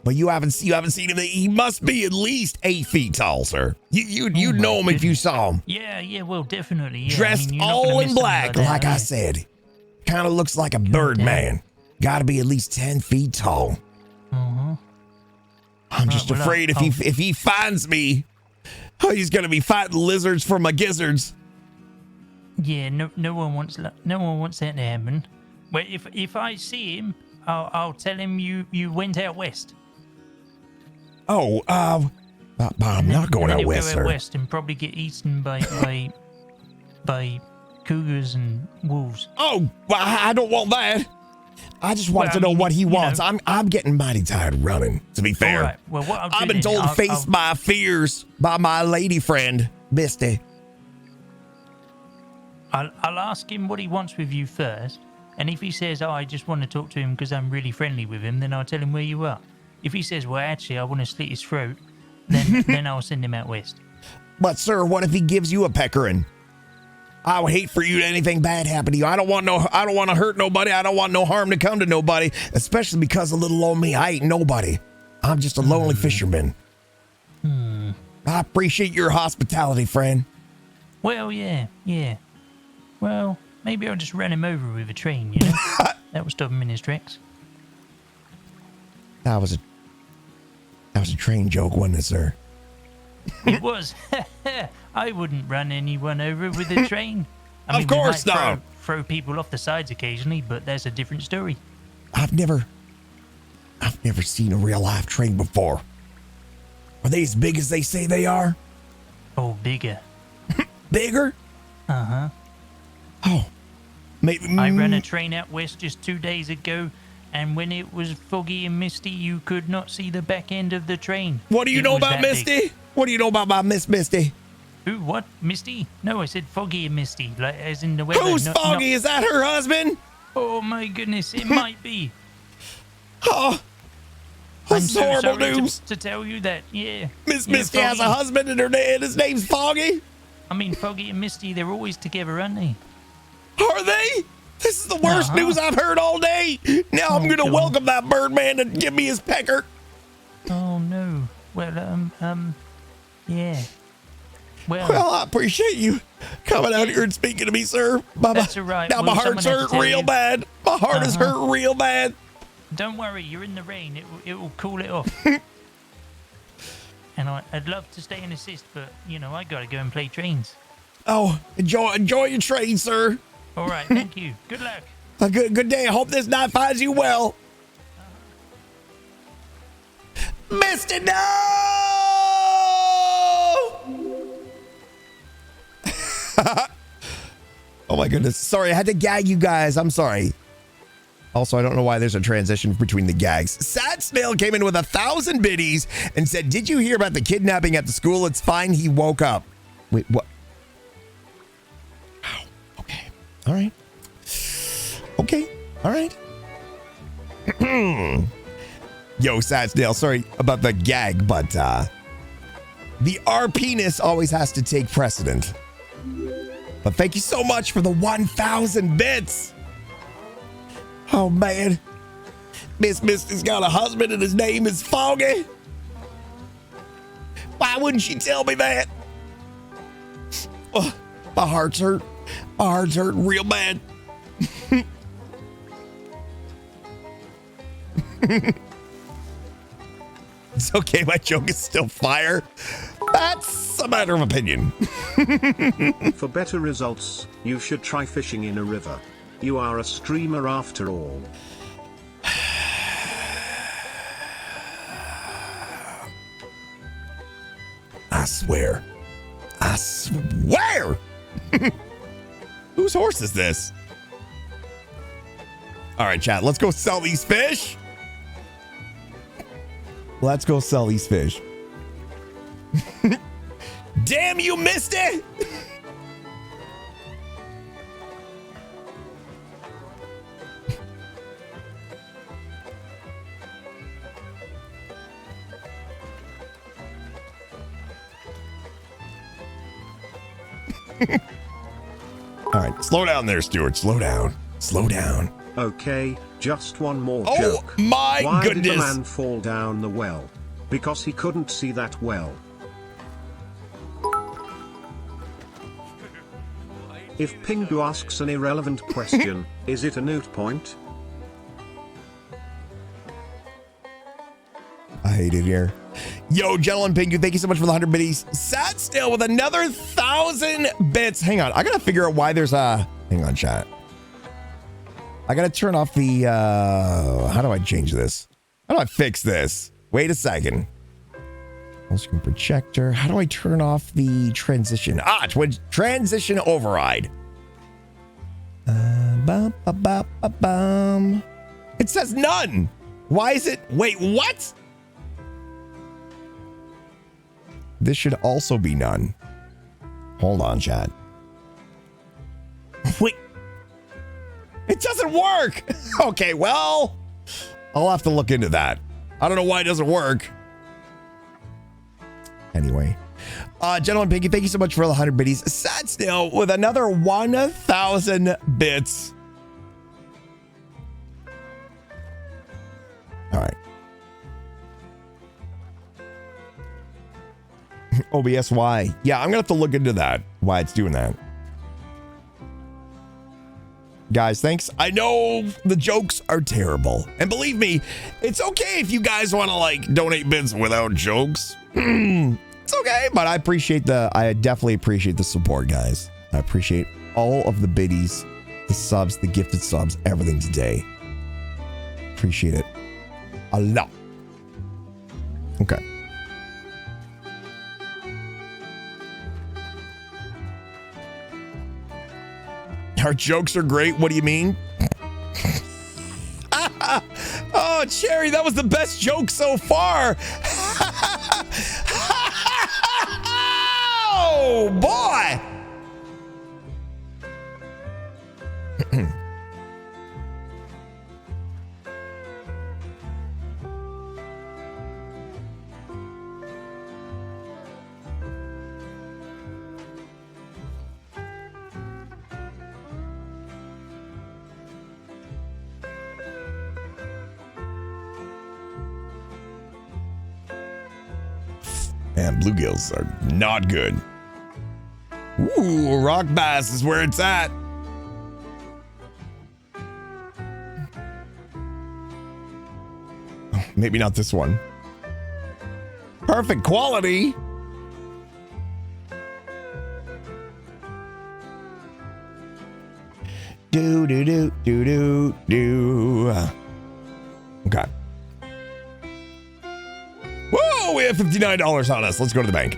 But you haven't seen him. He must be at least 8 feet tall, sir. You'd know him if you saw him. Yeah, well, definitely. Yeah. Dressed all in black, like I said. Kind of looks like a bird man. Got to be at least 10 feet tall. Uh-huh. I'm just afraid if he finds me, he's gonna be fighting lizards for my gizzards. Yeah, no one wants that to happen. Well, if I see him, I'll tell him you went out west. Oh, but I'm not going out west, sir. Go out west and probably get eaten by cougars and wolves. Oh, well, I don't want that. I just wanted to know what he wants. I'm getting mighty tired of running, to be fair. All right. Well, what I've been told to face my fears by my lady friend, Misty. I'll ask him what he wants with you first, and if he says, I just want to talk to him because I'm really friendly with him, then I'll tell him where you are. If he says, well, actually, I want to slit his throat, then I'll send him out west. But, sir, what if he gives you a peckering? I would hate for you to anything bad happen to you. I don't want to hurt nobody. I don't want no harm to come to nobody, especially because of little old me. I ain't nobody. I'm just a lonely fisherman. I appreciate your hospitality, friend. Well, yeah. Well, maybe I'll just run him over with a train, you know? That will stop him in his tracks. That was a train joke, wasn't it, sir? It was. I wouldn't run anyone over with a train. I mean, of course we might not. Throw people off the sides occasionally, but that's a different story. I've never seen a real live train before. Are they as big as they say they are? Oh, bigger. Bigger? Uh-huh. Oh. Maybe. I ran a train out west just 2 days ago, and when it was foggy and misty, you could not see the back end of the train. What do you know about Misty? What do you know about my Miss Misty? Who? What? Misty? No, I said foggy and misty, like as in the weather. Who's foggy? Is that her husband? Oh my goodness, it might be. Oh, that's so horrible sorry news. To tell you that, yeah. Miss Misty has a husband and his name's Foggy? I mean, Foggy and Misty, they're always together, aren't they? Are they? This is the worst news I've heard all day. Now I'm going to welcome that Birdman to give me his pecker. Oh no. Well, yeah. Well, I appreciate you coming out here and speaking to me, sir. That's all right. Now my heart's hurt real bad. My heart is hurt real bad. Don't worry, you're in the rain. It will cool it off. And I'd love to stay and assist, but you know I gotta go and play trains. Oh, enjoy your train, sir. All right, thank you. Good luck. A good day. I hope this night finds you well. Mr. No! Oh my goodness. Sorry, I had to gag you guys. I'm sorry. Also, I don't know why there's a transition between the gags. Sad Snail came in with 1,000 biddies and said, did you hear about the kidnapping at the school? It's fine. He woke up. Wait, what? Wow. Okay. All right. Okay. All right. Yo, Sad Snail, sorry about the gag, but the RP-ness always has to take precedent. But thank you so much for the 1,000 bits. Oh, man. Miss Misty's got a husband and his name is Foggy. Why wouldn't she tell me that? Oh, my heart's hurt. My heart's hurting real bad. It's okay, my joke is still fire. That's a matter of opinion. For better results, you should try fishing in a river. You are a streamer after all. I swear. I swear! Whose horse is this? All right, chat, let's go sell these fish. Let's go sell these fish. Damn you, missed it! All right, slow down there, Stewart. Slow down. Slow down. Okay, just one more Oh, joke. my Why goodness. did the man fall down the well? Because he couldn't see that well. If Pingu asks an irrelevant question, is it a moot point? I hate it here. Yo, Gentleman Pingu, thank you so much for the 100 biddies. Sat still with another 1,000 bits. Hang on, I gotta figure out why there's a... Hang on, chat. I gotta turn off the... How do I change this? How do I fix this? Wait a second. Full screen projector. How do I turn off the transition? Transition override. It says none. Why is it? Wait, what? This should also be none. Hold on, chat. Wait. It doesn't work. Okay, well, I'll have to look into that. I don't know why it doesn't work. Anyway. Gentleman Piggy, thank you so much for the 100 biddies. Sad still with another 1,000 bits. All right. OBS, why? Yeah, I'm going to have to look into that, why it's doing that. Guys, thanks. I know the jokes are terrible. And believe me, it's okay if you guys want to, like, donate bits without jokes. It's okay, but I definitely appreciate the support, guys. I appreciate all of the biddies, the subs, the gifted subs, everything today. Appreciate it a lot. Okay. Our jokes are great. What do you mean? Oh, Cherry, that was the best joke so far. Oh, boy. Man, bluegills are not good. Ooh, rock bass is where it's at. Oh, maybe not this one. Perfect quality. Do do do do do do. Okay. Whoa, we have $59 on us. Let's go to the bank.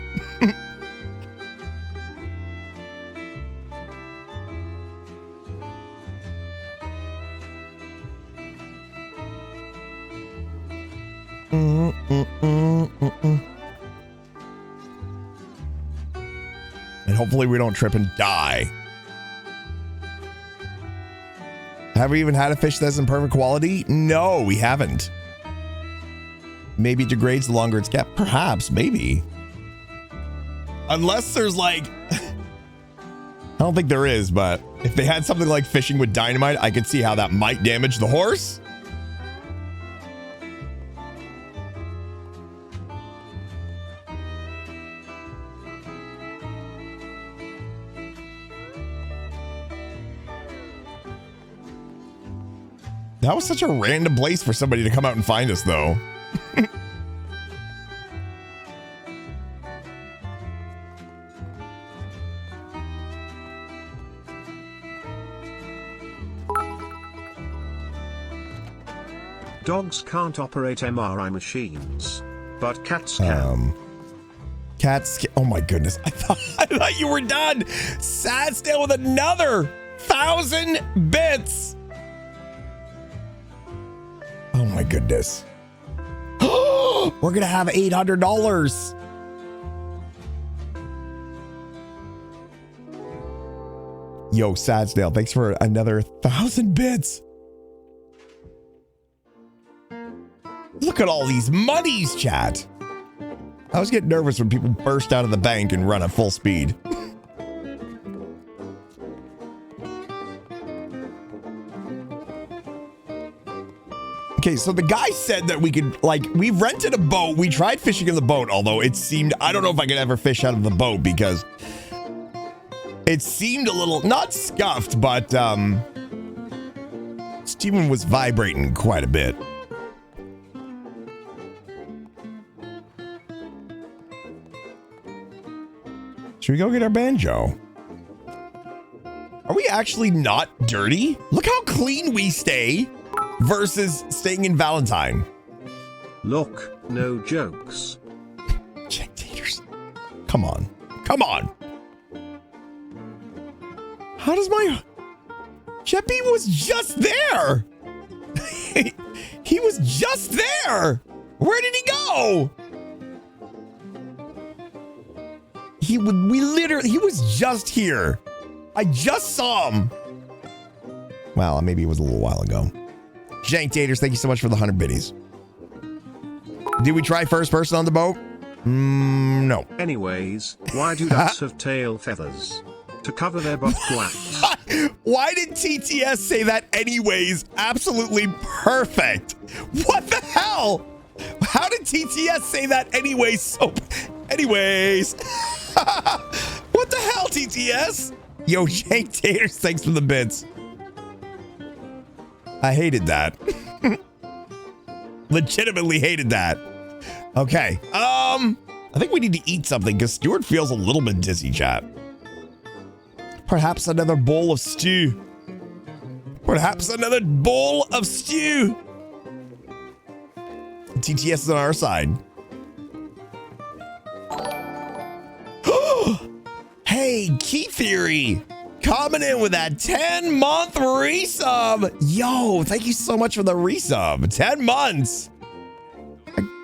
And hopefully we don't trip and die. Have we even had a fish that's in perfect quality? No, we haven't. Maybe it degrades the longer it's kept. Perhaps, maybe. Unless there's like... I don't think there is, but if they had something like fishing with dynamite, I could see how that might damage the horse. That was such a random place for somebody to come out and find us, though. Dogs can't operate MRI machines, but cats can. Cats. Oh my goodness! I thought you were done. Sadsdale with another 1,000 bits. Oh my goodness. We're gonna have $800. Yo, Sadsdale, thanks for another 1,000 bits. Look at all these monies, chat. I was getting nervous when people burst out of the bank and run at full speed. Okay, so the guy said that we could, like, we've rented a boat. We tried fishing in the boat, although it seemed, I don't know if I could ever fish out of the boat because it seemed a little, not scuffed, but Steven was vibrating quite a bit. Should we go get our banjo? Are we actually not dirty? Look how clean we stay versus staying in Valentine. Look, no jokes. Check taters. Come on. Come on. How does my... Cheppy was just there. He was just there. Where did he go? He was just here. I just saw him. Well, maybe it was a little while ago. Jank Taters, thank you so much for the 100 biddies. Did we try first person on the boat? No. Anyways, why do ducks have tail feathers? To cover their butt flaps. Why did TTS say that anyways? Absolutely perfect. What the hell? How did TTS say that anyways? So, anyways. What the hell, TTS? Yo, Jank Taters, thanks for the bits. I hated that. Legitimately hated that. Okay. I think we need to eat something because Stewart feels a little bit dizzy, chat. Perhaps another bowl of stew. Perhaps another bowl of stew. TTS is on our side. Hey, Key Theory. Coming in with that 10-month resub. Yo, thank you so much for the resub. 10 months.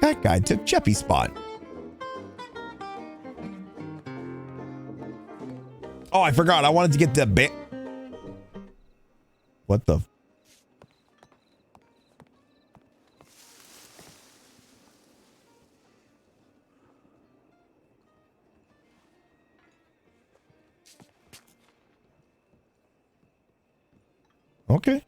That guy took Cheppy's spot. Oh, I forgot. I wanted to get the What the? Okay.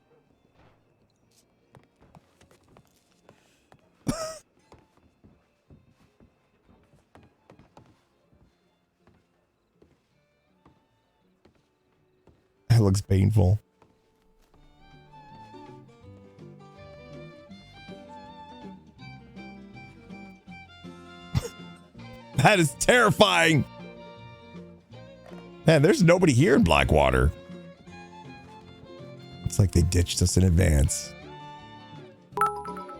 That looks painful. That is terrifying. Man, there's nobody here in Blackwater. It's like they ditched us in advance.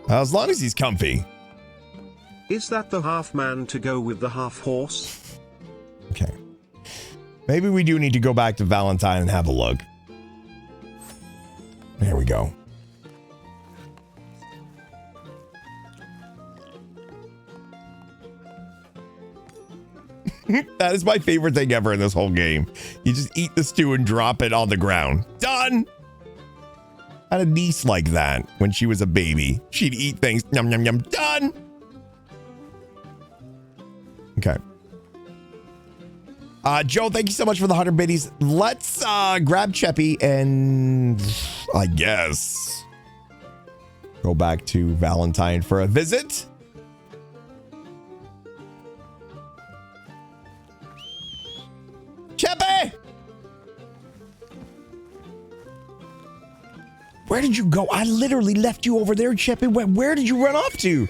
As long as he's comfy. Is that the half man to go with the half horse? Okay. Maybe we do need to go back to Valentine and have a look. There we go. That is my favorite thing ever in this whole game. You just eat the stew and drop it on the ground. Done! I had a niece like that when she was a baby. She'd eat things. Yum, yum, yum. Done! Okay. Joe, thank you so much for the 100 biddies. Let's grab Cheppy and I guess go back to Valentine for a visit. Cheppy! Where did you go? I literally left you over there, Cheppy. Where did you run off to?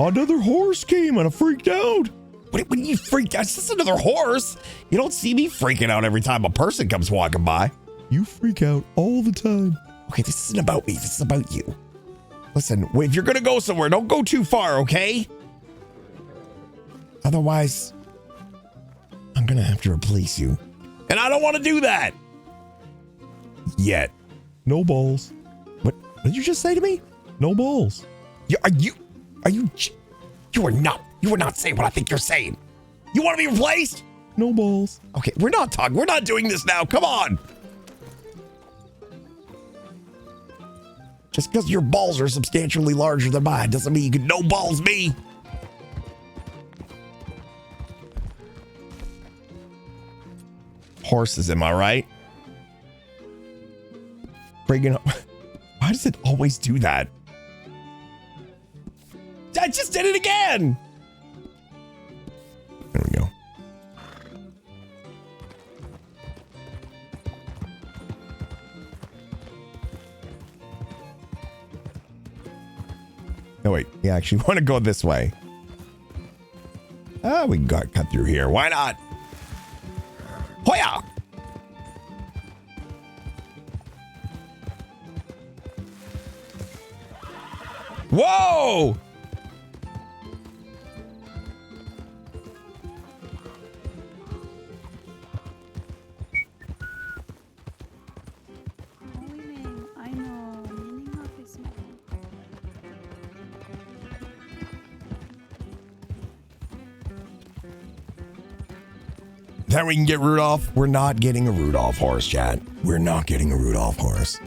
Another horse came and I freaked out. What do you freaked out? It's just another horse. You don't see me freaking out every time a person comes walking by. You freak out all the time. Okay, this isn't about me. This is about you. Listen, if you're going to go somewhere, don't go too far, okay? Otherwise, I'm going to have to replace you. And I don't want to do that. Yet. No balls. What did you just say to me? No balls. You are not saying what I think you're saying. You want to be replaced? No balls. Okay, we're not talking. We're not doing this now. Come on. Just because your balls are substantially larger than mine doesn't mean you can no balls me. Horses, am I right? Friggin', why does it always do that? I just did it again. There we go. No, wait. You actually want to go this way. We got cut through here. Why not? Hoya! Whoa! Then we can get Rudolph. We're not getting a Rudolph horse, chat. We're not getting a Rudolph horse.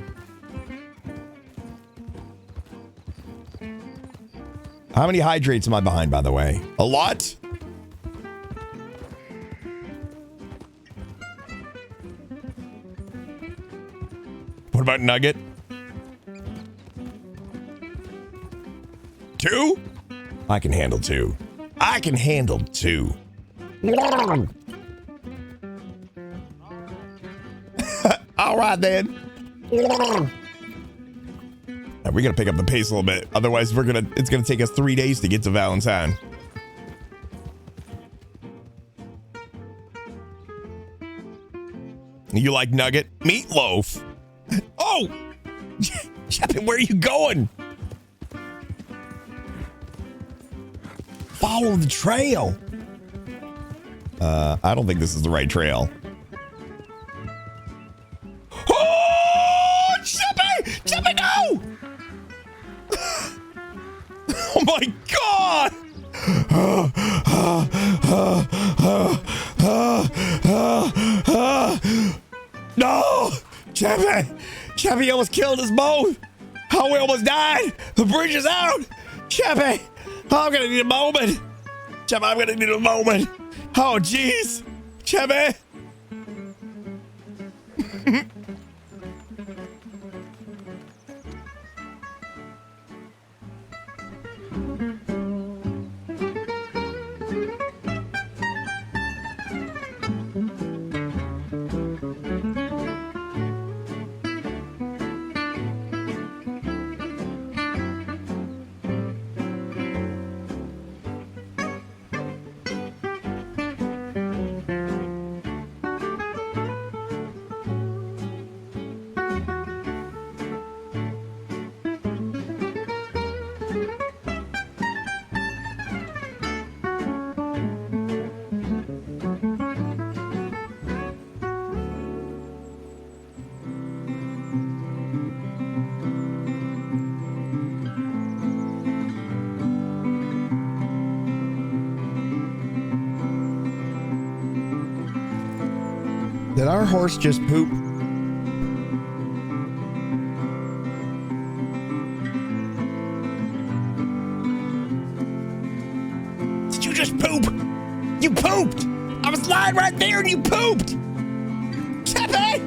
How many hydrates am I behind, by the way? A lot? What about Nugget? 2? I can handle 2. I can handle 2. All right, then. We gotta pick up the pace a little bit. Otherwise, it's gonna take us 3 days to get to Valentine. You like Nugget? Meatloaf. Oh! Chapin, where are you going? Follow the trail. I don't think this is the right trail. Oh, Chippy! Chippy, no! Oh my God! No! Chippy! Chippy almost killed us both! How we almost died! The bridge is out! Chippy! I'm gonna need a moment! Chippy, I'm gonna need a moment! Oh, jeez! Chippy! Did our horse just poop? Did you just poop? You pooped! I was lying right there and you pooped! Chippy!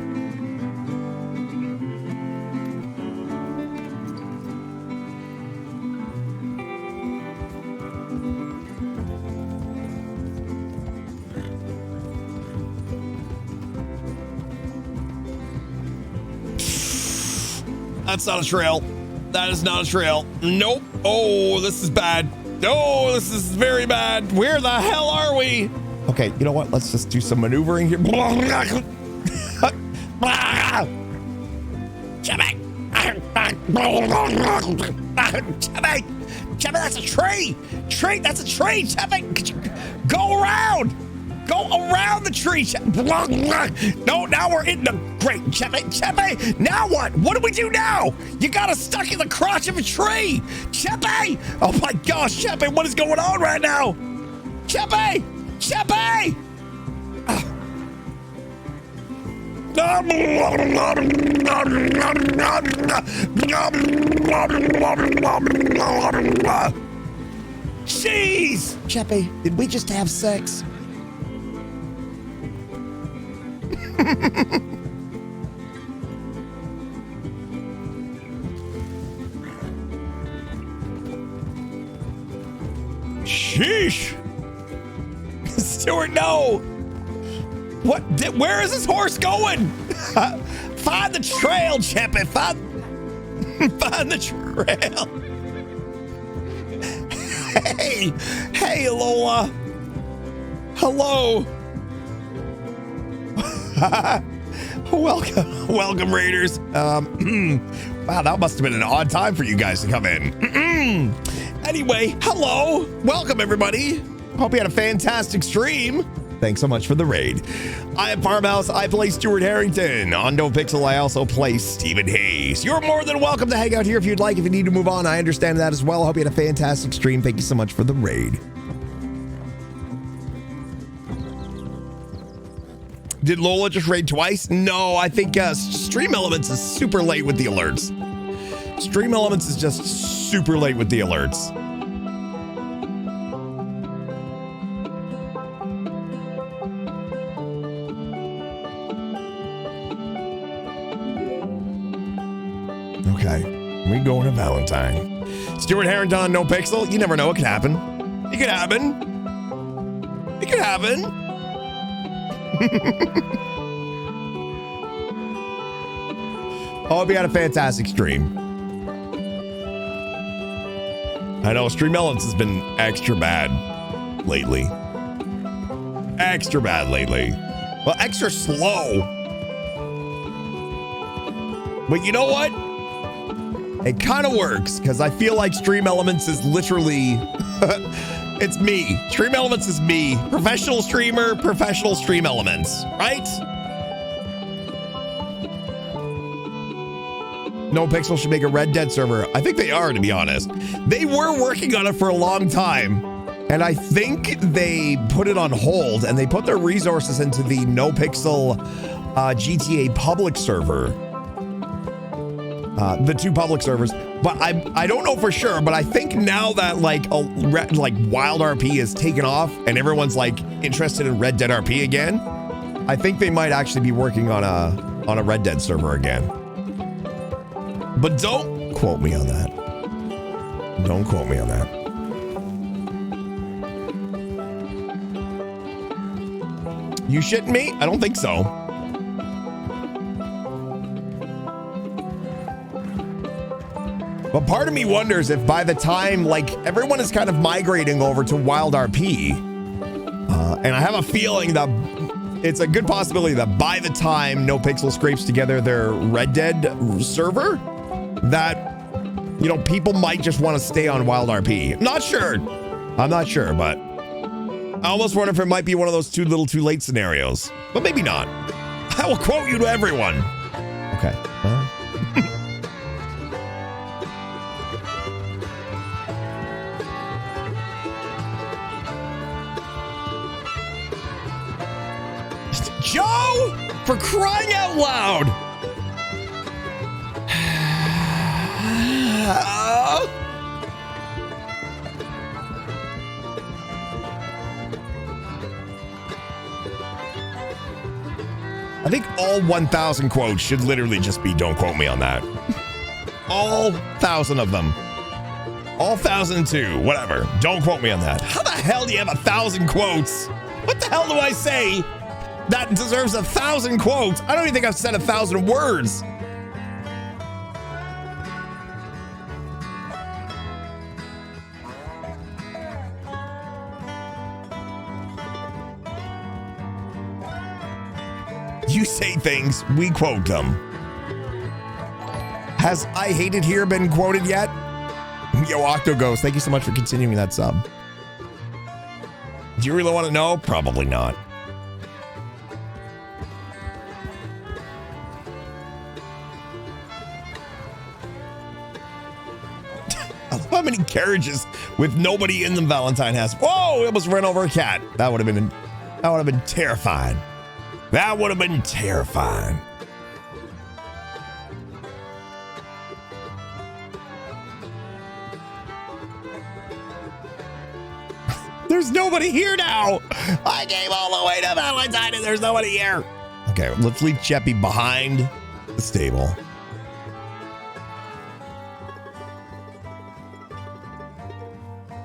That's not a trail. That is not a trail. Nope. Oh, this is bad. Oh, this is very bad. Where the hell are we? Okay, you know what? Let's just do some maneuvering here. Chubby! Chubby! Chubby, that's a tree! Tree, that's a tree, Chubby! Go around! Go around the tree! No, now we're in the great Chubby! Chubby! Now what? What do we do now? You got us stuck in the crotch of a tree! Chubby! Oh my gosh, Chubby, what is going on right now? Chubby! Chubby! Jeez! Cheppy, did we just have sex? Sheesh! Stewart, no! What? Where is this horse going? Find the trail, Cheppy. Find the trail. Hey, Lola. Hello. Welcome, Raiders. Wow, that must have been an odd time for you guys to come in. Anyway, hello. Welcome, everybody. Hope you had a fantastic stream. Thanks so much for the raid. I am Farmhouse. I play Stewart Harington. On NoPixel, I also play Stephen Hayes. You're more than welcome to hang out here if you'd like. If you need to move on, I understand that as well. I hope you had a fantastic stream. Thank you so much for the raid. Did Lola just raid twice? No, I think Stream Elements is super late with the alerts. Stream Elements is just super late with the alerts. Okay, we going to Valentine. Stewart Harington, NoPixel. You never know, it could happen. It could happen. It could happen. I hope you had a fantastic stream. I know Stream Elements has been extra bad lately. Extra bad lately. Well, extra slow. But you know what? It kind of works because I feel like Stream Elements is literally, it's me. Stream Elements is me. Professional streamer, professional Stream Elements, right? NoPixel should make a Red Dead server. I think they are, to be honest. They were working on it for a long time, and I think they put it on hold, and they put their resources into the NoPixel GTA public server. The two public servers, but I don't know for sure, but I think now that like WildRP is taken off and everyone's like interested in Red Dead RP again, I think they might actually be working on a Red Dead server again. But don't quote me on that. Don't quote me on that. You shitting me? I don't think so. But part of me wonders if by the time, like, everyone is kind of migrating over to WildRP, and I have a feeling that it's a good possibility that by the time NoPixel scrapes together their Red Dead server, that, you know, people might just want to stay on WildRP. Not sure. I'm not sure, but I almost wonder if it might be one of those too little too late scenarios. But maybe not. I will quote you to everyone. Okay. Well. Joe! For crying out loud! I think all 1,000 quotes should literally just be "don't quote me on that." All 1,000 of them. All 1,002, whatever. Don't quote me on that. How the hell do you have 1,000 quotes? What the hell do I say that deserves 1,000 quotes? I don't even think I've said 1,000 words. You say things, we quote them. Has I Hate It Here been quoted yet? Yo, Octo Ghost, thank you so much for continuing that sub. Do you really want to know? Probably not. I love how many carriages with nobody in them Valentine has. Whoa, we almost ran over a cat. That would have been terrifying. That would have been terrifying. There's nobody here now. I came all the way to Valentine and there's nobody here. Okay, let's leave Cheppy behind the stable.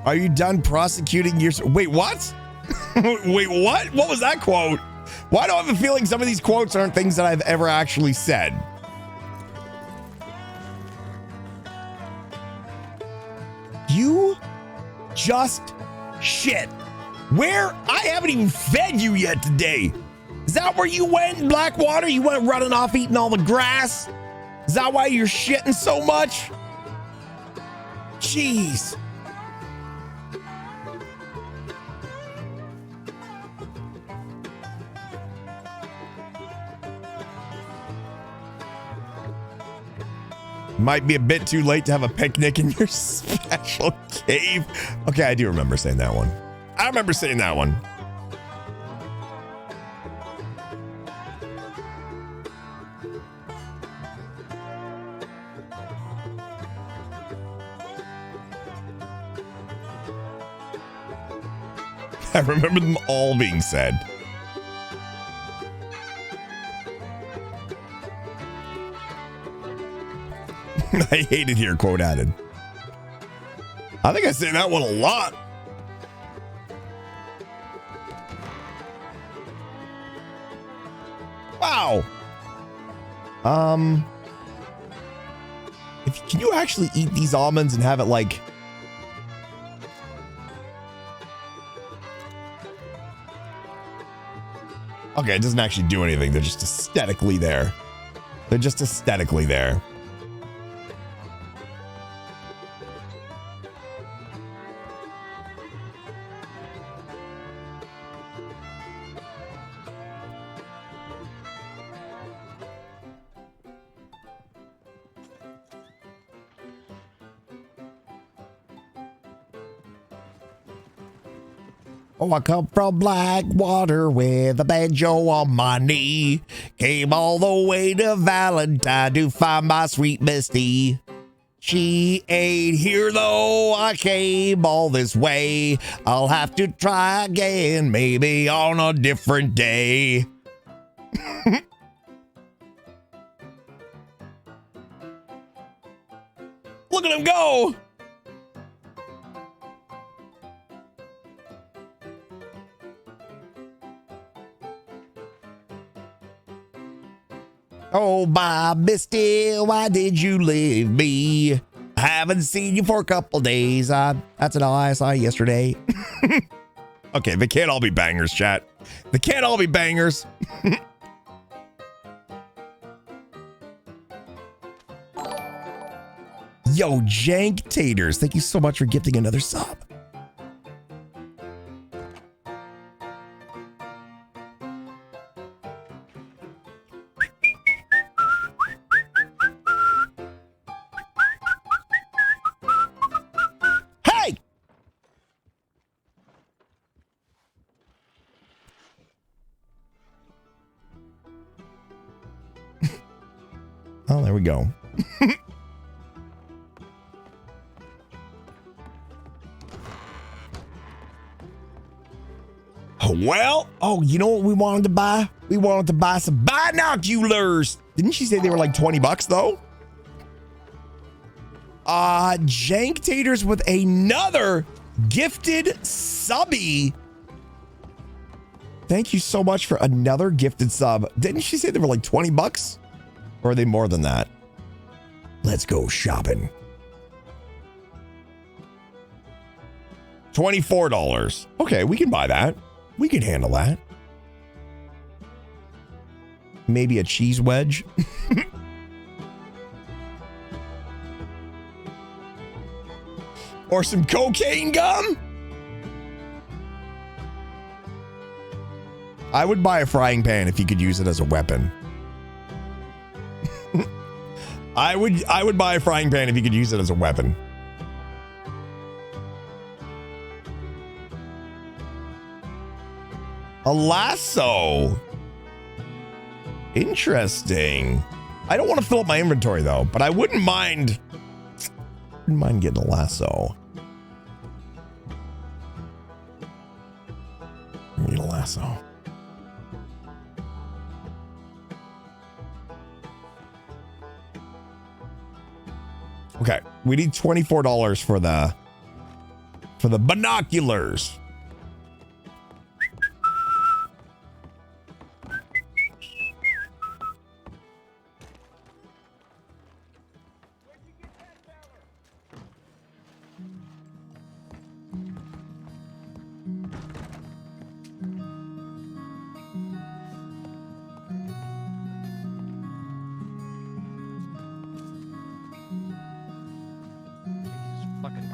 Are you done prosecuting your... Wait, what? Wait, what? What was that quote? Why do I have a feeling some of these quotes aren't things that I've ever actually said? You just shit. Where? I haven't even fed you yet today. Is that where you went in Blackwater? You went running off eating all the grass? Is that why you're shitting so much? Jeez. Might be a bit too late to have a picnic in your special cave. Okay, I do remember saying that one. I remember saying that one. I remember them all being said. I hate it here, quote added. I think I say that one a lot. Wow. Can you actually eat these almonds and have it like... Okay, it doesn't actually do anything. They're just aesthetically there. They're just aesthetically there. Oh, I come from Blackwater with a banjo on my knee. Came all the way to Valentine to find my sweet Misty. She ain't here though, I came all this way. I'll have to try again, maybe on a different day. Look at him go! Oh, my Misty, why did you leave me? I haven't seen you for a couple days. That's an I saw you yesterday. Okay, they can't all be bangers, chat. They can't all be bangers. Yo, Jank Taters, thank you so much for gifting another sub. Oh, there we go. Well, oh, you know what we wanted to buy? We wanted to buy some binoculars. Didn't she say they were like $20 though? Jank Taters with another gifted subby. Thank you so much for another gifted sub. Didn't she say they were like $20? Or are they more than that? Let's go shopping. $24. Okay, we can buy that. We can handle that. Maybe a cheese wedge. Or some cocaine gum. I would buy a frying pan if you could use it as a weapon. I would buy a frying pan if you could use it as a weapon. A lasso. Interesting. I don't want to fill up my inventory though, but I wouldn't mind getting a lasso. I need a lasso. Okay, we need $24 for the binoculars.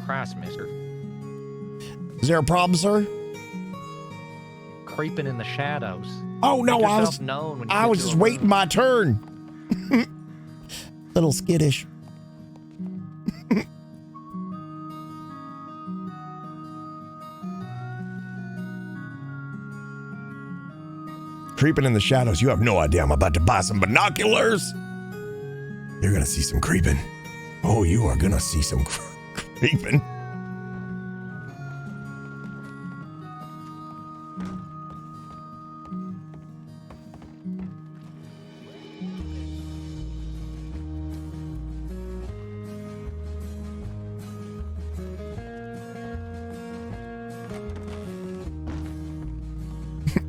Christ, mister. Is there a problem, sir? Creeping in the shadows. Oh no, Make I yourself was known when you I get was to just a waiting room. my turn. Little skittish. Creeping in the shadows. You have no idea. I'm about to buy some binoculars. You're gonna see some creeping. Oh, you are gonna see some creeping.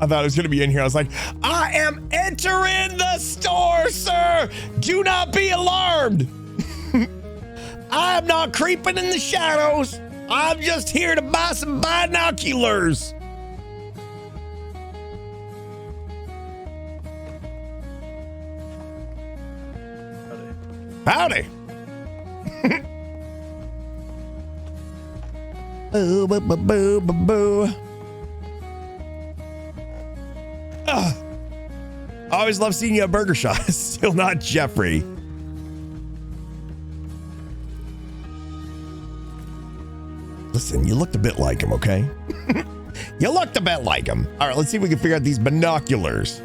I thought it was going to be in here. I was like, I am entering the store, sir. Do not be alarmed. I am not creeping in the shadows. I'm just here to buy some binoculars. Howdy. Boo, boo, boo, boo, boo, boo. I always love seeing you at Burger Shot. Still not Jeffrey. Listen, you looked a bit like him, okay? You looked a bit like him. All right, let's see if we can figure out these binoculars.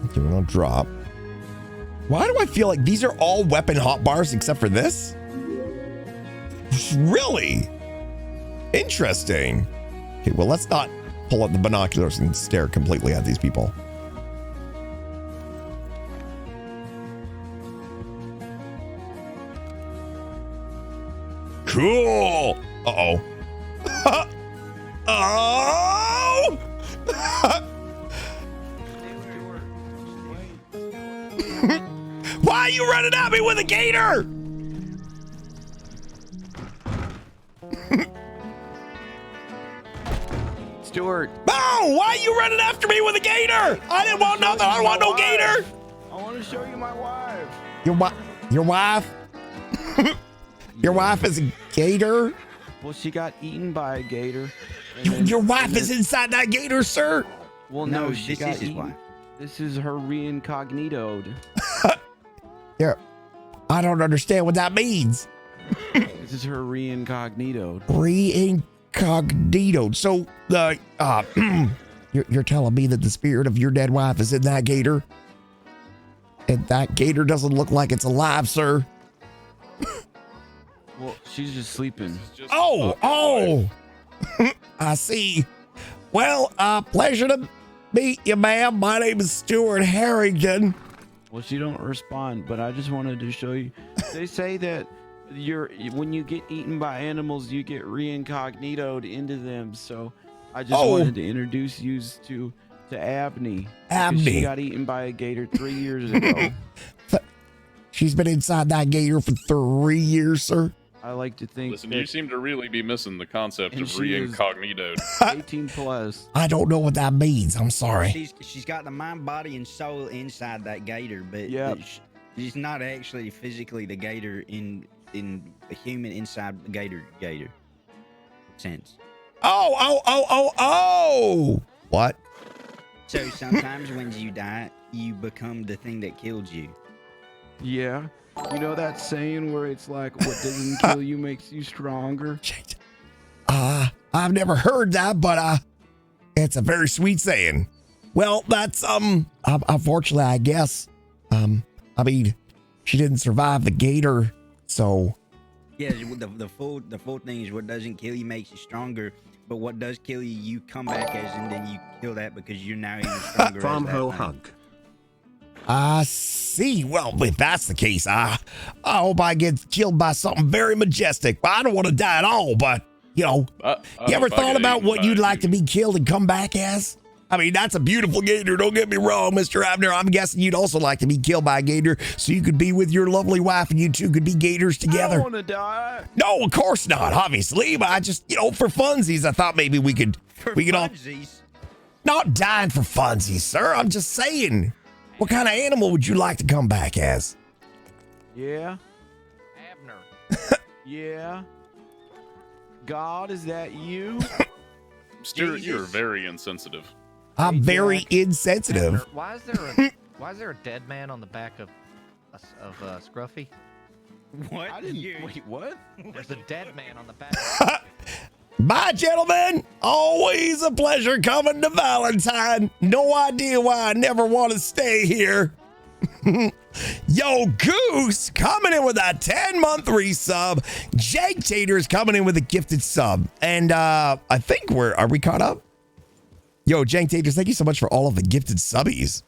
Okay, we don't drop. Why do I feel like these are all weapon hotbars except for this? Really? Interesting. Okay, well, let's not pull up the binoculars and stare completely at these people. Cool. Uh-oh. Oh! Why are you running at me with a gator? Stewart. Oh, why are you running after me with a gator? I didn't want nothing. I don't want no gator. I want to show you my wife. Your wife? Your wife is a gator? Well, she got eaten by a gator. Your wife is inside that gator, sir? Well, no, she got eaten. This is her reincognitoed. Yeah. I don't understand what that means. This is her reincognitoed. Reincognitoed. So, You're telling me that the spirit of your dead wife is in that gator? And that gator doesn't look like it's alive, sir. Well, she's just sleeping. Oh! I see. Well, pleasure to meet you, ma'am. My name is Stewart Harington. Well, she don't respond, but I just wanted to show you. They say that when you get eaten by animals, you get reincognitoed into them. So I just wanted to introduce you to Abney. Abney. She got eaten by a gator 3 years ago. She's been inside that gator for 3 years, sir. I like to think. Listen, you seem to really be missing the concept And of she is- reincognito. 18 plus. I don't know what that means. I'm sorry. She's got the mind, body, and soul inside that gator, but she's not actually physically the gator in a human inside the gator sense. Oh! What? So sometimes when you die, you become the thing that killed you. Yeah. You know that saying where it's like, what doesn't kill you makes you stronger? I've never heard that, but it's a very sweet saying. Well, that's unfortunately, I guess. I mean, she didn't survive the gator, so. Yeah, the full thing is what doesn't kill you makes you stronger, but what does kill you, you come back as, and then you kill that because you're now even stronger. Farm as that hoe thing. hug. I see. Well, if that's the case, I hope I get killed by something very majestic. I don't want to die at all, but, you know, you ever thought about what you'd like to be killed and come back as? I mean, that's a beautiful gator. Don't get me wrong, Mr. Abner. I'm guessing you'd also like to be killed by a gator so you could be with your lovely wife and you two could be gators together. I don't want to die. No, of course not, obviously. But I just, for funsies, I thought maybe we could all. Not dying for funsies, sir. I'm just saying. What kind of animal would you like to come back as? Yeah. Abner. Yeah. God, is that you? Stuart, you're very insensitive. I'm very insensitive. Abner, why is there a dead man on the back of Scruffy? What? I didn't. Wait, what? There's a dead man on the back. Bye, gentlemen. Always a pleasure coming to Valentine. No idea why I never want to stay here. Yo, Goose coming in with a 10-month resub. Jake Tater's coming in with a gifted sub. And I think are we caught up? Yo, Jake Taters, thank you so much for all of the gifted subbies.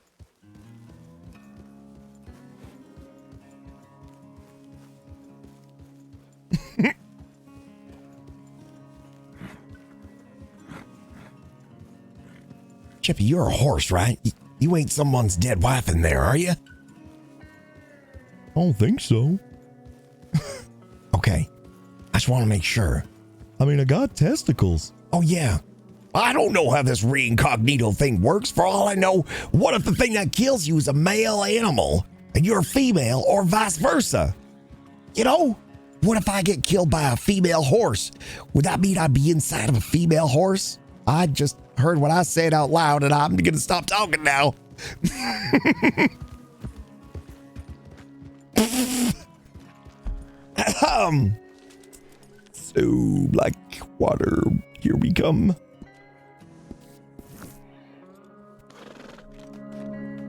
Chippy, you're a horse, right? You ain't someone's dead wife in there, are you? I don't think so. Okay. I just want to make sure. I mean, I got testicles. Oh, yeah. I don't know how this reincognito thing works. For all I know, what if the thing that kills you is a male animal and you're a female, or vice versa? What if I get killed by a female horse? Would that mean I'd be inside of a female horse? I just heard what I said out loud, and I'm going to stop talking now. So, like water, here we come.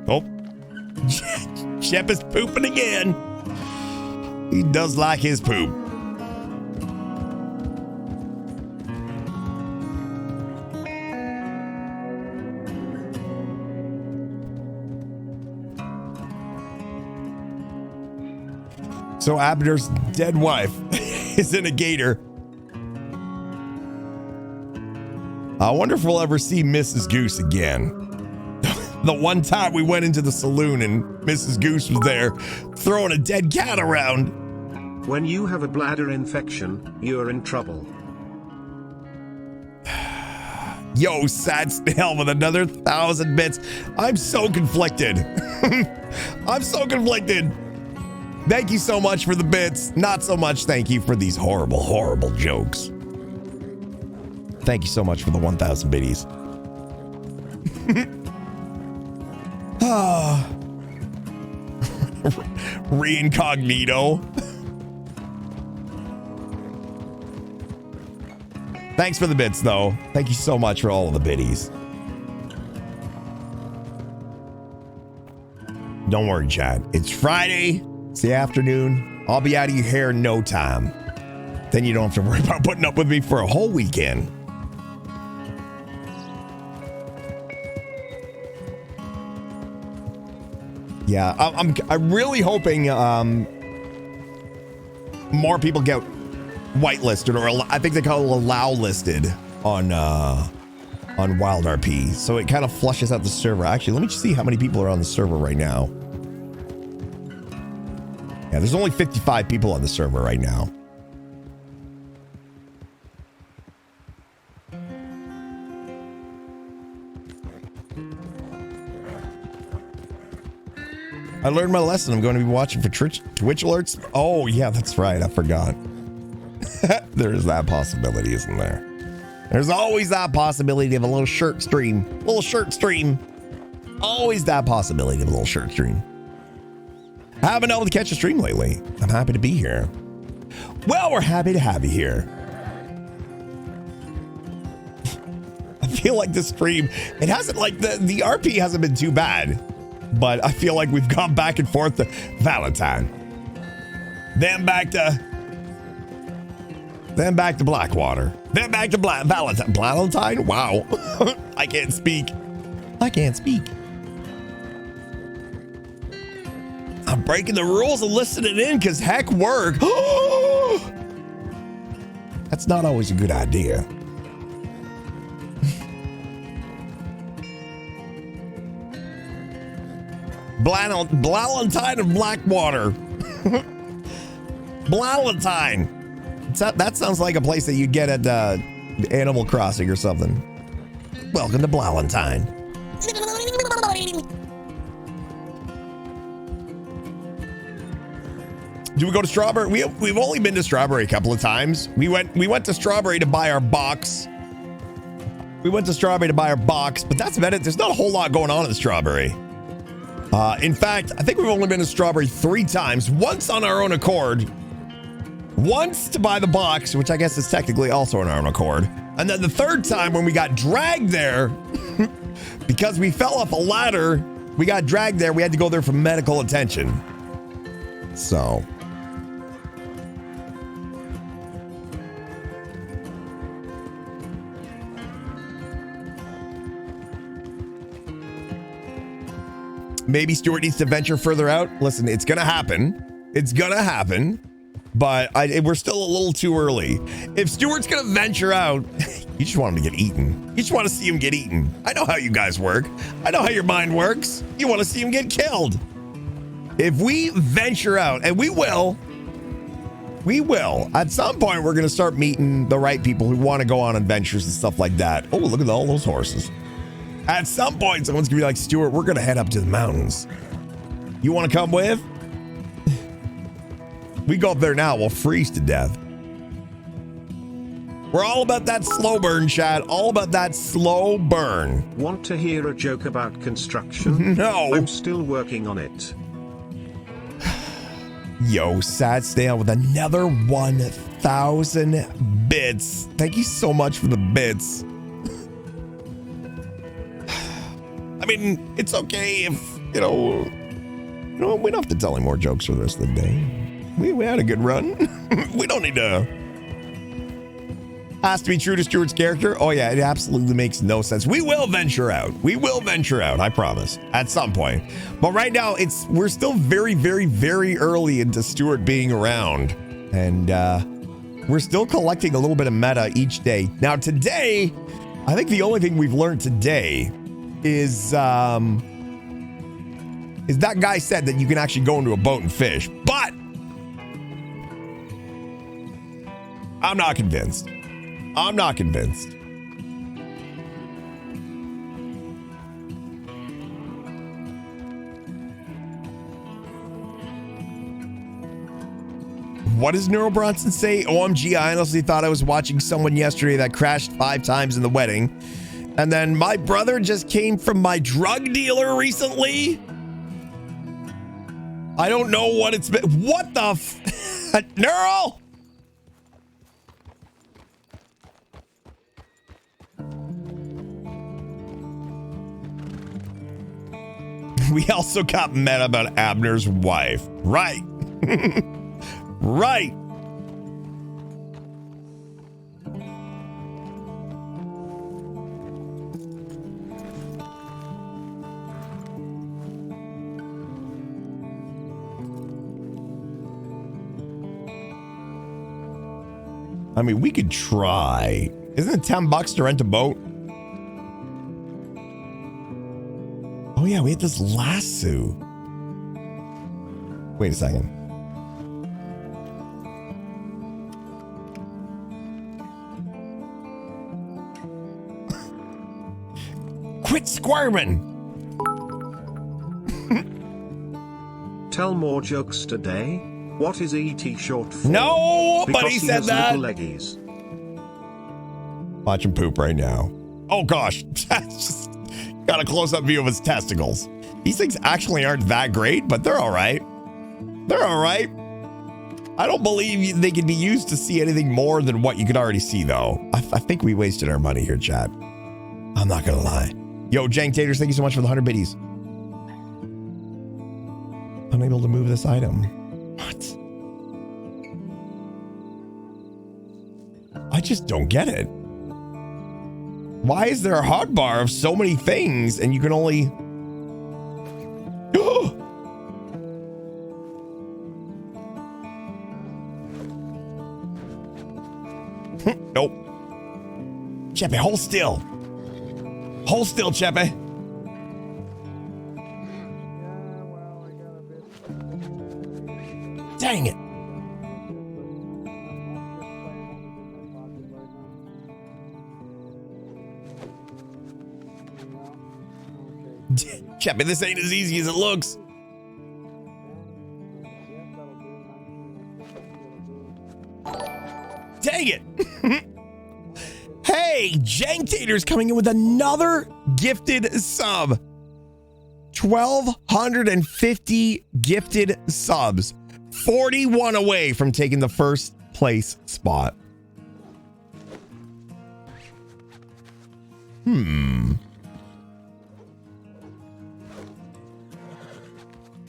Oh, Shep is pooping again. He does like his poop. So Abner's dead wife is in a gator. I wonder if we'll ever see Mrs. Goose again. The one time we went into the saloon and Mrs. Goose was there throwing a dead cat around. When you have a bladder infection, you're in trouble. Yo, Sad Snail with another 1,000 bits. I'm so conflicted. I'm so conflicted. Thank you so much for the bits. Not so much thank you for these horrible, horrible jokes. Thank you so much for the 1,000 biddies. Reincognito. Thanks for the bits, though. Thank you so much for all of the biddies. Don't worry, Chad. It's Friday. It's the afternoon. I'll be out of your hair in no time. Then you don't have to worry about putting up with me for a whole weekend. Yeah, I'm really hoping more people get whitelisted, or I think they call it allow listed on WildRP, so it kind of flushes out the server. Actually, let me just see how many people are on the server right now. Yeah, there's only 55 people on the server right now. I learned my lesson. I'm going to be watching for Twitch alerts. Oh, yeah, that's right. I forgot. There is that possibility, isn't there? There's always that possibility of a little shirt stream. Little shirt stream. Always that possibility of a little shirt stream. I haven't been able to catch a stream lately. I'm happy to be here. Well, we're happy to have you here. I feel like this stream, it hasn't, like, the RP hasn't been too bad. But I feel like we've gone back and forth to Valentine. Then back to Blackwater. Then back to Valentine. Valentine? Wow. I can't speak. I'm breaking the rules and listening in because heck work. That's not always a good idea. Valentine of Blackwater. Valentine. That sounds like a place that you get at Animal Crossing or something. Welcome to Valentine. Do we go to Strawberry? We've only been to Strawberry a couple of times. We went to Strawberry to buy our box. But that's about it. There's not a whole lot going on in Strawberry. In fact, I think we've only been to Strawberry 3 times. Once on our own accord. Once to buy the box, which I guess is technically also on our own accord. And then the 3rd time when we got dragged there because we fell off a ladder, we got dragged there. We had to go there for medical attention. So. Maybe Stewart needs to venture further out. Listen, it's going to happen. But we're still a little too early. If Stewart's going to venture out, you just want him to get eaten. You just want to see him get eaten. I know how you guys work. I know how your mind works. You want to see him get killed. If we venture out, and we will, at some point, we're going to start meeting the right people who want to go on adventures and stuff like that. Oh, look at all those horses. At some point, someone's going to be like, Stewart, we're going to head up to the mountains. You want to come with? We go up there now, we'll freeze to death. We're all about that slow burn, Chad. All about that slow burn. Want to hear a joke about construction? No. I'm still working on it. Yo, Sad Snail with another 1,000 bits. Thank you so much for the bits. I mean, it's okay if, we don't have to tell any more jokes for the rest of the day. We had a good run. We don't need to. Has to be true to Stewart's character. Oh yeah, it absolutely makes no sense. We will venture out. I promise, at some point. But right now, we're still very, very, very early into Stewart being around. And we're still collecting a little bit of meta each day. Now today, I think the only thing we've learned today is that guy said that you can actually go into a boat and fish, but I'm not convinced. What does Neuro Bronson say? OMG, I honestly thought I was watching someone yesterday that crashed 5 times in the wedding. And then my brother just came from my drug dealer recently. I don't know what it's been. What the Neural? we also got mad about Abner's wife. Right. Right. I mean, we could try. Isn't it $10 to rent a boat? Oh yeah, we had this lasso. Wait a second. Quit squirming. Tell more jokes today. What is ET short for? Nobody Because he said has that. little leggies. Watch him poop right now. Oh gosh. Just got a close-up view of his testicles. These things actually aren't that great, but they're all right. They're all right. I don't believe they can be used to see anything more than what you could already see, though. I think we wasted our money here, chat. I'm not gonna lie. Yo, Jank Taters, thank you so much for the 100 biddies. Unable to move this item. What? I just don't get it. Why is there a hotbar of so many things and you can only... Nope. Cheppy, hold still. Hold still, Cheppy. Dang it. Cheppy, this ain't as easy as it looks. Dang it. Hey, Jank Tater's coming in with another gifted sub. 1,250 gifted subs. 41 away from taking the first place spot.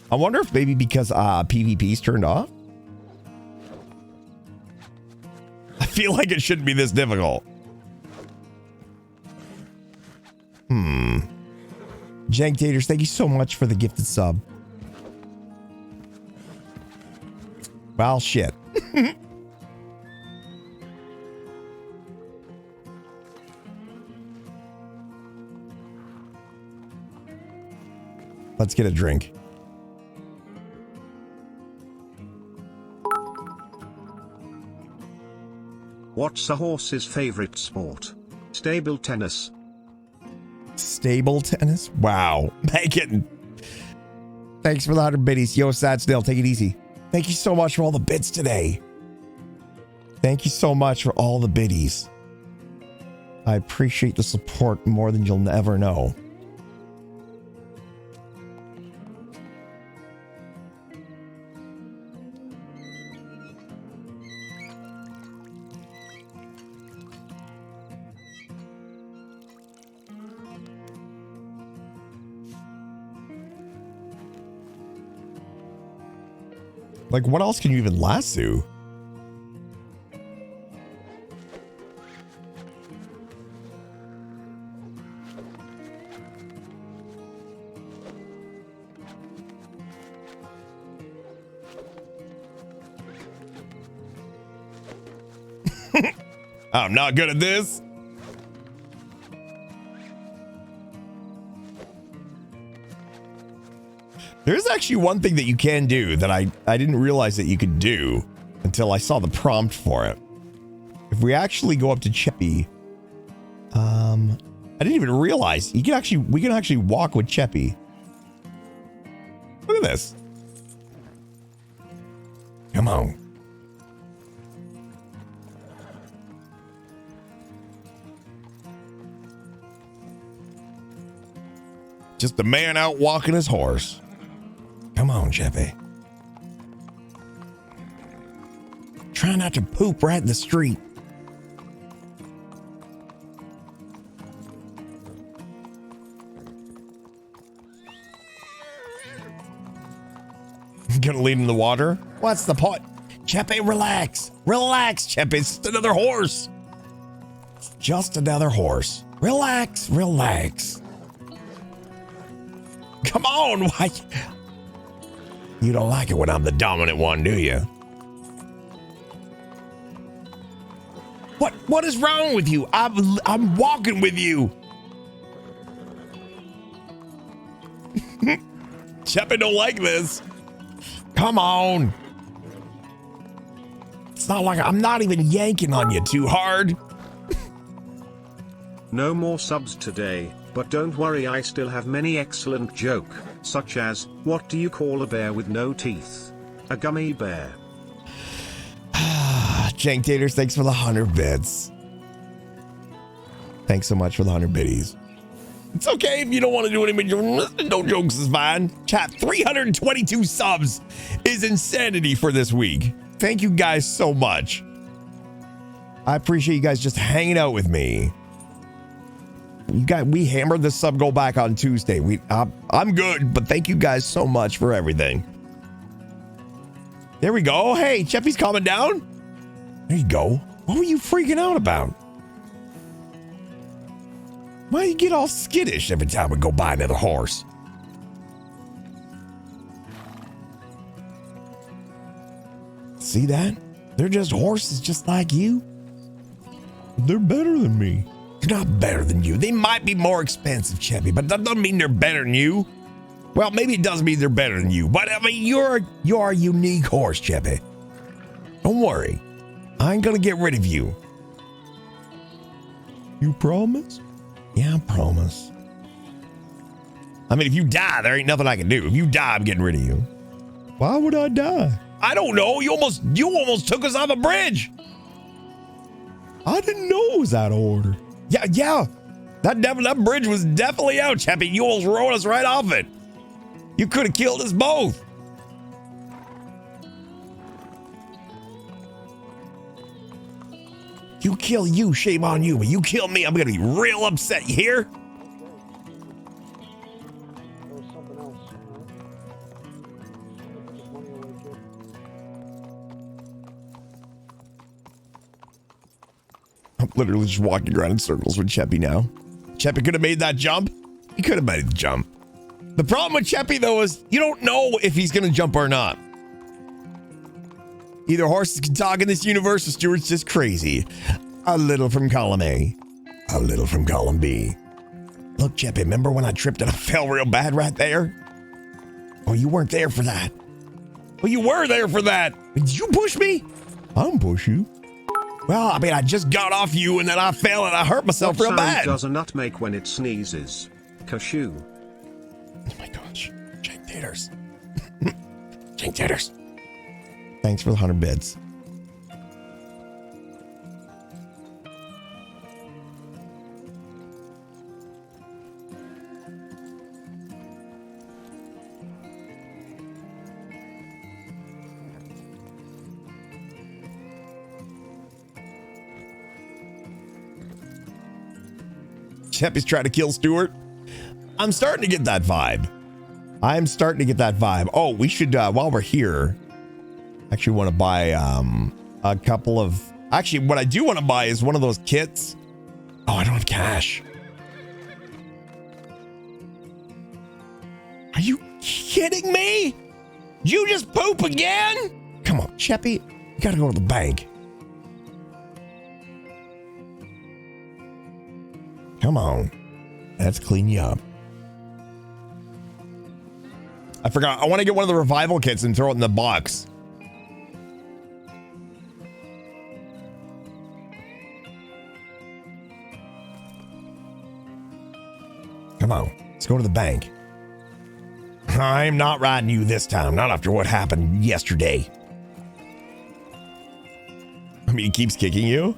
I wonder if maybe because PvP's turned off? I feel like it shouldn't be this difficult. Jank Taters, thank you so much for the gifted sub. Well, shit. Let's get a drink. What's a horse's favorite sport? Stable tennis. Stable tennis? Wow. Megan. Thanks for the 100 biddies. Yo, Sad Snail, take it easy. Thank you so much for all the bits today. Thank you so much for all the biddies. I appreciate the support more than you'll ever know. Like, what else can you even lasso? I'm not good at this. There's actually one thing that you can do that I didn't realize that you could do until I saw the prompt for it. If we actually go up to Cheppy, I didn't even realize we can actually walk with Cheppy. Look at this. Come on. Just a man out walking his horse. Come on, Cheppy. Try not to poop right in the street. couldn't lead him in the water. What's the point? Chepe, relax. Relax, Chepe. It's just another horse. It's just another horse. Relax, relax. Come on, why? You don't like it when I'm the dominant one, do you? What is wrong with you? I'm walking with you. Chepe don't like this. Come on. It's not like I'm not even yanking on you too hard. No more subs today, but don't worry, I still have many excellent joke, such as, what do you call a bear with no teeth? A gummy bear. Jank Taters, thanks for the 100 bits. Thanks so much for the 100 biddies. It's okay if you don't want to do any no jokes is fine. Chat, 322 subs is insanity for this week. Thank you guys so much. I appreciate you guys just hanging out with me. We hammered the sub goal back on Tuesday. I'm good, but thank you guys so much for everything. There we go. Hey, Cheppy's calming down. There you go. What were you freaking out about? Why do you get all skittish every time we go by another horse? See that? They're just horses just like you. They're better than me. They're not better than you. They might be more expensive, Cheppy, but that doesn't mean they're better than you. Well, maybe it does mean they're better than you, but I mean, you're a unique horse, Cheppy. Don't worry. I ain't gonna get rid of you. You promise? Yeah, I promise. I mean, if you die, there ain't nothing I can do. If you die, I'm getting rid of you. Why would I die? I don't know. You almost took us off a bridge. I didn't know it was out of order. Yeah. That bridge was definitely out, Chappie. You almost rode us right off it. You could have killed us both. You kill you, shame on you. But you kill me, I'm gonna be real upset. You hear? I'm literally just walking around in circles with Cheppy now. Cheppy could have made that jump. He could have made the jump. The problem with Cheppy, though, is you don't know if he's going to jump or not. Either horses can talk in this universe or Stewart's just crazy. A little from column A, a little from column B. Look, Cheppy, remember when I tripped and I fell real bad right there? Oh, you weren't there for that. Well, you were there for that. Did you push me? I didn't push you. Well, I mean, I just got off you and then I fell and I hurt myself real bad. What sound does a nut make when it sneezes? Cashew. Oh my gosh. Jank Taters. Jank Taters. Thanks for the 100 bits. Cheppy's trying to kill Stewart. I'm starting to get that vibe. Oh, we should, while we're here, actually want to buy a couple of... Actually, what I do want to buy is one of those kits. Oh, I don't have cash. Are you kidding me? Did you just poop again? Come on, Cheppy. You gotta go to the bank. Come on. Let's clean you up. I forgot. I want to get one of the revival kits and throw it in the box. Come on. Let's go to the bank. I'm not riding you this time. Not after what happened yesterday. I mean, he keeps kicking you.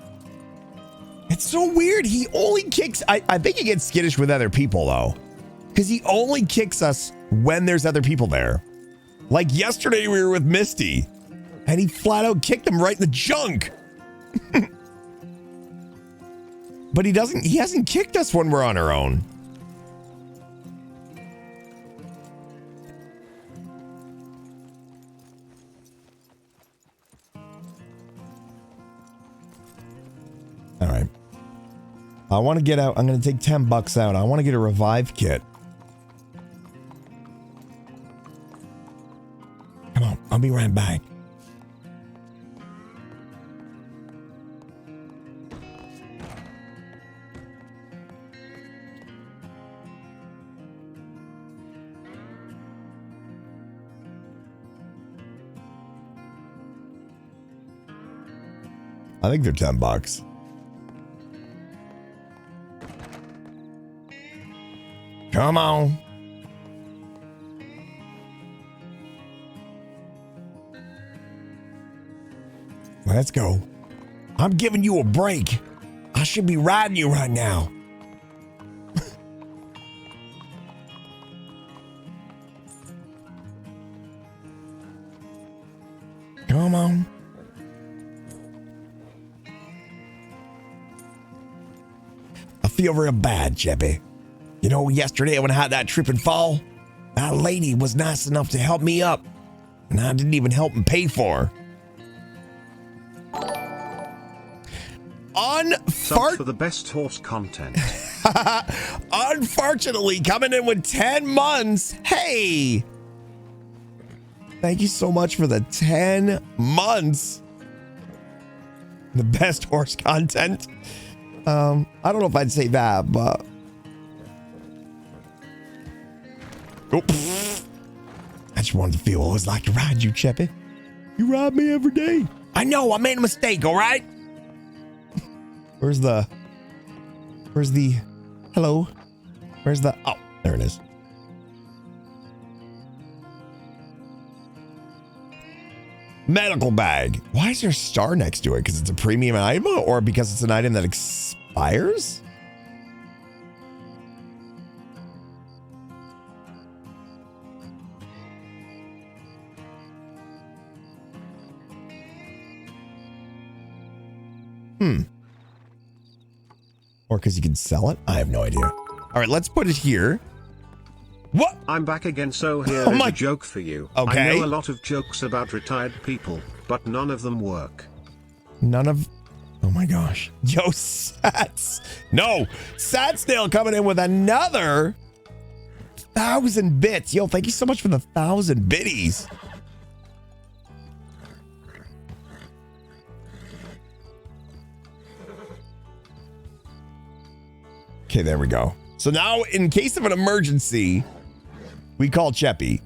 It's so weird. He only kicks... I think he gets skittish with other people, though. Because he only kicks us when there's other people there. Like yesterday, we were with Misty. And he flat out kicked him right in the junk. But he hasn't kicked us when we're on our own. I want to get out. I'm going to take $10 out. I want to get a revive kit. Come on. I'll be right back. I think they're $10. Come on. Let's go. I'm giving you a break. I should be riding you right now. Come on. I feel real bad, Chippy. You know, yesterday when I had that trip and fall, that lady was nice enough to help me up, and I didn't even help and pay for her. Sub for the best horse content. Unfortunately, coming in with 10 months. Hey, thank you so much for the 10 months. The best horse content. I don't know if I'd say that, but oh, I just wanted to feel what it was like to ride you, Chippy. You ride me every day. I know, I made a mistake, all right? Where's the hello? Where's the, oh, there it is. Medical bag. Why is there a star next to it? Because it's a premium item or because it's an item that expires? Or because you can sell it? I have no idea. All right, let's put it here. What? I'm back again, so here's a joke for you. Okay. I know a lot of jokes about retired people, but none of them work. None of... Oh my gosh. Yo, Sats. No. Satsdale coming in with another 1,000 bits. Yo, thank you so much for the 1,000 biddies. Okay, there we go. So now, in case of an emergency, we call Cheppy.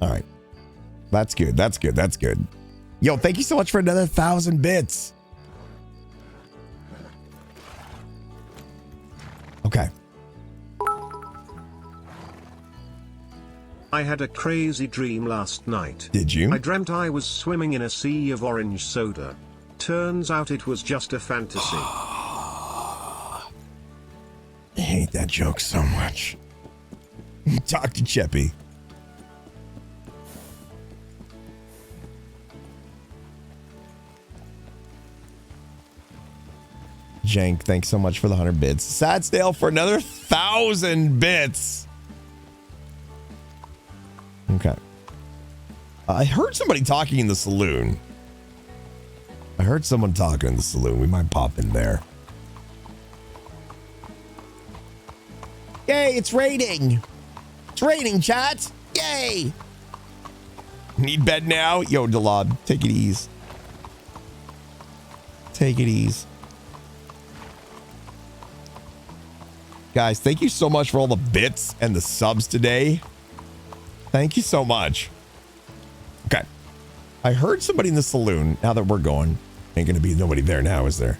All right. That's good. That's good. That's good. Yo, thank you so much for another 1,000 bits. Okay. I had a crazy dream last night. Did you? I dreamt I was swimming in a sea of orange soda. Turns out it was just a fantasy. I hate that joke so much. Talk to Cheppy. Jank, thanks so much for the 100 bits. Satsdale for another 1,000 bits. Okay. I heard somebody talking in the saloon. I heard someone talking in the saloon. We might pop in there. Yay, it's raining. It's raining, chat. Yay. Need bed now? Yo, Delod, take it easy. Take it easy. Guys, thank you so much for all the bits and the subs today. Thank you so much. Okay. I heard somebody in the saloon. Now that we're going, ain't gonna be nobody there now, is there?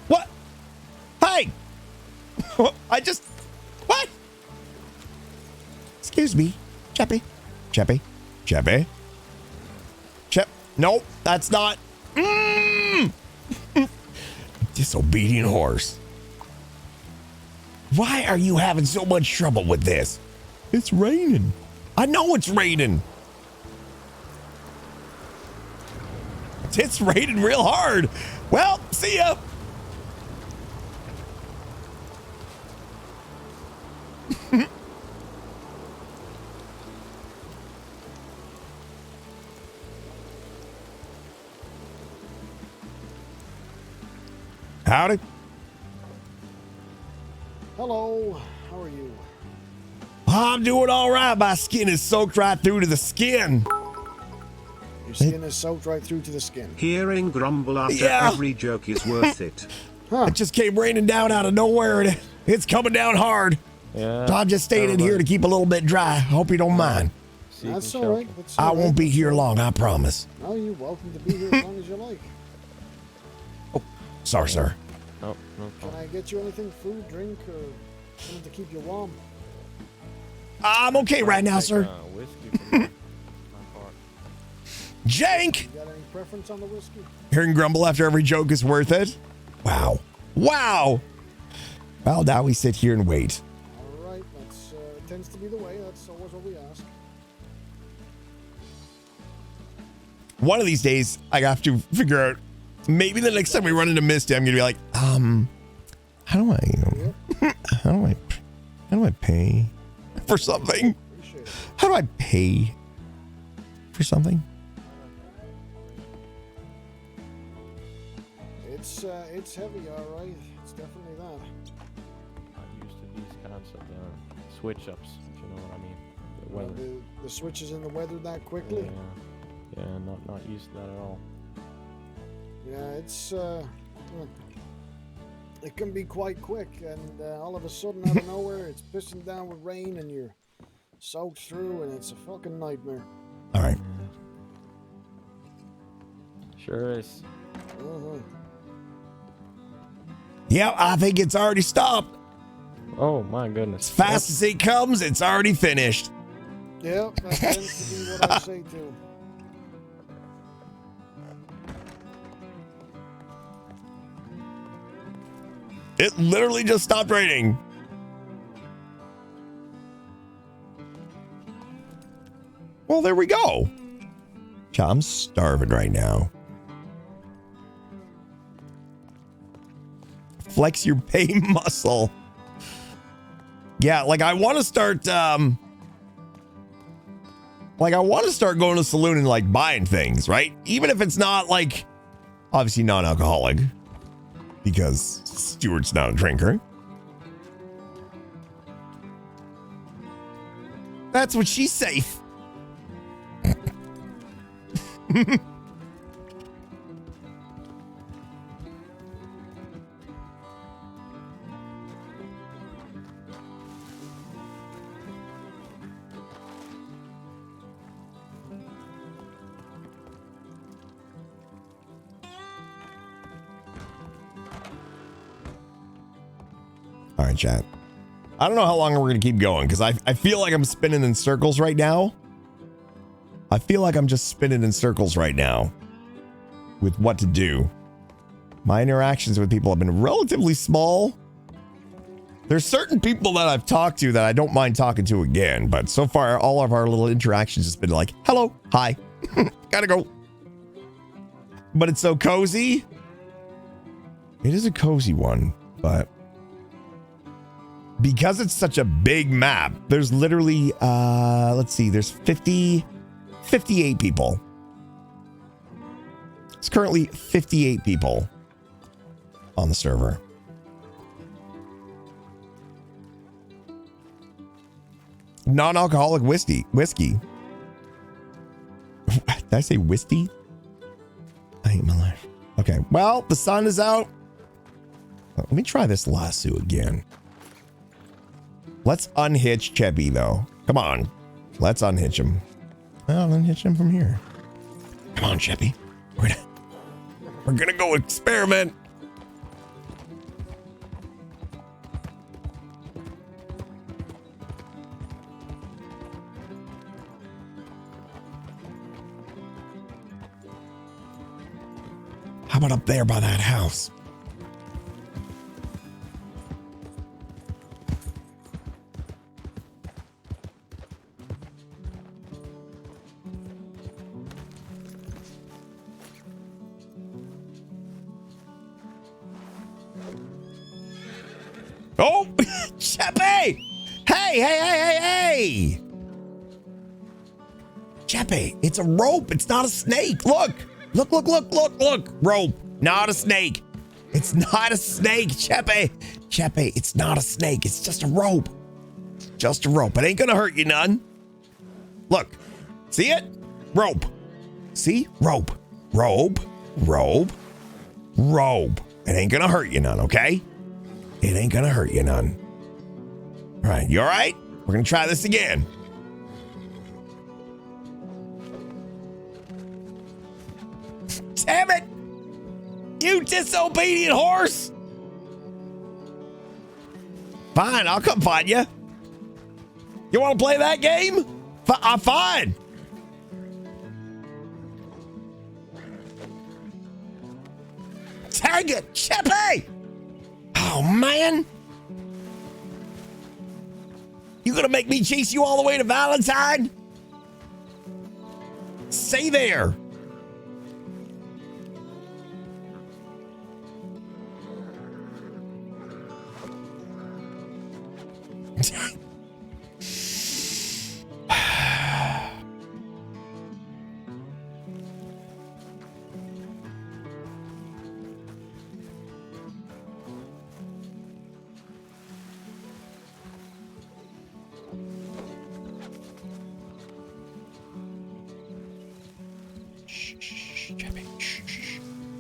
What? Hey! I just... What? Excuse me. Cheppy. Cheppy. Cheppy. Chep. Nope, that's not... Disobedient horse. Why are you having so much trouble with this? It's raining. I know it's raining. It's raining real hard. Well, see ya. howdy. Hello, how are you? I'm doing all right. My skin is soaked right through to the skin. Your skin is soaked right through to the skin. Hearing grumble after every joke is worth it. It just came raining down out of nowhere, and it's coming down hard. Yeah. So I'm just staying in here to keep a little bit dry. Hope you don't mind. That's all right. I won't be here long, I promise. No, you're welcome to be here as long as you like. Sorry, sir. Oh, no Can I get you anything, food, drink, or something to keep you warm? I'm okay right now, sir. Whiskey for my part. Jank! You got any preference on the whiskey? Hearing grumble after every joke is worth it. Wow. Wow. Well, now we sit here and wait. All right, that's tends to be the way. That's always what we ask. One of these days, I have to figure out, maybe the next time we run into Misty, I'm going to be like, how do I pay for something? How do I pay for something? It's heavy, all right. It's definitely that. I'm used to these kinds of switch ups, if you know what I mean. The weather. The switches in the weather that quickly. Yeah, not used to that at all. Yeah, it's it can be quite quick, and all of a sudden, out of nowhere, it's pissing down with rain, and you're soaked through, and it's a fucking nightmare. All right. Sure is. Uh-huh. Yeah, I think it's already stopped. Oh my goodness. As fast as it comes, it's already finished. Yeah, that tends to be what I say too. It literally just stopped raining. Well, there we go. I'm starving right now. Flex your pay muscle. Yeah, like I want to start I want to start going to the saloon and like buying things, right? Even if it's not like obviously non-alcoholic, because Stewart's not a drinker. That's what she's safe. All right, chat. I don't know how long we're going to keep going because I feel like I'm spinning in circles right now. I feel like I'm just spinning in circles right now with what to do. My interactions with people have been relatively small. There's certain people that I've talked to that I don't mind talking to again, but so far all of our little interactions has been like, hello, hi, gotta go. But it's so cozy. It is a cozy one, but because it's such a big map, there's literally, let's see, there's 58 people. It's currently 58 people on the server. Non-alcoholic whiskey. Did I say whiskey? I hate my life. Okay, well, the sun is out. Let me try this lasso again. Let's unhitch Cheppy, though. Come on. Let's unhitch him. I'll unhitch him from here. Come on, Cheppy. We're gonna go experiment. How about up there by that house? Oh, Cheppy! Hey! Cheppy, it's a rope. It's not a snake. Look. Rope, not a snake. It's not a snake, Cheppy. Cheppy, it's not a snake. It's just a rope. Just a rope. It ain't gonna hurt you none. Look. See it? Rope. See? Rope. Rope. Rope. Rope. It ain't gonna hurt you none, okay? It ain't gonna hurt you none. All right, you all right? We're gonna try this again. Damn it! You disobedient horse! Fine, I'll come find you. You want to play that game? I'm fine. Dang it, Cheppy! Oh, man. You gonna make me chase you all the way to Valentine? Stay there.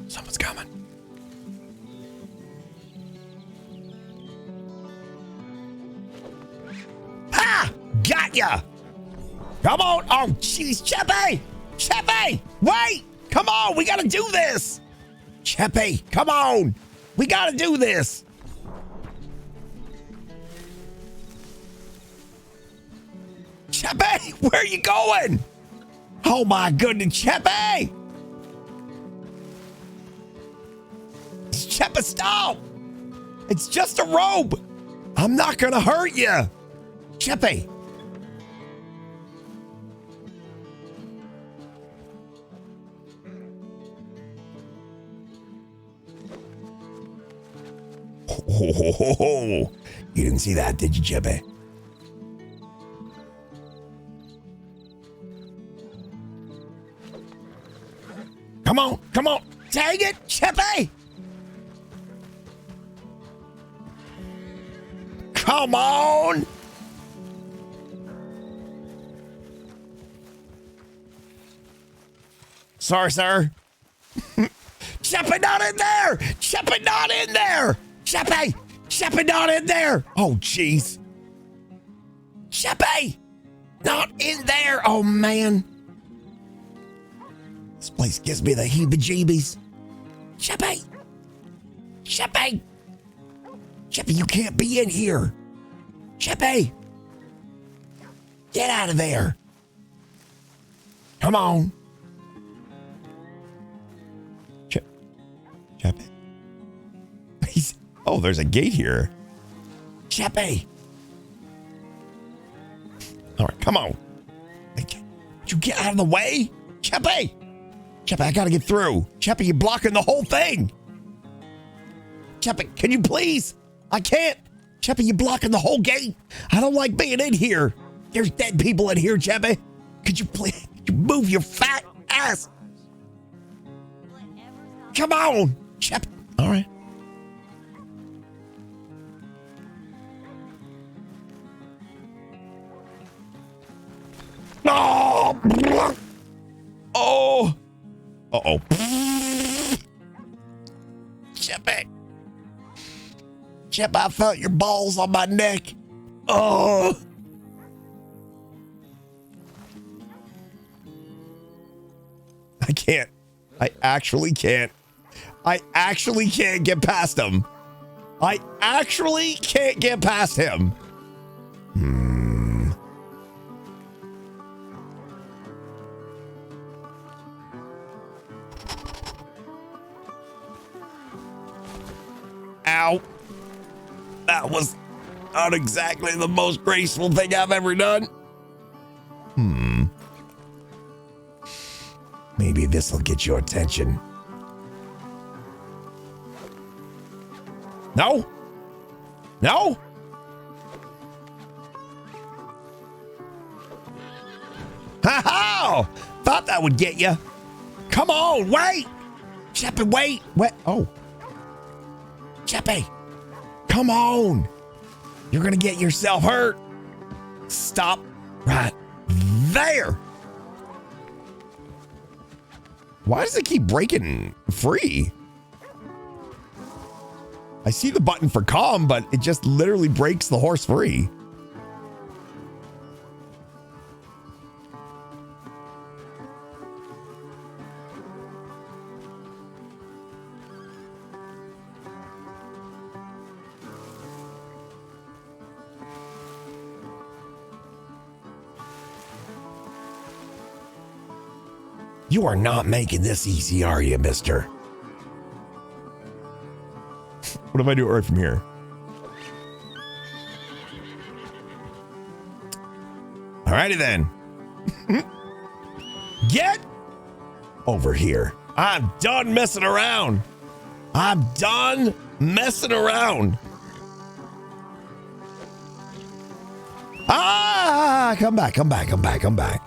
Someone's coming. Ha! Got ya! Come on! Oh, jeez, Cheppy! Cheppy! Wait! Come on! We gotta do this! Cheppy, come on! We gotta do this! Cheppy! Where are you going? Oh my goodness, Cheppy! Cheppy, stop! It's just a rope! I'm not gonna hurt you! Cheppy! Oh, you didn't see that, did you, Cheppy? Come on, come on! Dang it, Cheppy! Come on! Sorry, sir. Cheppy, not in there! Cheppy, not in there! Cheppy! Cheppy, not in there! Oh, jeez. Cheppy! Not in there! Oh, man. This place gives me the heebie-jeebies. Cheppy! Cheppy! Cheppy, you can't be in here. Cheppy! Get out of there. Come on. Cheppy? Oh, there's a gate here. Cheppy! All right, come on. Would you get out of the way? Cheppy! Cheppy, I gotta get through. Cheppy, you're blocking the whole thing. Cheppy, can you please? I can't. Cheppy, you're blocking the whole gate. I don't like being in here. There's dead people in here, Cheppy. Could you please move your fat ass? Come on, Cheppy. All right. Oh! Oh! Uh-oh. Cheppy. Chip, I felt your balls on my neck. Oh! I can't. I actually can't. I actually can't get past him. I actually can't get past him. Ow. That was not exactly the most graceful thing I've ever done. Maybe this will get your attention. No? No? Ha-ha! Thought that would get you. Come on, wait! Cheppy, wait. Wait. Oh. Chepe, come on. You're going to get yourself hurt. Stop right there. Why does it keep breaking free? I see the button for calm, but it just literally breaks the horse free. You are not making this easy, are you, mister? What if I do it right from here? Alrighty then. Get over here. I'm done messing around. I'm done messing around. Ah, come back, come back, come back, come back.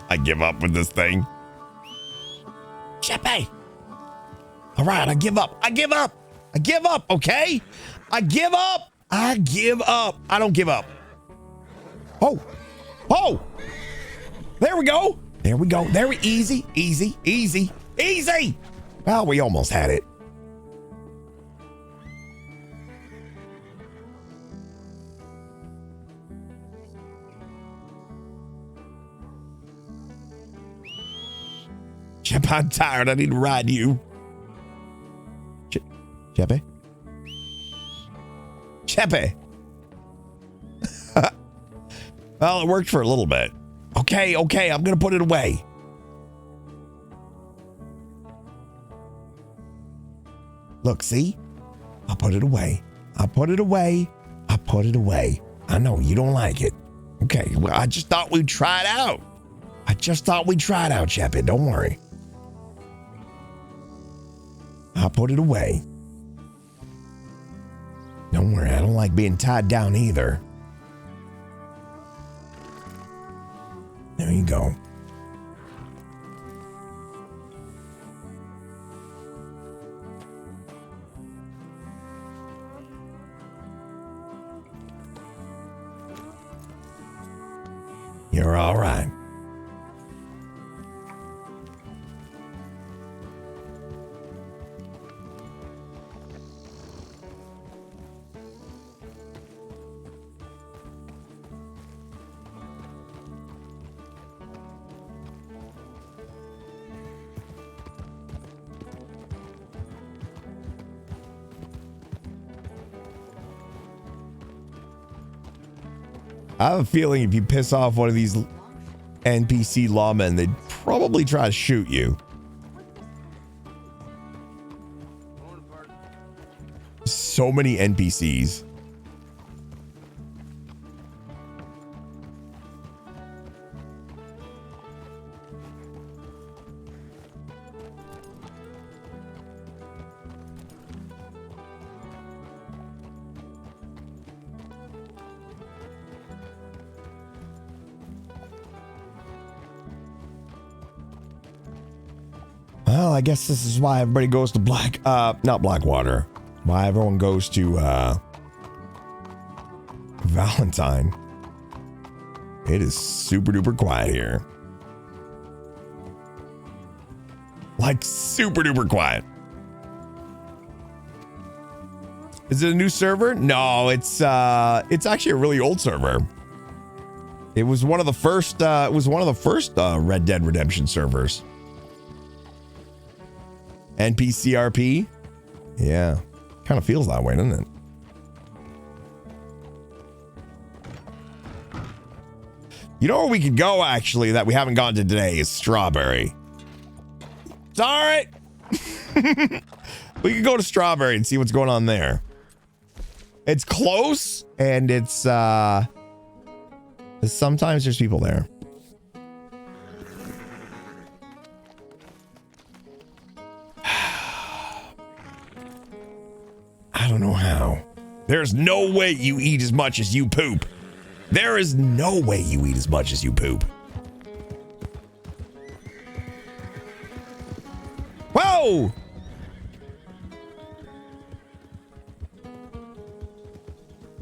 I give up with this thing. Chepe. All right, I give up. I give up. I give up, okay? I give up. I give up. I don't give up. Oh. Oh. There we go. There we go. There we easy, easy, easy, easy. Well, we almost had it. Chip, I'm tired. I need to ride you. Chepe? Chepe. Well, it worked for a little bit. Okay, okay, I'm going to put it away. Look, see? I put it away. I put it away. I put it away. I know you don't like it. Okay, well, I just thought we'd try it out. I just thought we'd try it out, Chepe. Don't worry. I put it away. Don't worry, I don't like being tied down either. There you go. You're all right. I have a feeling if you piss off one of these NPC lawmen, they'd probably try to shoot you. So many NPCs. Well, I guess this is why everybody goes to not Blackwater. Why everyone goes to, Valentine. It is super duper quiet here. Like super duper quiet. Is it a new server? No, it's actually a really old server. It was one of the first, Red Dead Redemption servers. NPCRP? Yeah. Kind of feels that way, doesn't it? You know where we could go, actually, that we haven't gone to today is Strawberry. It's all right. We could go to Strawberry and see what's going on there. It's close, and it's, sometimes there's people there. I don't know how. There's no way you eat as much as you poop. There is no way you eat as much as you poop. Whoa!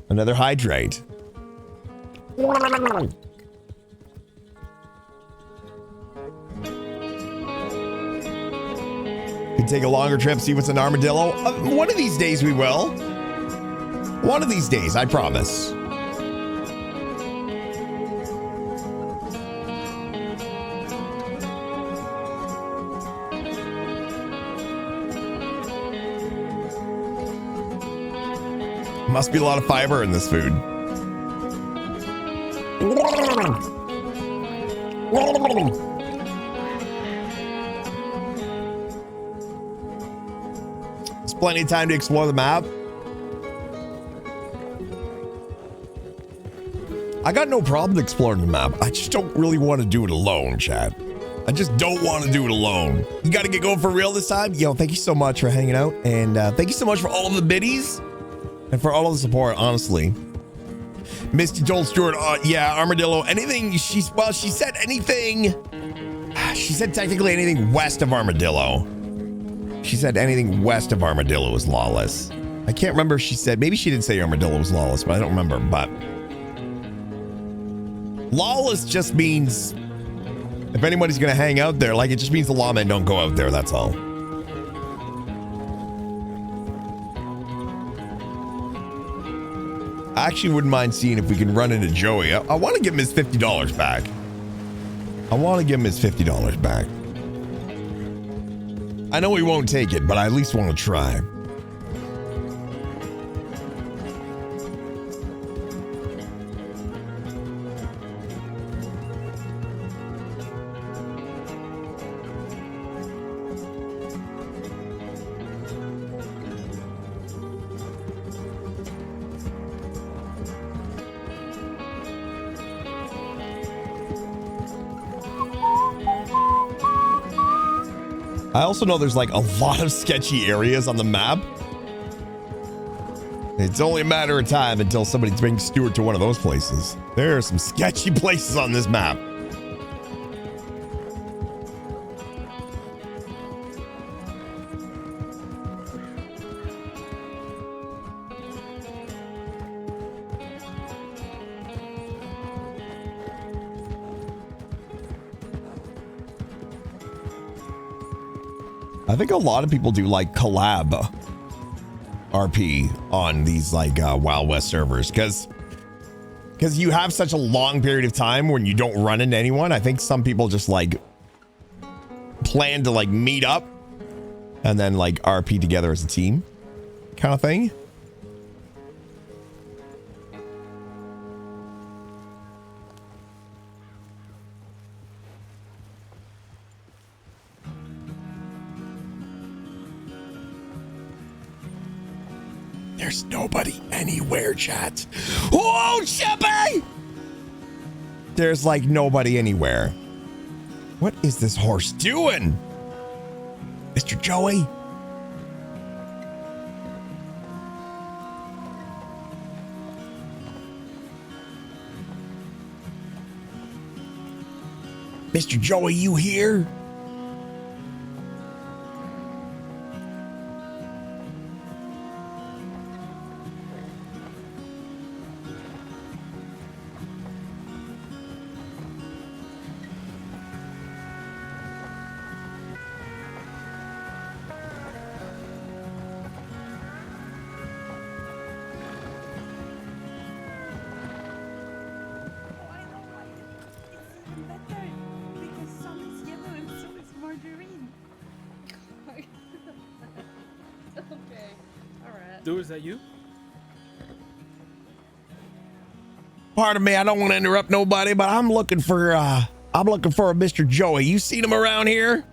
Another hydrate. Could take a longer trip, see what's an armadillo. One of these days we will. One of these days, I promise. Must be a lot of fiber in this food. There's plenty of time to explore the map. I got no problem exploring the map. I just don't really want to do it alone, chat. I just don't want to do it alone. You got to get going for real this time. Yo, thank you so much for hanging out. And thank you so much for all of the biddies. And for all of the support, honestly. Misty told Stewart, yeah, armadillo, anything, she said anything. She said technically anything west of armadillo. She said anything west of armadillo is lawless. I can't remember if she said, maybe she did say armadillo was lawless, but I don't remember. But lawless just means if anybody's going to hang out there, like it just means the lawmen don't go out there, that's all. I actually wouldn't mind seeing if we can run into Joey. I want to give him his $50 back. I want to give him his $50 back. I know he won't take it, but I at least want to try. I also know there's like a lot of sketchy areas on the map. It's only a matter of time until somebody brings Stewart to one of those places. There are some sketchy places on this map. I think a lot of people do like collab RP on these like Wild West servers because you have such a long period of time when you don't run into anyone. I think some people just like plan to like meet up and then like RP together as a team kind of thing. There's nobody anywhere, chat. Whoa, Chippy! There's like nobody anywhere. What is this horse doing? Mr. Joey? Mr. Joey, you here? Dude, is that you? Pardon me, I don't want to interrupt nobody, but I'm looking for a Mr. Joey. You seen him around here?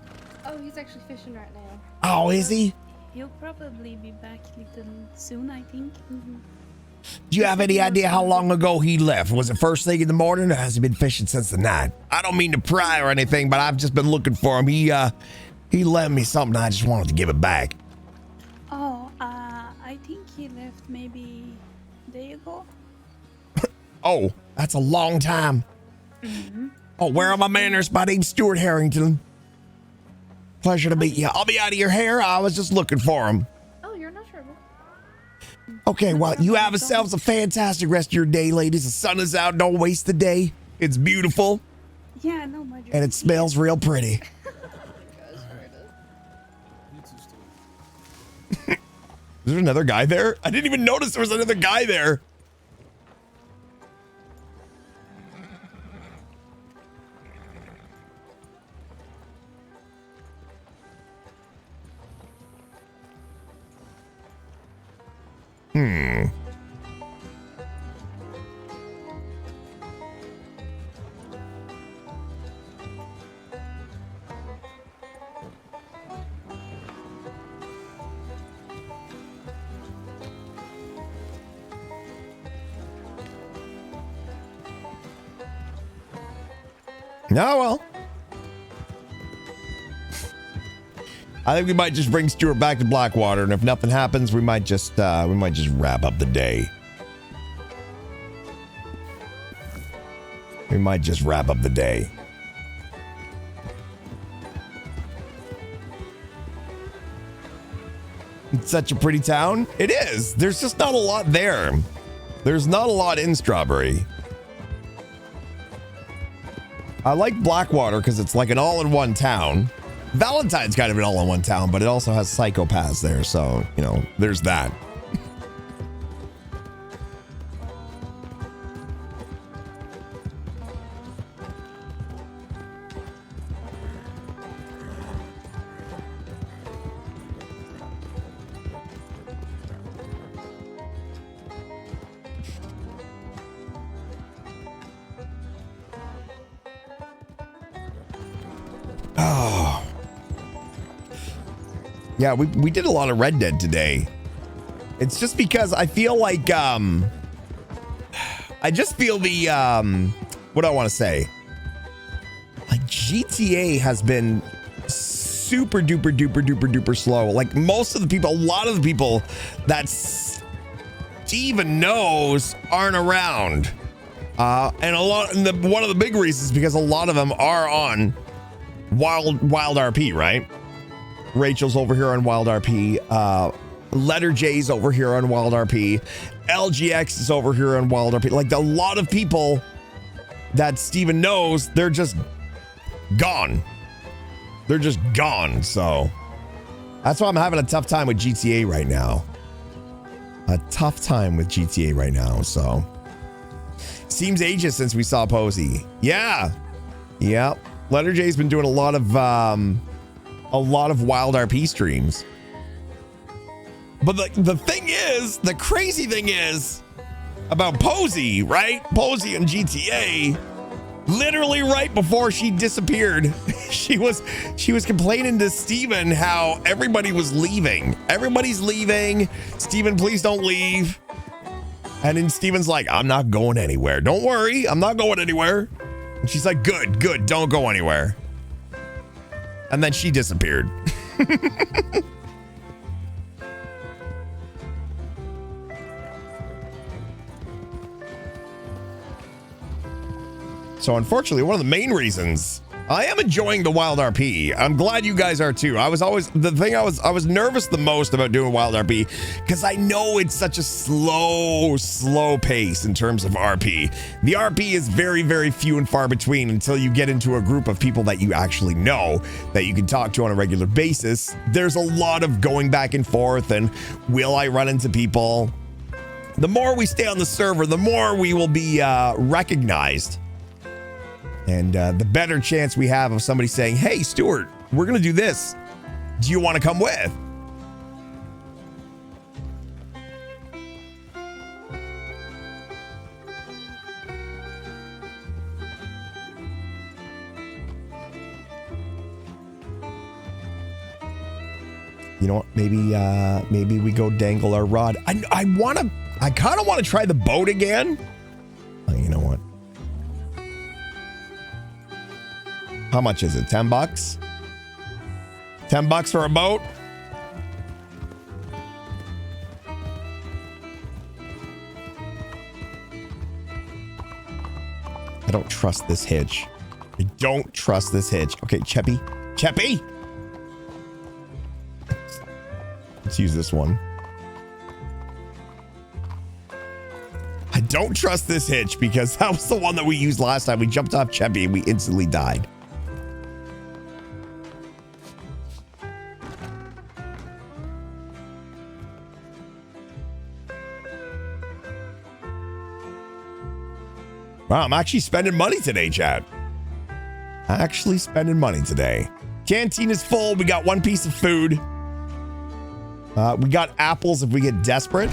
Oh, he's actually fishing right now. Oh, is he? He'll probably be back a little soon, I think. Do you have any idea how long ago he left? Was it first thing in the morning or has he been fishing since the night? I don't mean to pry or anything, but I've just been looking for him. He lent me something. I just wanted to give it back. Oh, I think he left maybe a day ago. Oh, That's a long time. Oh, where are my manners? My name's Stewart Harington. Pleasure to meet you. I'll be out of your hair. I was just looking for him. Oh, you're not trouble. Okay, well, you have yourselves a fantastic rest of your day, ladies. The sun is out. Don't waste the day. It's beautiful. Yeah, no, my And it smells real pretty. Is there another guy there? I didn't even notice there was another guy there. Oh, well. I think we might just bring Stewart back to Blackwater, and if nothing happens, we might just wrap up the day. We might just wrap up the day. It's such a pretty town. It is. There's just not a lot there. There's not a lot in Strawberry. I like Blackwater because it's like an all-in-one town. Valentine's kind of an all-in-one town, but it also has psychopaths there, so, you know, there's that. Oh. Yeah, we did a lot of Red Dead today. It's just because I feel like I just feel the what do I want to say? Like GTA has been super duper duper duper duper slow. Like most of the people, a lot of the people that Steven knows aren't around. And one of the big reasons is because a lot of them are on WildRP, right? Rachel's over here on WildRP. Letter J's over here on WildRP. LGX is over here on WildRP. Like a lot of people that Steven knows, they're just gone. They're just gone. So that's why I'm having a tough time with GTA right now. A tough time with GTA right now. So seems ages since we saw Posey. Yeah. Yep. Letter J's been doing a lot of WildRP streams. But the thing is, the crazy thing is about Posey, right? Posey and GTA, literally right before she disappeared, she was complaining to Steven how everybody was leaving. Everybody's leaving. Steven, please don't leave. And then Steven's like, I'm not going anywhere. Don't worry, I'm not going anywhere. And she's like, good, don't go anywhere. And then she disappeared. So unfortunately, one of the main reasons I am enjoying the WildRP. I'm glad you guys are too. I was nervous the most about doing WildRP because I know it's such a slow pace in terms of RP. The RP is very, very few and far between until you get into a group of people that you actually know, that you can talk to on a regular basis. There's a lot of going back and forth and will I run into people? The more we stay on the server, the more we will be recognized. And the better chance we have of somebody saying, hey, Stewart, we're going to do this. Do you want to come with? You know what? Maybe we go dangle our rod. I kind of want to try the boat again. Oh, you know what? How much is it? $10? $10 for a boat? I don't trust this hitch. I don't trust this hitch. Okay, Cheppy. Cheppy! Let's use this one. I don't trust this hitch because that was the one that we used last time. We jumped off Cheppy and we instantly died. Wow, I'm actually spending money today, chat. Actually spending money today. Canteen is full. We got one piece of food. We got apples if we get desperate.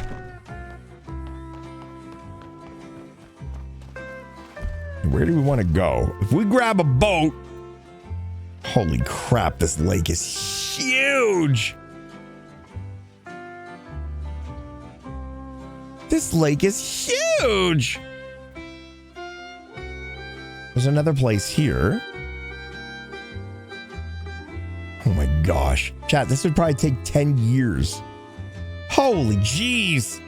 Where do we want to go? If we grab a boat. Holy crap, this lake is huge. This lake is huge. There's another place here. Oh my gosh. Chat, this would probably take 10 years. Holy jeez.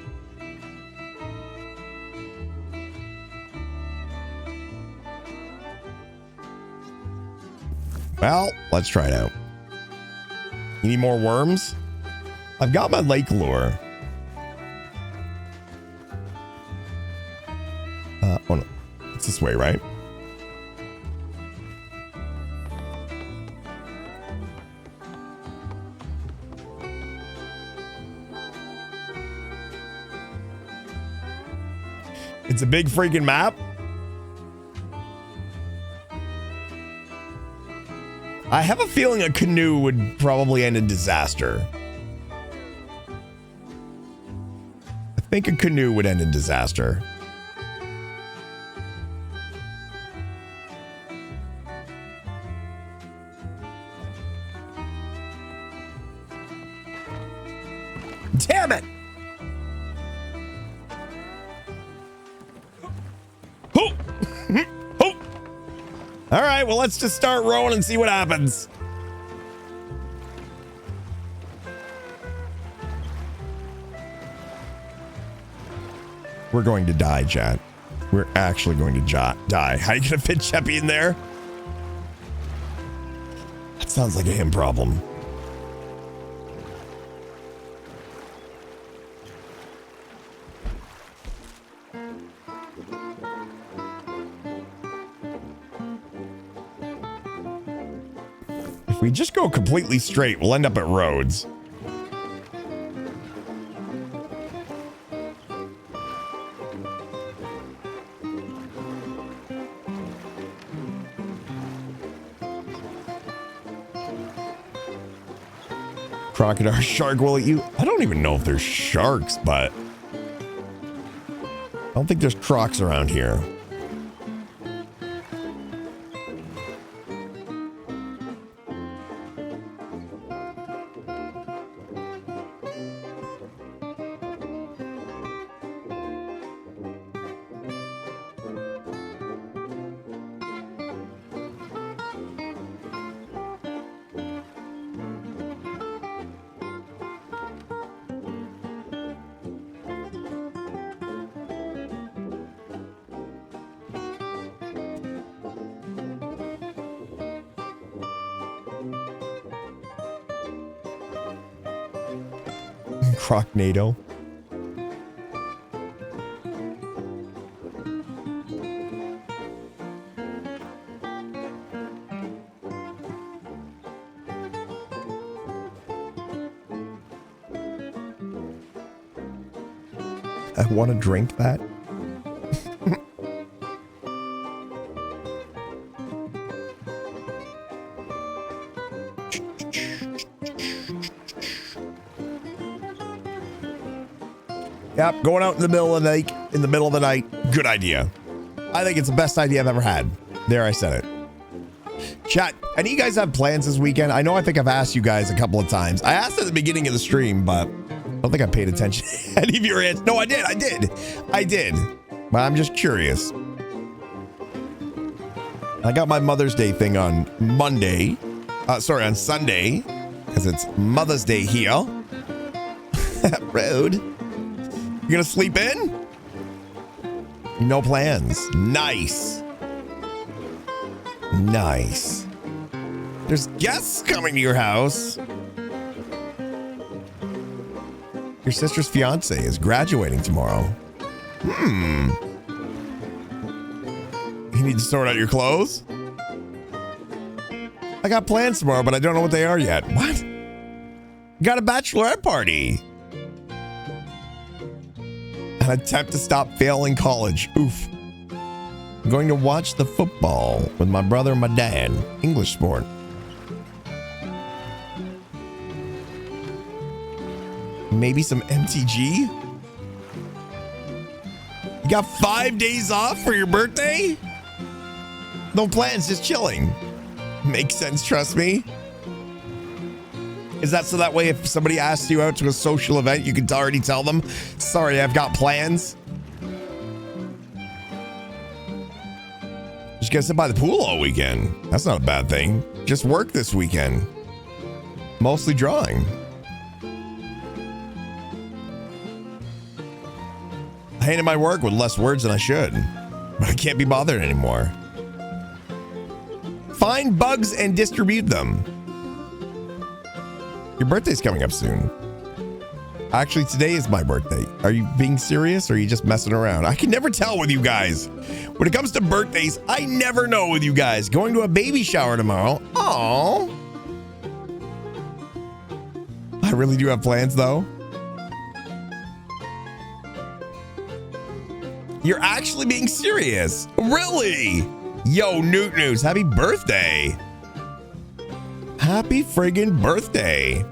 Well, let's try it out. You need more worms? I've got my lake lure. Oh no. It's this way, right? It's a big freaking map. I have a feeling a canoe would probably end in disaster. I think a canoe would end in disaster. Damn it! All right, well, let's just start rowing and see what happens. We're going to die, chat. We're actually going to die. How are you going to fit Cheppy in there? That sounds like a him problem. If we just go completely straight, we'll end up at Rhodes. Crocodile shark will eat you. I don't even know if there's sharks, but I don't think there's crocs around here. Crocnado. I want to drink that. Yep, going out in the middle of the night. In the middle of the night, good idea. I think it's the best idea I've ever had. There, I said it. Chat, any of you guys have plans this weekend? I know I think I've asked you guys a couple of times. I asked at the beginning of the stream, but I don't think I paid attention to any of your answers. No, I did. But I'm just curious. I got my Mother's Day thing on Monday. Sorry, on Sunday, because it's Mother's Day here. Rude. You gonna sleep in? No plans. Nice. Nice. There's guests coming to your house. Your sister's fiance is graduating tomorrow. You need to sort out your clothes? I got plans tomorrow, but I don't know what they are yet. What? Got a bachelorette party. An attempt to stop failing college. Oof. I'm going to watch the football with my brother and my dad. English sport. Maybe some MTG? You got 5 days off for your birthday? No plans, just chilling. Makes sense, trust me. Is that so that way if somebody asks you out to a social event, you can already tell them, sorry, I've got plans? Just gonna sit by the pool all weekend. That's not a bad thing. Just work this weekend. Mostly drawing. I hated my work with less words than I should, but I can't be bothered anymore. Find bugs and distribute them. Your birthday's coming up soon. Actually, today is my birthday. Are you being serious or are you just messing around? I can never tell with you guys. When it comes to birthdays, I never know with you guys. Going to a baby shower tomorrow. Aww. I really do have plans though. You're actually being serious. Really? Yo, Newt News, happy birthday. Happy friggin' birthday.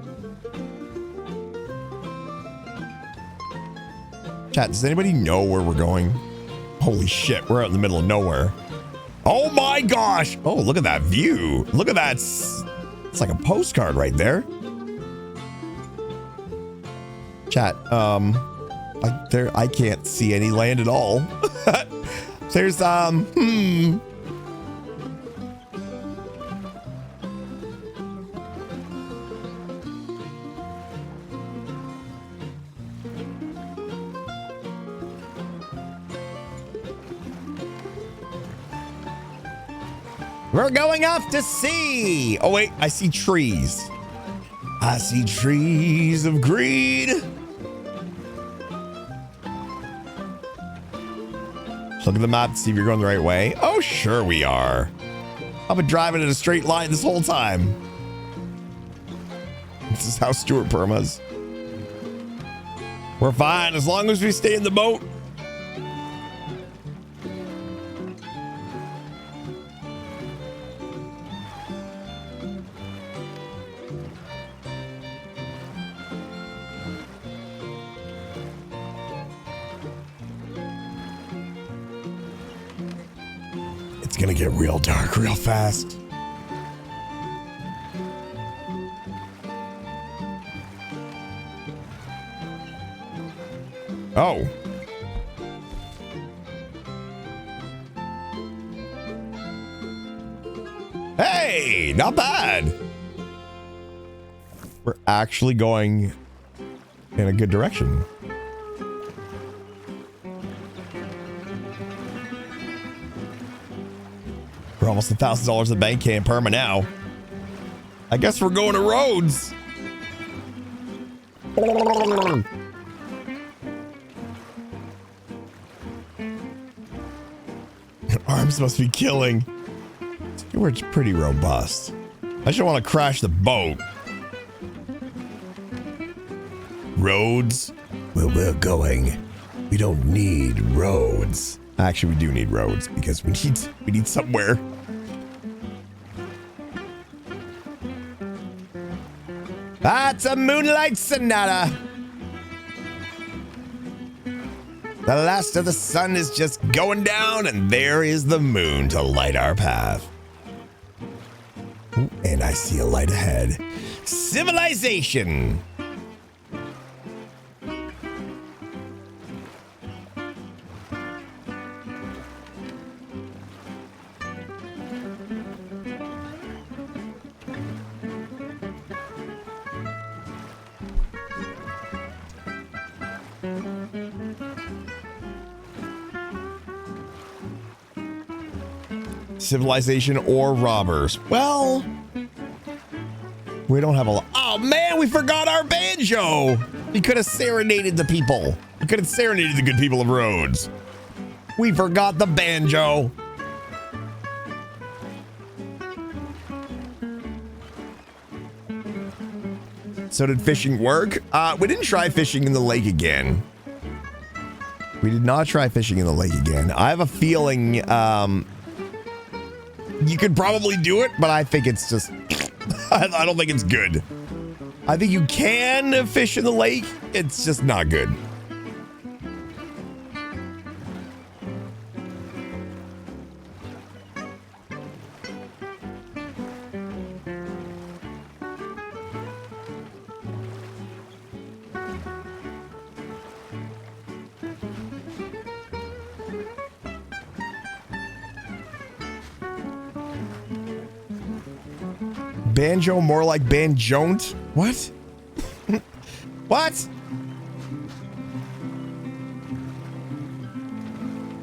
Chat, does anybody know where we're going? Holy shit, we're out in the middle of nowhere. Oh my gosh. Oh, look at that view. Look at that. It's like a postcard right there. Chat, I can't see any land at all. There's, We're going off to sea. Oh, wait, I see trees. I see trees of green. Look at the map to see if you're going the right way. Oh, sure we are. I've been driving in a straight line this whole time. This is how Stewart permas. We're fine as long as we stay in the boat. It's gonna get real dark real fast. Oh. Hey, not bad. We're actually going in a good direction. We're almost $1,000 in the bank, can't perma now. I guess we're going to Rhodes. Arms must be killing. Stewart's pretty robust. I just want to crash the boat. Roads? Where we're going, we don't need roads. Actually, we do need roads because we need somewhere. That's a Moonlight Sonata. The last of the sun is just going down, and there is the moon to light our path. Ooh, and I see a light ahead. Civilization. Civilization or robbers? Well, we don't have a lot. Oh man, we forgot our banjo. We could have serenaded the people. We could have serenaded the good people of Rhodes. We forgot the banjo. So did fishing work? We didn't try fishing in the lake again. We did not try fishing in the lake again. I have a feeling you could probably do it, but I think it's just, I don't think it's good. I think you can fish in the lake. It's just not good. Banjo, more like banjont? What? What?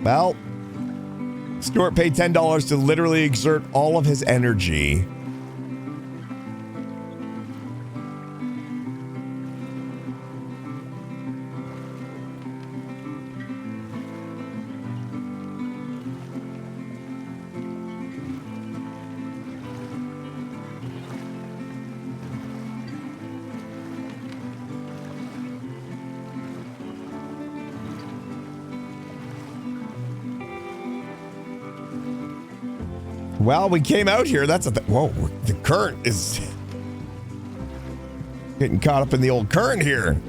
Well, Stewart paid $10 to literally exert all of his energy. Well, we came out here. That's a whoa, the current is getting caught up in the old current here.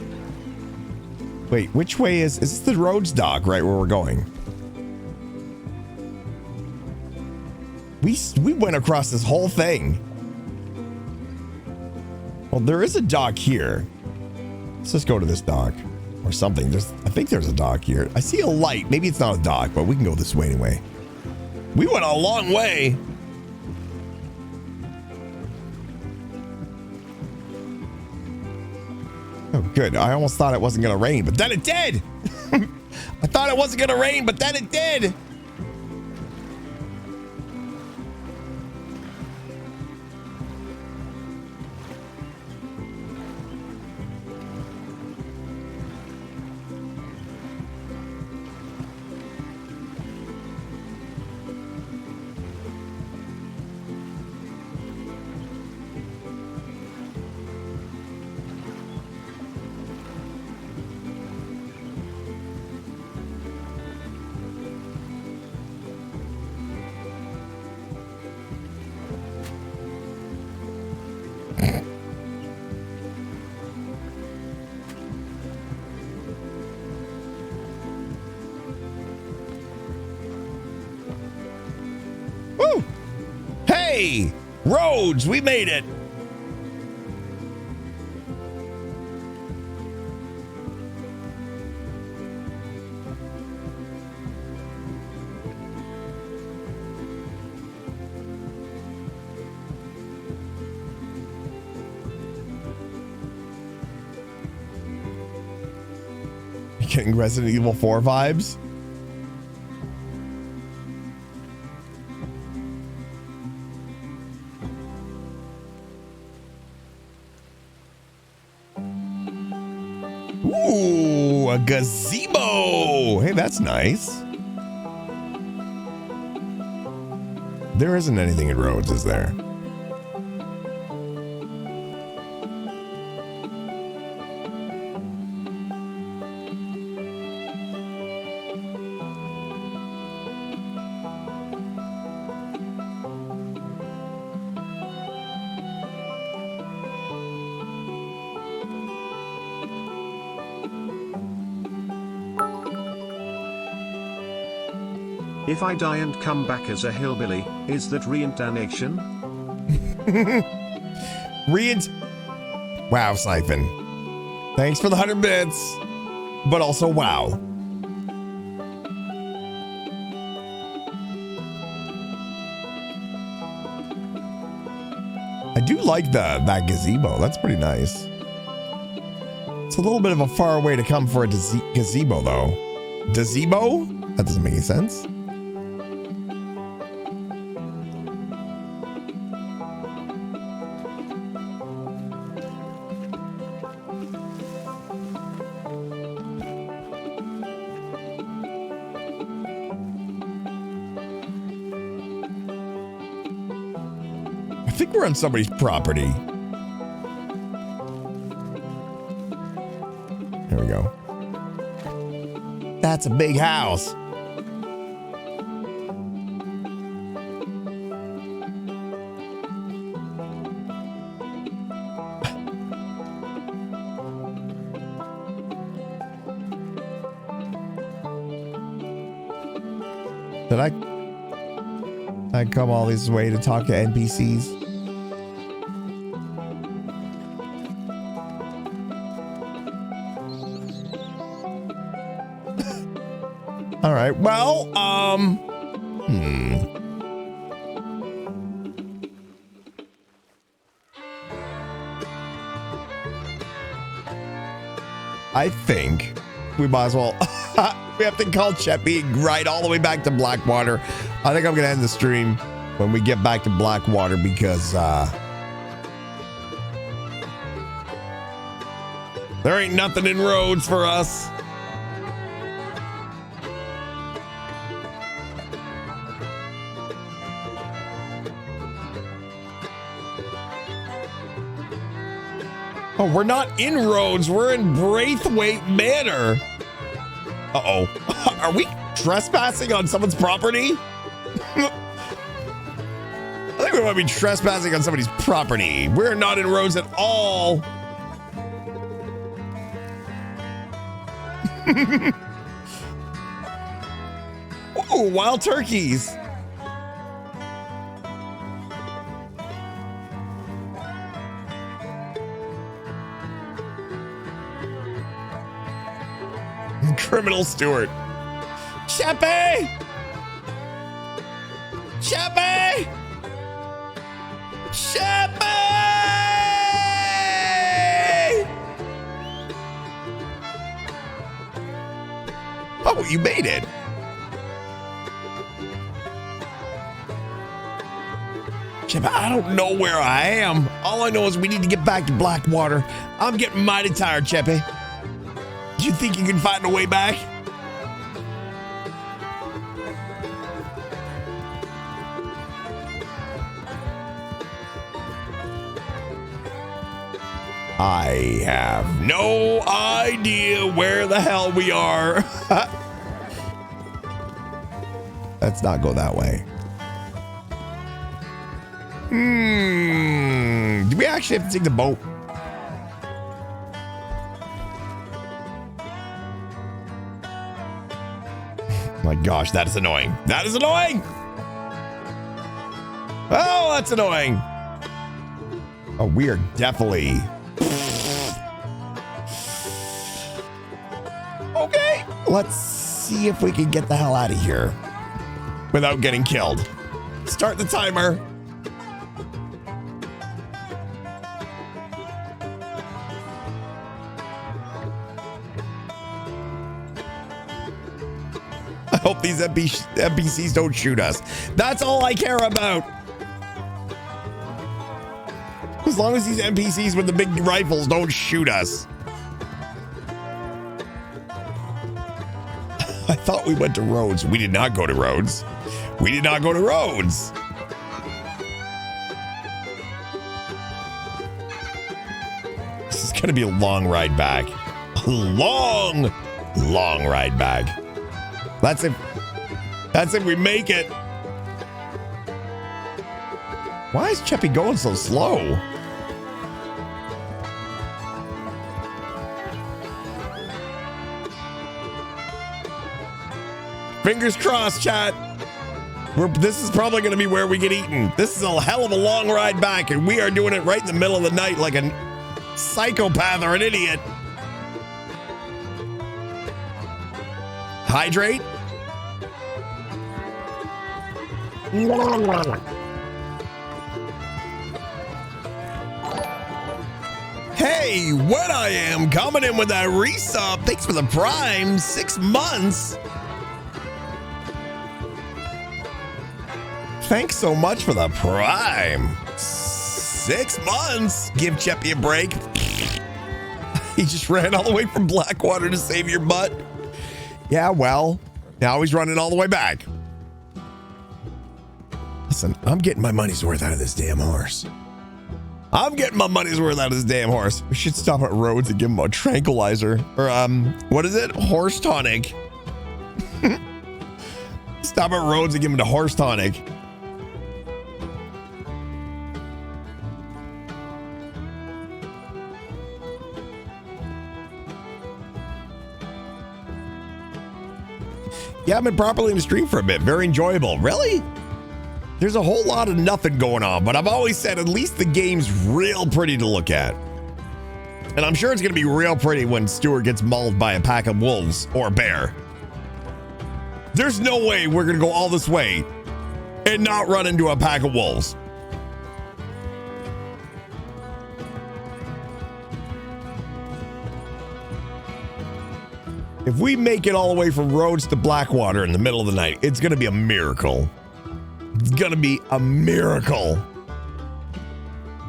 Wait, which way is this the Rhodes dock right where we're going? We went across this whole thing. Well, there is a dock here. Let's just go to this dock or something. I think there's a dock here. I see a light. Maybe it's not a dock, but we can go this way anyway. We went a long way. Oh, good. I almost thought it wasn't going to rain, but then it did. I thought it wasn't going to rain, but then it did. Woo! Hey, Rhodes, we made it. Getting Resident Evil 4 vibes. Ooh, a gazebo. Hey, that's nice. There isn't anything in Rhodes, is there? If I die and come back as a hillbilly, is that reincarnation? Wow, Siphon. Thanks for the 100 bits, but also wow. I do like that gazebo. That's pretty nice. It's a little bit of a far way to come for a gazebo, though. Gazebo? That doesn't make any sense. think we're on somebody's property. There we go. That's a big house. Did I come all this way to talk to NPCs? All right. Well, I think we might as well. We have to call Cheppy and ride all the way back to Blackwater. I think I'm going to end the stream when we get back to Blackwater because there ain't nothing in roads for us. Oh, we're not in roads. We're in Braithwaite Manor. Uh-oh. Are we trespassing on someone's property? I think we might be trespassing on somebody's property. We're not in roads at all. Ooh, wild turkeys. Criminal Stewart. Cheppy! Cheppy! Cheppy! Oh, you made it. Cheppy, I don't know where I am. All I know is we need to get back to Blackwater. I'm getting mighty tired, Cheppy. Do you think you can find a way back? I have no idea where the hell we are. Let's not go that way. Do we actually have to take the boat? My gosh, that is annoying. That is annoying. Oh, that's annoying. Oh, we are definitely. Okay, let's see if we can get the hell out of here without getting killed. Start the timer. I hope these NPCs don't shoot us. That's all I care about. As long as these NPCs with the big rifles don't shoot us. I thought we went to Rhodes. We did not go to Rhodes. We did not go to Rhodes. This is going to be a long ride back. A long ride back. That's if we make it. Why is Cheppy going so slow? Fingers crossed, chat. This is probably going to be where we get eaten. This is a hell of a long ride back, and we are doing it right in the middle of the night like a psychopath or an idiot. Hydrate. Hey, what I am coming in with that resub. Thanks for the Prime. 6 months. Thanks so much for the Prime. 6 months. Give Cheppy a break. He just ran all the way from Blackwater to save your butt. Yeah, well, now he's running all the way back. Listen, I'm getting my money's worth out of this damn horse. I'm getting my money's worth out of this damn horse. We should stop at Rhodes and give him a tranquilizer. Or, what is it? Horse tonic. Stop at Rhodes and give him the horse tonic. Yeah, I've been properly in the stream for a bit. Very enjoyable. Really? There's a whole lot of nothing going on, but I've always said at least the game's real pretty to look at. And I'm sure it's going to be real pretty when Stewart gets mauled by a pack of wolves or a bear. There's no way we're going to go all this way and not run into a pack of wolves. If we make it all the way from Rhodes to Blackwater in the middle of the night, it's going to be a miracle. It's going to be a miracle.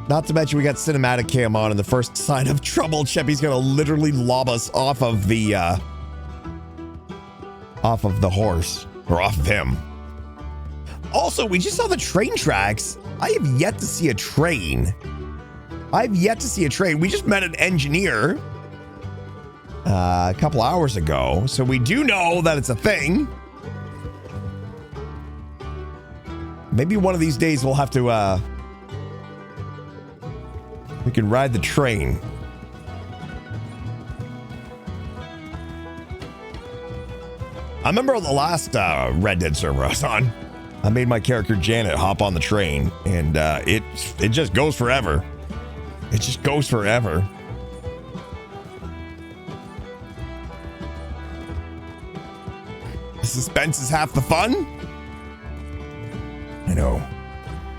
Not to mention we got cinematic cam on and the first sign of trouble, Cheppy's going to literally lob us off of the horse, or off of him. Also, we just saw the train tracks. I have yet to see a train. We just met an engineer a couple hours ago, so we do know that it's a thing. Maybe one of these days we'll have to we can ride the train. I remember the last Red Dead server I was on, I made my character Janet hop on the train, and it just goes forever. It just goes forever. Suspense is half the fun. I know.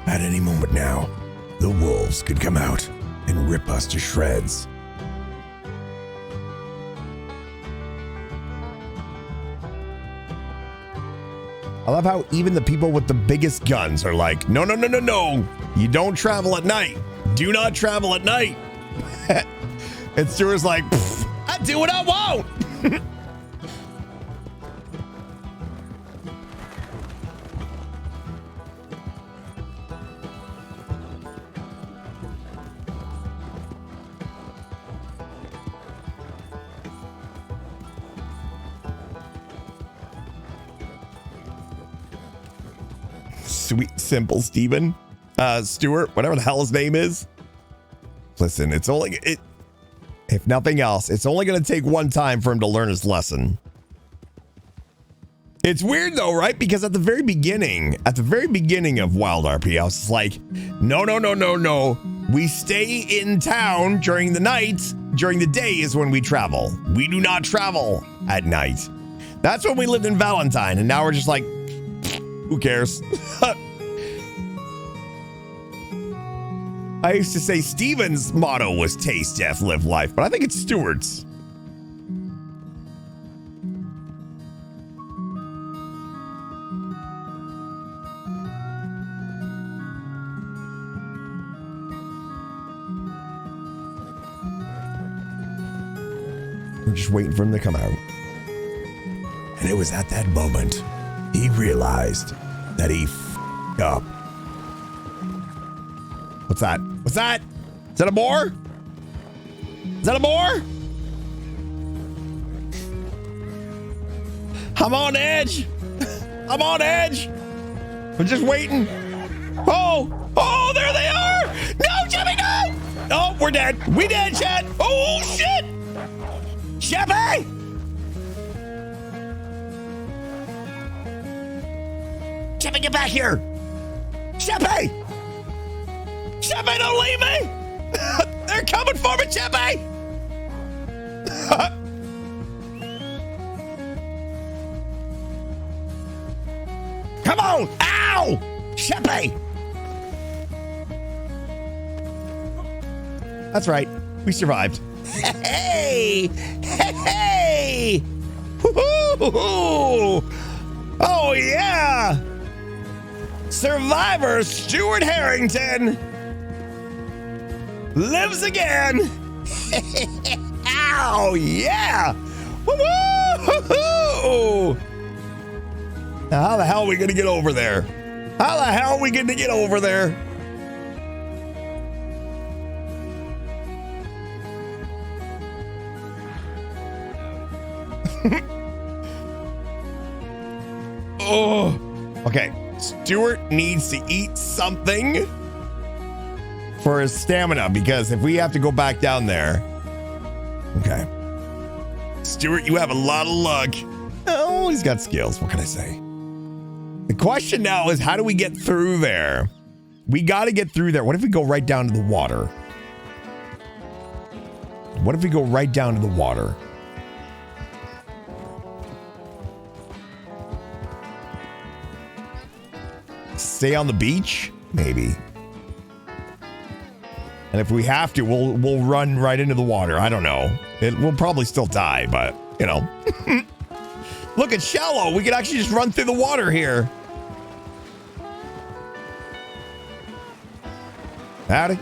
At any moment now, the wolves could come out and rip us to shreds. I love how even the people with the biggest guns are like, no, no, no, no, no. You don't travel at night. Do not travel at night. And Stewart's like, I do what I want. Sweet, simple Steven. Stewart, whatever the hell his name is. Listen, it's only, if nothing else, it's only going to take one time for him to learn his lesson. It's weird though, right? Because at the very beginning of WildRP, I was just like, no, no, no, no, no. We stay in town during the night. During the day is when we travel. We do not travel at night. That's when we lived in Valentine. And now we're just like, who cares? I used to say Steven's motto was taste, death, live life, but I think it's Stewart's. We're just waiting for him to come out. And it was at that moment he realized that he f***ed up. What's that? What's that? Is that a boar? Is that a boar? I'm on edge. I'm on edge. I'm just waiting. Oh, oh, there they are. No, Jimmy, no. Oh, we're dead. We dead, Chad. Oh, shit. Sheppy. Sheppy, get back here. Sheppy. Sheppy, don't leave me. They're coming for me, Sheppy. Come on. Ow. Sheppy. That's right. We survived. Hey. Hey. Hey. Woo-hoo. Oh, yeah. Survivor Stewart Harington lives again. Ow, yeah. Woo-hoo. Now, how the hell are we going to get over there? How the hell are we going to get over there? Oh, okay. Stewart needs to eat something for his stamina because if we have to go back down there. Okay. Stewart, you have a lot of luck. Oh, he's got skills. What can I say? The question now is, how do we get through there? We got to get through there. What if we go right down to the water? What if we go right down to the water? Stay on the beach? Maybe. And if we have to, we'll run right into the water. I don't know. We'll probably still die, but, you know. Look, it's shallow. We could actually just run through the water here. Howdy.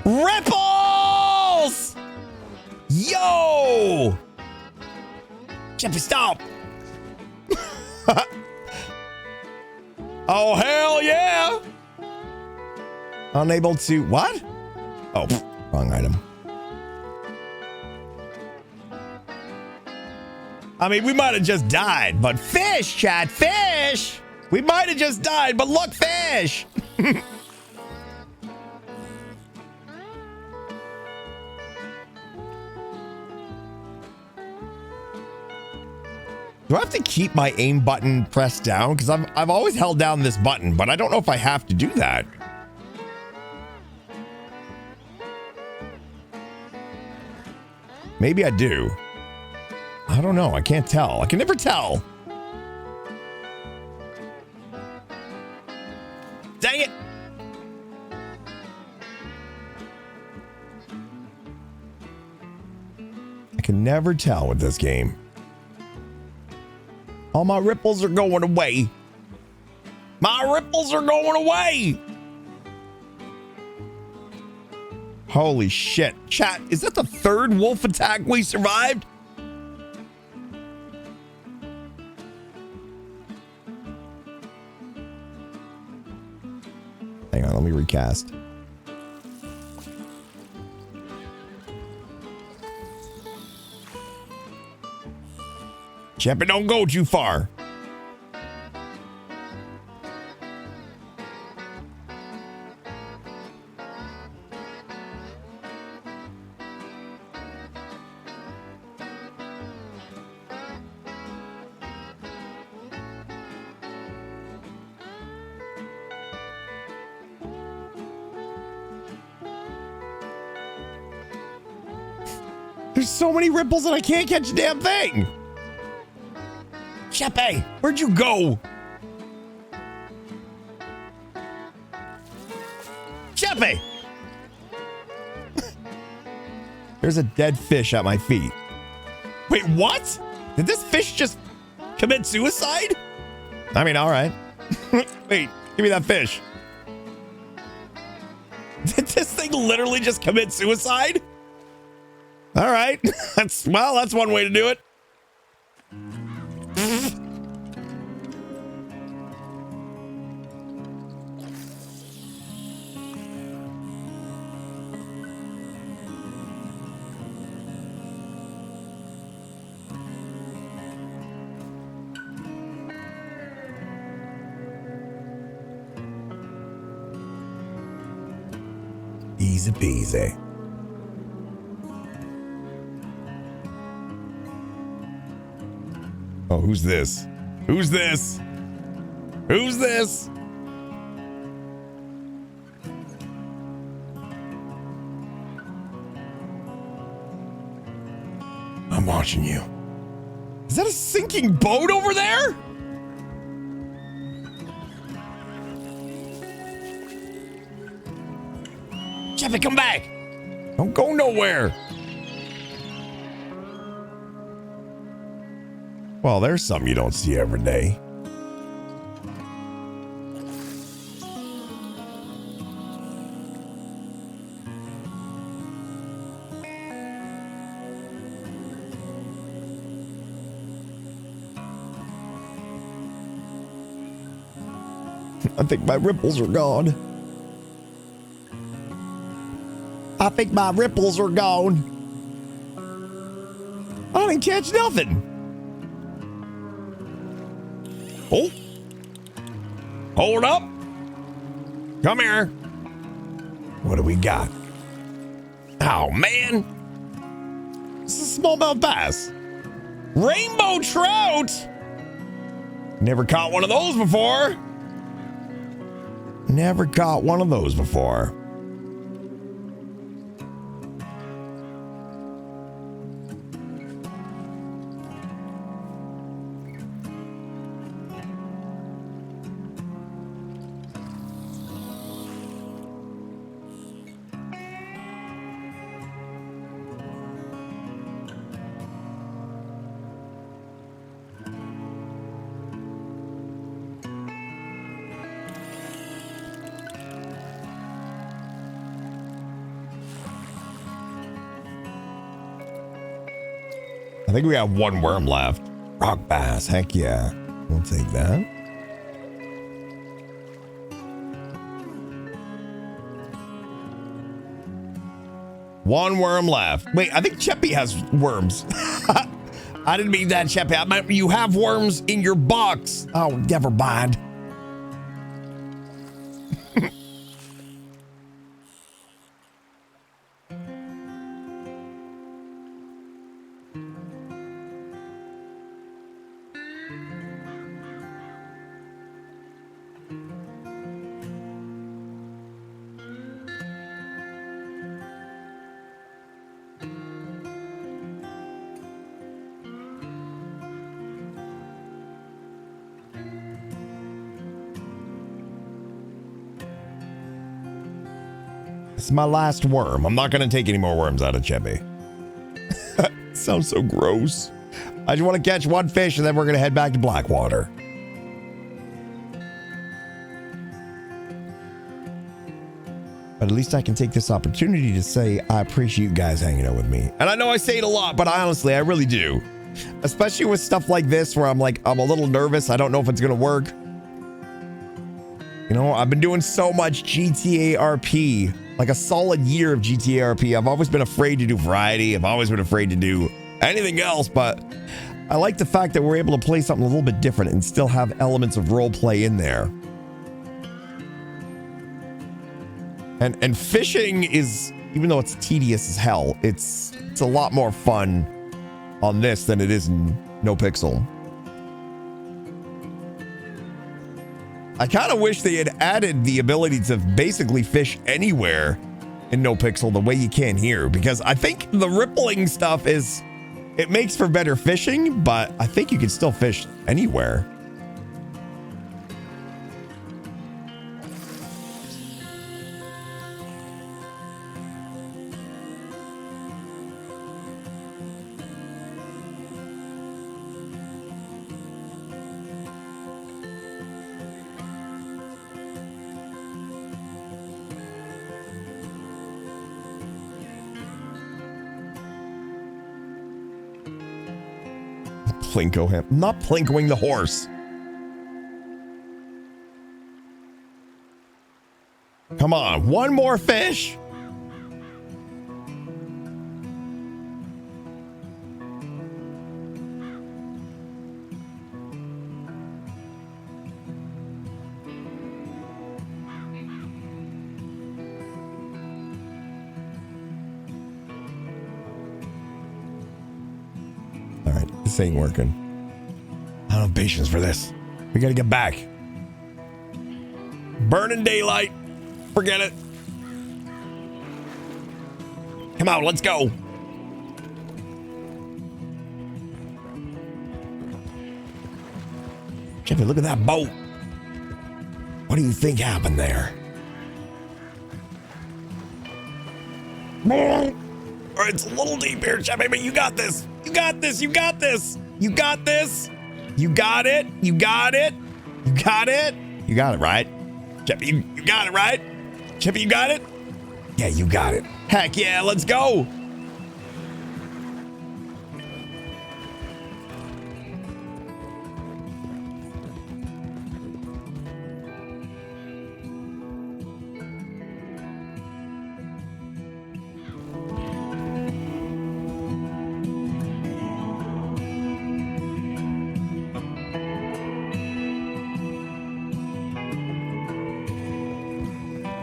Ripples! Yo! Jeffy, stop! Oh, hell yeah! Unable to... What? Oh, wrong item. I mean, we might have just died, but fish, chat, fish! We might have just died, but look, fish! Do I have to keep my aim button pressed down? Because I've always held down this button, but I don't know if I have to do that. Maybe I do. I don't know. I can't tell. I can never tell. Dang it. I can never tell with this game. All my ripples are going away. My ripples are going away. Holy shit. Chat, is that the third wolf attack we survived? Hang on, let me recast. Champion, don't go too far. There's so many ripples that I can't catch a damn thing. Chepe, where'd you go? Chepe! There's a dead fish at my feet. Wait, what? Did this fish just commit suicide? I mean, all right. Wait, give me that fish. Did this thing literally just commit suicide? All right. That's one way to do it. Easy peasy. Oh, who's this? Who's this? Who's this? I'm watching you. Is that a sinking boat over there? Jeffy, come back. Don't go nowhere. Well, there's something you don't see every day. I think my ripples are gone. I think my ripples are gone. I didn't catch nothing. Oh. Hold up. Come here. What do we got? Oh, man. This is a smallmouth bass. Rainbow trout. Never caught one of those before. Never caught one of those before. I think we have one worm left. Rock bass, heck yeah. We'll take that. One worm left. Wait, I think Cheppy has worms. I didn't mean that, Cheppy. I meant you have worms in your box. Oh, never mind. This is my last worm. I'm not going to take any more worms out of Cheppy. Sounds so gross. I just want to catch one fish and then we're going to head back to Blackwater. But at least I can take this opportunity to say I appreciate you guys hanging out with me. And I know I say it a lot, but I really do. Especially with stuff like this where I'm a little nervous. I don't know if it's going to work. You know, I've been doing so much GTA RP. Like a solid year of GTA RP. I've always been afraid to do variety. I've always been afraid to do anything else, but I like the fact that we're able to play something a little bit different and still have elements of role play in there. And fishing is, even though it's tedious as hell, it's a lot more fun on this than it is in NoPixel. I kind of wish they had added the ability to basically fish anywhere in NoPixel the way you can here, because I think the rippling stuff it makes for better fishing, but I think you can still fish anywhere. Plinko him. I'm not plinkoing the horse. Come on, one more fish. This ain't working. I don't have patience for this. We gotta get back. Burning daylight. Forget it. Come on, let's go. Jeffy, look at that boat. What do you think happened there? It's a little deep here, Jeffy, but you got this. You got this. You got this. You got this. You got it. You got it. You got it. You got it, right? Jeffy, you got it, right? Jeffy, you got it? Yeah, you got it. Heck yeah, let's go.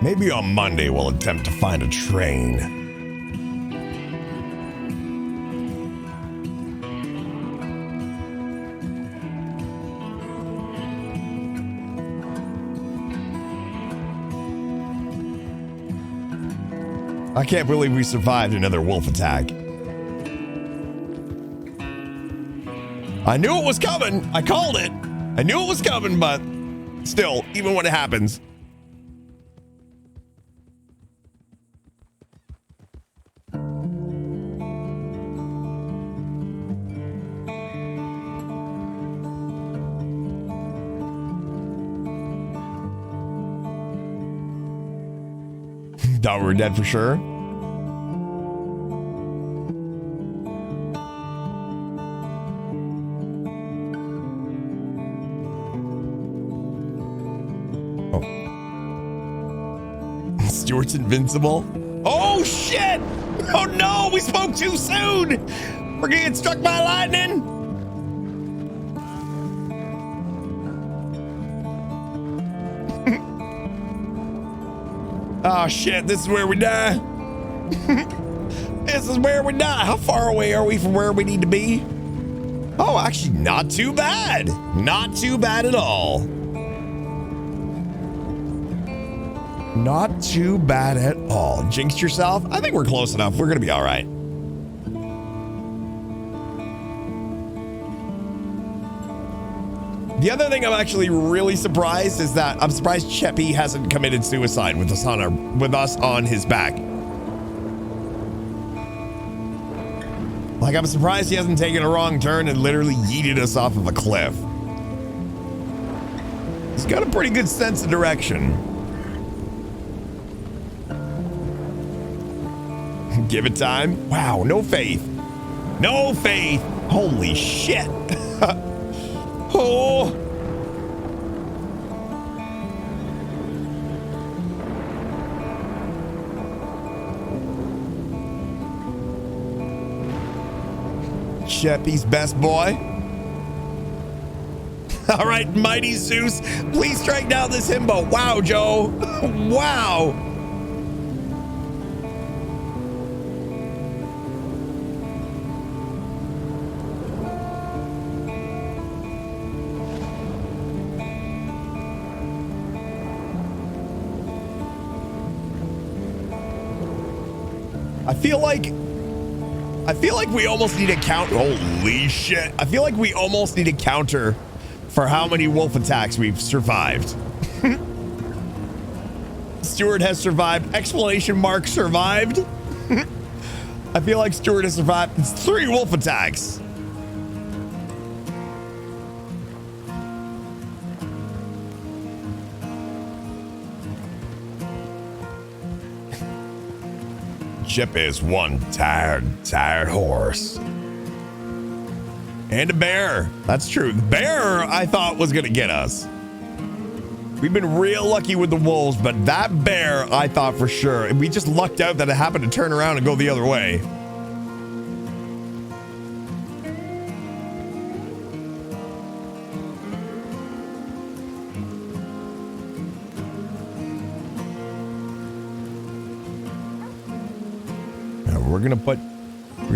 Maybe on Monday we'll attempt to find a train. I can't believe we survived another wolf attack. I knew it was coming. I called it. I knew it was coming, but still, even when it happens. Thought we were dead for sure. Oh. Stewart's invincible. Oh shit! Oh no, we spoke too soon! We're gonna get struck by lightning! Oh shit, this is where we die. This is where we die. How far away are we from where we need to be? Oh, actually not too bad. Not too bad at all. Not too bad at all. Jinxed yourself? I think we're close enough. We're gonna be all right. The other thing I'm actually really surprised is that I'm surprised Cheppy hasn't committed suicide with us on his back. Like, I'm surprised he hasn't taken a wrong turn and literally yeeted us off of a cliff. He's got a pretty good sense of direction. Give it time. Wow, no faith. No faith. Holy shit. Oh. Cheppy's best boy. All right, mighty Zeus, please strike down this himbo. Wow, Joe. Wow. I feel like we almost need a count. Holy shit. I feel like we almost need a counter for how many wolf attacks we've survived. Stewart has survived. Exclamation mark survived. I feel like Stewart has survived. It's 3 wolf attacks. Chip is one tired horse. And a bear. That's true. The bear, I thought, was going to get us. We've been real lucky with the wolves, but that bear, I thought for sure. And we just lucked out that it happened to turn around and go the other way. We're gonna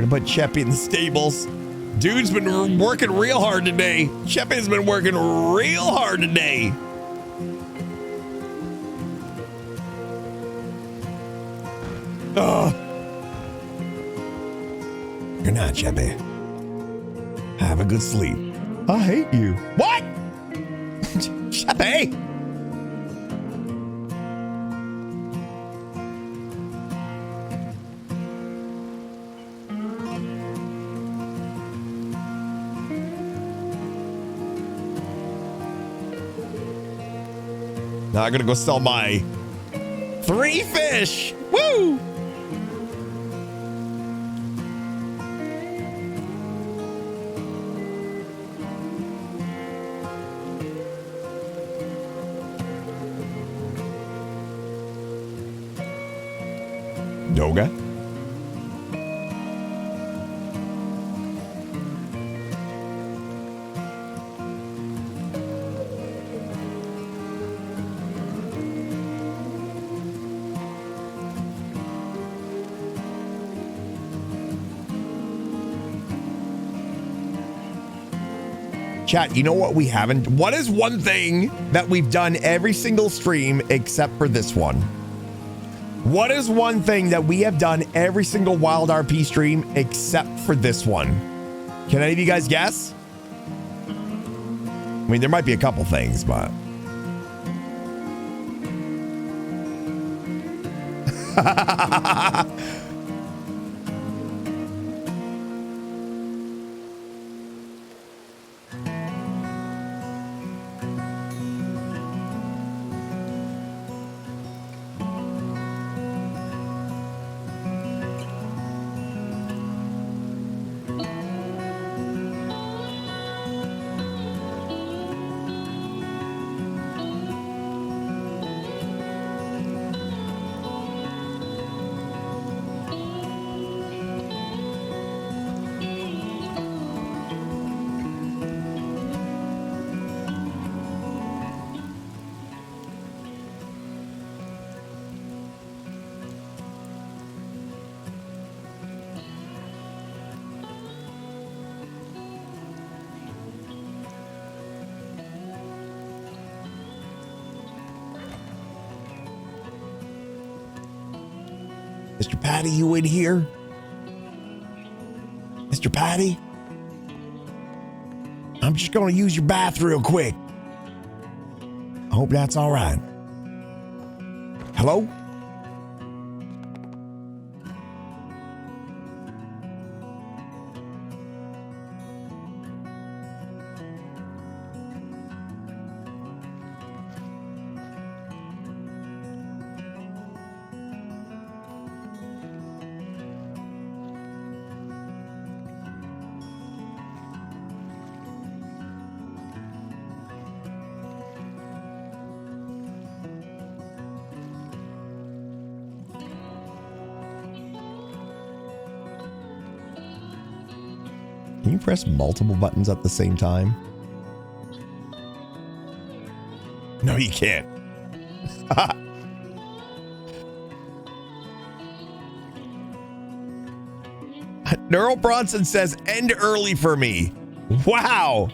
put Cheppy in the stables. Dude's been working real hard today. Cheppy's been working real hard today. Oh. Good night, Cheppy. Have a good sleep. I hate you. What? Cheppy. Now I'm gonna go sell my 3 fish. Woo! Doga. Chat, you know what we haven't? What is one thing that we've done every single stream except for this one? What is one thing that we have done every single WildRP stream except for this one? Can any of you guys guess? I mean, there might be a couple things, but... Mr. Patty, you in here? Mr. Patty? I'm just gonna use your bath real quick. I hope that's all right. Hello? Can you press multiple buttons at the same time? No, you can't. Neural Bronson says, end early for me. Wow.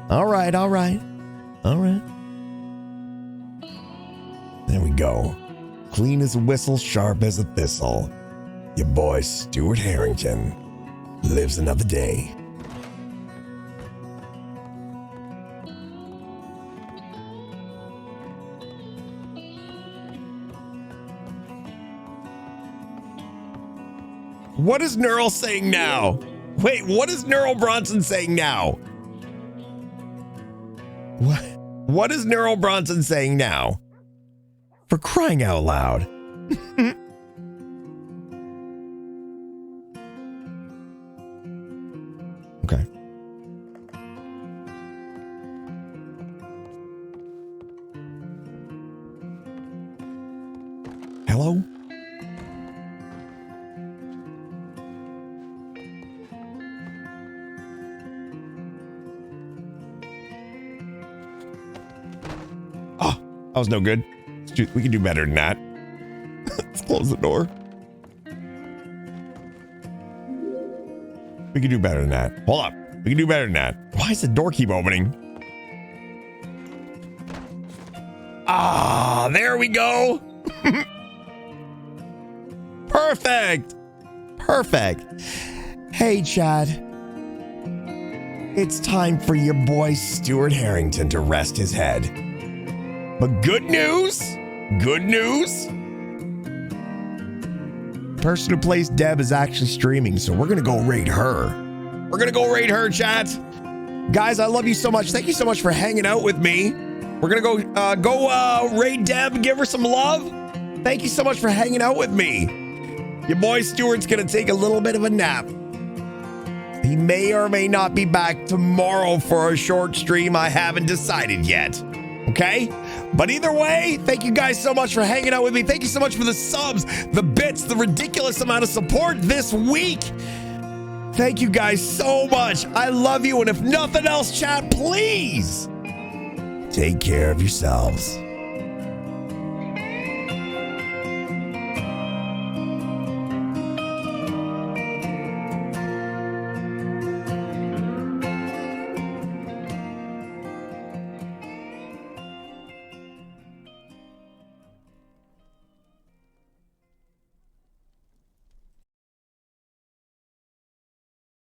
All right, all right. All right. There we go. Clean as a whistle, sharp as a thistle. Your boy, Stewart Harington, lives another day. What is Neural saying now? Wait, what is Neural Bronson saying now? What is Neural Bronson saying now? For crying out loud. Okay. Hello? Oh, that was no good. We can do better than that. Let's close the door. We can do better than that. Hold up. We can do better than that. Why does the door keep opening? Ah, there we go. Perfect. Perfect. Hey, Chad. It's time for your boy Stewart Harington to rest his head. But good news. Good news. The person who plays Deb is actually streaming, so we're gonna go raid her. We're gonna go raid her, chat. Guys, I love you so much. Thank you so much for hanging out with me. We're gonna go raid Deb, give her some love. Thank you so much for hanging out with me. Your boy Stewart's gonna take a little bit of a nap. He may or may not be back tomorrow for a short stream. I haven't decided yet. Okay? But either way, thank you guys so much for hanging out with me. Thank you so much for the subs, the bits, the ridiculous amount of support this week. Thank you guys so much. I love you. And if nothing else, chat, please take care of yourselves.